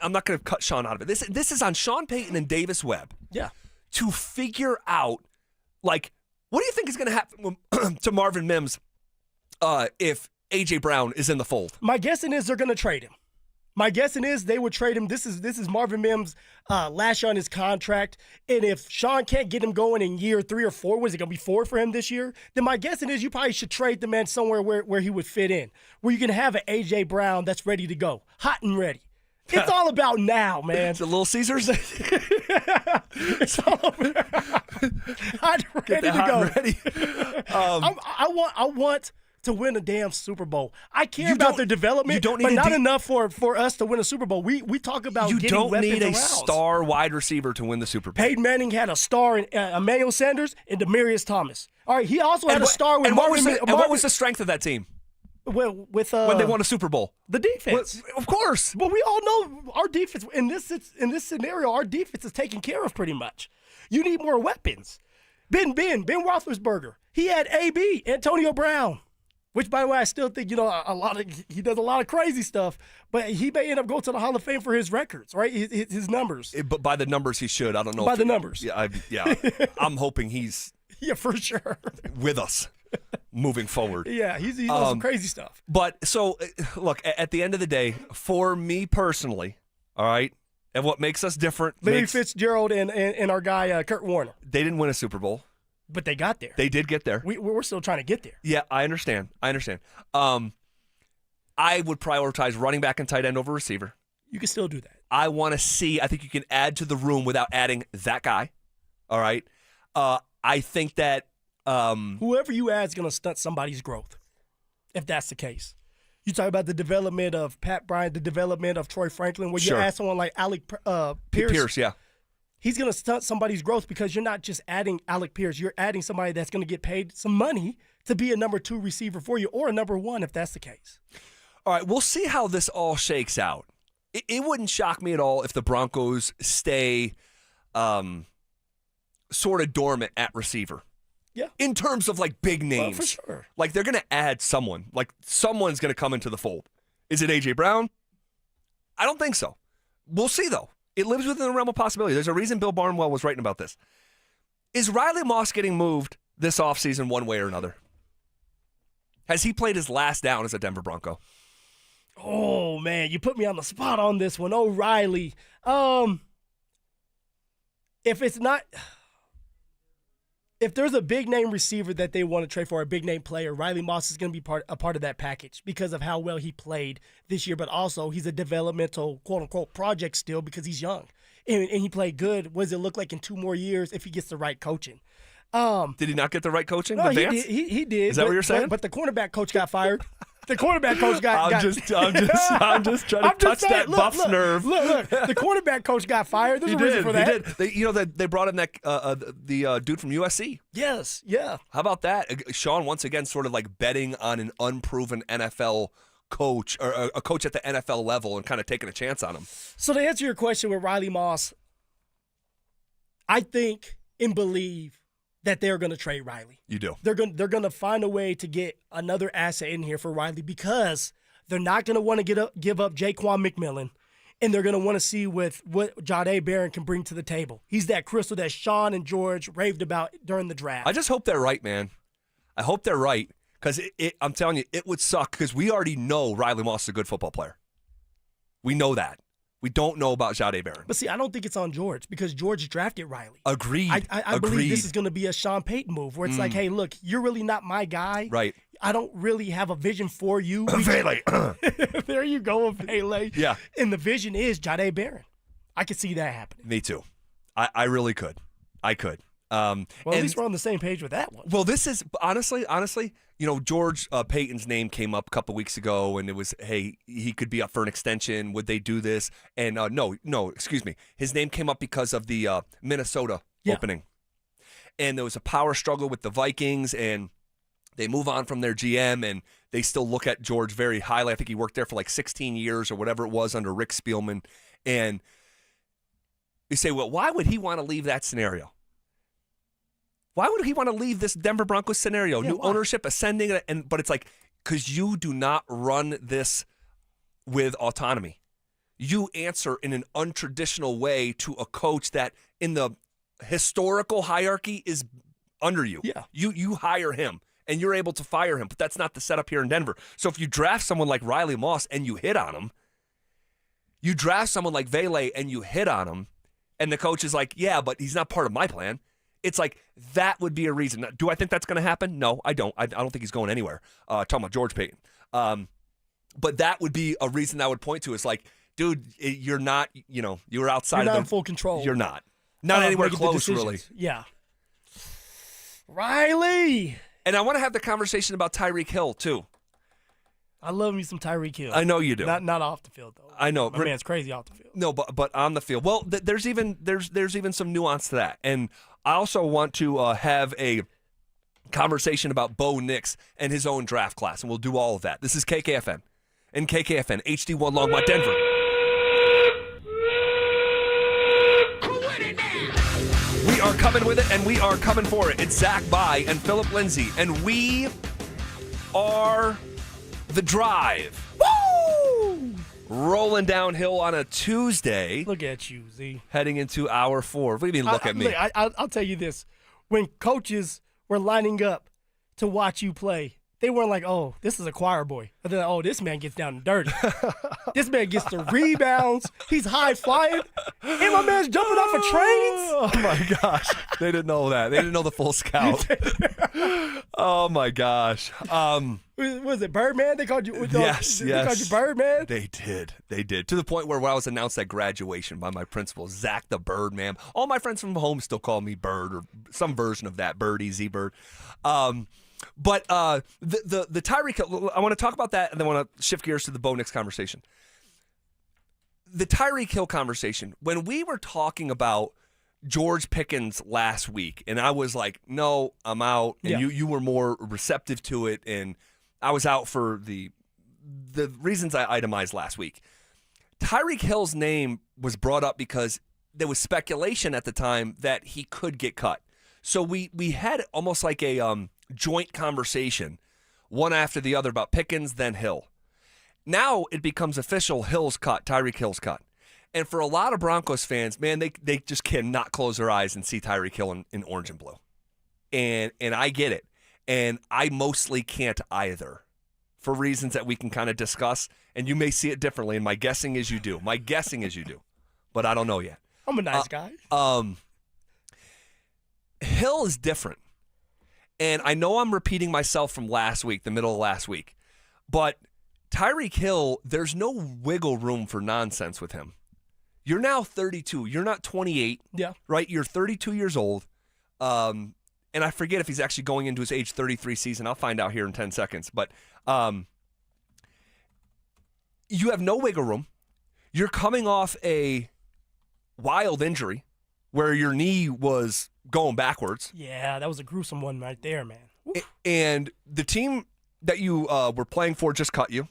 I'm not going to cut Sean out of it. This is on Sean Payton and Davis Webb. Yeah. To figure out, like, what do you think is going to happen to Marvin Mims if A.J. Brown is in the fold? My guessing is they're going to trade him. My guessing is they would trade him. This is Marvin Mims' last year on his contract. And if Sean can't get him going in year 3 or 4, was it going to be 4 for him this year? Then my guessing is you probably should trade the man somewhere where he would fit in, where you can have an A.J. Brown that's ready to go, hot and ready. It's all about now, man. The Little Caesars? It's all about hot and ready to go. Ready. I want to win a damn Super Bowl. I care about their development, but not enough for us to win a Super Bowl. We talk about getting weapons around. You don't need a star wide receiver to win the Super Bowl. Peyton Manning had a star in Emmanuel Sanders and Demaryius Thomas. All right, he also had a star with Marvin. And what was the strength of that team? With when they won a Super Bowl, the defense, of course. But we all know our defense in this scenario. Our defense is taken care of pretty much. You need more weapons. Ben Roethlisberger. He had AB, Antonio Brown, which, by the way, I still think he does a lot of crazy stuff. But he may end up going to the Hall of Fame for his records, right? His numbers. But by the numbers, he should. I don't know. By the numbers. Yeah, I'm hoping he's for sure with us. Moving forward. Yeah, he does some crazy stuff. But so, look, at the end of the day, for me personally, all right, and what makes us different. Larry Fitzgerald and our guy, Kurt Warner. They didn't win a Super Bowl. But they got there. They did get there. We're still trying to get there. Yeah, I understand. I would prioritize running back and tight end over receiver. You can still do that. I want to see. I think you can add to the room without adding that guy. All right. I think that. Whoever you add is going to stunt somebody's growth, if that's the case. You talk about the development of Pat Bryant, the development of Troy Franklin, where you add someone like Alec Pierce. Pierce, yeah. He's going to stunt somebody's growth because you're not just adding Alec Pierce. You're adding somebody that's going to get paid some money to be a number 2 receiver for you, or a number 1 if that's the case. All right, we'll see how this all shakes out. It wouldn't shock me at all if the Broncos stay sort of dormant at receiver. Yeah. In terms of like big names. For sure. Like they're going to add someone. Like someone's going to come into the fold. Is it A.J. Brown? I don't think so. We'll see, though. It lives within the realm of possibility. There's a reason Bill Barnwell was writing about this. Is Riley Moss getting moved this offseason one way or another? Has he played his last down as a Denver Bronco? Oh, man, you put me on the spot on this one. Oh, Riley. If there's a big-name receiver that they want to trade for, a big-name player, Riley Moss is going to be a part of that package because of how well he played this year. But also, he's a developmental, quote-unquote, project still because he's young. And he played good. What does it look like in 2 more years if he gets the right coaching? Did he not get the right coaching? No, he did. Is that what you're saying? But the cornerback coach got fired. The cornerback coach got. I'm just trying to touch that buff's nerve. Look. The cornerback coach got fired. There's a reason for that. He did. They brought in that the dude from USC. Yes. Yeah. How about that? Sean once again sort of like betting on an unproven NFL coach or a coach at the NFL level and kind of taking a chance on him. So to answer your question with Riley Moss, I think and believe that they're going to trade Riley. You do. They're going to find a way to get another asset in here for Riley because they're not going to want to give up Jaquan McMillan, and they're going to want to see what Jahdae Barron can bring to the table. He's that crystal that Sean and George raved about during the draft. I just hope they're right, man. I hope they're right because I'm telling you, it would suck because we already know Riley Moss is a good football player. We know that. We don't know about Jahdae Barron. But see, I don't think it's on George because George drafted Riley. Agreed. I believe this is going to be a Sean Payton move where it's like, hey, look, you're really not my guy. Right. I don't really have a vision for you. Vele. There you go, Vele. Yeah. And the vision is Jahdae Barron. I could see that happening. Me too. I really could. I could. Well, at least we're on the same page with that one. Well, this is honestly, George Payton's name came up a couple weeks ago, and it was, hey, he could be up for an extension. Would they do this? And no, excuse me. His name came up because of the Minnesota opening. And there was a power struggle with the Vikings, and they move on from their GM, and they still look at George very highly. I think he worked there for like 16 years or whatever it was under Rick Spielman. And you say, well, why would he want to leave that scenario? Why would he want to leave this Denver Broncos scenario? New ownership, ascending, but it's like, because you do not run this with autonomy. You answer in an untraditional way to a coach that in the historical hierarchy is under you. Yeah. You hire him, and you're able to fire him, but that's not the setup here in Denver. So if you draft someone like Riley Moss and you hit on him, you draft someone like Vele and you hit on him, and the coach is like, yeah, but he's not part of my plan. It's like that would be a reason. Do I think that's going to happen? No, I don't. I don't think he's going anywhere. Talking about George Payton. But that would be a reason I would point to. It's like, dude, you're not, you're outside You're not of in full control. You're not. Not anywhere making the close, decisions. really. Yeah. Riley. And I want to have the conversation about Tyreek Hill, too. I love me some Tyreek Hill. I know you do. Not off the field, though. I know. My man's crazy off the field. No, but on the field. Well, there's even some nuance to that. And I also want to have a conversation about Bo Nix and his own draft class, and we'll do all of that. This is KKFN and KKFN HD1 Longmont, Denver. We are coming with it, and we are coming for it. It's Zach By and Phillip Lindsay, and we are The Drive. Woo! Rolling downhill on a Tuesday. Look at you, Z. Heading into hour 4. What do you mean, look at me? I'll tell you this. When coaches were lining up to watch you play, they weren't like, oh, this is a choir boy. But they're like, oh, this man gets down and dirty. This man gets the rebounds. He's high-flying. And my man's jumping off of trains. Oh, my gosh. They didn't know that. They didn't know the full scout. Oh, my gosh. Was it Birdman? They called you. Yes. They called you Birdman. They did. To the point where when I was announced at graduation by my principal, Zach the Birdman. All my friends from home still call me Bird or some version of that, Birdie, Z-Bird. But the Tyreek Hill, I want to talk about that, and then I want to shift gears to the Bo Nix conversation. The Tyreek Hill conversation, when we were talking about George Pickens last week, and I was like, no, I'm out, and you were more receptive to it, and I was out for the reasons I itemized last week. Tyreek Hill's name was brought up because there was speculation at the time that he could get cut. So we had almost like a joint conversation, one after the other, about Pickens, then Hill. Now it becomes official, Hill's cut, Tyreek Hill's cut. And for a lot of Broncos fans, man, they just cannot close their eyes and see Tyreek Hill in orange and blue. And I get it. And I mostly can't either, for reasons that we can kind of discuss. And you may see it differently, and my guessing is you do. But I don't know yet. I'm a nice guy. Hill is different. And I know I'm repeating myself from last week, the middle of last week. But Tyreek Hill, there's no wiggle room for nonsense with him. You're now 32. You're not 28. Yeah. Right? You're 32 years old. And I forget if he's actually going into his age 33 season. I'll find out here in 10 seconds. But you have no wiggle room. You're coming off a wild injury where your knee was going backwards. Yeah, that was a gruesome one right there, man. And the team that you were playing for just cut you.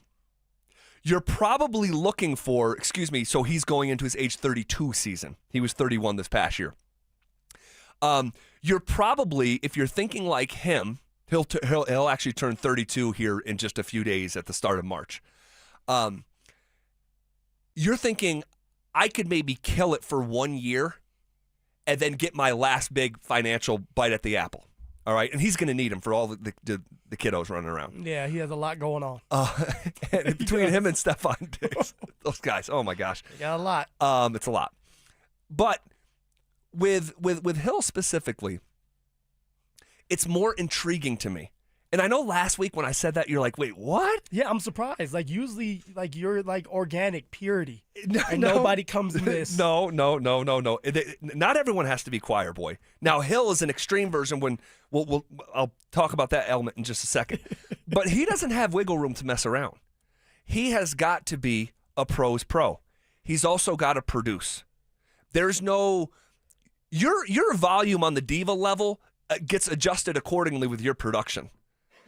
You're probably looking for, so he's going into his age 32 season. He was 31 this past year. You're probably, if you're thinking like him, he'll actually turn 32 here in just a few days at the start of March. You're thinking, I could maybe kill it for 1 year and then get my last big financial bite at the apple. All right, and he's going to need him for all the kiddos running around. Yeah, he has a lot going on. And between him and Stephon Diggs, those guys, oh my gosh. They got a lot. It's a lot. But with Hill specifically, it's more intriguing to me. And I know last week when I said that, you're like, wait, what? Yeah, I'm surprised. Like, usually, like, you're like organic purity. And nobody comes in this. No. Not everyone has to be choir boy. Now, Hill is an extreme version when I'll talk about that element in just a second. But he doesn't have wiggle room to mess around. He has got to be a pro's pro. He's also got to produce. There's no your volume on the diva level gets adjusted accordingly with your production.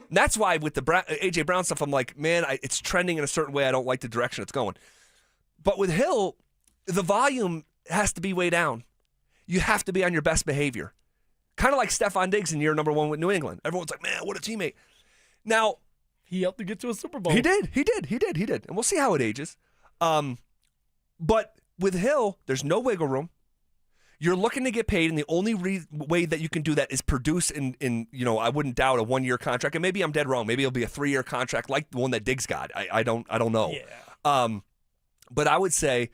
And that's why with the A.J. Brown stuff, I'm like, man, it's trending in a certain way. I don't like the direction it's going. But with Hill, the volume has to be way down. You have to be on your best behavior. Kind of like Stephon Diggs in year number 1 with New England. Everyone's like, man, what a teammate. Now, he helped to get to a Super Bowl. He did. And we'll see how it ages. But with Hill, there's no wiggle room. You're looking to get paid, and the only way that you can do that is produce in I wouldn't doubt a 1-year contract. And maybe I'm dead wrong. Maybe it'll be a 3-year contract like the one that Diggs got. I don't know. Yeah. But I would say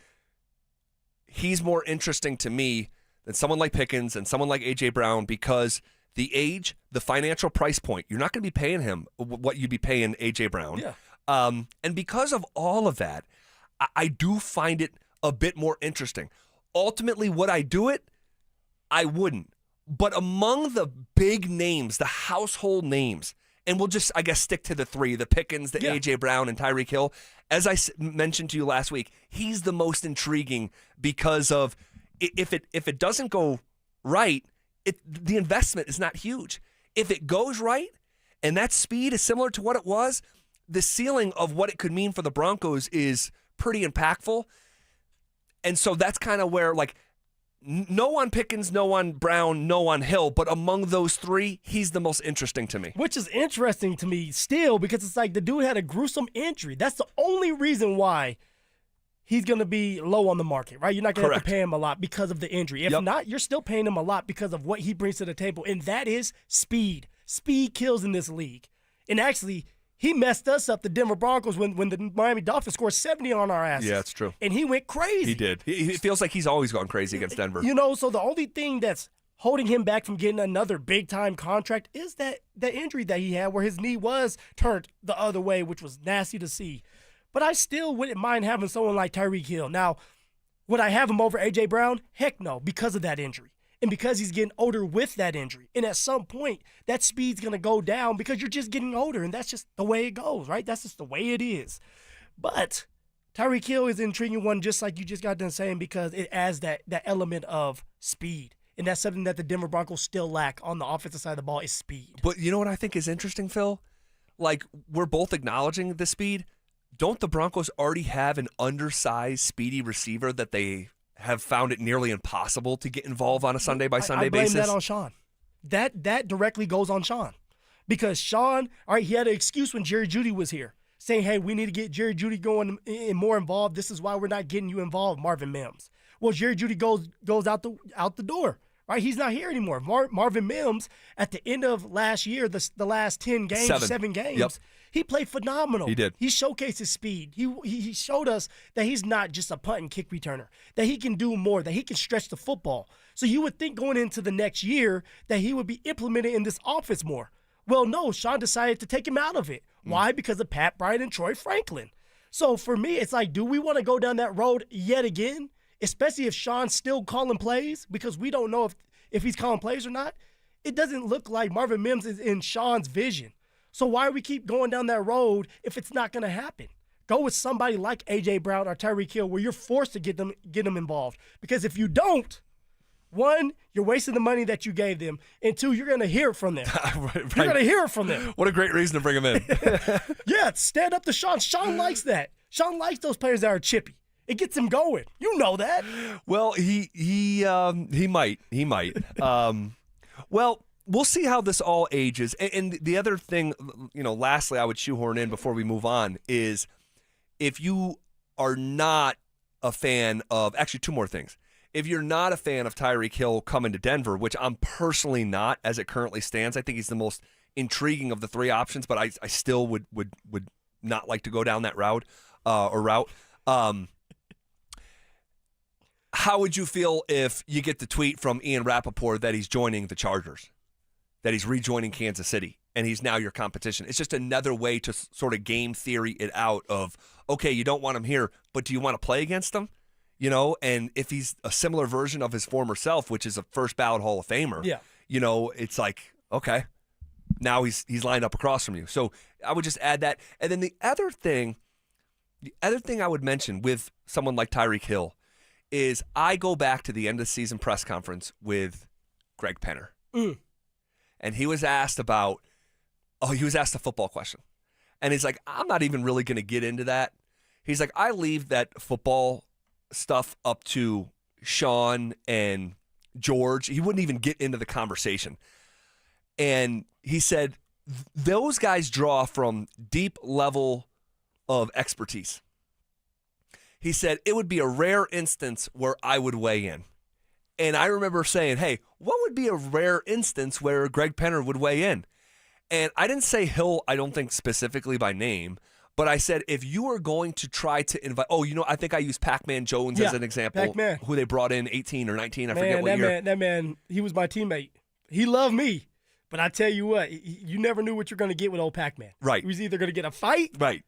he's more interesting to me than someone like Pickens and someone like A.J. Brown because the age, the financial price point, you're not going to be paying him what you'd be paying A.J. Brown. Yeah. And because of all of that, I do find it a bit more interesting. Ultimately, would I do it? I wouldn't. But among the big names, the household names, and we'll just, I guess, stick to the 3, the Pickens, the A.J. Brown, and Tyreek Hill. As I mentioned to you last week, he's the most intriguing because of if it doesn't go right, the investment is not huge. If it goes right, and that speed is similar to what it was, the ceiling of what it could mean for the Broncos is pretty impactful. And so that's kind of where, like, no on Pickens, no on Brown, no on Hill, but among those 3, he's the most interesting to me. Which is interesting to me still because it's like the dude had a gruesome injury. That's the only reason why he's going to be low on the market, right? You're not going to have to pay him a lot because of the injury. If not, you're still paying him a lot because of what he brings to the table, and that is speed. Speed kills in this league. And actually, he messed us up, the Denver Broncos, when the Miami Dolphins scored 70 on our asses. Yeah, it's true. And he went crazy. He did. It feels like he's always gone crazy against Denver. So the only thing that's holding him back from getting another big-time contract is that injury that he had where his knee was turned the other way, which was nasty to see. But I still wouldn't mind having someone like Tyreek Hill. Now, would I have him over A.J. Brown? Heck no, because of that injury. And because he's getting older with that injury, and at some point, that speed's going to go down because you're just getting older, and that's just the way it goes, right? That's just the way it is. But Tyreek Hill is an intriguing one, just like you just got done saying, because it adds that element of speed. And that's something that the Denver Broncos still lack on the offensive side of the ball is speed. But you know what I think is interesting, Phil? Like, we're both acknowledging the speed. Don't the Broncos already have an undersized, speedy receiver that they have found it nearly impossible to get involved on a Sunday-by-Sunday basis? I blame that on Sean. That directly goes on Sean. Because Sean, all right, he had an excuse when Jerry Jeudy was here, saying, hey, we need to get Jerry Jeudy going and more involved. This is why we're not getting you involved, Marvin Mims. Well, Jerry Jeudy goes out the door, right? He's not here anymore. Marvin Mims, at the end of last year, the last 10 games, 7 games, yep. He played phenomenal. He did. He showcased his speed. He showed us that he's not just a punt and kick returner, that he can do more, that he can stretch the football. So you would think going into the next year that he would be implemented in this offense more. Well, no, Sean decided to take him out of it. Why? Because of Pat Bryant and Troy Franklin. So for me, it's like, do we want to go down that road yet again? Especially if Sean's still calling plays, because we don't know if he's calling plays or not. It doesn't look like Marvin Mims is in Sean's vision. So why do we keep going down that road if it's not going to happen? Go with somebody like A.J. Brown or Tyreek Hill where you're forced to get them involved. Because if you don't, one, you're wasting the money that you gave them, and two, you're going to hear it from them. Right. You're going to hear it from them. What a great reason to bring him in. Yeah, stand up to Sean. Sean likes that. Sean likes those players that are chippy. It gets him going. You know that. Well, he might. Well, we'll see how this all ages. And the other thing, lastly, I would shoehorn in before we move on is if you are not a fan of, actually 2 more things. If you're not a fan of Tyreek Hill coming to Denver, which I'm personally not as it currently stands, I think he's the most intriguing of the 3 options, but I still would not like to go down that route. How would you feel if you get the tweet from Ian Rappaport that he's joining the Chargers, that he's rejoining Kansas City, and he's now your competition? It's just another way to sort of game theory it out of, okay, you don't want him here, but do you want to play against him? And if he's a similar version of his former self, which is a first ballot Hall of Famer, it's like, okay, now he's lined up across from you. So I would just add that. And then the other thing I would mention with someone like Tyreek Hill is I go back to the end of the season press conference with Greg Penner. And he was asked a football question. And he's like, I'm not even really going to get into that. He's like, I leave that football stuff up to Sean and George. He wouldn't even get into the conversation. And he said, those guys draw from deep level of expertise. He said, it would be a rare instance where I would weigh in. And I remember saying, hey, what would be a rare instance where Greg Penner would weigh in? And I didn't say Hill, I don't think specifically by name, but I said if you were going to try to invite, I think I used Pac-Man Jones as an example, Pac-Man. who they brought in 18 or 19, I forget what year. That man, he was my teammate. He loved me. But I tell you what, you never knew what you're going to get with old Pac-Man. Right. He was either going to get a fight. Right.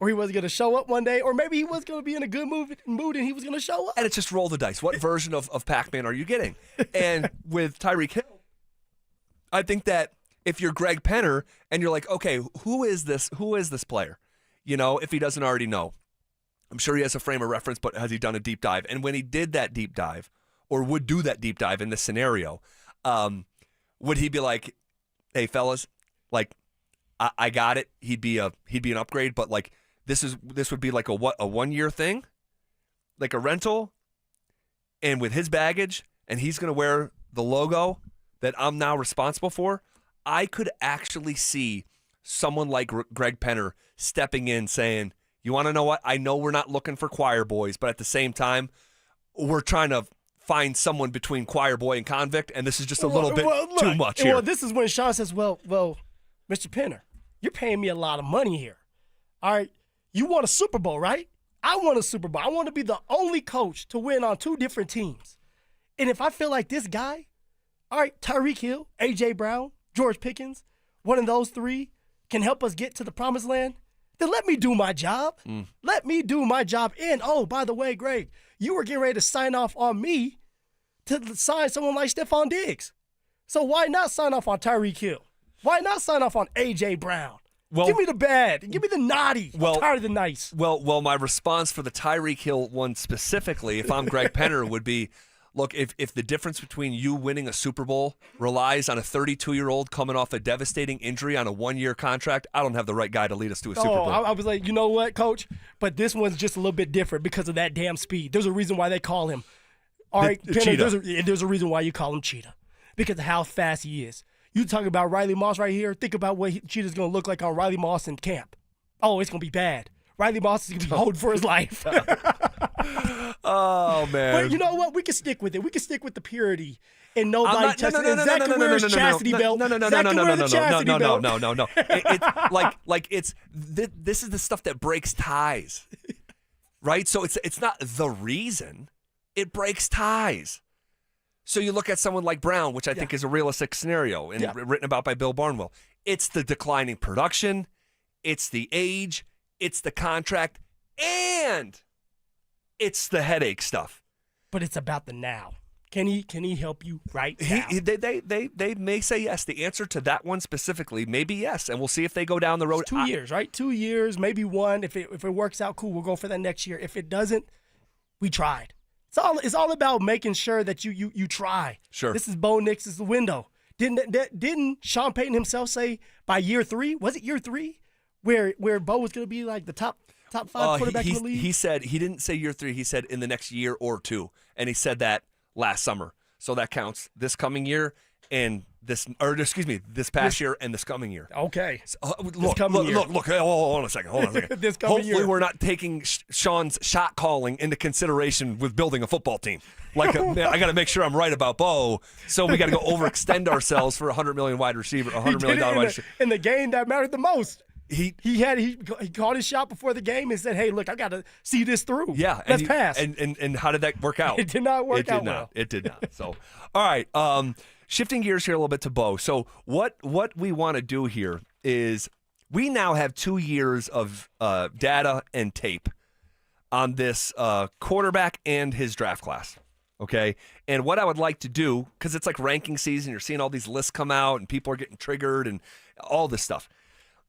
Or he was going to show up one day, or maybe he was going to be in a good mood and he was going to show up. And it's just roll the dice. What version of Pac-Man are you getting? And with Tyreek Hill, I think that if you're Greg Penner and you're like, okay, who is this player? If he doesn't already know. I'm sure he has a frame of reference, but has he done a deep dive? And when he did that deep dive, or would do that deep dive in this scenario, would he be like, hey, fellas, like, I got it. He'd be an upgrade, but like, this would be like a 1-year thing, like a rental, and with his baggage, and he's going to wear the logo that I'm now responsible for. I could actually see someone like Greg Penner stepping in saying, you want to know what? I know we're not looking for choir boys, but at the same time, we're trying to find someone between choir boy and convict, and this is just a little bit too much here. Well, this is when Sean says, well, Mr. Penner, you're paying me a lot of money here. All right, you want a Super Bowl, right? I want a Super Bowl. I want to be the only coach to win on 2 different teams. And if I feel like this guy, all right, Tyreek Hill, A.J. Brown, George Pickens, one of those 3 can help us get to the promised land, then let me do my job. Let me do my job. And, oh, by the way, Greg, you were getting ready to sign off on me to sign someone like Stephon Diggs. So why not sign off on Tyreek Hill? Why not sign off on A.J. Brown? Well, give me the bad. Give me the naughty. I'm tired of the nice. Well, my response for the Tyreek Hill one specifically, if I'm Greg Penner, would be, look, if the difference between you winning a Super Bowl relies on a 32-year-old coming off a devastating injury on a one-year contract, I don't have the right guy to lead us to a Super Bowl. I was like, you know what, Coach? But this one's just a little bit different because of that damn speed. There's a reason why they call him. All right, Penner, there's a reason why you call him Cheetah, because of how fast he is. You talk about Riley Moss right here. Think about what Cheetah's going to look like on Riley Moss in camp. Oh, it's going to be bad. Riley Moss is going to be holding for his life. Oh, man. But you know what? We can stick with it. We can stick with the purity. And nobody touches it. Zach can wear his chastity belt. No. This is the stuff that breaks ties, right? So it's not the reason. It breaks ties. So you look at someone like Brown, which I think is a realistic scenario and written about by Bill Barnwell. It's the declining production, it's the age, it's the contract, and it's the headache stuff. But it's about the now. Can he help you right now? They may say yes. The answer to that one specifically may be yes, and we'll see if they go down the road. It's 2 years, right? 2 years, maybe one. If it works out, cool. We'll go for that next year. If it doesn't, we tried. It's all about making sure that you try. Sure. This is Bo Nix's window. Didn't Sean Payton himself say by year 3? Was it year 3 where Bo was going to be like the top 5 quarterback in the league? He said he didn't say year 3. He said in the next year or two, and he said that last summer. So that counts this coming year and this past year and this coming year. Okay. So, look. Hold on a second. This coming Hopefully year. we're not taking Sean's shot calling into consideration with building a football team. Like, I got to make sure I'm right about Bo, so we got to go overextend ourselves for $100 million wide receiver, $100 million wide receiver. In the game that mattered the most. He called his shot before the game and said, "Hey, look, I got to see this through. Yeah, let's pass." And how did that work out? It did not work out well. It did not. So, all right. Shifting gears here a little bit to Bo. So what we want to do here is we now have 2 years of data and tape on this quarterback and his draft class. Okay, and what I would like to do, because it's like ranking season, you're seeing all these lists come out and people are getting triggered and all this stuff.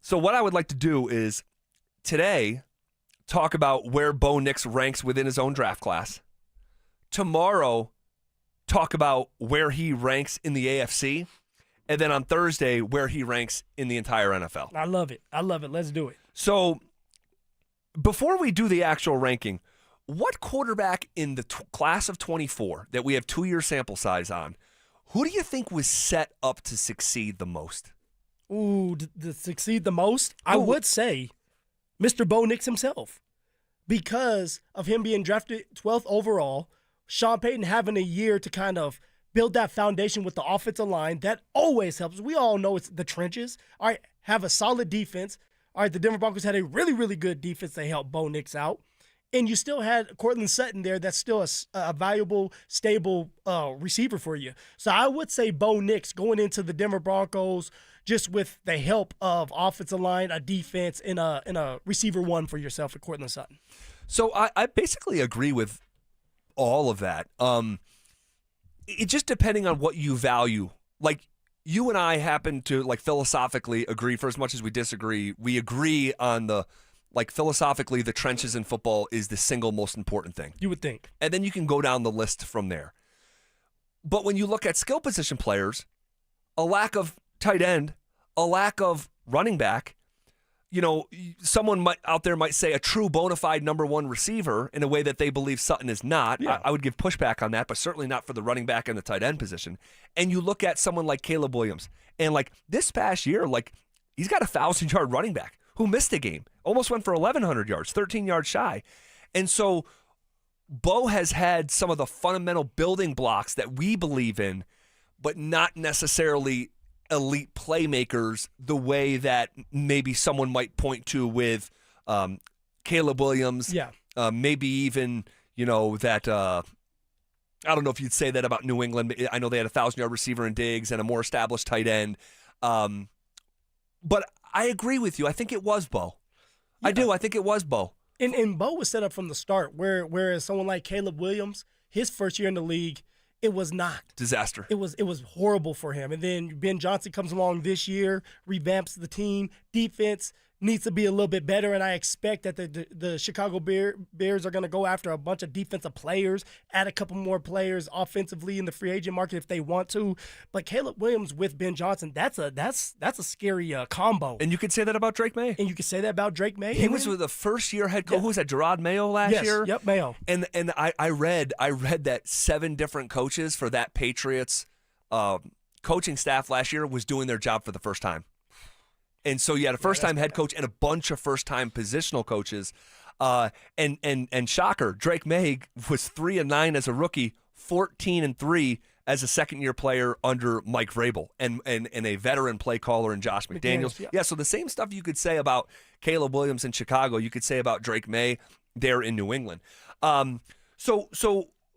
So what I would like to do is today talk about where Bo Nix ranks within his own draft class. Tomorrow, talk about where he ranks in the AFC. And then on Thursday, where he ranks in the entire NFL. I love it. Let's do it. So before we do the actual ranking, what quarterback in the class of 24 that we have 2-year sample size on, who do you think was set up to succeed the most? Ooh, to succeed the most? I would say Mr. Bo Nix himself, because of him being drafted 12th overall, Sean Payton having a year to kind of build that foundation with the offensive line. That always helps. We all know it's the trenches. All right, have a solid defense. All right, the Denver Broncos had a really, really good defense that helped Bo Nix out. And you still had Cortland Sutton there that's still a valuable, stable receiver for you. So I would say Bo Nix going into the Denver Broncos just with the help of offensive line, a defense, and a receiver one for yourself at Cortland Sutton. So I basically agree with all of that. It just depending on what you value. Like, you and I happen to, like, philosophically agree, for as much as we disagree. We agree on philosophically, the trenches in football is the single most important thing. You would think. And then you can go down the list from there. But when you look at skill position players, a lack of tight end, a lack of running back, someone out there might say a true bona fide number one receiver in a way that they believe Sutton is not. Yeah. I would give pushback on that, but certainly not for the running back and the tight end position. And you look at someone like Caleb Williams, and like this past year, like he's got a 1,000-yard running back who missed a game, almost went for 1,100 yards, 13 yards shy. And so Bo has had some of the fundamental building blocks that we believe in, but not necessarily elite playmakers the way that maybe someone might point to with Caleb Williams. Yeah. Maybe even, that I don't know if you'd say that about New England. I know they had a 1,000-yard receiver in Diggs and a more established tight end. But I agree with you. I think it was Bo. Yeah. I do. I think it was Bo. And Bo was set up from the start, whereas someone like Caleb Williams, his first year in the league, It was not. Disaster. It was horrible for him. And then Ben Johnson comes along this year, revamps the team. Defense needs to be a little bit better, and I expect that the Chicago Bears are going to go after a bunch of defensive players, add a couple more players offensively in the free agent market if they want to. But Caleb Williams with Ben Johnson, that's a scary combo. And you could say that about Drake May. And you could say that about Drake May. He was with the first-year head coach. Who was that? Gerard Mayo last year. Yep, Mayo. And I read that 7 different coaches for that Patriots coaching staff last year was doing their job for the first time. And so you had a first-time head coach and a bunch of first-time positional coaches. And shocker, Drake May was 3-9 as a rookie, 14-3 as a second-year player under Mike Vrabel and a veteran play caller in Josh McDaniels. Yeah, so the same stuff you could say about Caleb Williams in Chicago, you could say about Drake May there in New England. So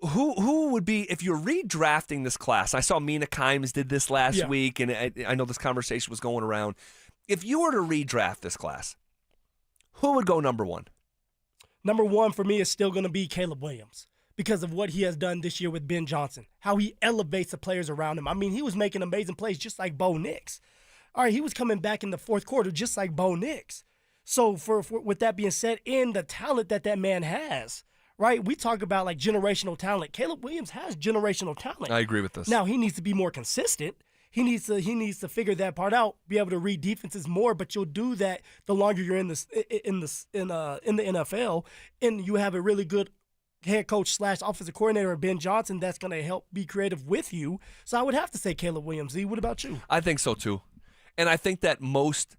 who would be, if you're redrafting this class, I saw Mina Kimes did this last week, and I know this conversation was going around. If you were to redraft this class, who would go number 1? Number 1 for me is still going to be Caleb Williams because of what he has done this year with Ben Johnson, how he elevates the players around him. I mean, he was making amazing plays just like Bo Nix. All right, he was coming back in the fourth quarter just like Bo Nix. So with that being said, in the talent that man has, right, we talk about like generational talent. Caleb Williams has generational talent. I agree with this. Now, he needs to be more consistent. He needs to figure that part out, be able to read defenses more. But you'll do that the longer you're in the NFL, and you have a really good head coach / offensive coordinator, Ben Johnson, that's going to help be creative with you. So I would have to say Caleb Williams. Z, what about you? I think so too, and I think that most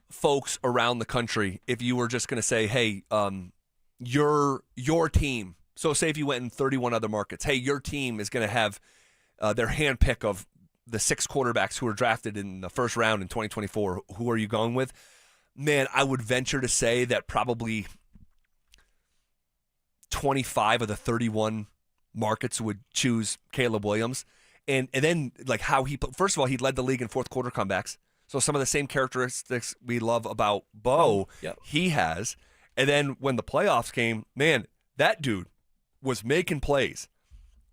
folks around the country, if you were just going to say, hey, your team. So say if you went in 31 other markets, hey, your team is going to have their handpick of the 6 quarterbacks who were drafted in the first round in 2024, who are you going with? Man, I would venture to say that probably 25 of the 31 markets would choose Caleb Williams. And then, like, how first of all, he led the league in fourth quarter comebacks. So some of the same characteristics we love about Bo, he has. And then when the playoffs came, man, that dude was making plays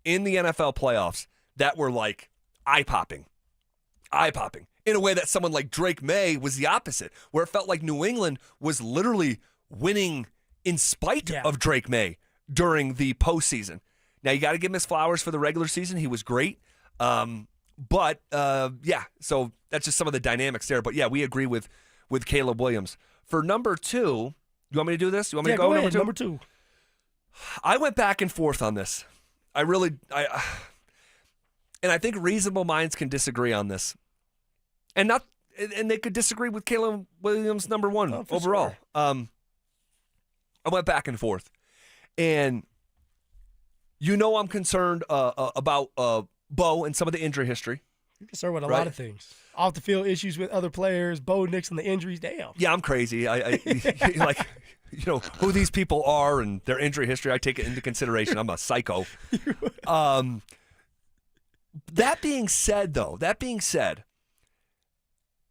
in the NFL playoffs that were like, eye-popping, in a way that someone like Drake May was the opposite, where it felt like New England was literally winning in spite of Drake May during the postseason. Now, you got to give him his flowers for the regular season. He was great. So that's just some of the dynamics there. But, yeah, we agree with Caleb Williams. For number 2, you want me to do this? You want me to go ahead, number 2? I went back and forth on this. And I think reasonable minds can disagree on this, and they could disagree with Caleb Williams number 1 overall. Sure. I went back and forth, and I'm concerned about Bo and some of the injury history. You're concerned with a lot of things. Off the field issues with other players, Bo Nix and the injuries. Damn. Yeah, I'm crazy. I like. Who these people are and their injury history, I take it into consideration. I'm a psycho. That being said,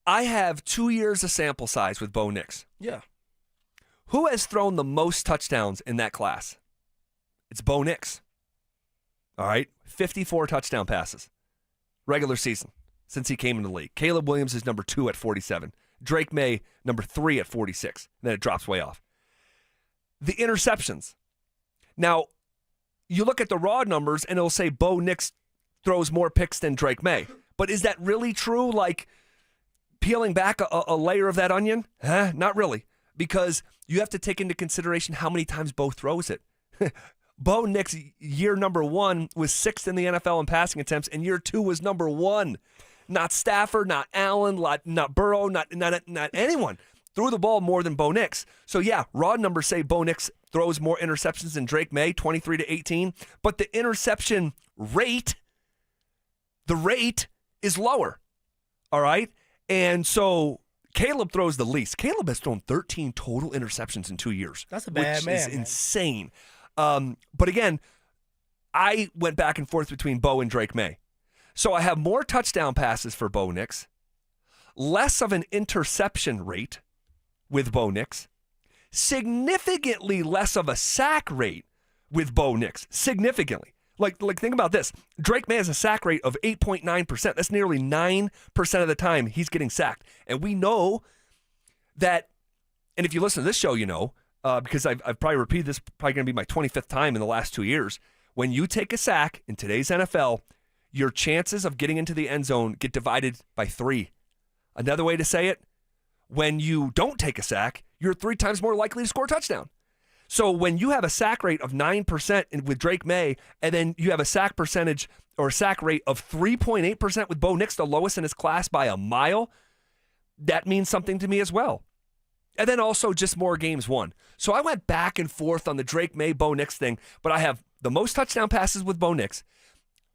I have 2 years of sample size with Bo Nix. Yeah. Who has thrown the most touchdowns in that class? It's Bo Nix. All right? 54 touchdown passes. Regular season since he came into the league. Caleb Williams is number 2 at 47. Drake May, number 3 at 46. Then it drops way off. The interceptions. Now, you look at the raw numbers, and it'll say Bo Nix throws more picks than Drake May. But is that really true? Like, peeling back a layer of that onion? Not really. Because you have to take into consideration how many times Bo throws it. Bo Nix, year number 1, was 6th in the NFL in passing attempts, and year 2 was number 1. Not Stafford, not Allen, not Burrow, not anyone threw the ball more than Bo Nix. So, yeah, raw numbers say Bo Nix throws more interceptions than Drake May, 23-18. But the interception rate, is lower. All right? And so Caleb throws the least. Caleb has thrown 13 total interceptions in 2 years. That's a bad man. Which is insane. But again, I went back and forth between Bo and Drake May. So I have more touchdown passes for Bo Nix, less of an interception rate with Bo Nix, significantly less of a sack rate with Bo Nix. Significantly. Like think about this. Drake May has a sack rate of 8.9%. That's nearly 9% of the time he's getting sacked. And we know that, and if you listen to this show, you know, because I've probably repeated this, probably going to be my 25th time in the last 2 years. When you take a sack in today's NFL, your chances of getting into the end zone get divided by 3. Another way to say it, when you don't take a sack, you're 3 times more likely to score a touchdown. So when you have a sack rate of 9% with Drake May, and then you have a sack percentage or a sack rate of 3.8% with Bo Nix, the lowest in his class by a mile, that means something to me as well. And then also just more games won. So I went back and forth on the Drake May, Bo Nix thing, but I have the most touchdown passes with Bo Nix,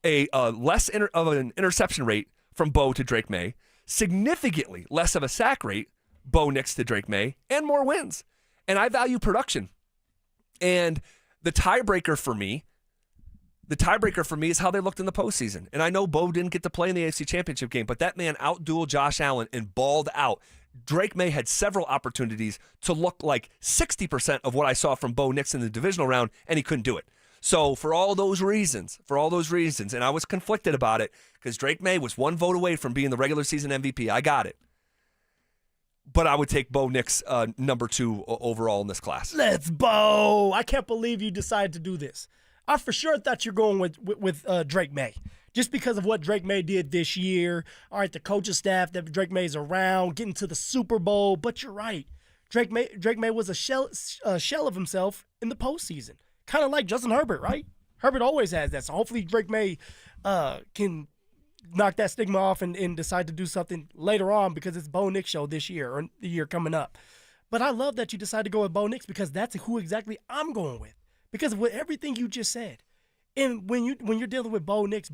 a less of an interception rate from Bo to Drake May, significantly less of a sack rate, Bo Nix to Drake May, and more wins. And I value production. And the tiebreaker for me is how they looked in the postseason. And I know Bo didn't get to play in the AFC Championship game, but that man outdueled Josh Allen and balled out. Drake May had several opportunities to look like 60% of what I saw from Bo Nix in the divisional round, and he couldn't do it. So for all those reasons, and I was conflicted about it because Drake May was 1 vote away from being the regular season MVP. I got it. But I would take Bo Nix number 2 overall in this class. Let's Bo. I can't believe you decided to do this. I for sure thought you're going with Drake May. Just because of what Drake May did this year. All right, the coaching staff that Drake May's around, getting to the Super Bowl. But you're right. Drake May was a shell of himself in the postseason. Kind of like Justin Herbert, right? Herbert always has that. So hopefully Drake May can knock that stigma off and decide to do something later on because it's Bo Nix show this year or the year coming up. But I love that you decided to go with Bo Nix because that's who exactly I'm going with. Because of everything you just said. And when you're dealing with Bo Nix,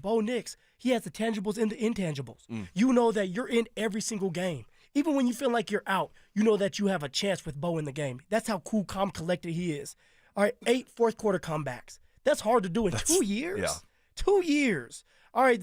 he has the tangibles and the intangibles. You know that you're in every single game. Even when you feel like you're out, you know that you have a chance with Bo in the game. That's how cool, calm, collected he is. All right, 8 fourth-quarter comebacks. That's hard to do in 2 years. Yeah. 2 years. All right,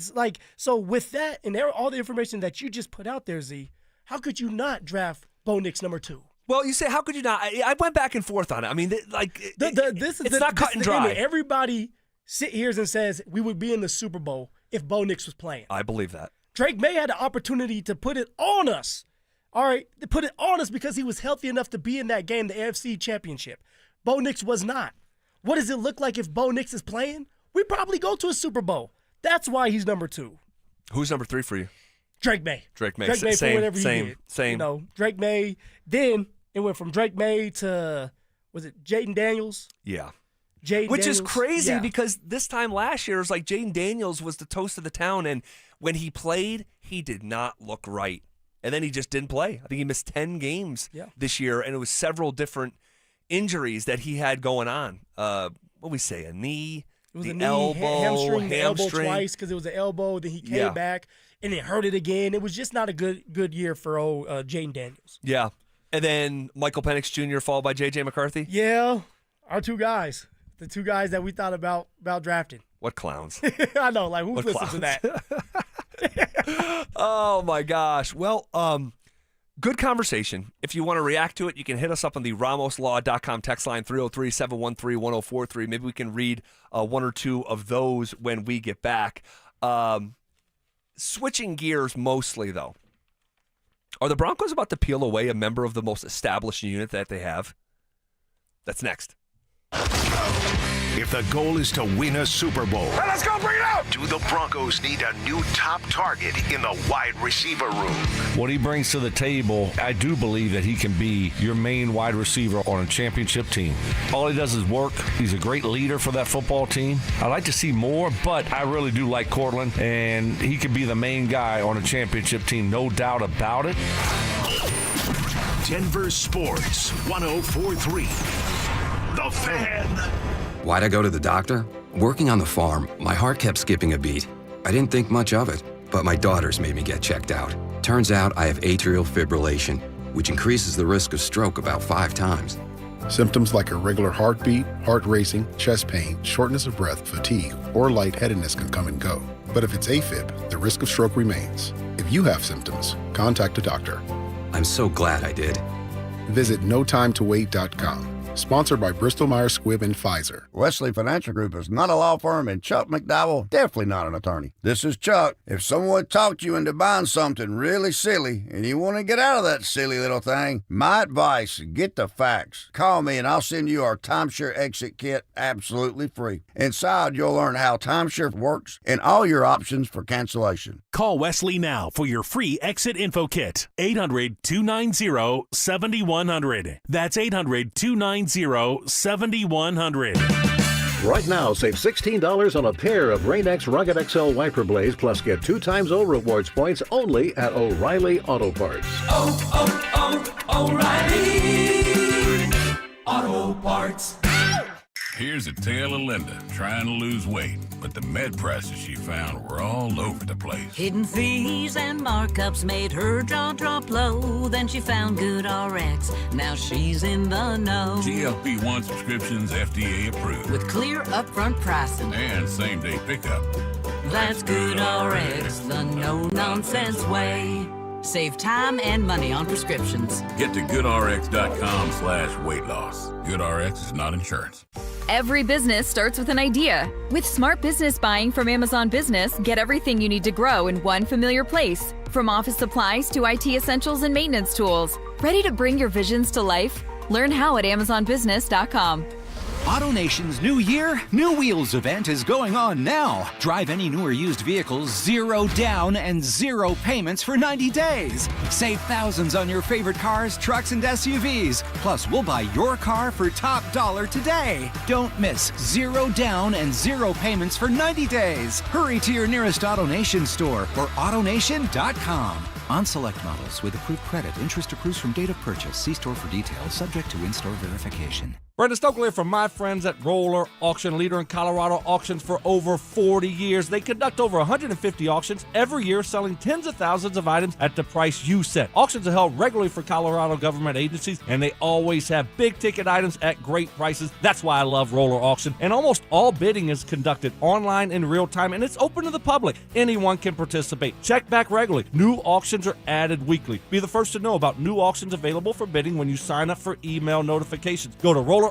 so with that and all the information that you just put out there, Z, how could you not draft Bo Nix number 2? Well, you say, how could you not? I went back and forth on it. I mean, it's not cut and dry. Everybody sit here and says we would be in the Super Bowl if Bo Nix was playing. I believe that. Drake May had the opportunity to put it on us. All right, to put it on us because he was healthy enough to be in that game, the AFC Championship. Bo Nix was not. What does it look like if Bo Nix is playing? We probably go to a Super Bowl. That's why he's number 2. Who's number 3 for you? Drake May. Drake May. Drake May for whatever he did. Same. You know, Drake May. Then it went from Drake May to, was it Jaden Daniels? Yeah. Which is crazy because this time last year, it was like Jaden Daniels was the toast of the town, and when he played, he did not look right. And then he just didn't play. I think he missed 10 games this year, and it was several different injuries that he had going on. What we say, a knee, it was the a knee, elbow, the elbow twice because it was an elbow. Then he came back, and it hurt it again. It was just not a good year for Jaden Daniels. Yeah. And then Michael Penix Jr. followed by J.J. McCarthy? Yeah, our 2 guys. The 2 guys that we thought about drafting. What clowns. I know, like, who listens to that? Oh, my gosh. Well, good conversation. If you want to react to it, you can hit us up on the RamosLaw.com text line, 303-713-1043. Maybe we can read 1 or 2 of those when we get back. Switching gears mostly, though. Are the Broncos about to peel away a member of the most established unit that they have? That's next. If the goal is to win a Super Bowl, let's go, bring it out! Do the Broncos need a new top target in the wide receiver room? What he brings to the table, I do believe that he can be your main wide receiver on a championship team. All he does is work. He's a great leader for that football team. I like to see more, but I really do like Cortland, and he could be the main guy on a championship team, no doubt about it. Denver Sports 104.3. The Fan. Why'd I go to the doctor? Working on the farm, my heart kept skipping a beat. I didn't think much of it, but my daughters made me get checked out. Turns out I have atrial fibrillation, which increases the risk of stroke about 5 times. Symptoms like irregular heartbeat, heart racing, chest pain, shortness of breath, fatigue, or lightheadedness can come and go. But if it's AFib, the risk of stroke remains. If you have symptoms, contact a doctor. I'm so glad I did. Visit notimetowait.com. Sponsored by Bristol Myers Squibb and Pfizer. Wesley Financial Group is not a law firm, and Chuck McDowell definitely not an attorney. This is Chuck. If someone talked you into buying something really silly and you want to get out of that silly little thing, my advice, get the facts. Call me and I'll send you our timeshare exit kit absolutely free. Inside, you'll learn how timeshare works and all your options for cancellation. Call Wesley now for your free exit info kit. 800-290-7100. That's 800-290-7100. Right now, save $16 on a pair of Rain-X Rugged XL wiper blades, plus get 2 times O rewards points only at O'Reilly Auto Parts. O'Reilly Auto Parts. Here's a tale of Linda trying to lose weight, but the med prices she found were all over the place. Hidden fees and markups made her jaw drop low. Then she found Good RX. Now she's in the know. GLP-1 subscriptions FDA approved. With clear upfront pricing. And same-day pickup. That's Good RX, the no-nonsense way. Save time and money on prescriptions. Get to goodrx.com/weight loss. GoodRx is not insurance. Every business starts with an idea. With smart business buying from Amazon Business, get everything you need to grow in one familiar place. From office supplies to IT essentials and maintenance tools. Ready to bring your visions to life? Learn how at AmazonBusiness.com. AutoNation's New Year, New Wheels event is going on now. Drive any new or used vehicles 0 down and 0 payments for 90 days. Save thousands on your favorite cars, trucks, and SUVs. Plus, we'll buy your car for top dollar today. Don't miss 0 down and 0 payments for 90 days. Hurry to your nearest AutoNation store or AutoNation.com. On select models with approved credit, interest accrues from date of purchase. See store for details, subject to in-store verification. Brenda Stokely here from my friends at Roller Auction, leader in Colorado auctions for over 40 years. They conduct over 150 auctions every year, selling tens of thousands of items at the price you set. Auctions are held regularly for Colorado government agencies, and they always have big-ticket items at great prices. That's why I love Roller Auction. And almost all bidding is conducted online in real time, and it's open to the public. Anyone can participate. Check back regularly. New auctions are added weekly. Be the first to know about new auctions available for bidding when you sign up for email notifications. Go to rollerauction.com/thefan.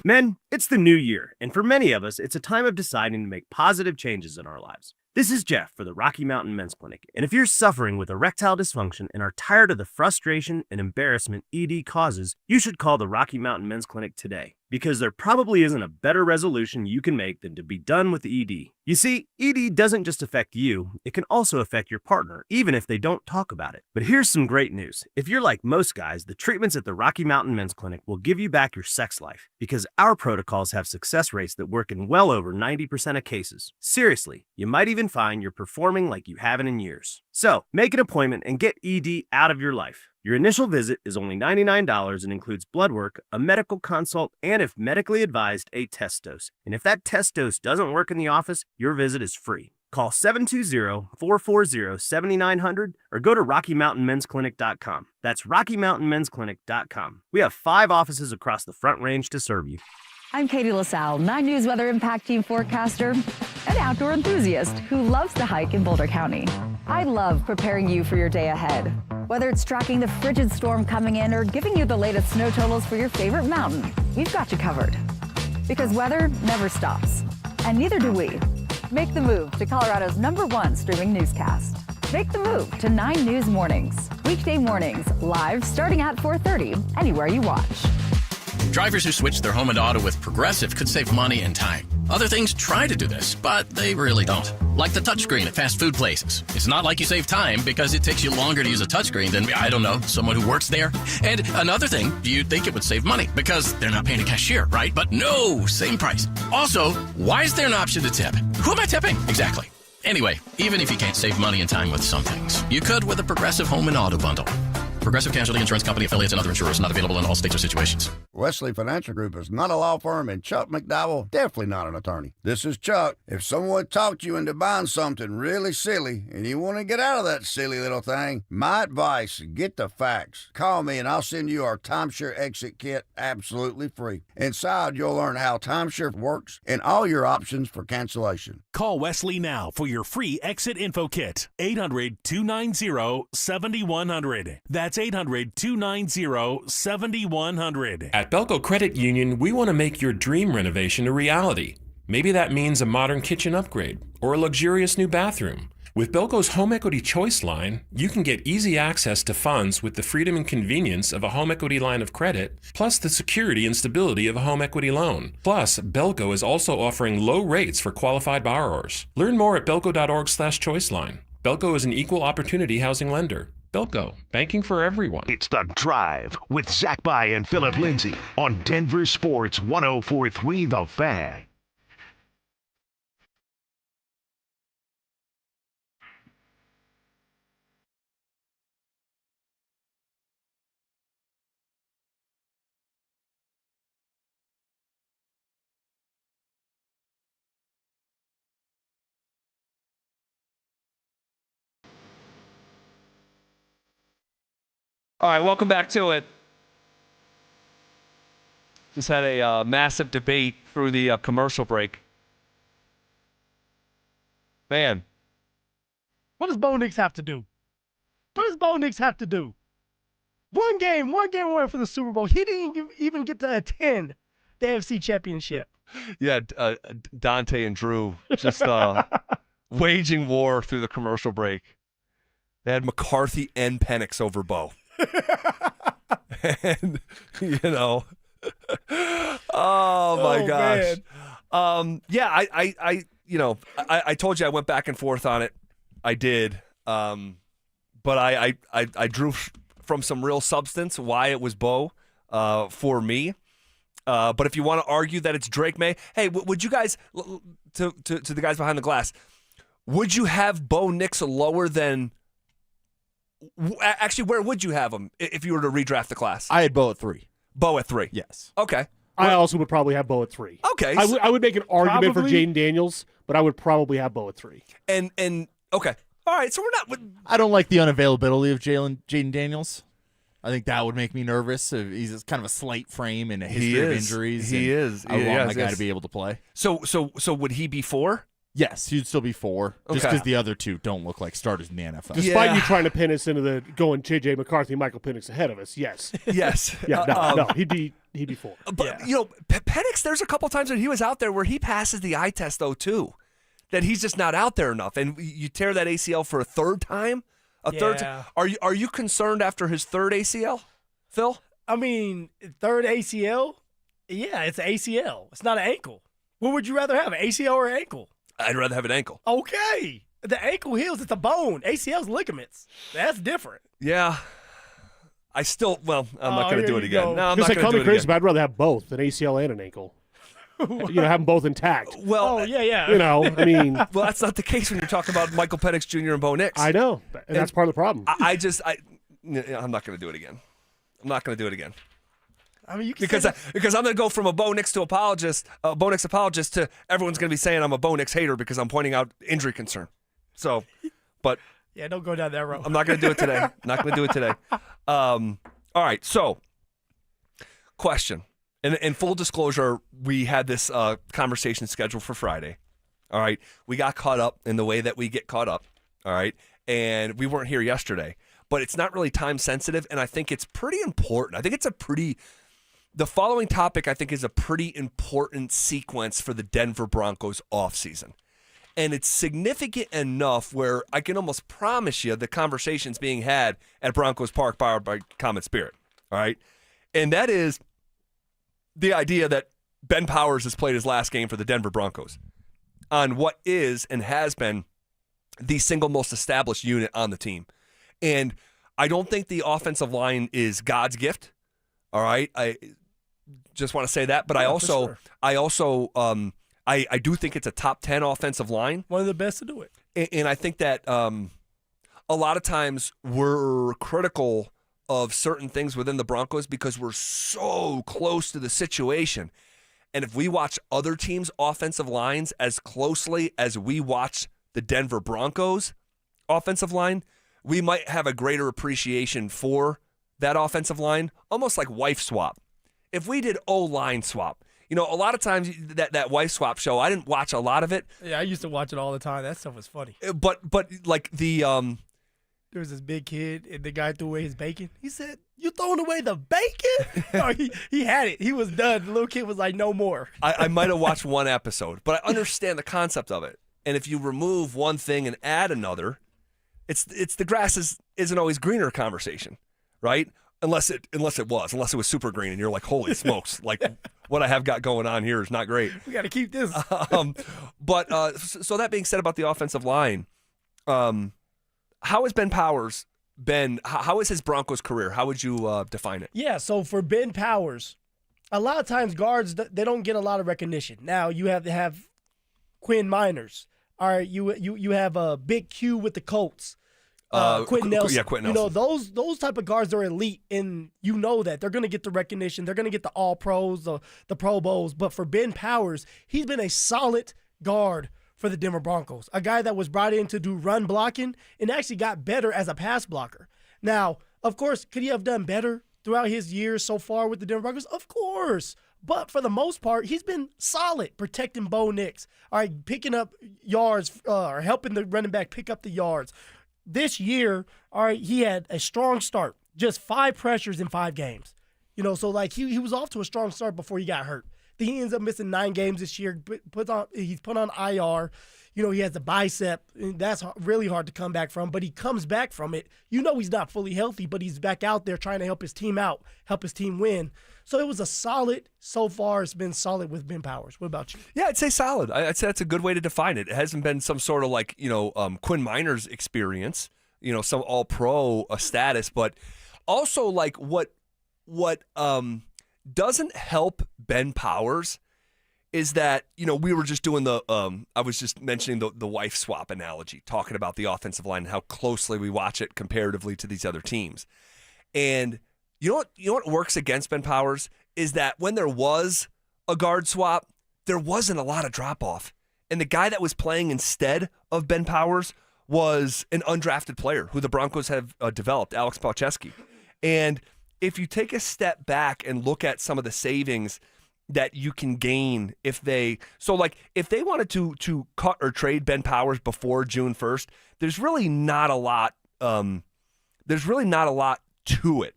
Men, it's the new year, and for many of us, it's a time of deciding to make positive changes in our lives. This is Jeff for the Rocky Mountain Men's Clinic, and if you're suffering with erectile dysfunction and are tired of the frustration and embarrassment ED causes, you should call the Rocky Mountain Men's Clinic today, because there probably isn't a better resolution you can make than to be done with ED. You see, ED doesn't just affect you, it can also affect your partner, even if they don't talk about it. But here's some great news. If you're like most guys, the treatments at the Rocky Mountain Men's Clinic will give you back your sex life, because our protocols have success rates that work in well over 90% of cases. Seriously, you might even find you're performing like you haven't in years. So, make an appointment and get ED out of your life. Your initial visit is only $99 and includes blood work, a medical consult, and if medically advised, a test dose. And if that test dose doesn't work in the office, your visit is free. Call 720-440-7900 or go to RockyMountainMen'sClinic.com. That's RockyMountainMen'sClinic.com. We have 5 offices across the Front Range to serve you. I'm Katie LaSalle, 9 News Weather Impact Team forecaster and outdoor enthusiast who loves to hike in Boulder County. I love preparing you for your day ahead. Whether it's tracking the frigid storm coming in or giving you the latest snow totals for your favorite mountain, we've got you covered. Because weather never stops, and neither do we. Make the move to Colorado's #1 streaming newscast. Make the move to 9 News Mornings. Weekday mornings, live starting at 4:30, anywhere you watch. Drivers who switch their home and auto with Progressive could save money and time. Other things try to do this, but they really don't. Like the touchscreen at fast food places. It's not like you save time because it takes you longer to use a touchscreen than, I don't know, someone who works there. And another thing, you'd think it would save money because they're not paying a cashier, right? But no, same price. Also, why is there an option to tip? Who am I tipping? Exactly. Anyway, even if you can't save money and time with some things, you could with a Progressive home and auto bundle. Progressive Casualty Insurance Company affiliates and other insurers not available in all states or situations. Wesley Financial Group is not a law firm, and Chuck McDowell, definitely not an attorney. This is Chuck. If someone talked you into buying something really silly and you want to get out of that silly little thing, my advice, get the facts. Call me and I'll send you our timeshare exit kit absolutely free. Inside, you'll learn how timeshare works and all your options for cancellation. Call Wesley now for your free exit info kit. 800-290-7100. That's 800-290-7100. At Belco Credit Union, we want to make your dream renovation a reality. Maybe that means a modern kitchen upgrade or a luxurious new bathroom. With Belco's Home Equity Choice line, you can get easy access to funds with the freedom and convenience of a home equity line of credit, plus the security and stability of a home equity loan. Plus, Belco is also offering low rates for qualified borrowers. Learn more at belco.org/choiceline. Belco is an equal opportunity housing lender. Belco, banking for everyone. It's The Drive with Zach By and Phillip Lindsay on Denver Sports 104.3 The Fan. All right, welcome back to it. Just had a massive debate through the commercial break. Man. What does Bo Nix have to do? What does Bo Nix have to do? One game away from the Super Bowl. He didn't even get to attend the AFC Championship. Yeah, Dante and Drew just waging war through the commercial break. They had McCarthy and Penix over Bo. And, you know, oh my gosh. Yeah, I told you I went back and forth on it. I did. But I drew from some real substance why it was Bo for me. But if you want to argue that it's Drake May, hey, would you guys, to the guys behind the glass, would you have Bo Nix lower than, actually, where would you have him if you were to redraft the class? I had Bo at 3. Bo at 3? Yes. Okay. I also would probably have Bo at 3. Okay. I would make an argument Probably. for Jaden Daniels, but I would probably have Bo at 3. And okay. All right, so we're not. I don't like the unavailability of Jaden Daniels. I think that would make me nervous. He's kind of a slight frame and a history of injuries. He is. I want my guy to be able to play. So would he be 4? Yes, he'd still be 4. Just because the other two don't look like starters in the NFL. Despite you trying to pin us into the going J.J. McCarthy, Michael Penix ahead of us, yes. Yes. Yeah, no, he'd be 4. But, you know, Penix, there's a couple times when he was out there where he passes the eye test, though, too. That he's just not out there enough. And you tear that ACL for a third time? Third time? Are you concerned after his third ACL, Phil? I mean, third ACL? Yeah, it's an ACL. It's not an ankle. What would you rather have, an ACL or an ankle? I'd rather have an ankle. Okay. The ankle heals. It's a bone. ACL's ligaments. That's different. Yeah. I'm not going to do it again. Go. No, I'm not going to do it again. I'd rather have both, an ACL and an ankle. Have them both intact. Well, yeah. You know, I mean. Well, that's not the case when you're talking about Michael Penix Jr. and Bo Nix. I know. And that's part of the problem. I'm not going to do it again. I'm not going to do it again. I mean, you can because I'm going to go from a Bo Nix apologist to everyone's going to be saying I'm a Bo Nix hater because I'm pointing out injury concern. So, but yeah, don't go down that road. I'm not going to do it today. All right. So, question. In full disclosure, we had this conversation scheduled for Friday. All right. We got caught up in the way that we get caught up. All right. And we weren't here yesterday. But it's not really time sensitive, and I think it's pretty important. I think the following topic, I think, is a pretty important sequence for the Denver Broncos offseason. And it's significant enough where I can almost promise you the conversation's being had at Broncos Park powered by Common Spirit. All right. And that is the idea that Ben Powers has played his last game for the Denver Broncos on what is and has been the single most established unit on the team. And I don't think the offensive line is God's gift. All right. I just want to say that. But I do think it's a top 10 offensive line. One of the best to do it. And I think that a lot of times we're critical of certain things within the Broncos because we're so close to the situation. And if we watch other teams' offensive lines as closely as we watch the Denver Broncos offensive line, we might have a greater appreciation for that offensive line, almost like wife swap. If we did O-line swap, a lot of times that wife swap show, I didn't watch a lot of it. Yeah, I used to watch it all the time. That stuff was funny. But like the there was this big kid, and the guy threw away his bacon. He said, "You throwing away the bacon?" No, he had it. He was done. The little kid was like, "No more." I might have watched one episode, but I understand the concept of it. And if you remove one thing and add another, it's the grass isn't always greener conversation, right? Unless it was super green, and you're like, "Holy smokes!" Like what I have got going on here is not great. We got to keep this. But so that being said about the offensive line, how has Ben Powers been? How is his Broncos career? How would you define it? Yeah, so for Ben Powers, a lot of times guards, they don't get a lot of recognition. Now you have to have Quinn Miners. All right, you have a Big Q with the Colts. Quentin Nelson. Yeah, Quentin Nelson. Those type of guards are elite, and that they're going to get the recognition. They're going to get the All Pros, the Pro Bowls. But for Ben Powers, he's been a solid guard for the Denver Broncos, a guy that was brought in to do run blocking and actually got better as a pass blocker. Now, of course, could he have done better throughout his years so far with the Denver Broncos? Of course. But for the most part, he's been solid protecting Bo Nix, all right, picking up yards or helping the running back pick up the yards. This year, all right, he had a strong start, just 5 pressures in 5 games. So like he was off to a strong start before he got hurt. Then he ends up missing 9 games this year. He's put on IR. He has the bicep. And that's really hard to come back from, but he comes back from it. He's not fully healthy, but he's back out there trying to help his team out, help his team win. So it was so far it's been solid with Ben Powers. What about you? Yeah, I'd say solid. I'd say that's a good way to define it. It hasn't been some sort of like, Quinn Miners experience, some all-pro status, but also like what doesn't help Ben Powers is that, we were just doing I was just mentioning the wife swap analogy, talking about the offensive line and how closely we watch it comparatively to these other teams. And you know what works against Ben Powers is that when there was a guard swap, there wasn't a lot of drop-off. And the guy that was playing instead of Ben Powers was an undrafted player who the Broncos have developed, Alex Palczewski. And if you take a step back and look at some of the savings that you can gain if they wanted to cut or trade Ben Powers before June 1st, there's really not a lot to it.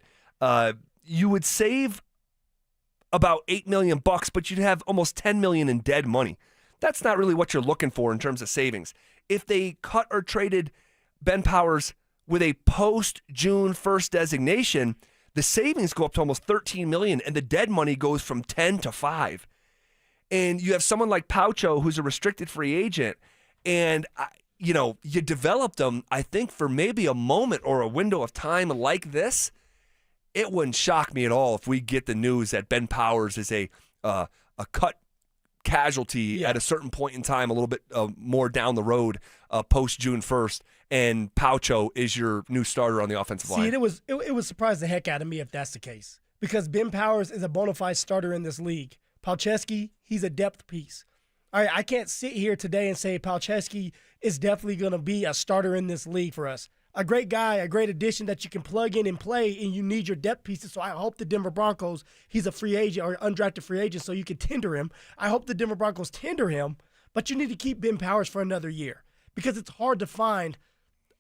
You would save about $8 million, but you'd have almost $10 million in dead money. That's not really what you're looking for in terms of savings. If they cut or traded Ben Powers with a post-June 1st designation, the savings go up to almost $13 million, and the dead money goes from 10 to 5. And you have someone like Paucho, who's a restricted free agent, and you developed them, I think, for maybe a moment or a window of time like this. It wouldn't shock me at all if we get the news that Ben Powers is a cut casualty at a certain point in time, a little bit more down the road, post June 1st, and Paucho is your new starter on the offensive line. See, it would surprise the heck out of me if that's the case, because Ben Powers is a bona fide starter in this league. Palczewski, he's a depth piece. All right, I can't sit here today and say Palczewski is definitely going to be a starter in this league for us. A great guy, a great addition that you can plug in and play, and you need your depth pieces. So I hope the Denver Broncos, he's a free agent or undrafted free agent, so you can tender him. I hope the Denver Broncos tender him, but you need to keep Ben Powers for another year because it's hard to find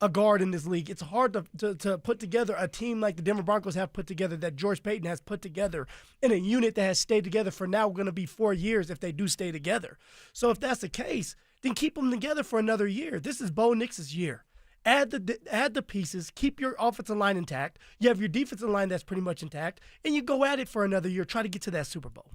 a guard in this league. It's hard to put together a team like the Denver Broncos have put together, that George Payton has put together, in a unit that has stayed together for now going to be 4 years if they do stay together. So if that's the case, then keep them together for another year. This is Bo Nix's year. Add the pieces, keep your offensive line intact. You have your defensive line that's pretty much intact, and you go at it for another year. Try to get to that Super Bowl.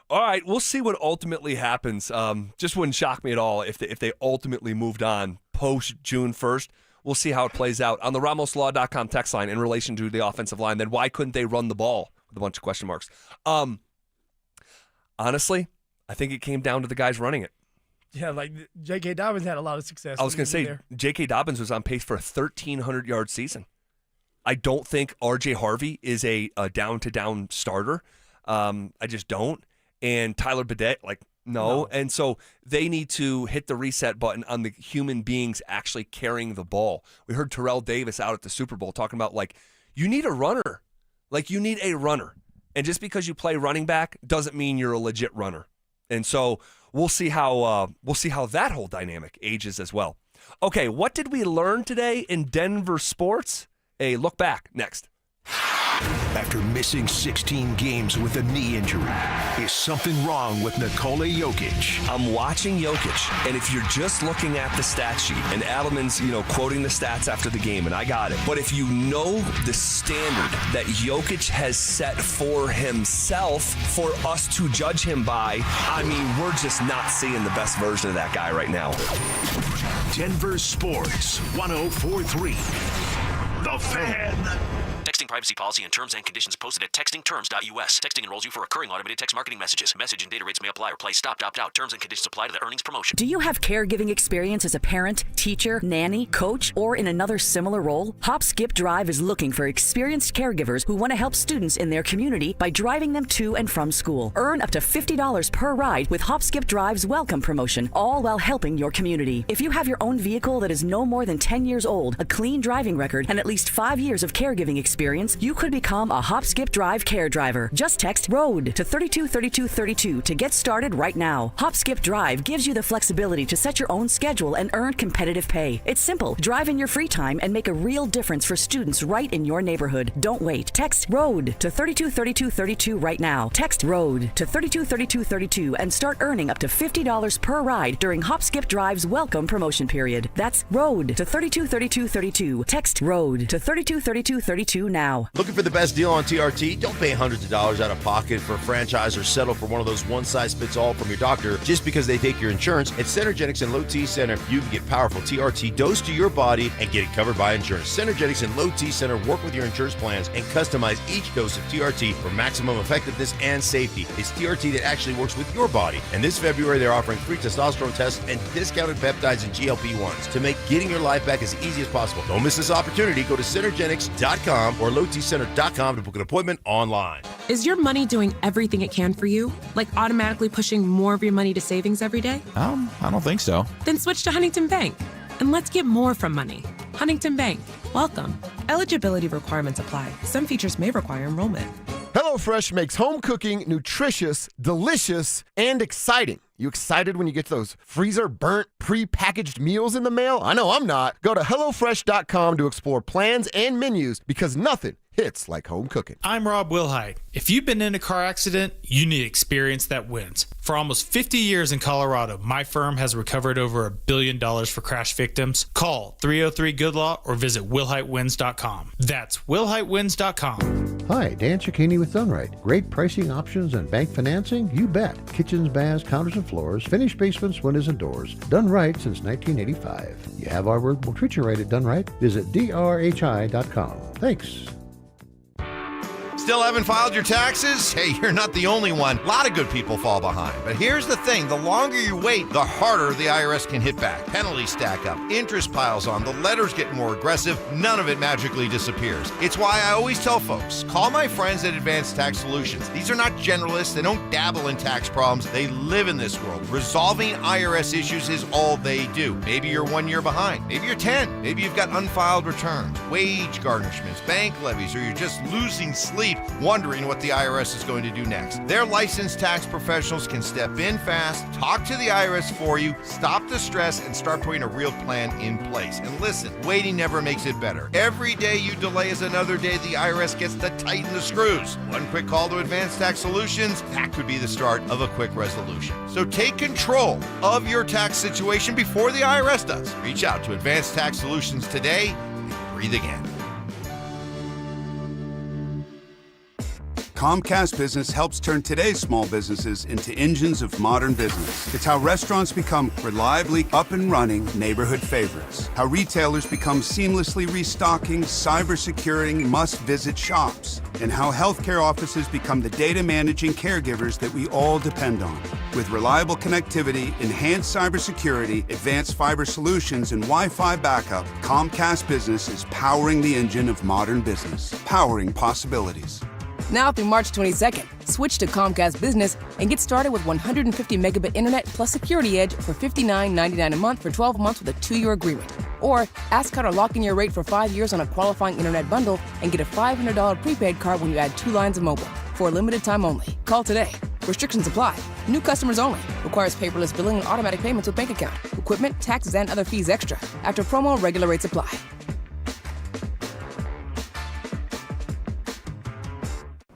All right, we'll see what ultimately happens. Just wouldn't shock me at all if they ultimately moved on post June 1st. We'll see how it plays out. On the RamosLaw.com text line in relation to the offensive line, then why couldn't they run the ball? With a bunch of question marks. Honestly, I think it came down to the guys running it. Yeah, like J.K. Dobbins had a lot of success. I was going to say, J.K. Dobbins was on pace for a 1,300-yard season. I don't think R.J. Harvey is a down-to-down starter. I just don't. And Tyler Badette, no. And so they need to hit the reset button on the human beings actually carrying the ball. We heard Terrell Davis out at the Super Bowl talking about, you need a runner. You need a runner. And just because you play running back doesn't mean you're a legit runner. And so we'll see how that whole dynamic ages as well. Okay, what did we learn today in Denver sports? A look back next. After missing 16 games with a knee injury, is something wrong with Nikola Jokic? I'm watching Jokic, and if you're just looking at the stat sheet, and Adelman's, quoting the stats after the game, and I got it. But if you know the standard that Jokic has set for himself for us to judge him by, we're just not seeing the best version of that guy right now. Denver Sports 104.3. The Fan. Texting privacy policy and terms and conditions posted at textingterms.us. Texting enrolls you for recurring automated text marketing messages. Message and data rates may apply or play. Stop, opt out. Terms and conditions apply to the earnings promotion. Do you have caregiving experience as a parent, teacher, nanny, coach, or in another similar role? Hop Skip Drive is looking for experienced caregivers who want to help students in their community by driving them to and from school. Earn up to $50 per ride with Hop Skip Drive's welcome promotion, all while helping your community. If you have your own vehicle that is no more than 10 years old, a clean driving record, and at least 5 years of caregiving experience, you could become a Hop Skip Drive care driver. Just text ROAD to 323232 to get started right now. Hop Skip Drive gives you the flexibility to set your own schedule and earn competitive pay. It's simple. Drive in your free time and make a real difference for students right in your neighborhood. Don't wait. Text ROAD to 323232 right now. Text ROAD to 323232 and start earning up to $50 per ride during Hop Skip Drive's welcome promotion period. That's ROAD to 323232. Text ROAD to 323232 now. Looking for the best deal on TRT? Don't pay hundreds of dollars out of pocket for a franchise or settle for one of those one-size-fits-all from your doctor just because they take your insurance. At Synergetics and Low T Center, you can get powerful TRT dosed to your body and get it covered by insurance. Synergetics and Low T Center work with your insurance plans and customize each dose of TRT for maximum effectiveness and safety. It's TRT that actually works with your body. And this February, they're offering free testosterone tests and discounted peptides and GLP-1s to make getting your life back as easy as possible. Don't miss this opportunity. Go to Synergetics.com or LowTCenter.com to book an appointment online. Is your money doing everything it can for you? Like automatically pushing more of your money to savings every day? I don't think so. Then switch to Huntington Bank. And let's get more from money. Huntington Bank. Welcome. Eligibility requirements apply. Some features may require enrollment. HelloFresh makes home cooking nutritious, delicious, and exciting. You excited when you get those freezer-burnt, pre-packaged meals in the mail? I know I'm not. Go to HelloFresh.com to explore plans and menus because nothing hits like home cooking. I'm Rob Wilhite. If you've been in a car accident, you need experience that wins. For almost 50 years in Colorado, my firm has recovered over $1 billion for crash victims. Call 303-GOOD-LAW or visit WilhiteWins.com. That's WilhiteWins.com. Hi, Dan Cicchini with Dunright. Great pricing options and bank financing? You bet. Kitchens, baths, counters, and floors, finished basements, windows, and doors. Done right since 1985. You have our word, we'll treat you right at Done Right. Visit drhi.com. Thanks. Still haven't filed your taxes? Hey, you're not the only one. A lot of good people fall behind. But here's the thing. The longer you wait, the harder the IRS can hit back. Penalties stack up. Interest piles on. The letters get more aggressive. None of it magically disappears. It's why I always tell folks, call my friends at Advanced Tax Solutions. These are not generalists. They don't dabble in tax problems. They live in this world. Resolving IRS issues is all they do. Maybe you're 1 year behind. Maybe you're 10. Maybe you've got unfiled returns, wage garnishments, bank levies, or you're just losing sleep wondering what the IRS is going to do next. Their licensed tax professionals can step in fast, talk to the IRS for you, stop the stress, and start putting a real plan in place. And listen, waiting never makes it better. Every day you delay is another day the IRS gets to tighten the screws. One quick call to Advanced Tax Solutions, that could be the start of a quick resolution. So take control of your tax situation before the IRS does. Reach out to Advanced Tax Solutions today and breathe again. Comcast Business helps turn today's small businesses into engines of modern business. It's how restaurants become reliably up and running neighborhood favorites. How retailers become seamlessly restocking, cyber-securing, must-visit shops. And how healthcare offices become the data managing caregivers that we all depend on. With reliable connectivity, enhanced cybersecurity, advanced fiber solutions, and Wi-Fi backup, Comcast Business is powering the engine of modern business, powering possibilities. Now through March 22nd, switch to Comcast Business and get started with 150 megabit internet plus Security Edge for $59.99 a month for 12 months with a 2-year agreement. Or ask how to lock in your rate for 5 years on a qualifying internet bundle and get a $500 prepaid card when you add 2 lines of mobile. For a limited time only. Call today. Restrictions apply. New customers only. Requires paperless billing and automatic payments with bank account. Equipment, taxes, and other fees extra. After promo, regular rates apply.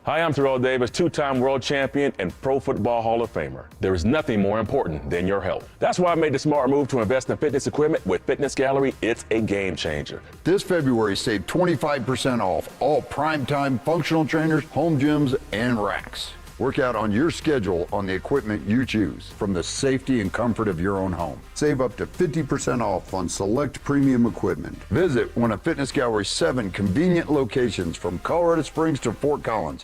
Hi, I'm Terrell Davis, 2-time world champion and Pro Football Hall of Famer. There is nothing more important than your health. That's why I made the smart move to invest in fitness equipment with Fitness Gallery. It's a game changer. This February, save 25% off all primetime functional trainers, home gyms, and racks. Work out on your schedule on the equipment you choose from the safety and comfort of your own home. Save up to 50% off on select premium equipment. Visit one of Fitness Gallery's 7 convenient locations from Colorado Springs to Fort Collins.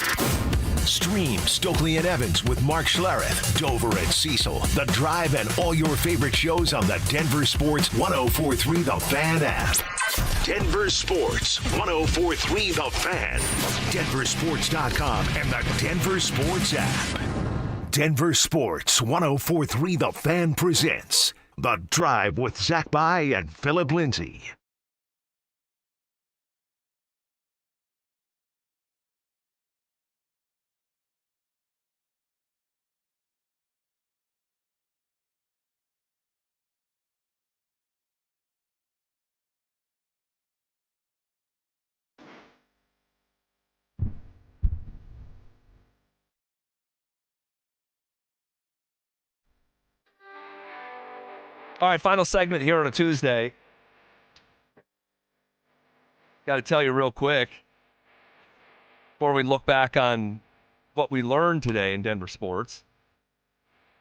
Stream Stokely and Evans with Mark Schlereth, Dover and Cecil, The Drive, and all your favorite shows on the Denver Sports 104.3 The Fan app. Denver Sports 104.3 The Fan, DenverSports.com, and the Denver Sports app. Denver Sports 104.3 The Fan presents The Drive with Zach By and Phillip Lindsay. All right, final segment here on a Tuesday. Got to tell you real quick, before we look back on what we learned today in Denver sports,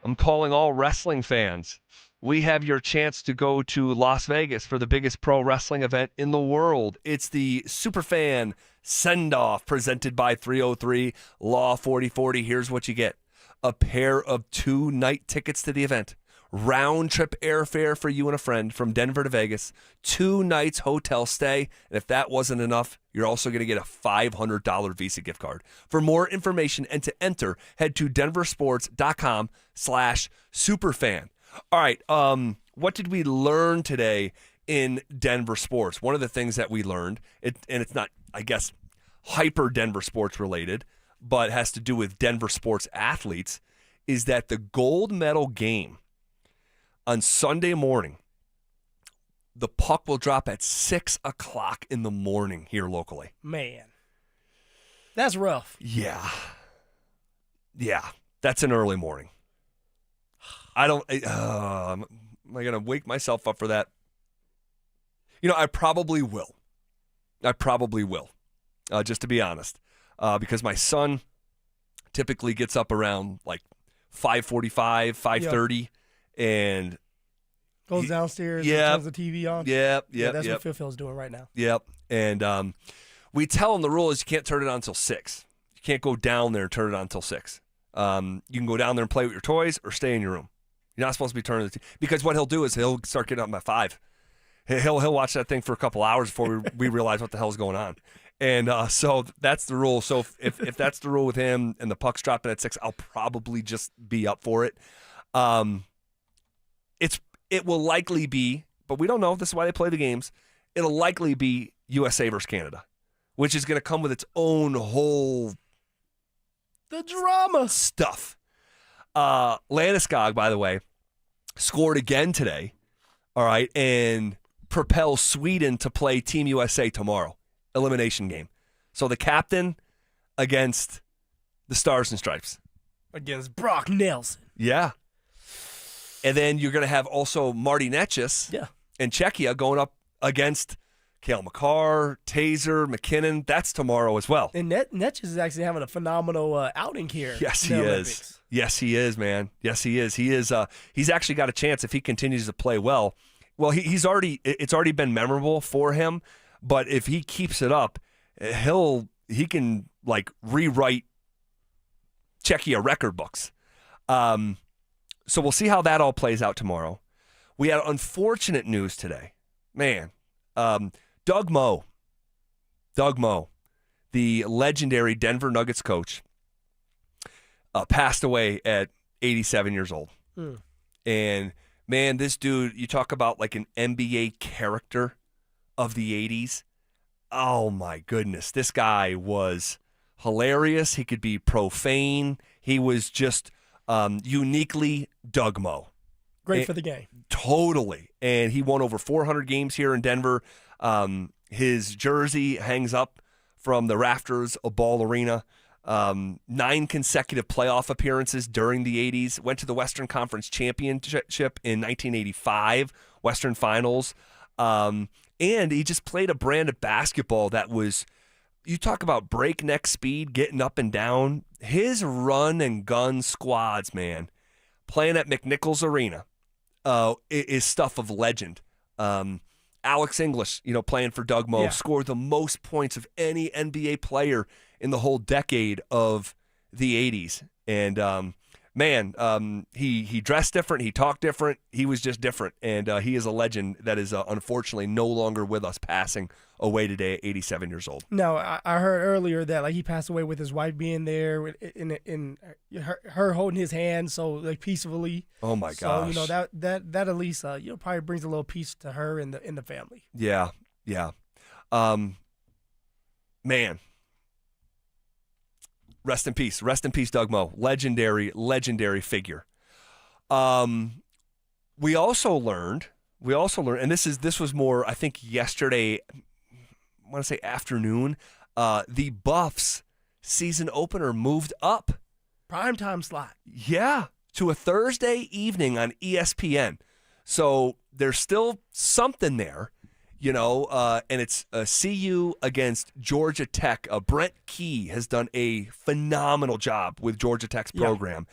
I'm calling all wrestling fans. We have your chance to go to Las Vegas for the biggest pro wrestling event in the world. It's the Superfan Send-Off presented by 303 Law 4040. Here's what you get. A pair of 2-night tickets to the event. Round-trip airfare for you and a friend from Denver to Vegas, 2 nights hotel stay, and if that wasn't enough, you're also going to get a $500 Visa gift card. For more information and to enter, head to denversports.com/superfan. All right, what did we learn today in Denver sports? One of the things that we learned, and it's not, I guess, hyper Denver sports related, but has to do with Denver sports athletes, is that the gold medal game on Sunday morning, the puck will drop at 6 o'clock in the morning here locally. Man, that's rough. Yeah, that's an early morning. Am I going to wake myself up for that? You know, I probably will. Just to be honest, because my son typically gets up around like 5:45, 5:30. And goes downstairs and turns the TV on. Yeah, that's what Phil's doing right now. Yep. And we tell him the rule is you can't turn it on until 6. You can't go down there and turn it on until 6. You can go down there and play with your toys or stay in your room. You're not supposed to be turning the TV. Because what he'll do is he'll start getting up at 5. He'll watch that thing for a couple hours before we realize what the hell's going on. And so that's the rule. So if that's the rule with him and the puck's dropping at 6, I'll probably just be up for it. It will likely be, but we don't know. This is why they play the games. It'll likely be USA versus Canada, which is going to come with its own whole the drama stuff. Landeskog, by the way, scored again today. All right, and propels Sweden to play Team USA tomorrow, elimination game. So the captain against the Stars and Stripes against Brock Nelson. Yeah. And then you're going to have also Marty Netchis and Czechia going up against Cale Makar, Taser, McKinnon. That's tomorrow as well. And Netch is actually having a phenomenal outing here. Yes, he is. Yes, he is, man. Yes, he is. He is. He's actually got a chance if he continues to play well. Well, it's already been memorable for him. But if he keeps it up, he can like rewrite Czechia record books. So we'll see how that all plays out tomorrow. We had unfortunate news today, man. Doug Moe, the legendary Denver Nuggets coach, passed away at 87 years old. And man, this dude, you talk about like an NBA character of the 80s. Oh my goodness. This guy was hilarious. He could be profane. He was just uniquely Doug Moe. Great for the game. Totally. And he won over 400 games here in Denver. His jersey hangs up from the rafters of Ball Arena. 9 consecutive playoff appearances during the 80s. Went to the Western Conference Championship in 1985, Western Finals. And he just played a brand of basketball that was, you talk about breakneck speed, getting up and down. His run and gun squads, man, playing at McNichols Arena is stuff of legend. Alex English, playing for Doug Moe, scored the most points of any NBA player in the whole decade of the 80s. And, he dressed different. He talked different. He was just different. And he is a legend that is unfortunately no longer with us, passing away today at 87 years old. No, I heard earlier that he passed away with his wife being there in her holding his hand, so peacefully. Oh my gosh! So that at least probably brings a little peace to her and the family. Yeah. Man. Rest in peace, Doug Moe. Legendary figure. We also learned, and this was more, I think, yesterday. I want to say afternoon. The Buffs season opener moved up. Primetime slot. Yeah, to a Thursday evening on ESPN. So there's still something there. And it's CU against Georgia Tech. Brent Key has done a phenomenal job with Georgia Tech's program.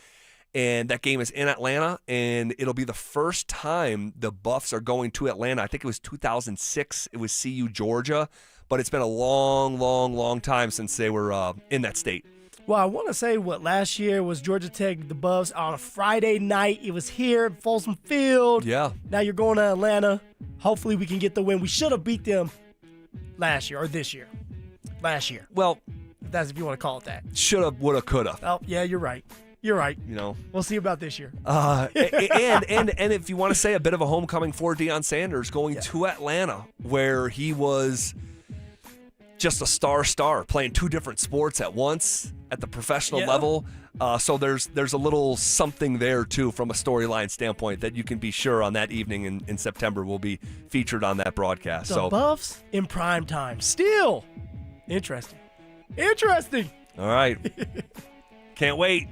And that game is in Atlanta, and it'll be the first time the Buffs are going to Atlanta. I think it was 2006. It was CU Georgia, but it's been a long, long, long time since they were in that state. Well, I want to say last year was Georgia Tech, the Buffs, on a Friday night. It was here at Folsom Field. Yeah. Now you're going to Atlanta. Hopefully we can get the win. We should have beat them last year or this year. Last year. Well, if you want to call it that. Shoulda, woulda, coulda. Oh, yeah, you're right. We'll see about this year. And if you want to say a bit of a homecoming for Deion Sanders, going to Atlanta, where he was just a star playing 2 different sports at once at the professional level. So there's a little something there too from a storyline standpoint that you can be sure on that evening in September will be featured on that broadcast. The Buffs in prime time. Still interesting. All right. Can't wait.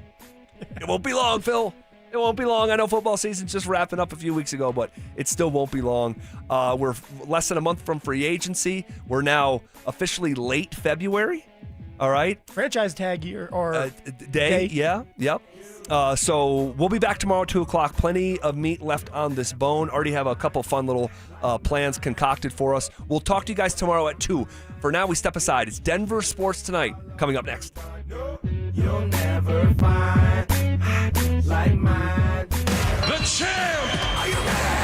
It won't be long, Phil. It won't be long. I know football season's just wrapping up a few weeks ago, but it still won't be long. We're less than a month from free agency. We're now officially late February. All right. Franchise tag year or day. Yeah. Yep. So we'll be back tomorrow at 2 o'clock. Plenty of meat left on this bone. Already have a couple fun little plans concocted for us. We'll talk to you guys tomorrow at 2. For now, we step aside. It's Denver Sports Tonight coming up next. You'll never find like mine. The champ! Are you ready?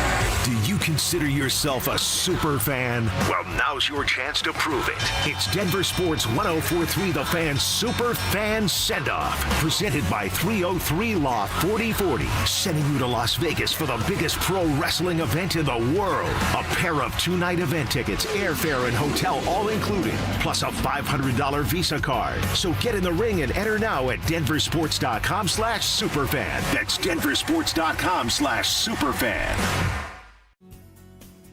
Do you consider yourself a super fan? Well, now's your chance to prove it. It's Denver Sports 104.3 The Fan Super Fan Send-Off, presented by 303 Law 4040, sending you to Las Vegas for the biggest pro wrestling event in the world. A pair of 2-night event tickets, airfare, and hotel all included, plus a $500 Visa card. So get in the ring and enter now at denversports.com/superfan. That's denversports.com/superfan.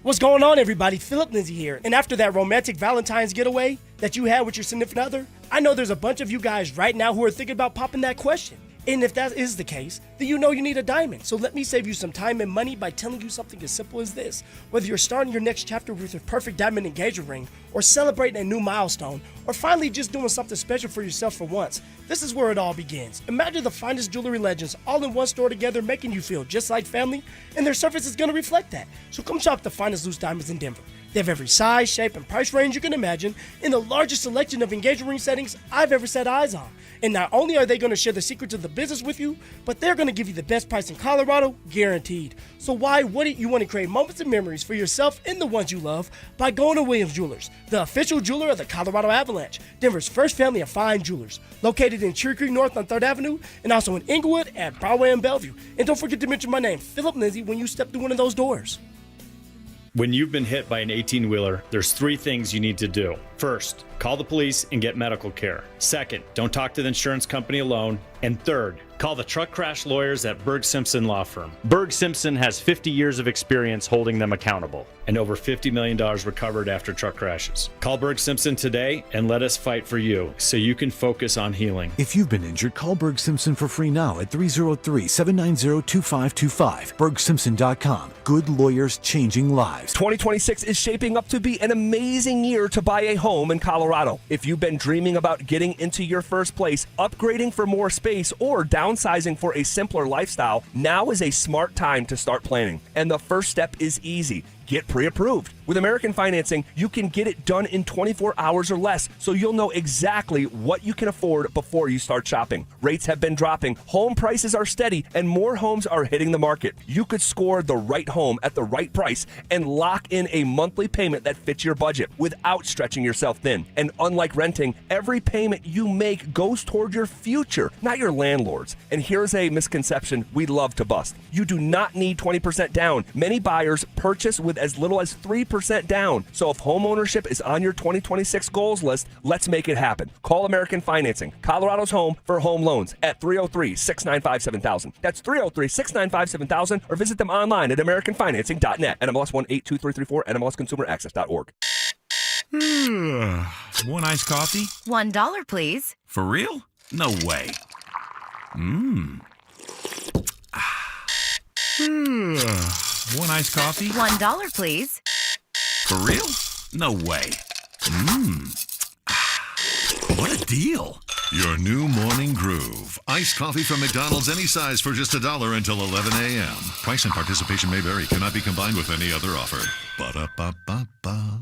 What's going on, everybody? Phillip Lindsay here. And after that romantic Valentine's getaway that you had with your significant other, I know there's a bunch of you guys right now who are thinking about popping that question. And if that is the case, then you know you need a diamond. So let me save you some time and money by telling you something as simple as this. Whether you're starting your next chapter with your perfect diamond engagement ring, or celebrating a new milestone, or finally just doing something special for yourself for once, this is where it all begins. Imagine the finest jewelry legends all in one store together, making you feel just like family, and their service is going to reflect that. So come shop the finest loose diamonds in Denver. They have every size, shape, and price range you can imagine in the largest selection of engagement ring settings I've ever set eyes on. And not only are they going to share the secrets of the business with you, but they're going to give you the best price in Colorado, guaranteed. So why wouldn't you want to create moments and memories for yourself and the ones you love by going to Williams Jewelers, the official jeweler of the Colorado Avalanche, Denver's first family of fine jewelers, located in Cherry Creek North on 3rd Avenue, and also in Inglewood at Broadway and Bellevue. And don't forget to mention my name, Phillip Lindsay, when you step through one of those doors. When you've been hit by an 18-wheeler, there's 3 things you need to do. First, call the police and get medical care. Second, don't talk to the insurance company alone. And third, call the truck crash lawyers at Berg Simpson Law Firm. Berg Simpson has 50 years of experience holding them accountable and over $50 million recovered after truck crashes. Call Berg Simpson today and let us fight for you so you can focus on healing. If you've been injured, call Berg Simpson for free now at 303-790-2525. BergSimpson.com. Good lawyers changing lives. 2026 is shaping up to be an amazing year to buy a home in Colorado. If you've been dreaming about getting into your first place, upgrading for more space, or downsizing for a simpler lifestyle, now is a smart time to start planning. And the first step is easy. Get pre-approved. With American Financing, you can get it done in 24 hours or less, so you'll know exactly what you can afford before you start shopping. Rates have been dropping, home prices are steady, and more homes are hitting the market. You could score the right home at the right price and lock in a monthly payment that fits your budget without stretching yourself thin. And unlike renting, every payment you make goes toward your future, not your landlord's. And here's a misconception we love to bust. You do not need 20% down. Many buyers purchase with as little as 3% down. So if home ownership is on your 2026 goals list, let's make it happen. Call American Financing, Colorado's home for home loans, at 303-695-7000. That's 303-695-7000, or visit them online at americanfinancing.net. NMLS 182334, NMLSconsumeraccess.org. One iced coffee? $1, please. For real? No way. One iced coffee? $1, please. For real? No way. What a deal. Your new morning groove. Iced coffee from McDonald's, any size for just $1 until 11 a.m. Price and participation may vary. Cannot be combined with any other offer. Ba-da-ba-ba-ba.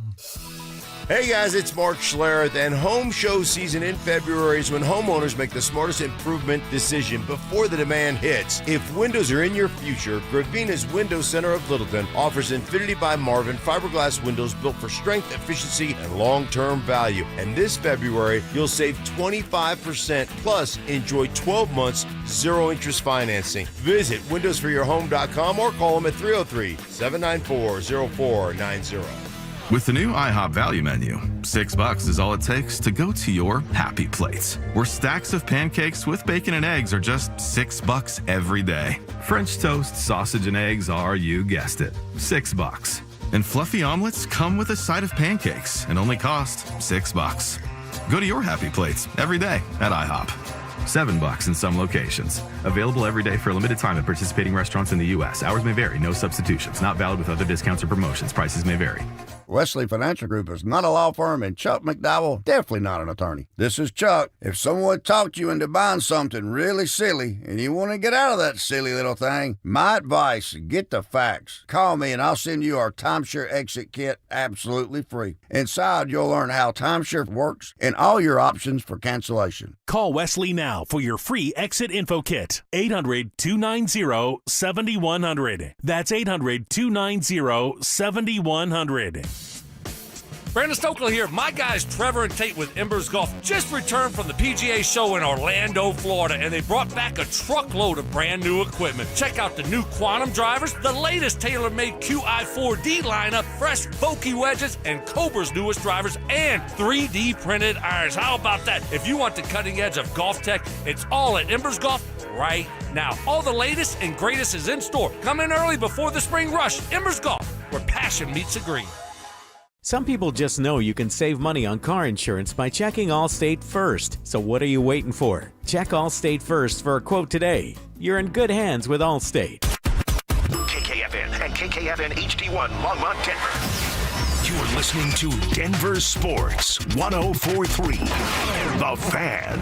Hey guys, it's Mark Schlereth, and home show season in February is when homeowners make the smartest improvement decision before the demand hits. If windows are in your future, Gravina's Window Center of Littleton offers Infinity by Marvin fiberglass windows built for strength, efficiency, and long-term value. And this February, you'll save 25% plus enjoy 12 months zero-interest financing. Visit windowsforyourhome.com or call them at 303-794-0490. With the new IHOP value menu, $6 is all it takes to go to your happy plates, where stacks of pancakes with bacon and eggs are just $6 every day. French toast, sausage, and eggs are, you guessed it, $6. And fluffy omelets come with a side of pancakes and only cost $6. Go to your happy plates every day at IHOP. $7 in some locations. Available every day for a limited time at participating restaurants in the U.S. Hours may vary. No substitutions. Not valid with other discounts or promotions. Prices may vary. Wesley Financial Group is not a law firm, and Chuck McDowell definitely not an attorney. This is Chuck. If someone talked you into buying something really silly and you want to get out of that silly little thing, my advice, get the facts. Call me and I'll send you our timeshare exit kit absolutely free. Inside, you'll learn how timeshare works and all your options for cancellation. Call Wesley now for your free exit info kit. 800-290-7100. That's 800-290-7100. Brandon Stokely here. My guys Trevor and Tate with Embers Golf just returned from the PGA show in Orlando, Florida, and they brought back a truckload of brand new equipment. Check out the new Quantum drivers, the latest tailor-made QI4D lineup, fresh Vokey wedges, and Cobra's newest drivers, and 3D printed irons. How about that? If you want the cutting edge of golf tech, it's all at Embers Golf right now. All the latest and greatest is in store. Come in early before the spring rush. Embers Golf, where passion meets a green. Some people just know you can save money on car insurance by checking Allstate first. So what are you waiting for? Check Allstate first for a quote today. You're in good hands with Allstate. KKFN and KKFN HD1 Longmont, Denver. You're listening to Denver Sports 104.3. The Fan.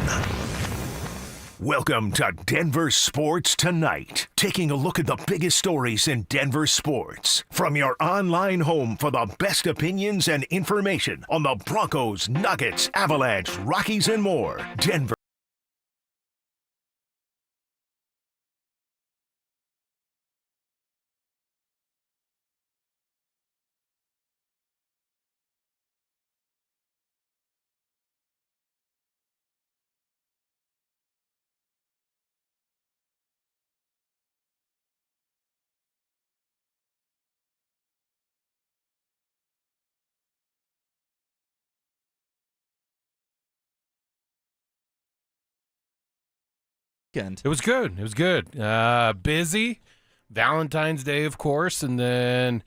Welcome to Denver Sports Tonight, taking a look at the biggest stories in Denver sports. From your online home for the best opinions and information on the Broncos, Nuggets, Avalanche, Rockies, and more. Denver. It was good. It was good. Busy. Valentine's Day, of course, and then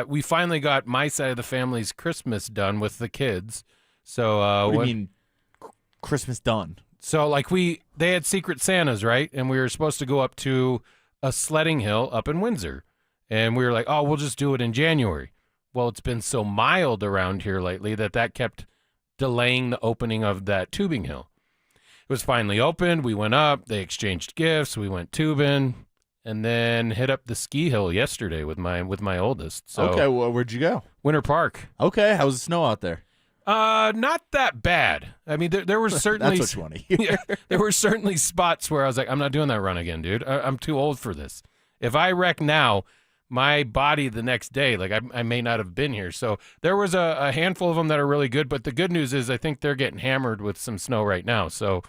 we finally got my side of the family's Christmas done with the kids. So what do you mean Christmas done? So they had Secret Santas, right? And we were supposed to go up to a sledding hill up in Windsor, and we were like, oh, we'll just do it in January. Well, it's been so mild around here lately that kept delaying the opening of that tubing hill. It was finally opened. We went up. They exchanged gifts. We went tubing, and then hit up the ski hill yesterday with my oldest. So, okay, well, where'd you go? Winter Park. Okay, how was the snow out there? Not that bad. I mean, there were certainly That's what you want to hear. there were certainly spots where I was like, I'm not doing that run again, dude. I'm too old for this. If I wreck now, my body the next day, I may not have been here. So there was a handful of them that are really good. But the good news is I think they're getting hammered with some snow right now. So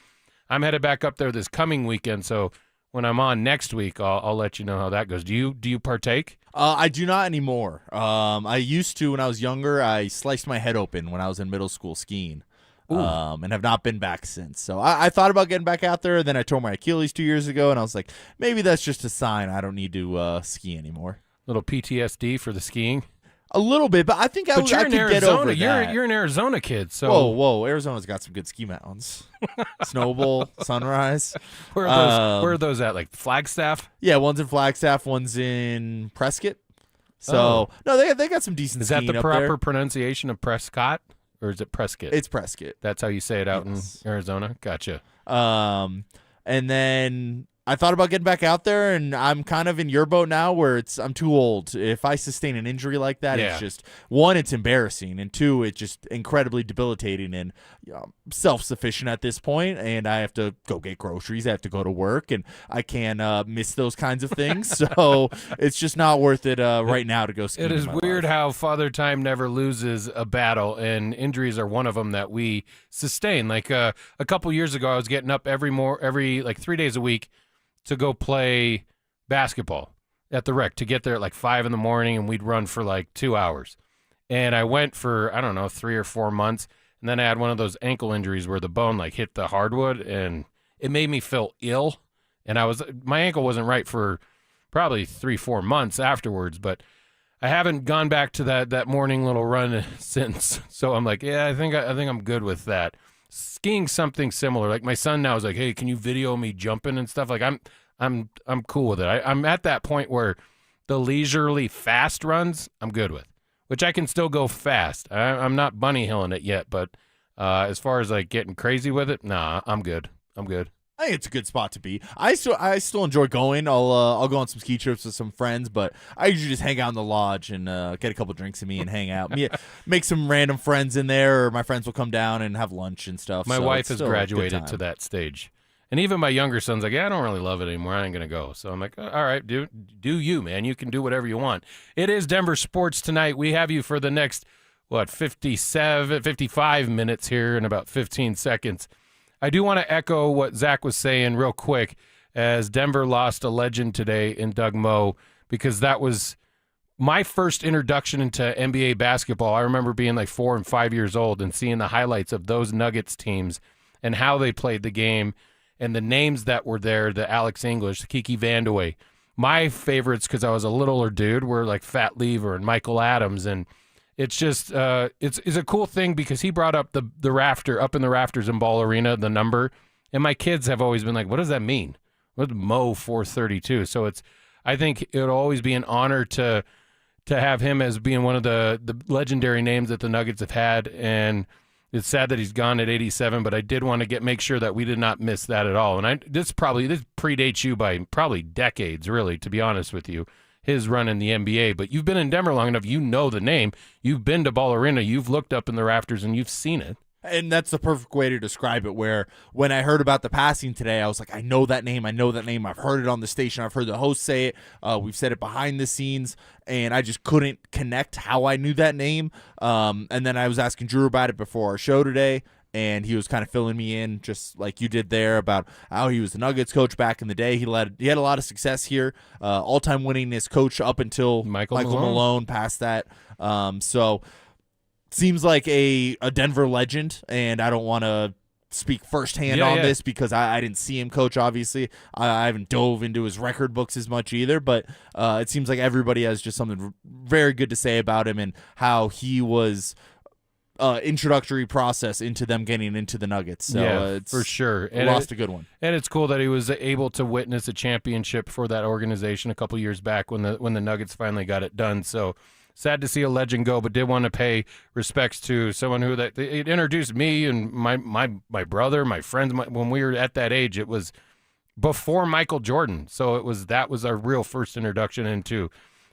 I'm headed back up there this coming weekend. So when I'm on next week, I'll let you know how that goes. Do you partake? I do not anymore. I used to when I was younger. I sliced my head open when I was in middle school skiing. And have not been back since. So I thought about getting back out there. Then I tore my Achilles 2 years ago, and I was like, maybe that's just a sign I don't need to ski anymore. Little PTSD for the skiing? A little bit, but I think I could get over that. You're an Arizona kid, so whoa! Arizona's got some good ski mountains. Snowball, Sunrise. Where are those at? Like Flagstaff? Yeah, one's in Flagstaff, one's in Prescott. So no, they got some decent. Is that skiing the up proper there. pronunciation of Prescott, or is it Prescott? It's Prescott. That's how you say it out in Arizona. Gotcha. And then I thought about getting back out there, and I'm kind of in your boat now where I'm too old. If I sustain an injury like that, it's just, one, it's embarrassing, and two, it's just incredibly debilitating and self-sufficient at this point, and I have to go get groceries. I have to go to work, and I can't miss those kinds of things. So it's just not worth it right now to go skiing. It is weird how Father Time never loses a battle, and injuries are one of them that we sustain. Like a couple years ago, I was getting up every 3 days a week to go play basketball at the rec, to get there at like 5 a.m, and we'd run for like 2 hours. And I went for, 3 or 4 months, and then I had one of those ankle injuries where the bone hit the hardwood, and it made me feel ill. And my ankle wasn't right for probably 3-4 months afterwards, but I haven't gone back to that morning little run since. So I'm like, yeah, I think I'm good with that. Skiing something similar. Like my son now is like, hey, can you video me jumping and stuff? Like I'm cool with it. I'm at that point where the leisurely fast runs I'm good with, which I can still go fast. I'm not bunny hilling it yet, but as far as getting crazy with it, nah, I'm good. I think it's a good spot to be. I still enjoy going. I'll go on some ski trips with some friends, but I usually just hang out in the lodge and get a couple drinks in me and hang out. Make some random friends in there, or my friends will come down and have lunch and stuff. My wife has graduated to that stage. And even my younger son's like, yeah, I don't really love it anymore. I ain't going to go. So I'm like, all right, do you, man. You can do whatever you want. It is Denver Sports Tonight. We have you for the next, 55 minutes here in about 15 seconds. I do want to echo what Zach was saying real quick, as Denver lost a legend today in Doug Moe, because that was my first introduction into NBA basketball. I remember being 4 and 5 years old and seeing the highlights of those Nuggets teams and how they played the game and the names that were there, the Alex English, the Kiki Vandeweghe. My favorites, because I was a littler dude, were Fat Lever and Michael Adams, and It's just it's a cool thing because he brought up the rafter up in the rafters in Ball Arena, the number, and my kids have always been like, what does that mean? What's Mo 432? So I think it'll always be an honor to have him as being one of the legendary names that the Nuggets have had, and it's sad that he's gone at 87, but I did want to make sure that we did not miss that at all. And this predates you by probably decades, really, to be honest with you, his run in the NBA. But you've been in Denver long enough, you know the name. You've been to Ball Arena, you've looked up in the rafters, and you've seen it. And that's the perfect way to describe it, where when I heard about the passing today, I was like, I know that name. I've heard it on the station. I've heard the host say it. We've said it behind the scenes, and I just couldn't connect how I knew that name. And then I was asking Drew about it before our show today, and he was kind of filling me in, just like you did there, about how he was the Nuggets coach back in the day. He had a lot of success here, all-time winningest coach up until Michael Malone passed that. So seems like a Denver legend, and I don't want to speak firsthand on this because I didn't see him coach, obviously. I haven't dove into his record books as much either, but it seems like everybody has just something very good to say about him and how he was introductory process into them getting into the Nuggets. So it's for sure. And lost a good one. And it's cool that he was able to witness a championship for that organization a couple years back when the Nuggets finally got it done. So sad to see a legend go, but did want to pay respects to someone who it introduced me and my brother, my friends. When we were at that age, it was before Michael Jordan. So that was our real first introduction into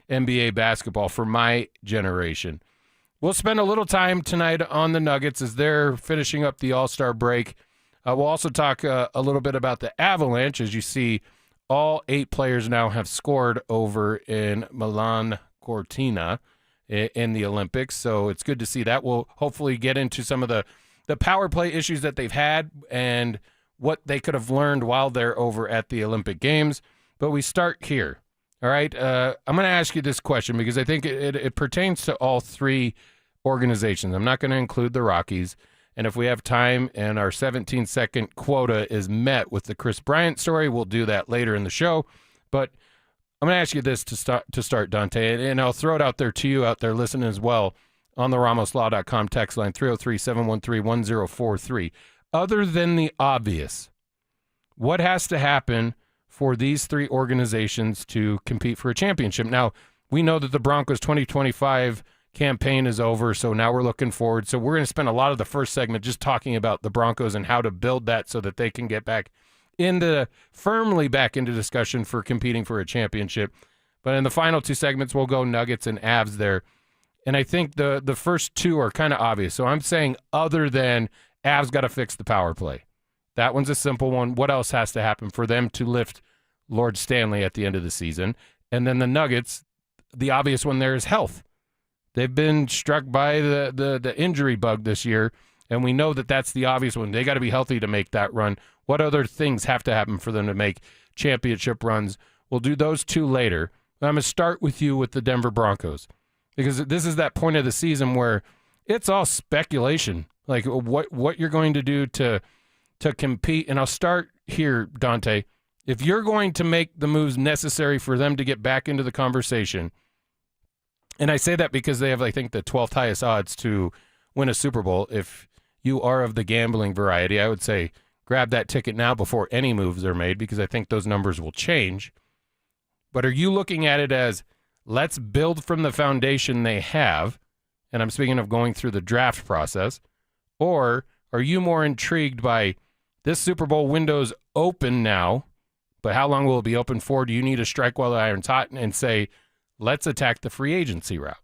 NBA basketball for my generation. We'll spend a little time tonight on the Nuggets as they're finishing up the All-Star break. We'll also talk a little bit about the Avalanche. As you see, all 8 players now have scored over in Milan Cortina in the Olympics, so it's good to see that. We'll hopefully get into some of the power play issues that they've had and what they could have learned while they're over at the Olympic Games. But we start here. All right, I'm going to ask you this question because I think it pertains to all 3 organizations. I'm not going to include the Rockies, and if we have time and our 17-second quota is met with the Chris Bryant story, we'll do that later in the show. But I'm going to ask you this to start, Dante, and I'll throw it out there to you out there listening as well on the RamosLaw.com text line, 303-713-1043. Other than the obvious, what has to happen for these 3 organizations to compete for a championship? Now, we know that the Broncos 2025 campaign is over, so now we're looking forward. So we're going to spend a lot of the first segment just talking about the Broncos and how to build that so that they can get firmly back into discussion for competing for a championship. But in the final 2 segments, we'll go Nuggets and Avs there. And I think the first 2 are kind of obvious. So I'm saying other than Avs got to fix the power play. That one's a simple one. What else has to happen for them to lift Lord Stanley at the end of the season? And then the Nuggets, the obvious one there is health. They've been struck by the injury bug this year, and we know that that's the obvious one. They got to be healthy to make that run. What other things have to happen for them to make championship runs? We'll do those 2 later. I'm going to start with you with the Denver Broncos because this is that point of the season where it's all speculation, like what you're going to do to compete. And I'll start here, Dante. If you're going to make the moves necessary for them to get back into the conversation, and I say that because they have, I think, the 12th highest odds to win a Super Bowl. If you are of the gambling variety, I would say grab that ticket now before any moves are made because I think those numbers will change. But are you looking at it as let's build from the foundation they have, and I'm speaking of going through the draft process, or are you more intrigued by this Super Bowl window's open now, but how long will it be open for? Do you need to strike while the iron's hot and say, let's attack the free agency route?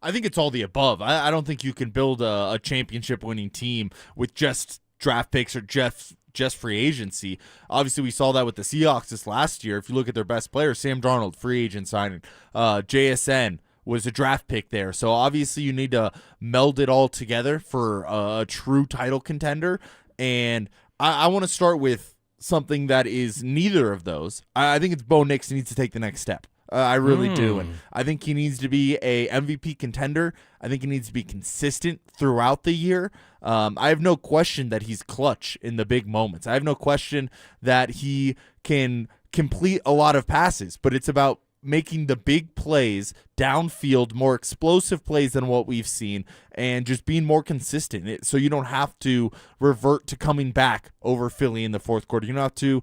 I think it's all the above. I don't think you can build a championship-winning team with just draft picks or just free agency. Obviously, we saw that with the Seahawks this last year. If you look at their best players, Sam Darnold, free agent signing. JSN was a draft pick there. So obviously you need to meld it all together for a true title contender. And I want to start with something that is neither of those. I think it's Bo Nix needs to take the next step. I really do. And I think he needs to be a MVP contender. I think he needs to be consistent throughout the year. I have no question that he's clutch in the big moments. I have no question that he can complete a lot of passes, but it's about making the big plays downfield, more explosive plays than what we've seen, and just being more consistent. So you don't have to revert to coming back over Philly in the fourth quarter. You don't have to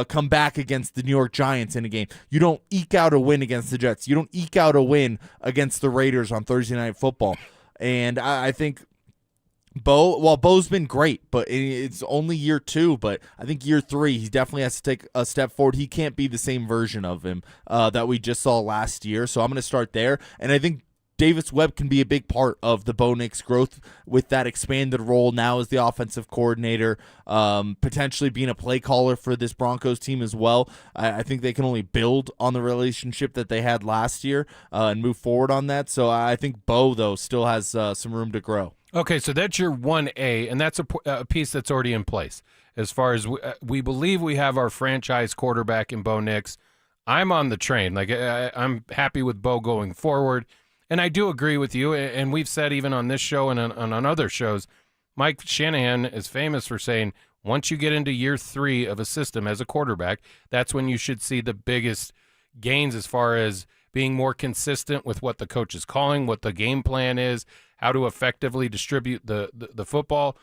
come back against the New York Giants in a game. You don't eke out a win against the Jets. You don't eke out a win against the Raiders on Thursday Night Football. And I think Bo's been great, but it's only year 2, but I think year 3, he definitely has to take a step forward. He can't be the same version of him that we just saw last year. So I'm going to start there. And I think Davis Webb can be a big part of the Bo Nix growth with that expanded role now as the offensive coordinator, potentially being a play caller for this Broncos team as well. I think they can only build on the relationship that they had last year and move forward on that. So I think Bo, though, still has some room to grow. Okay, so that's your 1A, and that's a piece that's already in place. As far as we believe we have our franchise quarterback in Bo Nix, I'm on the train. Like I'm happy with Bo going forward. And I do agree with you, and we've said even on this show and on other shows, Mike Shanahan is famous for saying once you get into year 3 of a system as a quarterback, that's when you should see the biggest gains as far as being more consistent with what the coach is calling, what the game plan is, how to effectively distribute the football.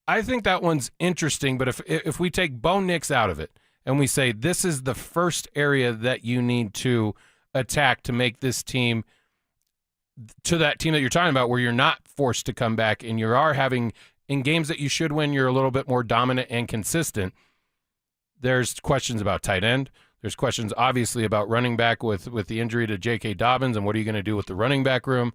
I think that one's interesting, but if we take Bo Nix out of it and we say this is the first area that you need to attack to make this team to that team that you're talking about where you're not forced to come back and you are having in games that you should win, you're a little bit more dominant and consistent. There's questions about tight end. There's questions obviously about running back with the injury to J.K. Dobbins and what are you going to do with the running back room.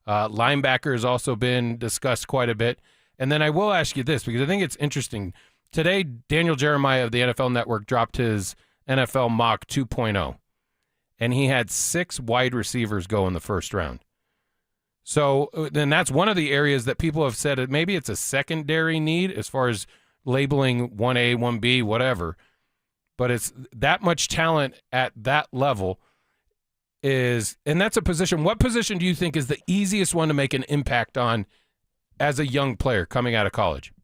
Linebacker has also been discussed quite a bit. And then I will ask you this because I think it's interesting. Today, Daniel Jeremiah of the NFL Network dropped his NFL mock 2.0, and he had 6 wide receivers go in the first round. So then that's one of the areas that people have said that maybe it's a secondary need as far as labeling 1A, 1B, whatever. But it's that much talent at that level and that's a position. What position do you think is the easiest one to make an impact on as a young player coming out of college?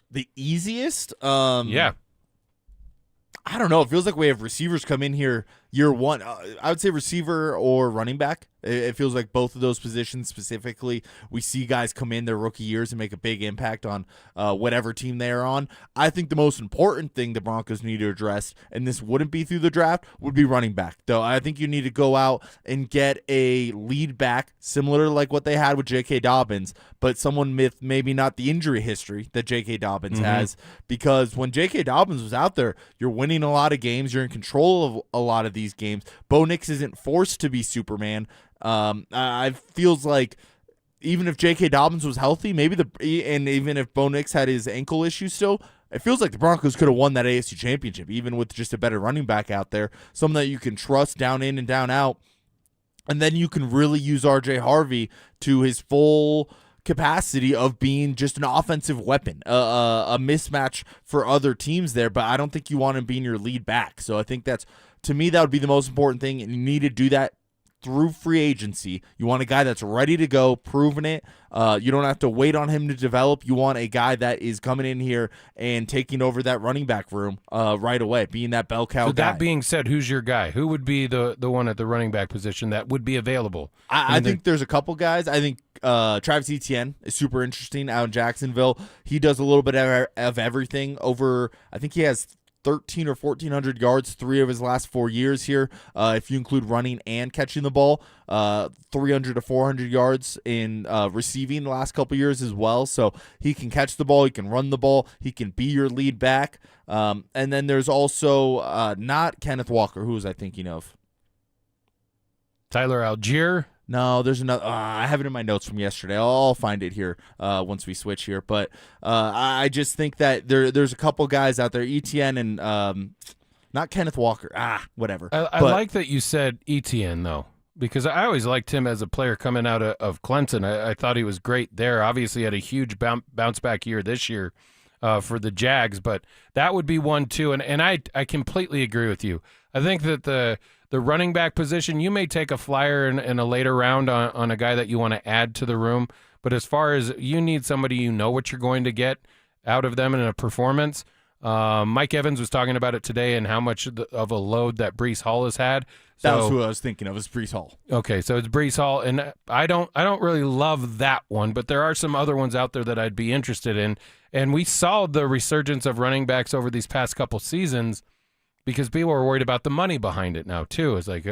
The easiest? Yeah. I don't know. It feels like we have receivers come in here year 1. I would say receiver or running back. It feels like both of those positions specifically. We see guys come in their rookie years and make a big impact on whatever team they are on. I think the most important thing the Broncos need to address, and this wouldn't be through the draft, would be running back. Though I think you need to go out and get a lead back similar to like what they had with J.K. Dobbins, but someone with maybe not the injury history that J.K. Dobbins has. Because when J.K. Dobbins was out there, you're winning a lot of games. You're in control of a lot of these games. Bo Nix isn't forced to be Superman. I feels like even if J.K. Dobbins was healthy, and even if Bo Nix had his ankle issues still, it feels like the Broncos could have won that AFC Championship, even with just a better running back out there, someone that you can trust down in and down out, and then you can really use R.J. Harvey to his full capacity of being just an offensive weapon, a mismatch for other teams there, but I don't think you want him being your lead back. So I think to me, that would be the most important thing, and you need to do that through free agency. You want a guy that's ready to go, proven it. You don't have to wait on him to develop. You want a guy that is coming in here and taking over that running back room right away, being that bell cow guy. So that being said, who's your guy? Who would be the one at the running back position that would be available? I think there's a couple guys. I think Travis Etienne is super interesting out in Jacksonville. He does a little bit of everything over, I think he has 1,300 or 1,400 yards 3 of his last 4 years here. If you include running and catching the ball, 300 to 400 yards in receiving the last couple years as well. So he can catch the ball, he can run the ball, he can be your lead back. And then there's also not Kenneth Walker. Who was I thinking of? Tyler Algier. No, there's another. I have it in my notes from yesterday. I'll find it here once we switch here. But I just think that there's a couple guys out there, Etienne and not Kenneth Walker. Whatever. I like that you said Etienne, though, because I always liked him as a player coming out of Clemson. I thought he was great there. Obviously, had a huge bounce back year this year for the Jags, but that would be one, too. And I completely agree with you. I think that the running back position, you may take a flyer in a later round on a guy that you want to add to the room, but as far as you need somebody you know what you're going to get out of them in a performance, Mike Evans was talking about it today and how much of a load that Breece Hall has had. That was who I was thinking of, was Breece Hall. Okay, so it's Breece Hall, and I don't really love that one, but there are some other ones out there that I'd be interested in. And we saw the resurgence of running backs over these past couple seasons because people are worried about the money behind it now too. It's like,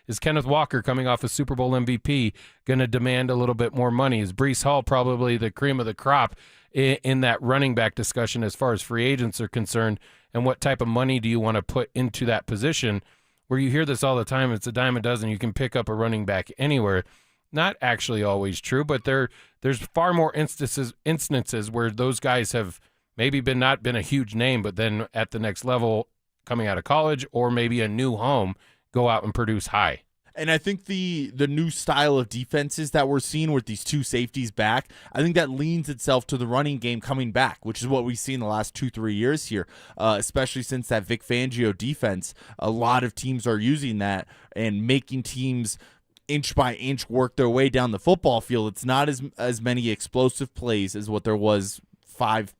is Kenneth Walker coming off a Super Bowl MVP going to demand a little bit more money? Is Breece Hall probably the cream of the crop in that running back discussion as far as free agents are concerned? And what type of money do you want to put into that position? Where you hear this all the time, it's a dime a dozen. You can pick up a running back anywhere. Not actually always true, but there's far more instances where those guys have maybe not been a huge name, but then at the next level, coming out of college or maybe a new home, go out and produce high. And I think the new style of defenses that we're seeing with these two safeties back, I think that leans itself to the running game coming back, which is what we've seen the last 2-3 years here, especially since that Vic Fangio defense. A lot of teams are using that and making teams inch by inch work their way down the football field. It's not as many explosive plays as what there was 5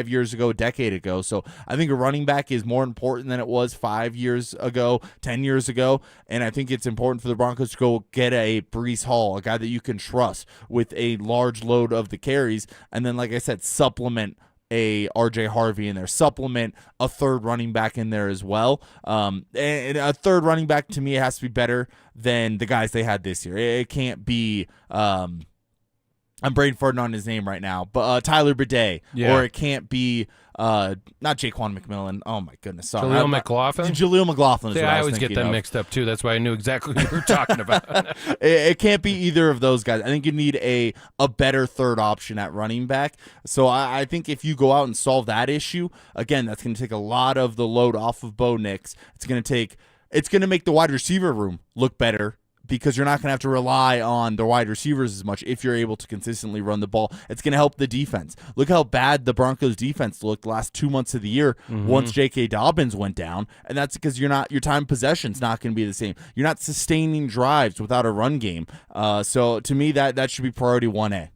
years ago, a decade ago. So I think a running back is more important than it was 5 years ago, 10 years ago. And I think it's important for the Broncos to go get a Breece Hall, a guy that you can trust with a large load of the carries. And then, like I said, supplement a RJ Harvey in there, supplement a third running back in there as well. And a third running back, to me, it has to be better than the guys they had this year. It can't be I'm brain farting on his name right now, but Tyler Bidet, or it can't be not Jaquan McMillan. Oh my goodness, sorry, Jaleel McLaughlin. Jaleel McLaughlin. Is what I always get them mixed up too. That's why I knew exactly what you were talking about. It can't be either of those guys. I think you need a better third option at running back. So I think if you go out and solve that issue, again, that's going to take a lot of the load off of Bo Nix. It's going to make the wide receiver room look better, because you're not going to have to rely on the wide receivers as much if you're able to consistently run the ball. It's going to help the defense. Look how bad the Broncos defense looked the last 2 months of the year once J.K. Dobbins went down, and that's because your time possession's not going to be the same. You're not sustaining drives without a run game. So to me, that should be priority 1A.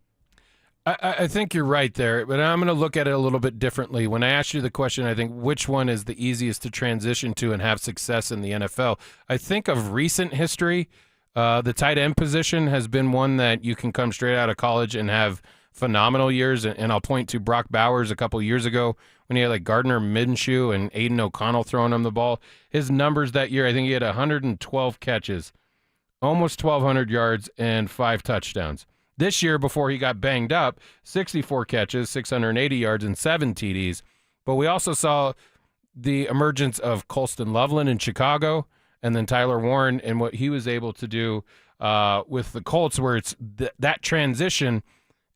I think you're right there, but I'm going to look at it a little bit differently. When I asked you the question, I think which one is the easiest to transition to and have success in the NFL, I think of recent history, the tight end position has been one that you can come straight out of college and have phenomenal years. And I'll point to Brock Bowers a couple years ago when he had like Gardner Minshew and Aiden O'Connell throwing him the ball. His numbers that year, I think he had 112 catches, almost 1,200 yards, and 5 touchdowns. This year, before he got banged up, 64 catches, 680 yards, and 7 TDs. But we also saw the emergence of Colston Loveland in Chicago, and then Tyler Warren and what he was able to do with the Colts, where it's that transition.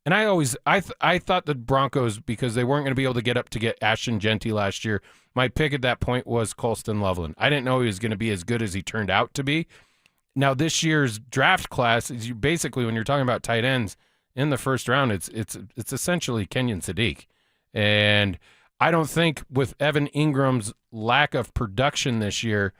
And I thought the Broncos, because they weren't going to be able to get Ashton Genty last year, my pick at that point was Colston Loveland. I didn't know he was going to be as good as he turned out to be. Now, this year's draft class is basically, when you're talking about tight ends in the first round, it's essentially Kenyon Sadiq. And I don't think with Evan Ingram's lack of production this year,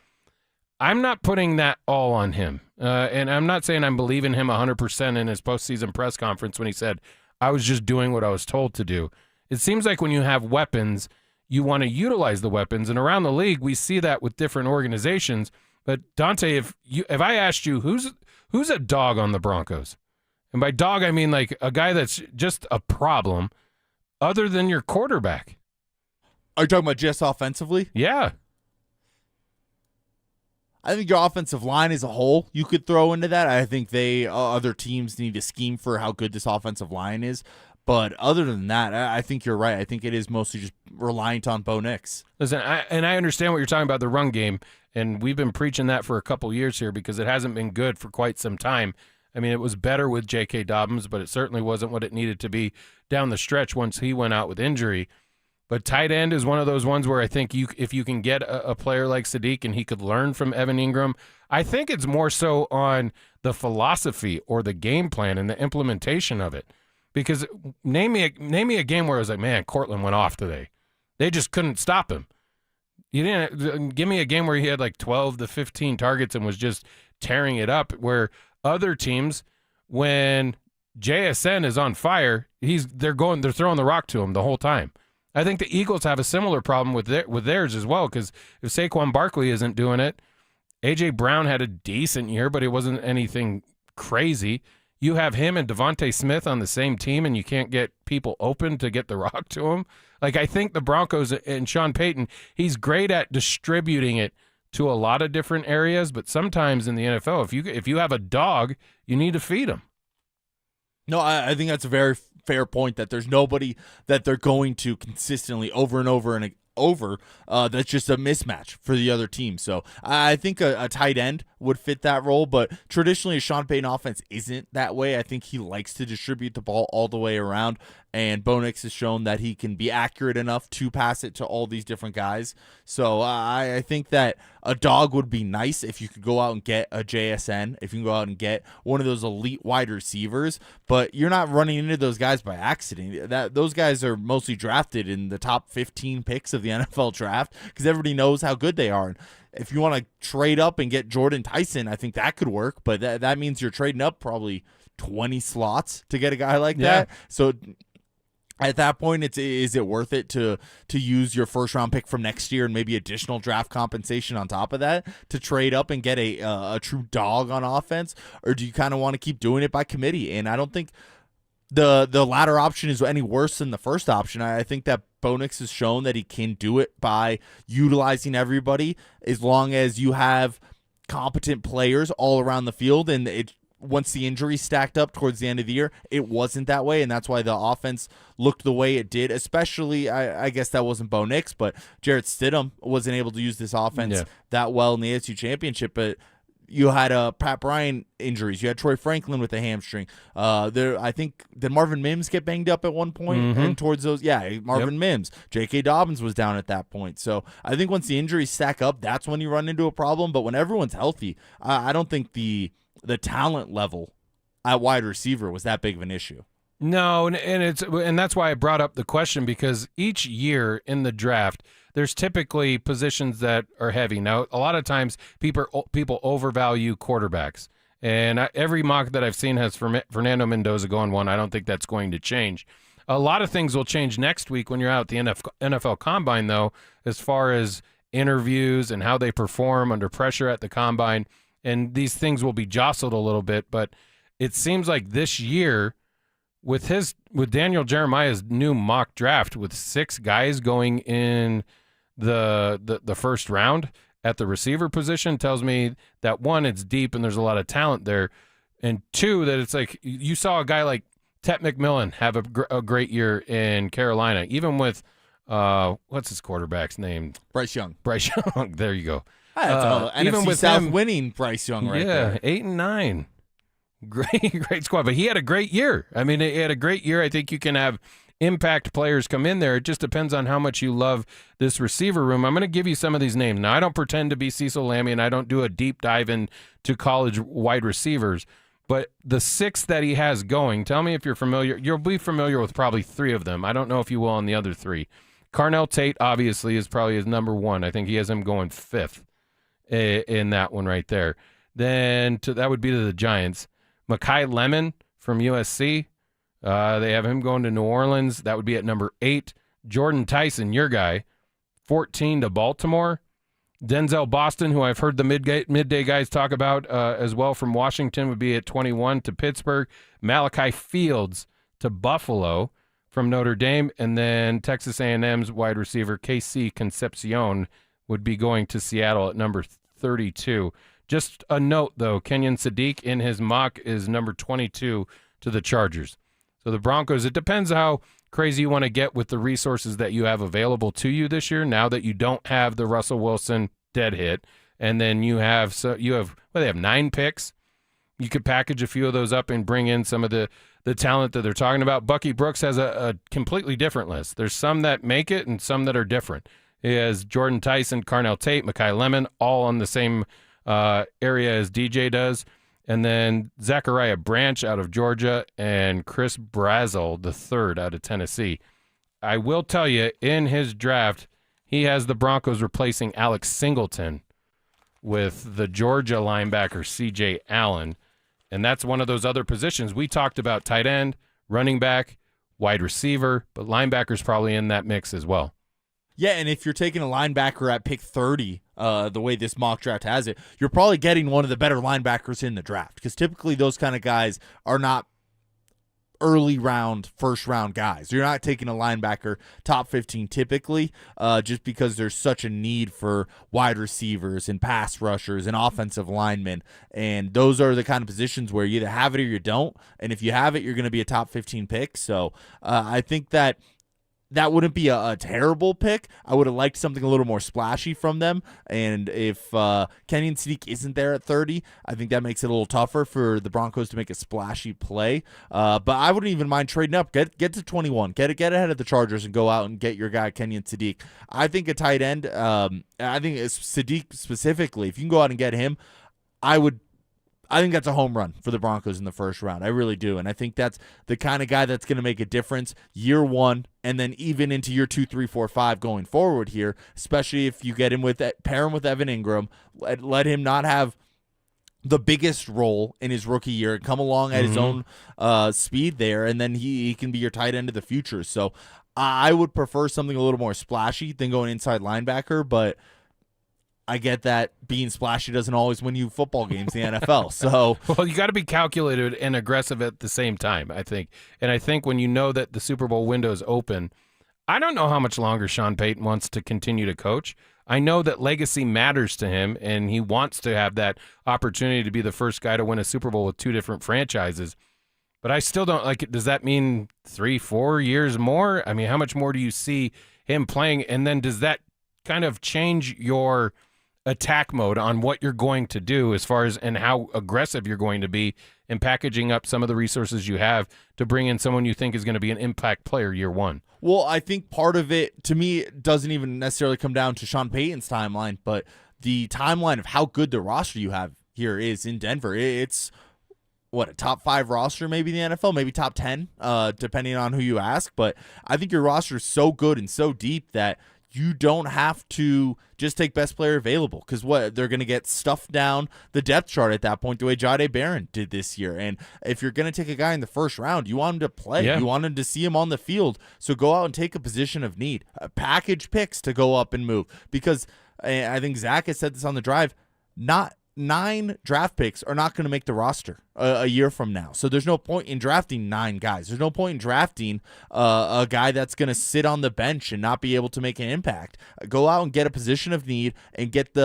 I'm not putting that all on him. And I'm not saying I'm believing him 100% in his postseason press conference when he said, I was just doing what I was told to do. It seems like when you have weapons, you want to utilize the weapons. And around the league, we see that with different organizations. But Dante, if I asked you who's a dog on the Broncos, and by dog I mean like a guy that's just a problem, other than your quarterback. Are you talking about just offensively? Yeah. I think your offensive line as a whole you could throw into that. I think other teams need to scheme for how good this offensive line is. But other than that, I think you're right. I think it is mostly just reliant on Bo Nix. Listen, I understand what you're talking about, the run game, and we've been preaching that for a couple years here because it hasn't been good for quite some time. I mean, it was better with J.K. Dobbins, but it certainly wasn't what it needed to be down the stretch once he went out with injury. But tight end is one of those ones where I think if you can get a player like Sadiq and he could learn from Evan Ingram, I think it's more so on the philosophy or the game plan and the implementation of it. Because name me a game where I was like, man, Cortland went off today. They just couldn't stop him. You didn't give me a game where he had like 12 to 15 targets and was just tearing it up. Where other teams, when JSN is on fire, they're throwing the rock to him the whole time. I think the Eagles have a similar problem with theirs as well, because if Saquon Barkley isn't doing it, A.J. Brown had a decent year, but it wasn't anything crazy. You have him and Devontae Smith on the same team, and you can't get people open to get the rock to him. Like, I think the Broncos and Sean Payton, he's great at distributing it to a lot of different areas, but sometimes in the NFL, if you have a dog, you need to feed him. No, I think that's a very fair point, that there's nobody that they're going to consistently over and over and over that's just a mismatch for the other team. So I think a tight end would fit that role, but traditionally a Sean Payton offense isn't that way. I think he likes to distribute the ball all the way around, and Bo Nix has shown that he can be accurate enough to pass it to all these different guys. So I think that a dog would be nice if you could go out and get a JSN, if you can go out and get one of those elite wide receivers, but you're not running into those guys by accident. Those guys are mostly drafted in the top 15 picks of the NFL draft because everybody knows how good they are. And if you want to trade up and get Jordan Tyson, I think that could work, but that means you're trading up probably 20 slots to get a guy like that. So at that point, is it worth it to use your first-round pick from next year and maybe additional draft compensation on top of that to trade up and get a true dog on offense? Or do you kind of want to keep doing it by committee? And I don't think the latter option is any worse than the first option. I think that Bo Nix has shown that he can do it by utilizing everybody as long as you have competent players all around the field. And once the injuries stacked up towards the end of the year, it wasn't that way, and that's why the offense looked the way it did. Especially, I guess that wasn't Bo Nix, but Jarrett Stidham wasn't able to use this offense that well in the ASU Championship. But you had Pat Bryant injuries. You had Troy Franklin with a hamstring. I think, did Marvin Mims get banged up at one point? And towards those, Marvin Mims. J.K. Dobbins was down at that point. So I think once the injuries stack up, that's when you run into a problem. But when everyone's healthy, I don't think the talent level at wide receiver was that big of an issue. No, and that's why I brought up the question, because each year in the draft, there's typically positions that are heavy. Now, a lot of times people overvalue quarterbacks, and every mock that I've seen has Fernando Mendoza going one. I don't think that's going to change. A lot of things will change next week when you're out at the NFL Combine, though, as far as interviews and how they perform under pressure at the Combine. And these things will be jostled a little bit, but it seems like this year, with Daniel Jeremiah's new mock draft, with 6 guys going in the first round at the receiver position, tells me that 1, it's deep and there's a lot of talent there, and 2, that it's like you saw a guy like Tet McMillan have a great year in Carolina, even with what's his quarterback's name? Bryce Young. There you go. Even with South winning Bryce Young right there. 8 and 9. Great squad. But he had a great year. I mean, he had a great year. I think you can have impact players come in there. It just depends on how much you love this receiver room. I'm going to give you some of these names. Now, I don't pretend to be Cecil Lammey, and I don't do a deep dive into college wide receivers. But the 6 that he has going, tell me if you're familiar. You'll be familiar with probably 3 of them. I don't know if you will on the other 3. Carnell Tate, obviously, is probably his number 1. I think he has him going 5th. In that one right there. Then that would be to the Giants. Mekhi Lemon from USC. They have him going to New Orleans. That would be at number 8. Jordan Tyson, your guy, 14 to Baltimore. Denzel Boston, who I've heard the midday guys talk about as well, from Washington, would be at 21 to Pittsburgh. Malachi Fields to Buffalo from Notre Dame. And then Texas A&M's wide receiver KC Concepcion would be going to Seattle at number 32. Just a note, though, Kenyon Sadiq in his mock is number 22 to the Chargers. So the Broncos, it depends how crazy you want to get with the resources that you have available to you this year, now that you don't have the Russell Wilson dead hit. And then they have 9 picks. You could package a few of those up and bring in some of the talent that they're talking about. Bucky Brooks has a completely different list. There's some that make it and some that are different. He has Jordan Tyson, Carnell Tate, Mekhi Lemon, all on the same area as DJ does. And then Zachariah Branch out of Georgia and Chris Brazel, the 3rd, out of Tennessee. I will tell you, in his draft, he has the Broncos replacing Alex Singleton with the Georgia linebacker C.J. Allen. And that's one of those other positions. We talked about tight end, running back, wide receiver, but linebacker's probably in that mix as well. Yeah, and if you're taking a linebacker at pick 30 the way this mock draft has it, you're probably getting one of the better linebackers in the draft, because typically those kind of guys are not early round, first round guys. You're not taking a linebacker top 15 typically, just because there's such a need for wide receivers and pass rushers and offensive linemen. And those are the kind of positions where you either have it or you don't. And if you have it, you're going to be a top 15 pick. So I think that wouldn't be a terrible pick. I would have liked something a little more splashy from them. And if Kenyon Sadiq isn't there at 30, I think that makes it a little tougher for the Broncos to make a splashy play. But I wouldn't even mind trading up. Get to 21. Get ahead of the Chargers and go out and get your guy Kenyon Sadiq. I think a tight end, I think it's Sadiq specifically, if you can go out and get him, I think that's a home run for the Broncos in the first round. I really do. And I think that's the kind of guy that's going to make a difference year one and then even into year 2, 3, 4, 5 going forward here, especially if you get him pair him with Evan Ingram, let him not have the biggest role in his rookie year, come along at his own speed there, and then he can be your tight end of the future. So I would prefer something a little more splashy than going inside linebacker, but I get that being splashy doesn't always win you football games in the NFL. So, well, you got to be calculated and aggressive at the same time, I think. And I think when you know that the Super Bowl window is open, I don't know how much longer Sean Payton wants to continue to coach. I know that legacy matters to him, and he wants to have that opportunity to be the first guy to win a Super Bowl with 2 different franchises. But I still don't like it. Does that mean 3, 4 years more? I mean, how much more do you see him playing? And then does that kind of change your attack mode on what you're going to do as far as and how aggressive you're going to be in packaging up some of the resources you have to bring in someone you think is going to be an impact player year one? Well, I think part of it, to me, doesn't even necessarily come down to Sean Payton's timeline, but the timeline of how good the roster you have here is in Denver. It's, a top 5 roster maybe in the NFL, maybe top 10, depending on who you ask. But I think your roster is so good and so deep that you don't have to just take best player available, because they're going to get stuffed down the depth chart at that point the way Jahdae Barron did this year. And if you're going to take a guy in the first round, you want him to play. Yeah. You want him to see him on the field. So go out and take a position of need. Package picks to go up and move, because I think Zach has said this on the drive, not 9 draft picks are not going to make the roster a year from now. So there's no point in drafting 9 guys. There's no point in drafting a guy that's going to sit on the bench and not be able to make an impact. Go out and get a position of need and get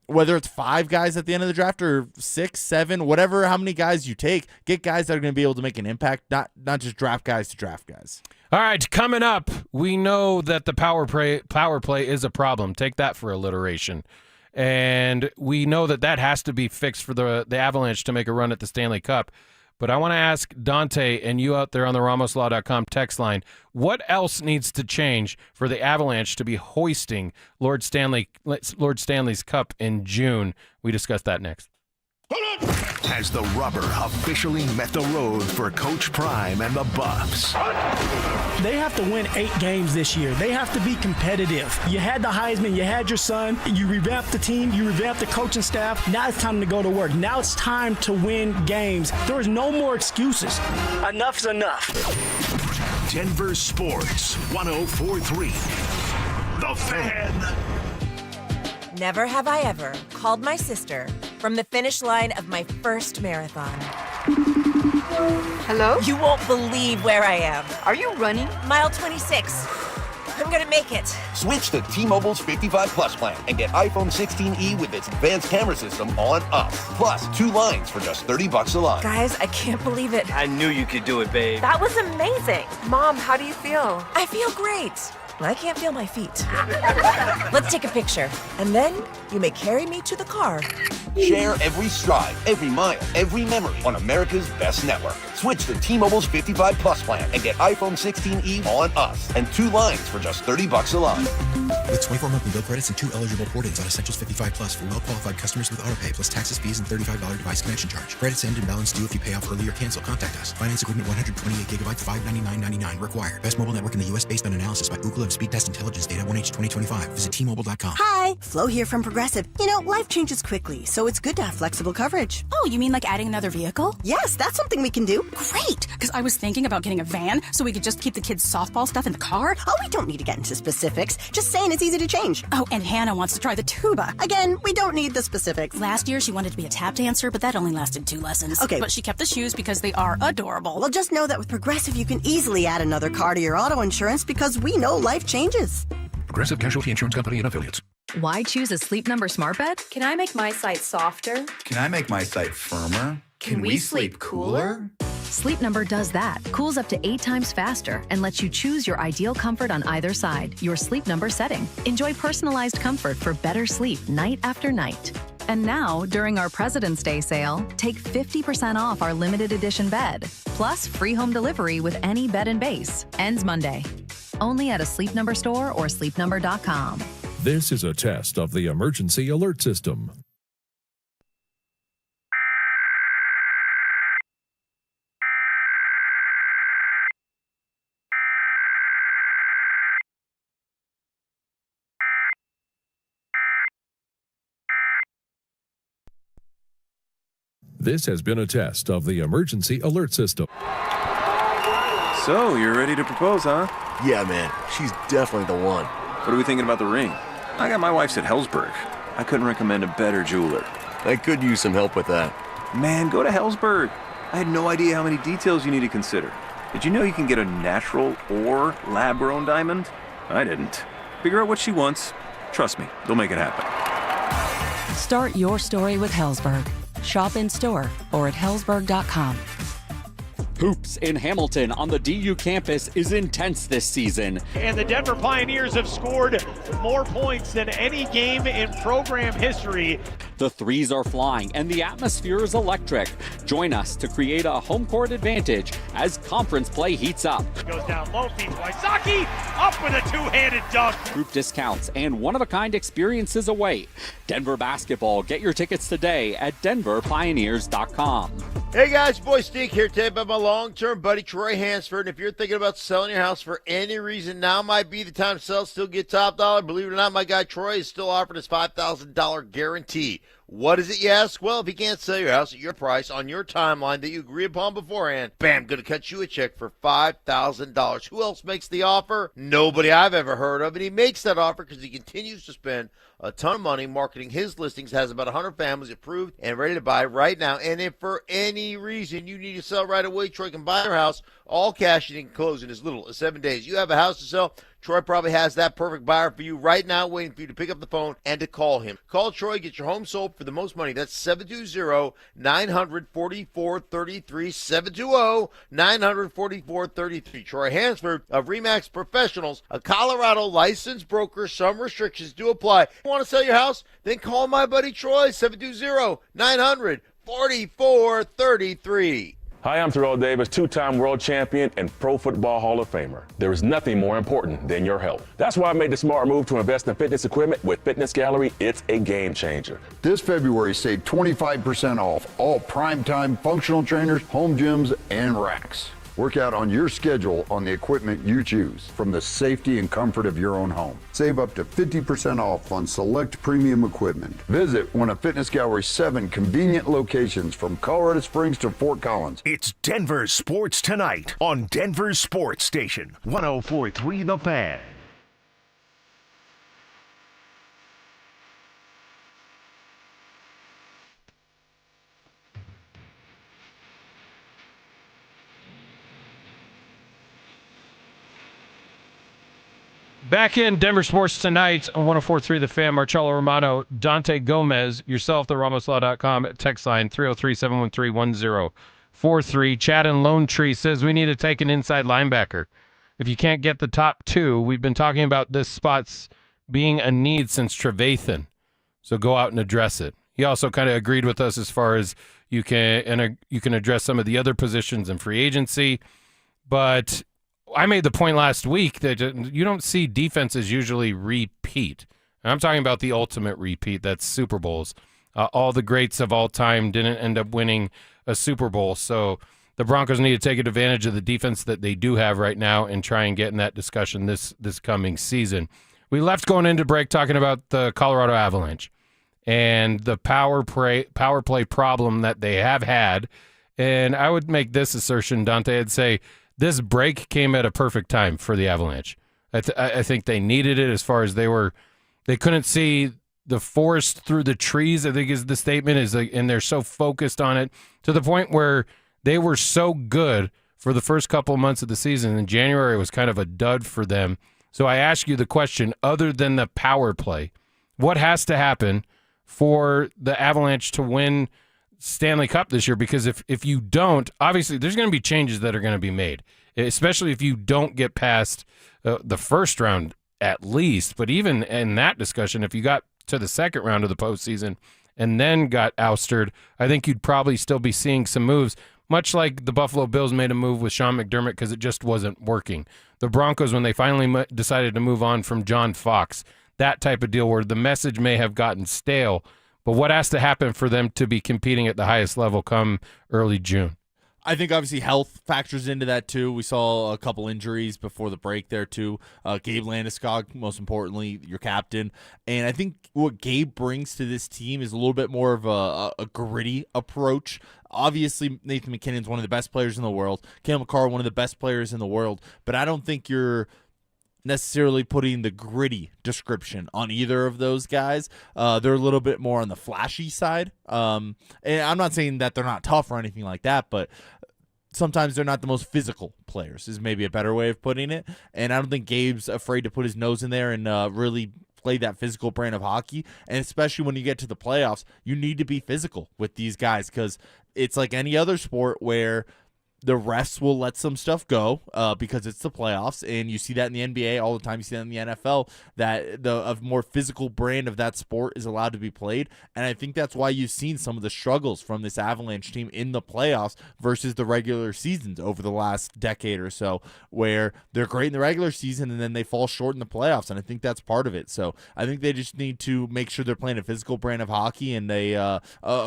whether it's 5 guys at the end of the draft or 6, 7, whatever, how many guys you take, get guys that are going to be able to make an impact, not just draft guys to draft guys. All right, coming up, we know that the power play is a problem. Take that for alliteration. And we know that has to be fixed for the Avalanche to make a run at the Stanley Cup. But I want to ask Dante and you out there on the RamosLaw.com text line, what else needs to change for the Avalanche to be hoisting Lord Stanley's Cup in June? We discuss that next. Has the rubber officially met the road for Coach Prime and the Buffs? They have to win 8 games this year. They have to be competitive. You had the Heisman, you had your son, you revamped the team, you revamped the coaching staff. Now it's time to go to work. Now it's time to win games. There is no more excuses. Enough's enough. Denver Sports 104.3. The Fan. Never have I ever called my sister from the finish line of my first marathon. Hello? You won't believe where I am. Are you running? Mile 26. I'm gonna make it. Switch to T-Mobile's 55 Plus plan and get iPhone 16e with its advanced camera system on us. Plus 2 lines for just $30 a line. Guys, I can't believe it. I knew you could do it, babe. That was amazing. Mom, how do you feel? I feel great. I can't feel my feet. Let's take a picture, and then you may carry me to the car. Share every stride, every mile, every memory on America's best network. Switch to T-Mobile's 55 Plus plan and get iPhone 16e on us and 2 lines for just $30 a line. With 24 monthly bill credits and 2 eligible port-ins on Essentials 55 Plus for well-qualified customers with autopay plus taxes, fees, and $35 device connection charge. Credits end and balance due if you pay off early or cancel. Contact us. Finance agreement 128 gigabytes, $599.99 required. Best mobile network in the U.S. based on analysis by Ookla of Speed Test Intelligence data 1H 2025. Visit T-Mobile.com. Hi, Flo here from Progressive. You know, life changes quickly, so so it's good to have flexible coverage. Oh, you mean like adding another vehicle? Yes, that's something we can do. Great, because I was thinking about getting a van so we could just keep the kids' softball stuff in the car. Oh, we don't need to get into specifics. Just saying it's easy to change. Oh, and Hannah wants to try the tuba. Again, we don't need the specifics. Last year, she wanted to be a tap dancer, but that only lasted 2 lessons. Okay. But she kept the shoes because they are adorable. Well, just know that with Progressive, you can easily add another car to your auto insurance because we know life changes. Progressive Casualty Insurance Company and Affiliates. Why choose a Sleep Number smart bed? Can I make my site softer? Can I make my site firmer? Can we sleep cooler? Sleep Number does that. Cools up to 8 times faster and lets you choose your ideal comfort on either side, your Sleep Number setting. Enjoy personalized comfort for better sleep night after night. And now, during our President's Day sale, take 50% off our limited edition bed, plus free home delivery with any bed and base. Ends Monday. Only at a Sleep Number store or sleepnumber.com. This is a test of the emergency alert system. This has been a test of the emergency alert system. So, you're ready to propose, huh? Yeah, man. She's definitely the one. What are we thinking about the ring? I got my wife's at Hellsberg. I couldn't recommend a better jeweler. I could use some help with that. Man, go to Hellsberg. I had no idea how many details you need to consider. Did you know you can get a natural or lab-grown diamond? I didn't. Figure out what she wants. Trust me, they'll make it happen. Start your story with Hellsberg. Shop in store or at hellsberg.com. Hoops in Hamilton on the DU campus is intense this season. And the Denver Pioneers have scored more points than any game in program history. The threes are flying and the atmosphere is electric. Join us to create a home court advantage as conference play heats up. Goes down low, feeds Wysocki, up with a two-handed dunk. Group discounts and one-of-a-kind experiences await. Denver basketball. Get your tickets today at denverpioneers.com. Hey guys, boy Stink here today about my long-term buddy Troy Hansford. And if you're thinking about selling your house for any reason, now might be the time to sell, still get top dollar. Believe it or not, my guy Troy is still offering his $5,000 guarantee. What is it, you ask? Well, if you can't sell your house at your price on your timeline that you agree upon beforehand, bam, going to cut you a check for $5,000. Who else makes the offer? Nobody I've ever heard of. And he makes that offer because he continues to spend a ton of money marketing his listings, has about 100 families approved and ready to buy right now. And if for any reason you need to sell right away, Troy can buy your house, all cash, and he can close in as little as 7 days. You have a house to sell, Troy probably has that perfect buyer for you right now, waiting for you to pick up the phone and to call him. Call Troy, get your home sold for the most money. That's 720-944-33, 720-944-33. Troy Hansford of RE/MAX Professionals, a Colorado licensed broker. Some restrictions do apply. Want to sell your house? Then call my buddy Troy, 720-900-4433. Hi, I'm Terrell Davis, two-time world champion and Pro Football Hall of Famer. There is nothing more important than your health. That's why I made the smart move to invest in fitness equipment with Fitness Gallery. It's a game changer. This February, save 25% off all primetime functional trainers, home gyms, and racks. Work out on your schedule on the equipment you choose from the safety and comfort of your own home. Save up to 50% off on select premium equipment. Visit one of Fitness Gallery's 7 convenient locations from Colorado Springs to Fort Collins. It's Denver Sports Tonight on Denver Sports Station 104.3 The Fan. Back in Denver Sports Tonight on 104.3 The Fan, Marcello Romano, Dante Gomez, yourself, the RamosLaw.com, text line 303-713-1043. Chad in Lone Tree says we need to take an inside linebacker. If you can't get the top two, we've been talking about this spot's being a need since Trevathan. So go out and address it. He also kind of agreed with us as far as you can address some of the other positions in free agency, but I made the point last week that you don't see defenses usually repeat. And I'm talking about the ultimate repeat. That's Super Bowls. All the greats of all time didn't end up winning a Super Bowl. So the Broncos need to take advantage of the defense that they do have right now and try and get in that discussion this coming season. We left going into break talking about the Colorado Avalanche. and the power play problem that they have had. And I would make this assertion, Dante. I'd say this break came at a perfect time for the Avalanche. I think they needed it as far as they couldn't see the forest through the trees, I think is the statement, and they're so focused on it to the point where they were so good for the first couple of months of the season, and January was kind of a dud for them. So I ask you the question, other than the power play, what has to happen for the Avalanche to win Stanley Cup this year? Because if you don't, obviously there's going to be changes that are going to be made, especially if you don't get past the first round at least. But even in that discussion, if you got to the second round of the postseason and then got ousted, I think you'd probably still be seeing some moves, much like the Buffalo Bills made a move with Sean McDermott because it just wasn't working. The Broncos, when they finally decided to move on from John Fox, that type of deal where the message may have gotten stale. But what has to happen for them to be competing at the highest level come early June? I think obviously health factors into that too. We saw a couple injuries before the break there too. Gabe Landeskog, most importantly, your captain. And I think what Gabe brings to this team is a little bit more of a gritty approach. Obviously, Nathan McKinnon's one of the best players in the world. Cale Makar, one of the best players in the world. But I don't think you're necessarily putting the gritty description on either of those guys. They're a little bit more on the flashy side. And I'm not saying that they're not tough or anything like that, but sometimes they're not the most physical players is maybe a better way of putting it. And I don't think Gabe's afraid to put his nose in there and really play that physical brand of hockey. And especially when you get to the playoffs, you need to be physical with these guys because it's like any other sport where the refs will let some stuff go because it's the playoffs, and you see that in the NBA all the time. You see that in the NFL, that a more physical brand of that sport is allowed to be played, and I think that's why you've seen some of the struggles from this Avalanche team in the playoffs versus the regular seasons over the last decade or so, where they're great in the regular season and then they fall short in the playoffs, and I think that's part of it. So I think they just need to make sure they're playing a physical brand of hockey and a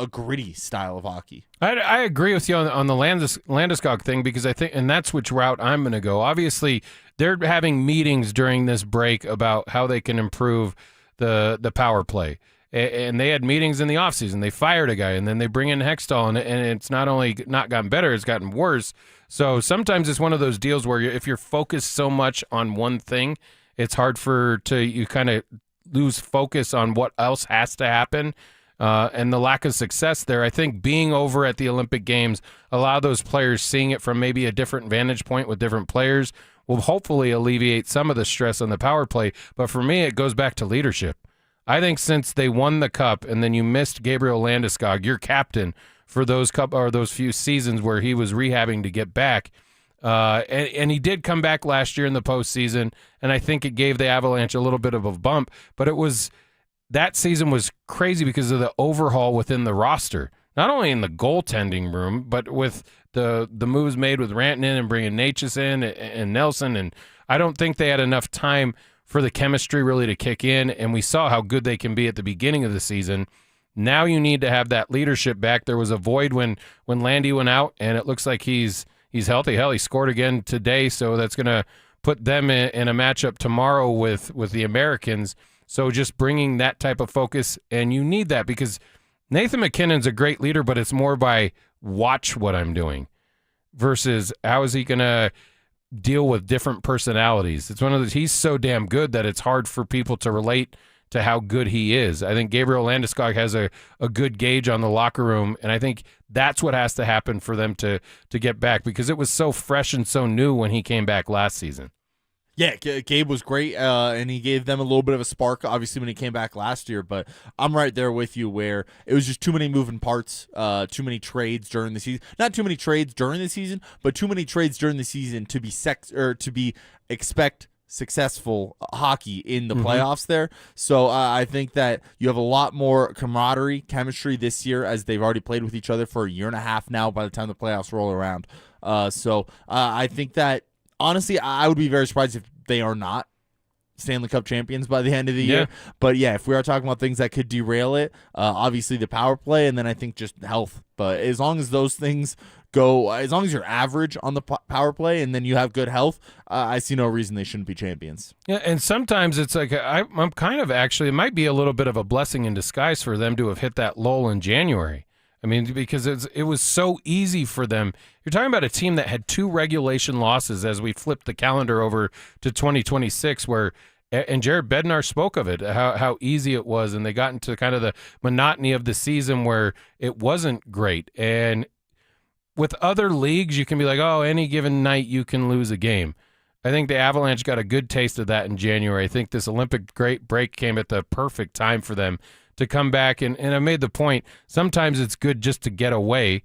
gritty style of hockey. I agree with you on the Landeskog thing because I think, and that's which route I'm going to go. Obviously, they're having meetings during this break about how they can improve the power play. And they had meetings in the offseason. They fired a guy, and then they bring in Hextall, and it's not only not gotten better, it's gotten worse. So sometimes it's one of those deals where if you're focused so much on one thing, it's hard you kind of lose focus on what else has to happen. And the lack of success there, I think being over at the Olympic Games, allow those players seeing it from maybe a different vantage point with different players will hopefully alleviate some of the stress on the power play. But for me, it goes back to leadership. I think since they won the cup and then you missed Gabriel Landeskog, your captain, for those few seasons where he was rehabbing to get back, and he did come back last year in the postseason, and I think it gave the Avalanche a little bit of a bump, but that season was crazy because of the overhaul within the roster, not only in the goaltending room, but with the moves made with Rantanen and bringing Natchez in and Nelson. And I don't think they had enough time for the chemistry really to kick in. And we saw how good they can be at the beginning of the season. Now you need to have that leadership back. There was a void when Landy went out, and it looks like he's healthy. Hell, he scored again today, so that's going to put them in a matchup tomorrow with the Americans. So just bringing that type of focus, and you need that because Nathan McKinnon's a great leader, but it's more by watch what I'm doing versus how is he going to deal with different personalities. It's one of those, he's so damn good that it's hard for people to relate to how good he is. I think Gabriel Landeskog has a good gauge on the locker room, and I think that's what has to happen for them to get back because it was so fresh and so new when he came back last season. Yeah, Gabe was great, and he gave them a little bit of a spark, obviously, when he came back last year. But I'm right there with you where it was just too many moving parts, too many trades during the season. Not too many trades during the season, but too many trades during the season to expect successful hockey in the playoffs there. So I think that you have a lot more camaraderie, chemistry this year as they've already played with each other for a year and a half now by the time the playoffs roll around. So I think that honestly, I would be very surprised if they are not Stanley Cup champions by the end of the year. But yeah, if we are talking about things that could derail it, obviously the power play, and then I think just health. But as long as those things go, as long as you're average on the power play and then you have good health, I see no reason they shouldn't be champions. Yeah, and sometimes it's like I'm kind of actually, it might be a little bit of a blessing in disguise for them to have hit that lull in January. I mean, because it was so easy for them. You're talking about a team that had 2 regulation losses as we flipped the calendar over to 2026, and Jared Bednar spoke of it, how easy it was, and they got into kind of the monotony of the season where it wasn't great. And with other leagues, you can be like, oh, any given night you can lose a game. I think the Avalanche got a good taste of that in January. I think this Olympic break came at the perfect time for them to come back. And I made the point, sometimes it's good just to get away.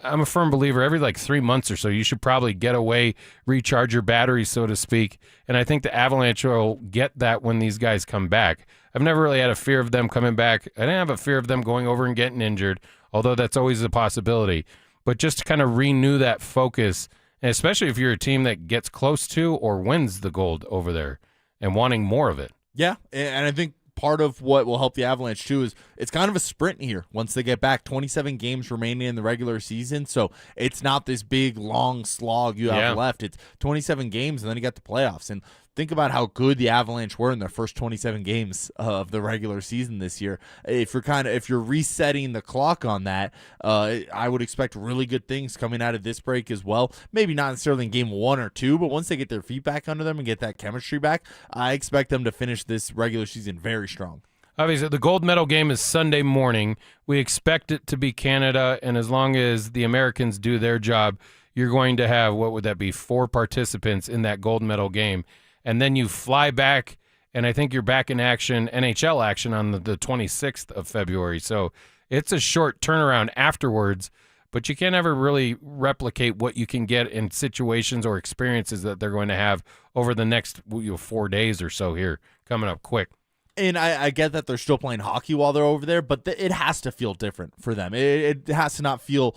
I'm a firm believer every 3 months or so, you should probably get away, recharge your batteries, so to speak. And I think the Avalanche will get that when these guys come back. I've never really had a fear of them coming back. I didn't have a fear of them going over and getting injured, although that's always a possibility. But just to kind of renew that focus, and especially if you're a team that gets close to or wins the gold over there and wanting more of it. Yeah, and I think part of what will help the Avalanche too is it's kind of a sprint here once they get back. 27 games remaining in the regular season, so it's not this big long slog you have left. It's 27 games and then you got the playoffs. And think about how good the Avalanche were in their first 27 games of the regular season this year. If you're resetting the clock on that, I would expect really good things coming out of this break as well. Maybe not necessarily in game 1 or 2, but once they get their feet back under them and get that chemistry back, I expect them to finish this regular season very strong. Obviously, the gold medal game is Sunday morning. We expect it to be Canada, and as long as the Americans do their job, you're going to have, what would that be, 4 participants in that gold medal game. And then you fly back, and I think you're back in action, NHL action, on the 26th of February. So it's a short turnaround afterwards, but you can't ever really replicate what you can get in situations or experiences that they're going to have over the next 4 days or so here, coming up quick. And I get that they're still playing hockey while they're over there, but it has to feel different for them. It has to not feel...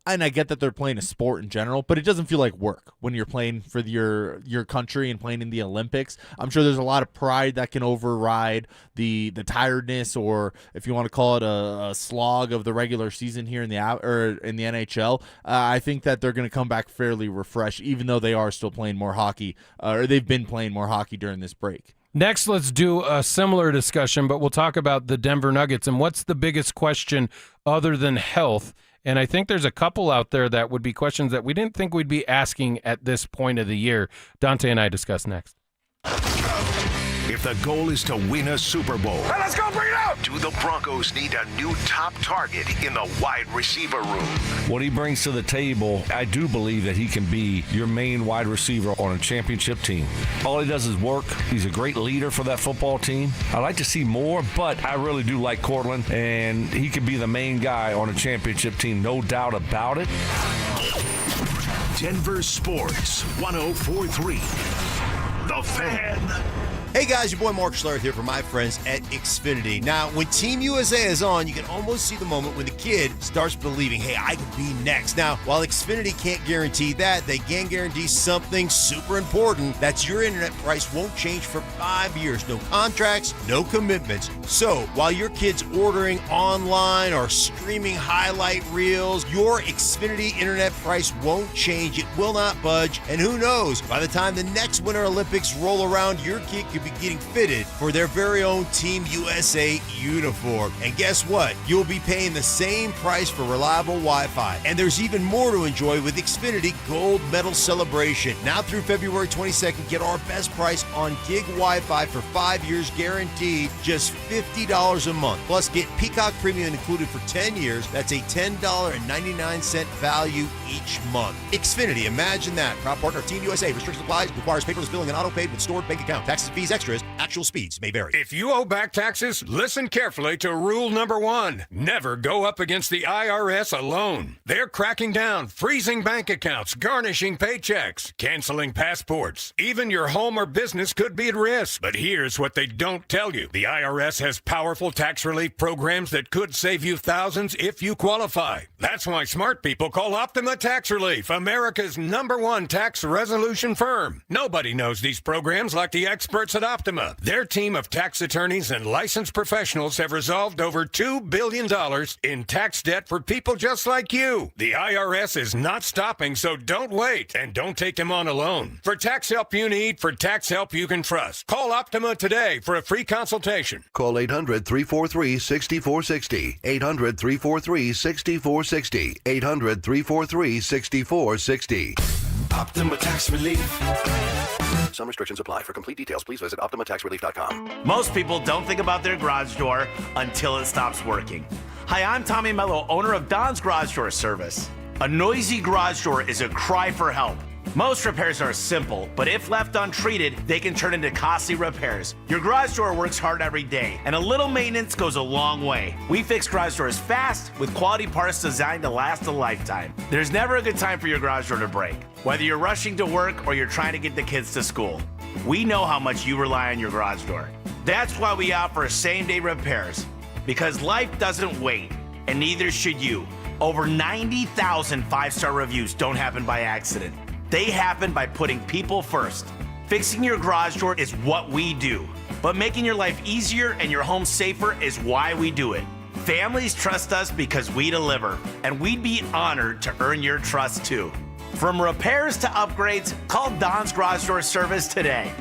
And I get that they're playing a sport in general, but it doesn't feel like work when you're playing for your country and playing in the Olympics. I'm sure there's a lot of pride that can override the tiredness, or if you want to call it a slog of the regular season here in the NHL. I think that they're going to come back fairly refreshed, even though they are still playing more hockey, or they've been playing more hockey during this break. Next, let's do a similar discussion, but we'll talk about the Denver Nuggets and what's the biggest question other than health. And I think there's a couple out there that would be questions that we didn't think we'd be asking at this point of the year. Dante and I discuss next. If the goal is to win a Super Bowl, let's go, bring it out! Do the Broncos need a new top target in the wide receiver room? What he brings to the table, I do believe that he can be your main wide receiver on a championship team. All he does is work. He's a great leader for that football team. I'd like to see more, but I really do like Cortland, and he could be the main guy on a championship team, no doubt about it. Denver Sports 104.3. The Fan. Hey guys, your boy Mark Schlereth here from my friends at Xfinity. Now, when Team USA is on, you can almost see the moment when the kid starts believing, hey, I could be next. Now, while Xfinity can't guarantee that, they can guarantee something super important. That's your internet price won't change for 5 years. No contracts, no commitments. So, while your kid's ordering online or streaming highlight reels, your Xfinity internet price won't change. It will not budge. And who knows, by the time the next Winter Olympics roll around, your kid could be getting fitted for their very own Team USA uniform. And guess what? You'll be paying the same price for reliable Wi-Fi. And there's even more to enjoy with Xfinity Gold Medal Celebration. Now through February 22nd, get our best price on gig Wi-Fi for 5 years guaranteed, just $50 a month. Plus, get Peacock Premium included for 10 years. That's a $10.99 value each month. Xfinity, imagine that. Proud partner of Team USA. Restrictions apply. Requires paperless billing and auto-paid with stored bank account. Taxes, fees, extras. Actual speeds may vary. If you owe back taxes, listen carefully to rule number 1. Never go up against the IRS alone. They're cracking down, freezing bank accounts, garnishing paychecks, canceling passports. Even your home or business could be at risk. But here's what they don't tell you. The IRS has powerful tax relief programs that could save you thousands if you qualify. That's why smart people call Optima Tax Relief, America's #1 tax resolution firm. Nobody knows these programs like the experts at Optima. Their team of tax attorneys and licensed professionals have resolved over $2 billion in tax debt for people just like you. The IRS is not stopping, so don't wait, and don't take them on alone. For tax help you need, for tax help you can trust, call Optima today for a free consultation. Call 800-343-6460. 800-343-6460. 800-343-6460. Optima Tax Relief. Some restrictions apply. For complete details, please visit OptimaTaxRelief.com. Most people don't think about their garage door until it stops working. Hi, I'm Tommy Mello, owner of Don's Garage Door Service. A noisy garage door is a cry for help. Most repairs are simple, but if left untreated, they can turn into costly repairs. Your garage door works hard every day, and a little maintenance goes a long way. We fix garage doors fast with quality parts designed to last a lifetime. There's never a good time for your garage door to break, whether you're rushing to work or you're trying to get the kids to school. We know how much you rely on your garage door. That's why we offer same-day repairs, because life doesn't wait, and neither should you. Over 90,000 five-star reviews don't happen by accident. They happen by putting people first. Fixing your garage door is what we do, but making your life easier and your home safer is why we do it. Families trust us because we deliver, and we'd be honored to earn your trust too. From repairs to upgrades, call Don's Garage Door Service today.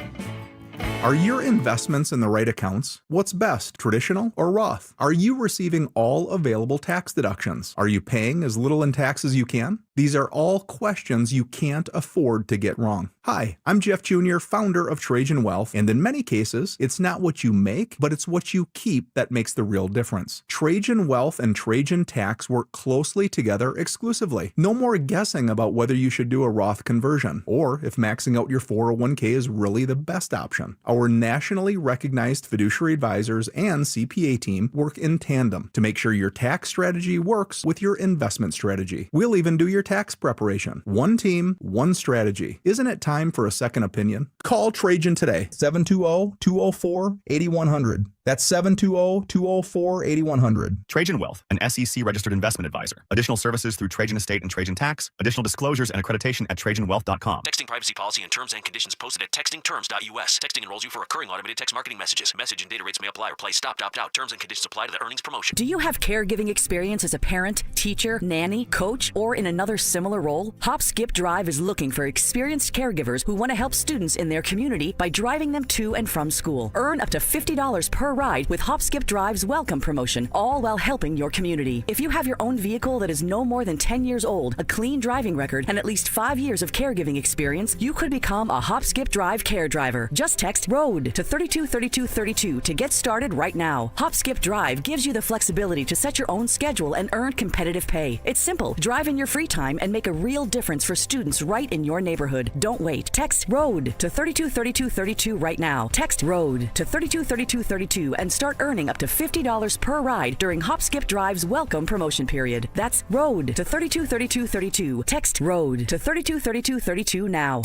Are your investments in the right accounts? What's best, traditional or Roth? Are you receiving all available tax deductions? Are you paying as little in tax as you can? These are all questions you can't afford to get wrong. Hi, I'm Jeff Jr., founder of Trajan Wealth, and in many cases, it's not what you make, but it's what you keep that makes the real difference. Trajan Wealth and Trajan Tax work closely together exclusively. No more guessing about whether you should do a Roth conversion, or if maxing out your 401k is really the best option. Our nationally recognized fiduciary advisors and CPA team work in tandem to make sure your tax strategy works with your investment strategy. We'll even do your tax preparation. One team, one strategy. Isn't it time for a second opinion? Call Trajan today, 720-204-8100. That's 720-204-8100. Trajan Wealth, an SEC registered investment advisor. Additional services through Trajan Estate and Trajan Tax. Additional disclosures and accreditation at TrajanWealth.com. Texting privacy policy and terms and conditions posted at textingterms.us. Texting enrolls you for recurring automated text marketing messages. Message and data rates may apply or play stopped, opt out. Terms and conditions apply to the earnings promotion. Do you have caregiving experience as a parent, teacher, nanny, coach, or in another similar role? Hop Skip Drive is looking for experienced caregivers who want to help students in their community by driving them to and from school. Earn up to $50 per ride with Hop Skip Drive's welcome promotion, all while helping your community. If you have your own vehicle that is no more than 10 years old, a clean driving record, and at least 5 years of caregiving experience, you could become a Hop Skip Drive care driver. Just text ROAD to 323232 to get started right now. Hop Skip Drive gives you the flexibility to set your own schedule and earn competitive pay. It's simple. Drive in your free time and make a real difference for students right in your neighborhood. Don't wait. Text ROAD to 323232 right now. Text ROAD to 323232 and start earning up to $50 per ride during Hop Skip Drive's welcome promotion period. That's ROAD to 323232. Text ROAD to 323232 now.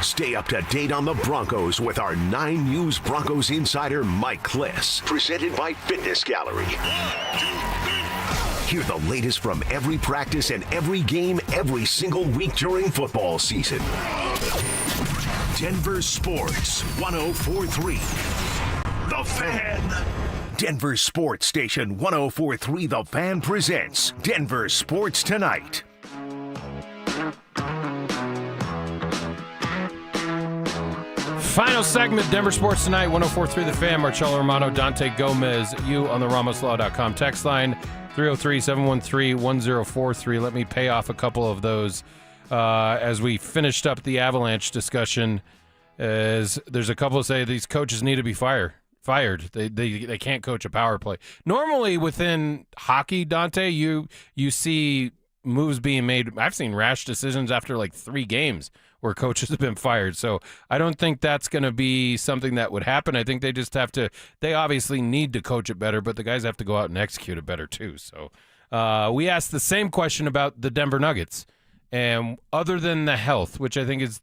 Stay up to date on the Broncos with our 9 News Broncos insider Mike Kliss. Presented by Fitness Gallery. Hear the latest from every practice and every game every single week during football season. Denver Sports 104.3. The Fan. Denver Sports Station 104.3 The Fan presents Denver Sports Tonight. Final segment, Denver Sports Tonight, 104.3 The Fan. Marcello Romano, Dante Gomez, you on the RamosLaw.com text line, 303-713-1043. Let me pay off a couple of those as we finished up the Avalanche discussion. As there's a couple that say these coaches need to be fired. They can't coach a power play. Normally within hockey, Dante, you see moves being made. I've seen rash decisions after like 3 games where coaches have been fired. So I don't think that's going to be something that would happen. I think they just have to, they obviously need to coach it better, but the guys have to go out and execute it better too. So we asked the same question about the Denver Nuggets. And other than the health, which I think is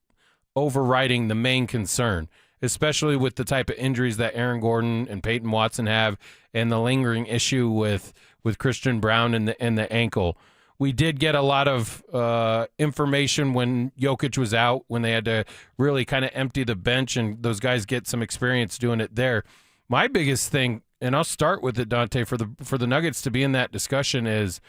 overriding the main concern, especially with the type of injuries that Aaron Gordon and Payton Watson have and the lingering issue with Christian Brown and the ankle, We did get a lot of information when Jokic was out, when they had to really kind of empty the bench, and those guys get some experience doing it there. My biggest thing, and I'll start with it, Dante, for the Nuggets to be in that discussion is,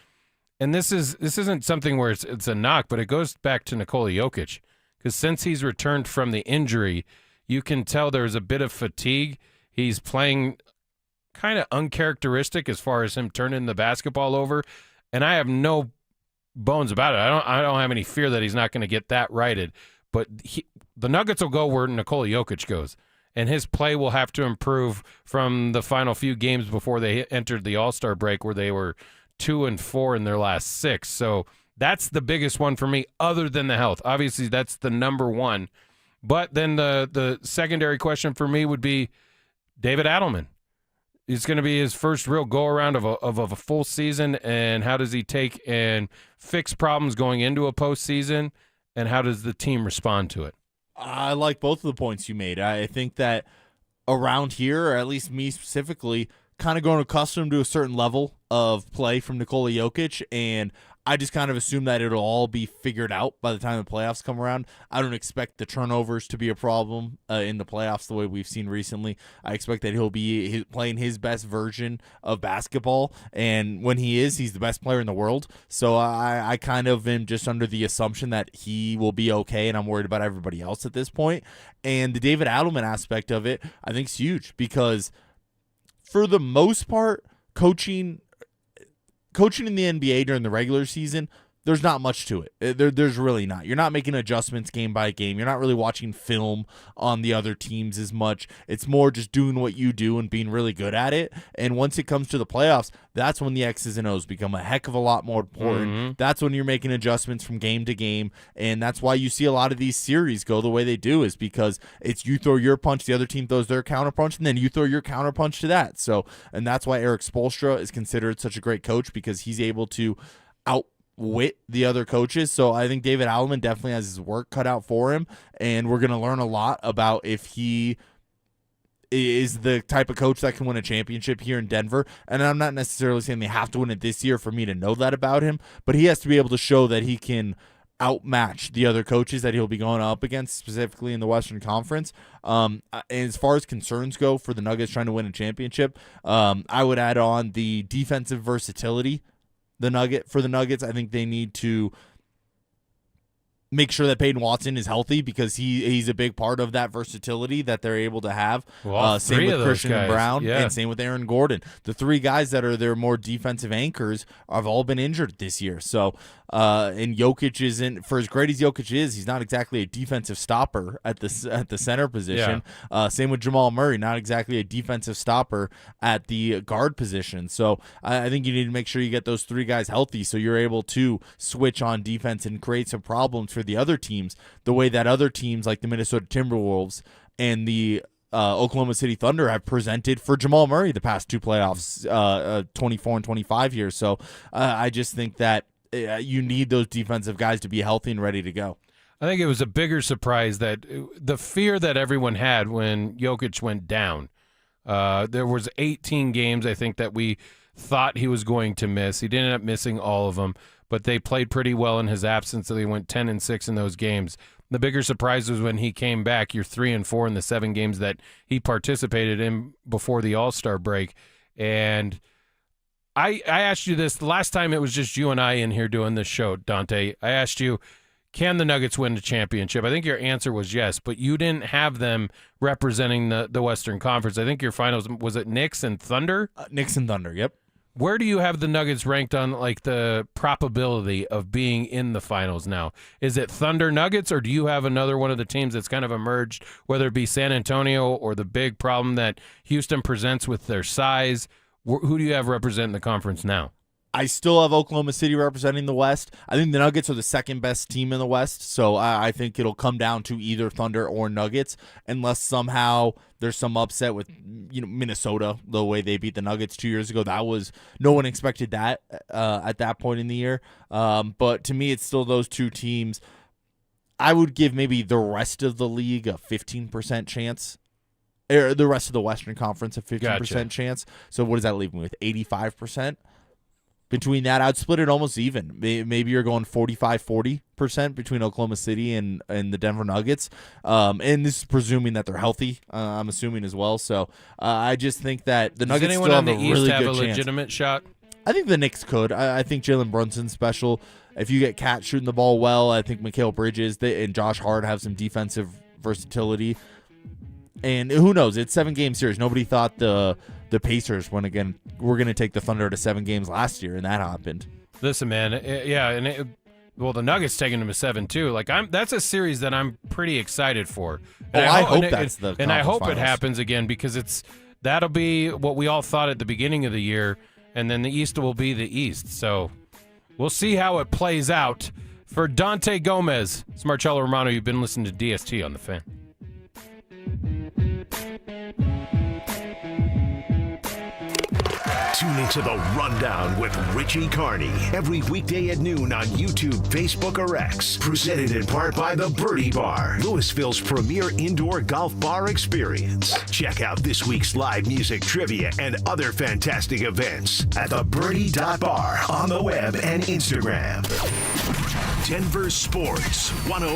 and this isn't something where it's a knock, but it goes back to Nikola Jokic, because since he's returned from the injury, you can tell there's a bit of fatigue. He's playing kind of uncharacteristic as far as him turning the basketball over, and I have no bones about it. I don't have any fear that he's not going to get that righted, but the Nuggets will go where Nikola Jokic goes, and his play will have to improve from the final few games before they entered the All-Star break, where they were 2-4 in their last 6. So that's the biggest one for me, other than the health. Obviously, that's the number one. But then the secondary question for me would be David Adelman. It's going to be his first real go-around of a full season, and how does he take and fix problems going into a postseason, and how does the team respond to it? I like both of the points you made. I think that around here, or at least me specifically, kind of grown accustomed to a certain level of play from Nikola Jokic, and I just kind of assume that it'll all be figured out by the time the playoffs come around. I don't expect the turnovers to be a problem in the playoffs the way we've seen recently. I expect that he'll be playing his best version of basketball, and when he is, he's the best player in the world. So I kind of am just under the assumption that he will be okay, and I'm worried about everybody else at this point. And the David Adelman aspect of it, I think, is huge, because for the most part, coaching in the NBA during the regular season, there's not much to it. There's really not. You're not making adjustments game by game. You're not really watching film on the other teams as much. It's more just doing what you do and being really good at it. And once it comes to the playoffs, that's when the X's and O's become a heck of a lot more important. Mm-hmm. That's when you're making adjustments from game to game. And that's why you see a lot of these series go the way they do, is because it's you throw your punch, the other team throws their counter punch, and then you throw your counter punch to that. So, and that's why Eric Spoelstra is considered such a great coach, because he's able to outwit the other coaches. So I think David Adelman definitely has his work cut out for him, and we're going to learn a lot about if he is the type of coach that can win a championship here in Denver. And I'm not necessarily saying they have to win it this year for me to know that about him, but he has to be able to show that he can outmatch the other coaches that he'll be going up against, specifically in the Western Conference. And as far as concerns go for the Nuggets trying to win a championship, I would add on the defensive versatility. The Nuggets, I think they need to make sure that Payton Watson is healthy, because he's a big part of that versatility that they're able to have. Same with Christian and Brown, and same with Aaron Gordon. The three guys that are their more defensive anchors have all been injured this year. So, and Jokic isn't, for as great as Jokic is, he's not exactly a defensive stopper at the center position. Yeah. Same with Jamal Murray, not exactly a defensive stopper at the guard position. So I think you need to make sure you get those three guys healthy, so you're able to switch on defense and create some problems for the other teams, the way that other teams like the Minnesota Timberwolves and the Oklahoma City Thunder have presented for Jamal Murray the past two playoffs, 24 and 25 here. So I just think that you need those defensive guys to be healthy and ready to go. I think it was a bigger surprise that the fear that everyone had when Jokic went down. There was 18 games, I think, that we thought he was going to miss. He didn't end up missing all of them, but they played pretty well in his absence, so they went 10-6 in those games. The bigger surprise was when he came back. You're 3-4 in the 7 games that he participated in before the All-Star break. And I asked you this the last time it was just you and I in here doing this show, Dante. I asked you, can the Nuggets win the championship? I think your answer was yes, but you didn't have them representing the Western Conference. I think your finals, was it Knicks and Thunder? Knicks and Thunder, yep. Where do you have the Nuggets ranked on like the probability of being in the finals now? Is it Thunder Nuggets, or do you have another one of the teams that's kind of emerged, whether it be San Antonio or the big problem that Houston presents with their size? Who do you have representing the conference now? I still have Oklahoma City representing the West. I think the Nuggets are the second best team in the West, so I think it'll come down to either Thunder or Nuggets, unless somehow there's some upset with Minnesota, the way they beat the Nuggets 2 years ago. That was, no one expected that at that point in the year. But to me, it's still those two teams. I would give maybe the rest of the league a 15% chance. Or the rest of the Western Conference a 15% chance. So what does that leave me with? 85%? between that, I'd split it almost even. Maybe you're going 45-40% between Oklahoma City and the Denver Nuggets. And this is presuming that they're healthy, I'm assuming as well. So I just think that the Nuggets still have a really good chance. Does anyone on the East have a legitimate shot? I think the Knicks could. I think Jalen Brunson's special. If you get Cat shooting the ball well, I think Mikal Bridges and Josh Hart have some defensive versatility. And who knows? It's 7-game series. Nobody thought the Pacers were going to take the Thunder to 7 games last year, and that happened. Listen, man, the Nuggets taking them to 7 too. Like that's a series that I'm pretty excited for. And I hope that's the and I hope finals. It happens again because that'll be what we all thought at the beginning of the year, and then the East will be the East. So we'll see how it plays out. For Dante Gomez, it's Marcello Romano. You've been listening to DST on the Fan. Tune into The Rundown with Richie Carney every weekday at noon on YouTube, Facebook, or X. Presented in part by The Birdie Bar, Louisville's premier indoor golf bar experience. Check out this week's live music, trivia, and other fantastic events at thebirdie.bar on the web and Instagram. Denver Sports 101.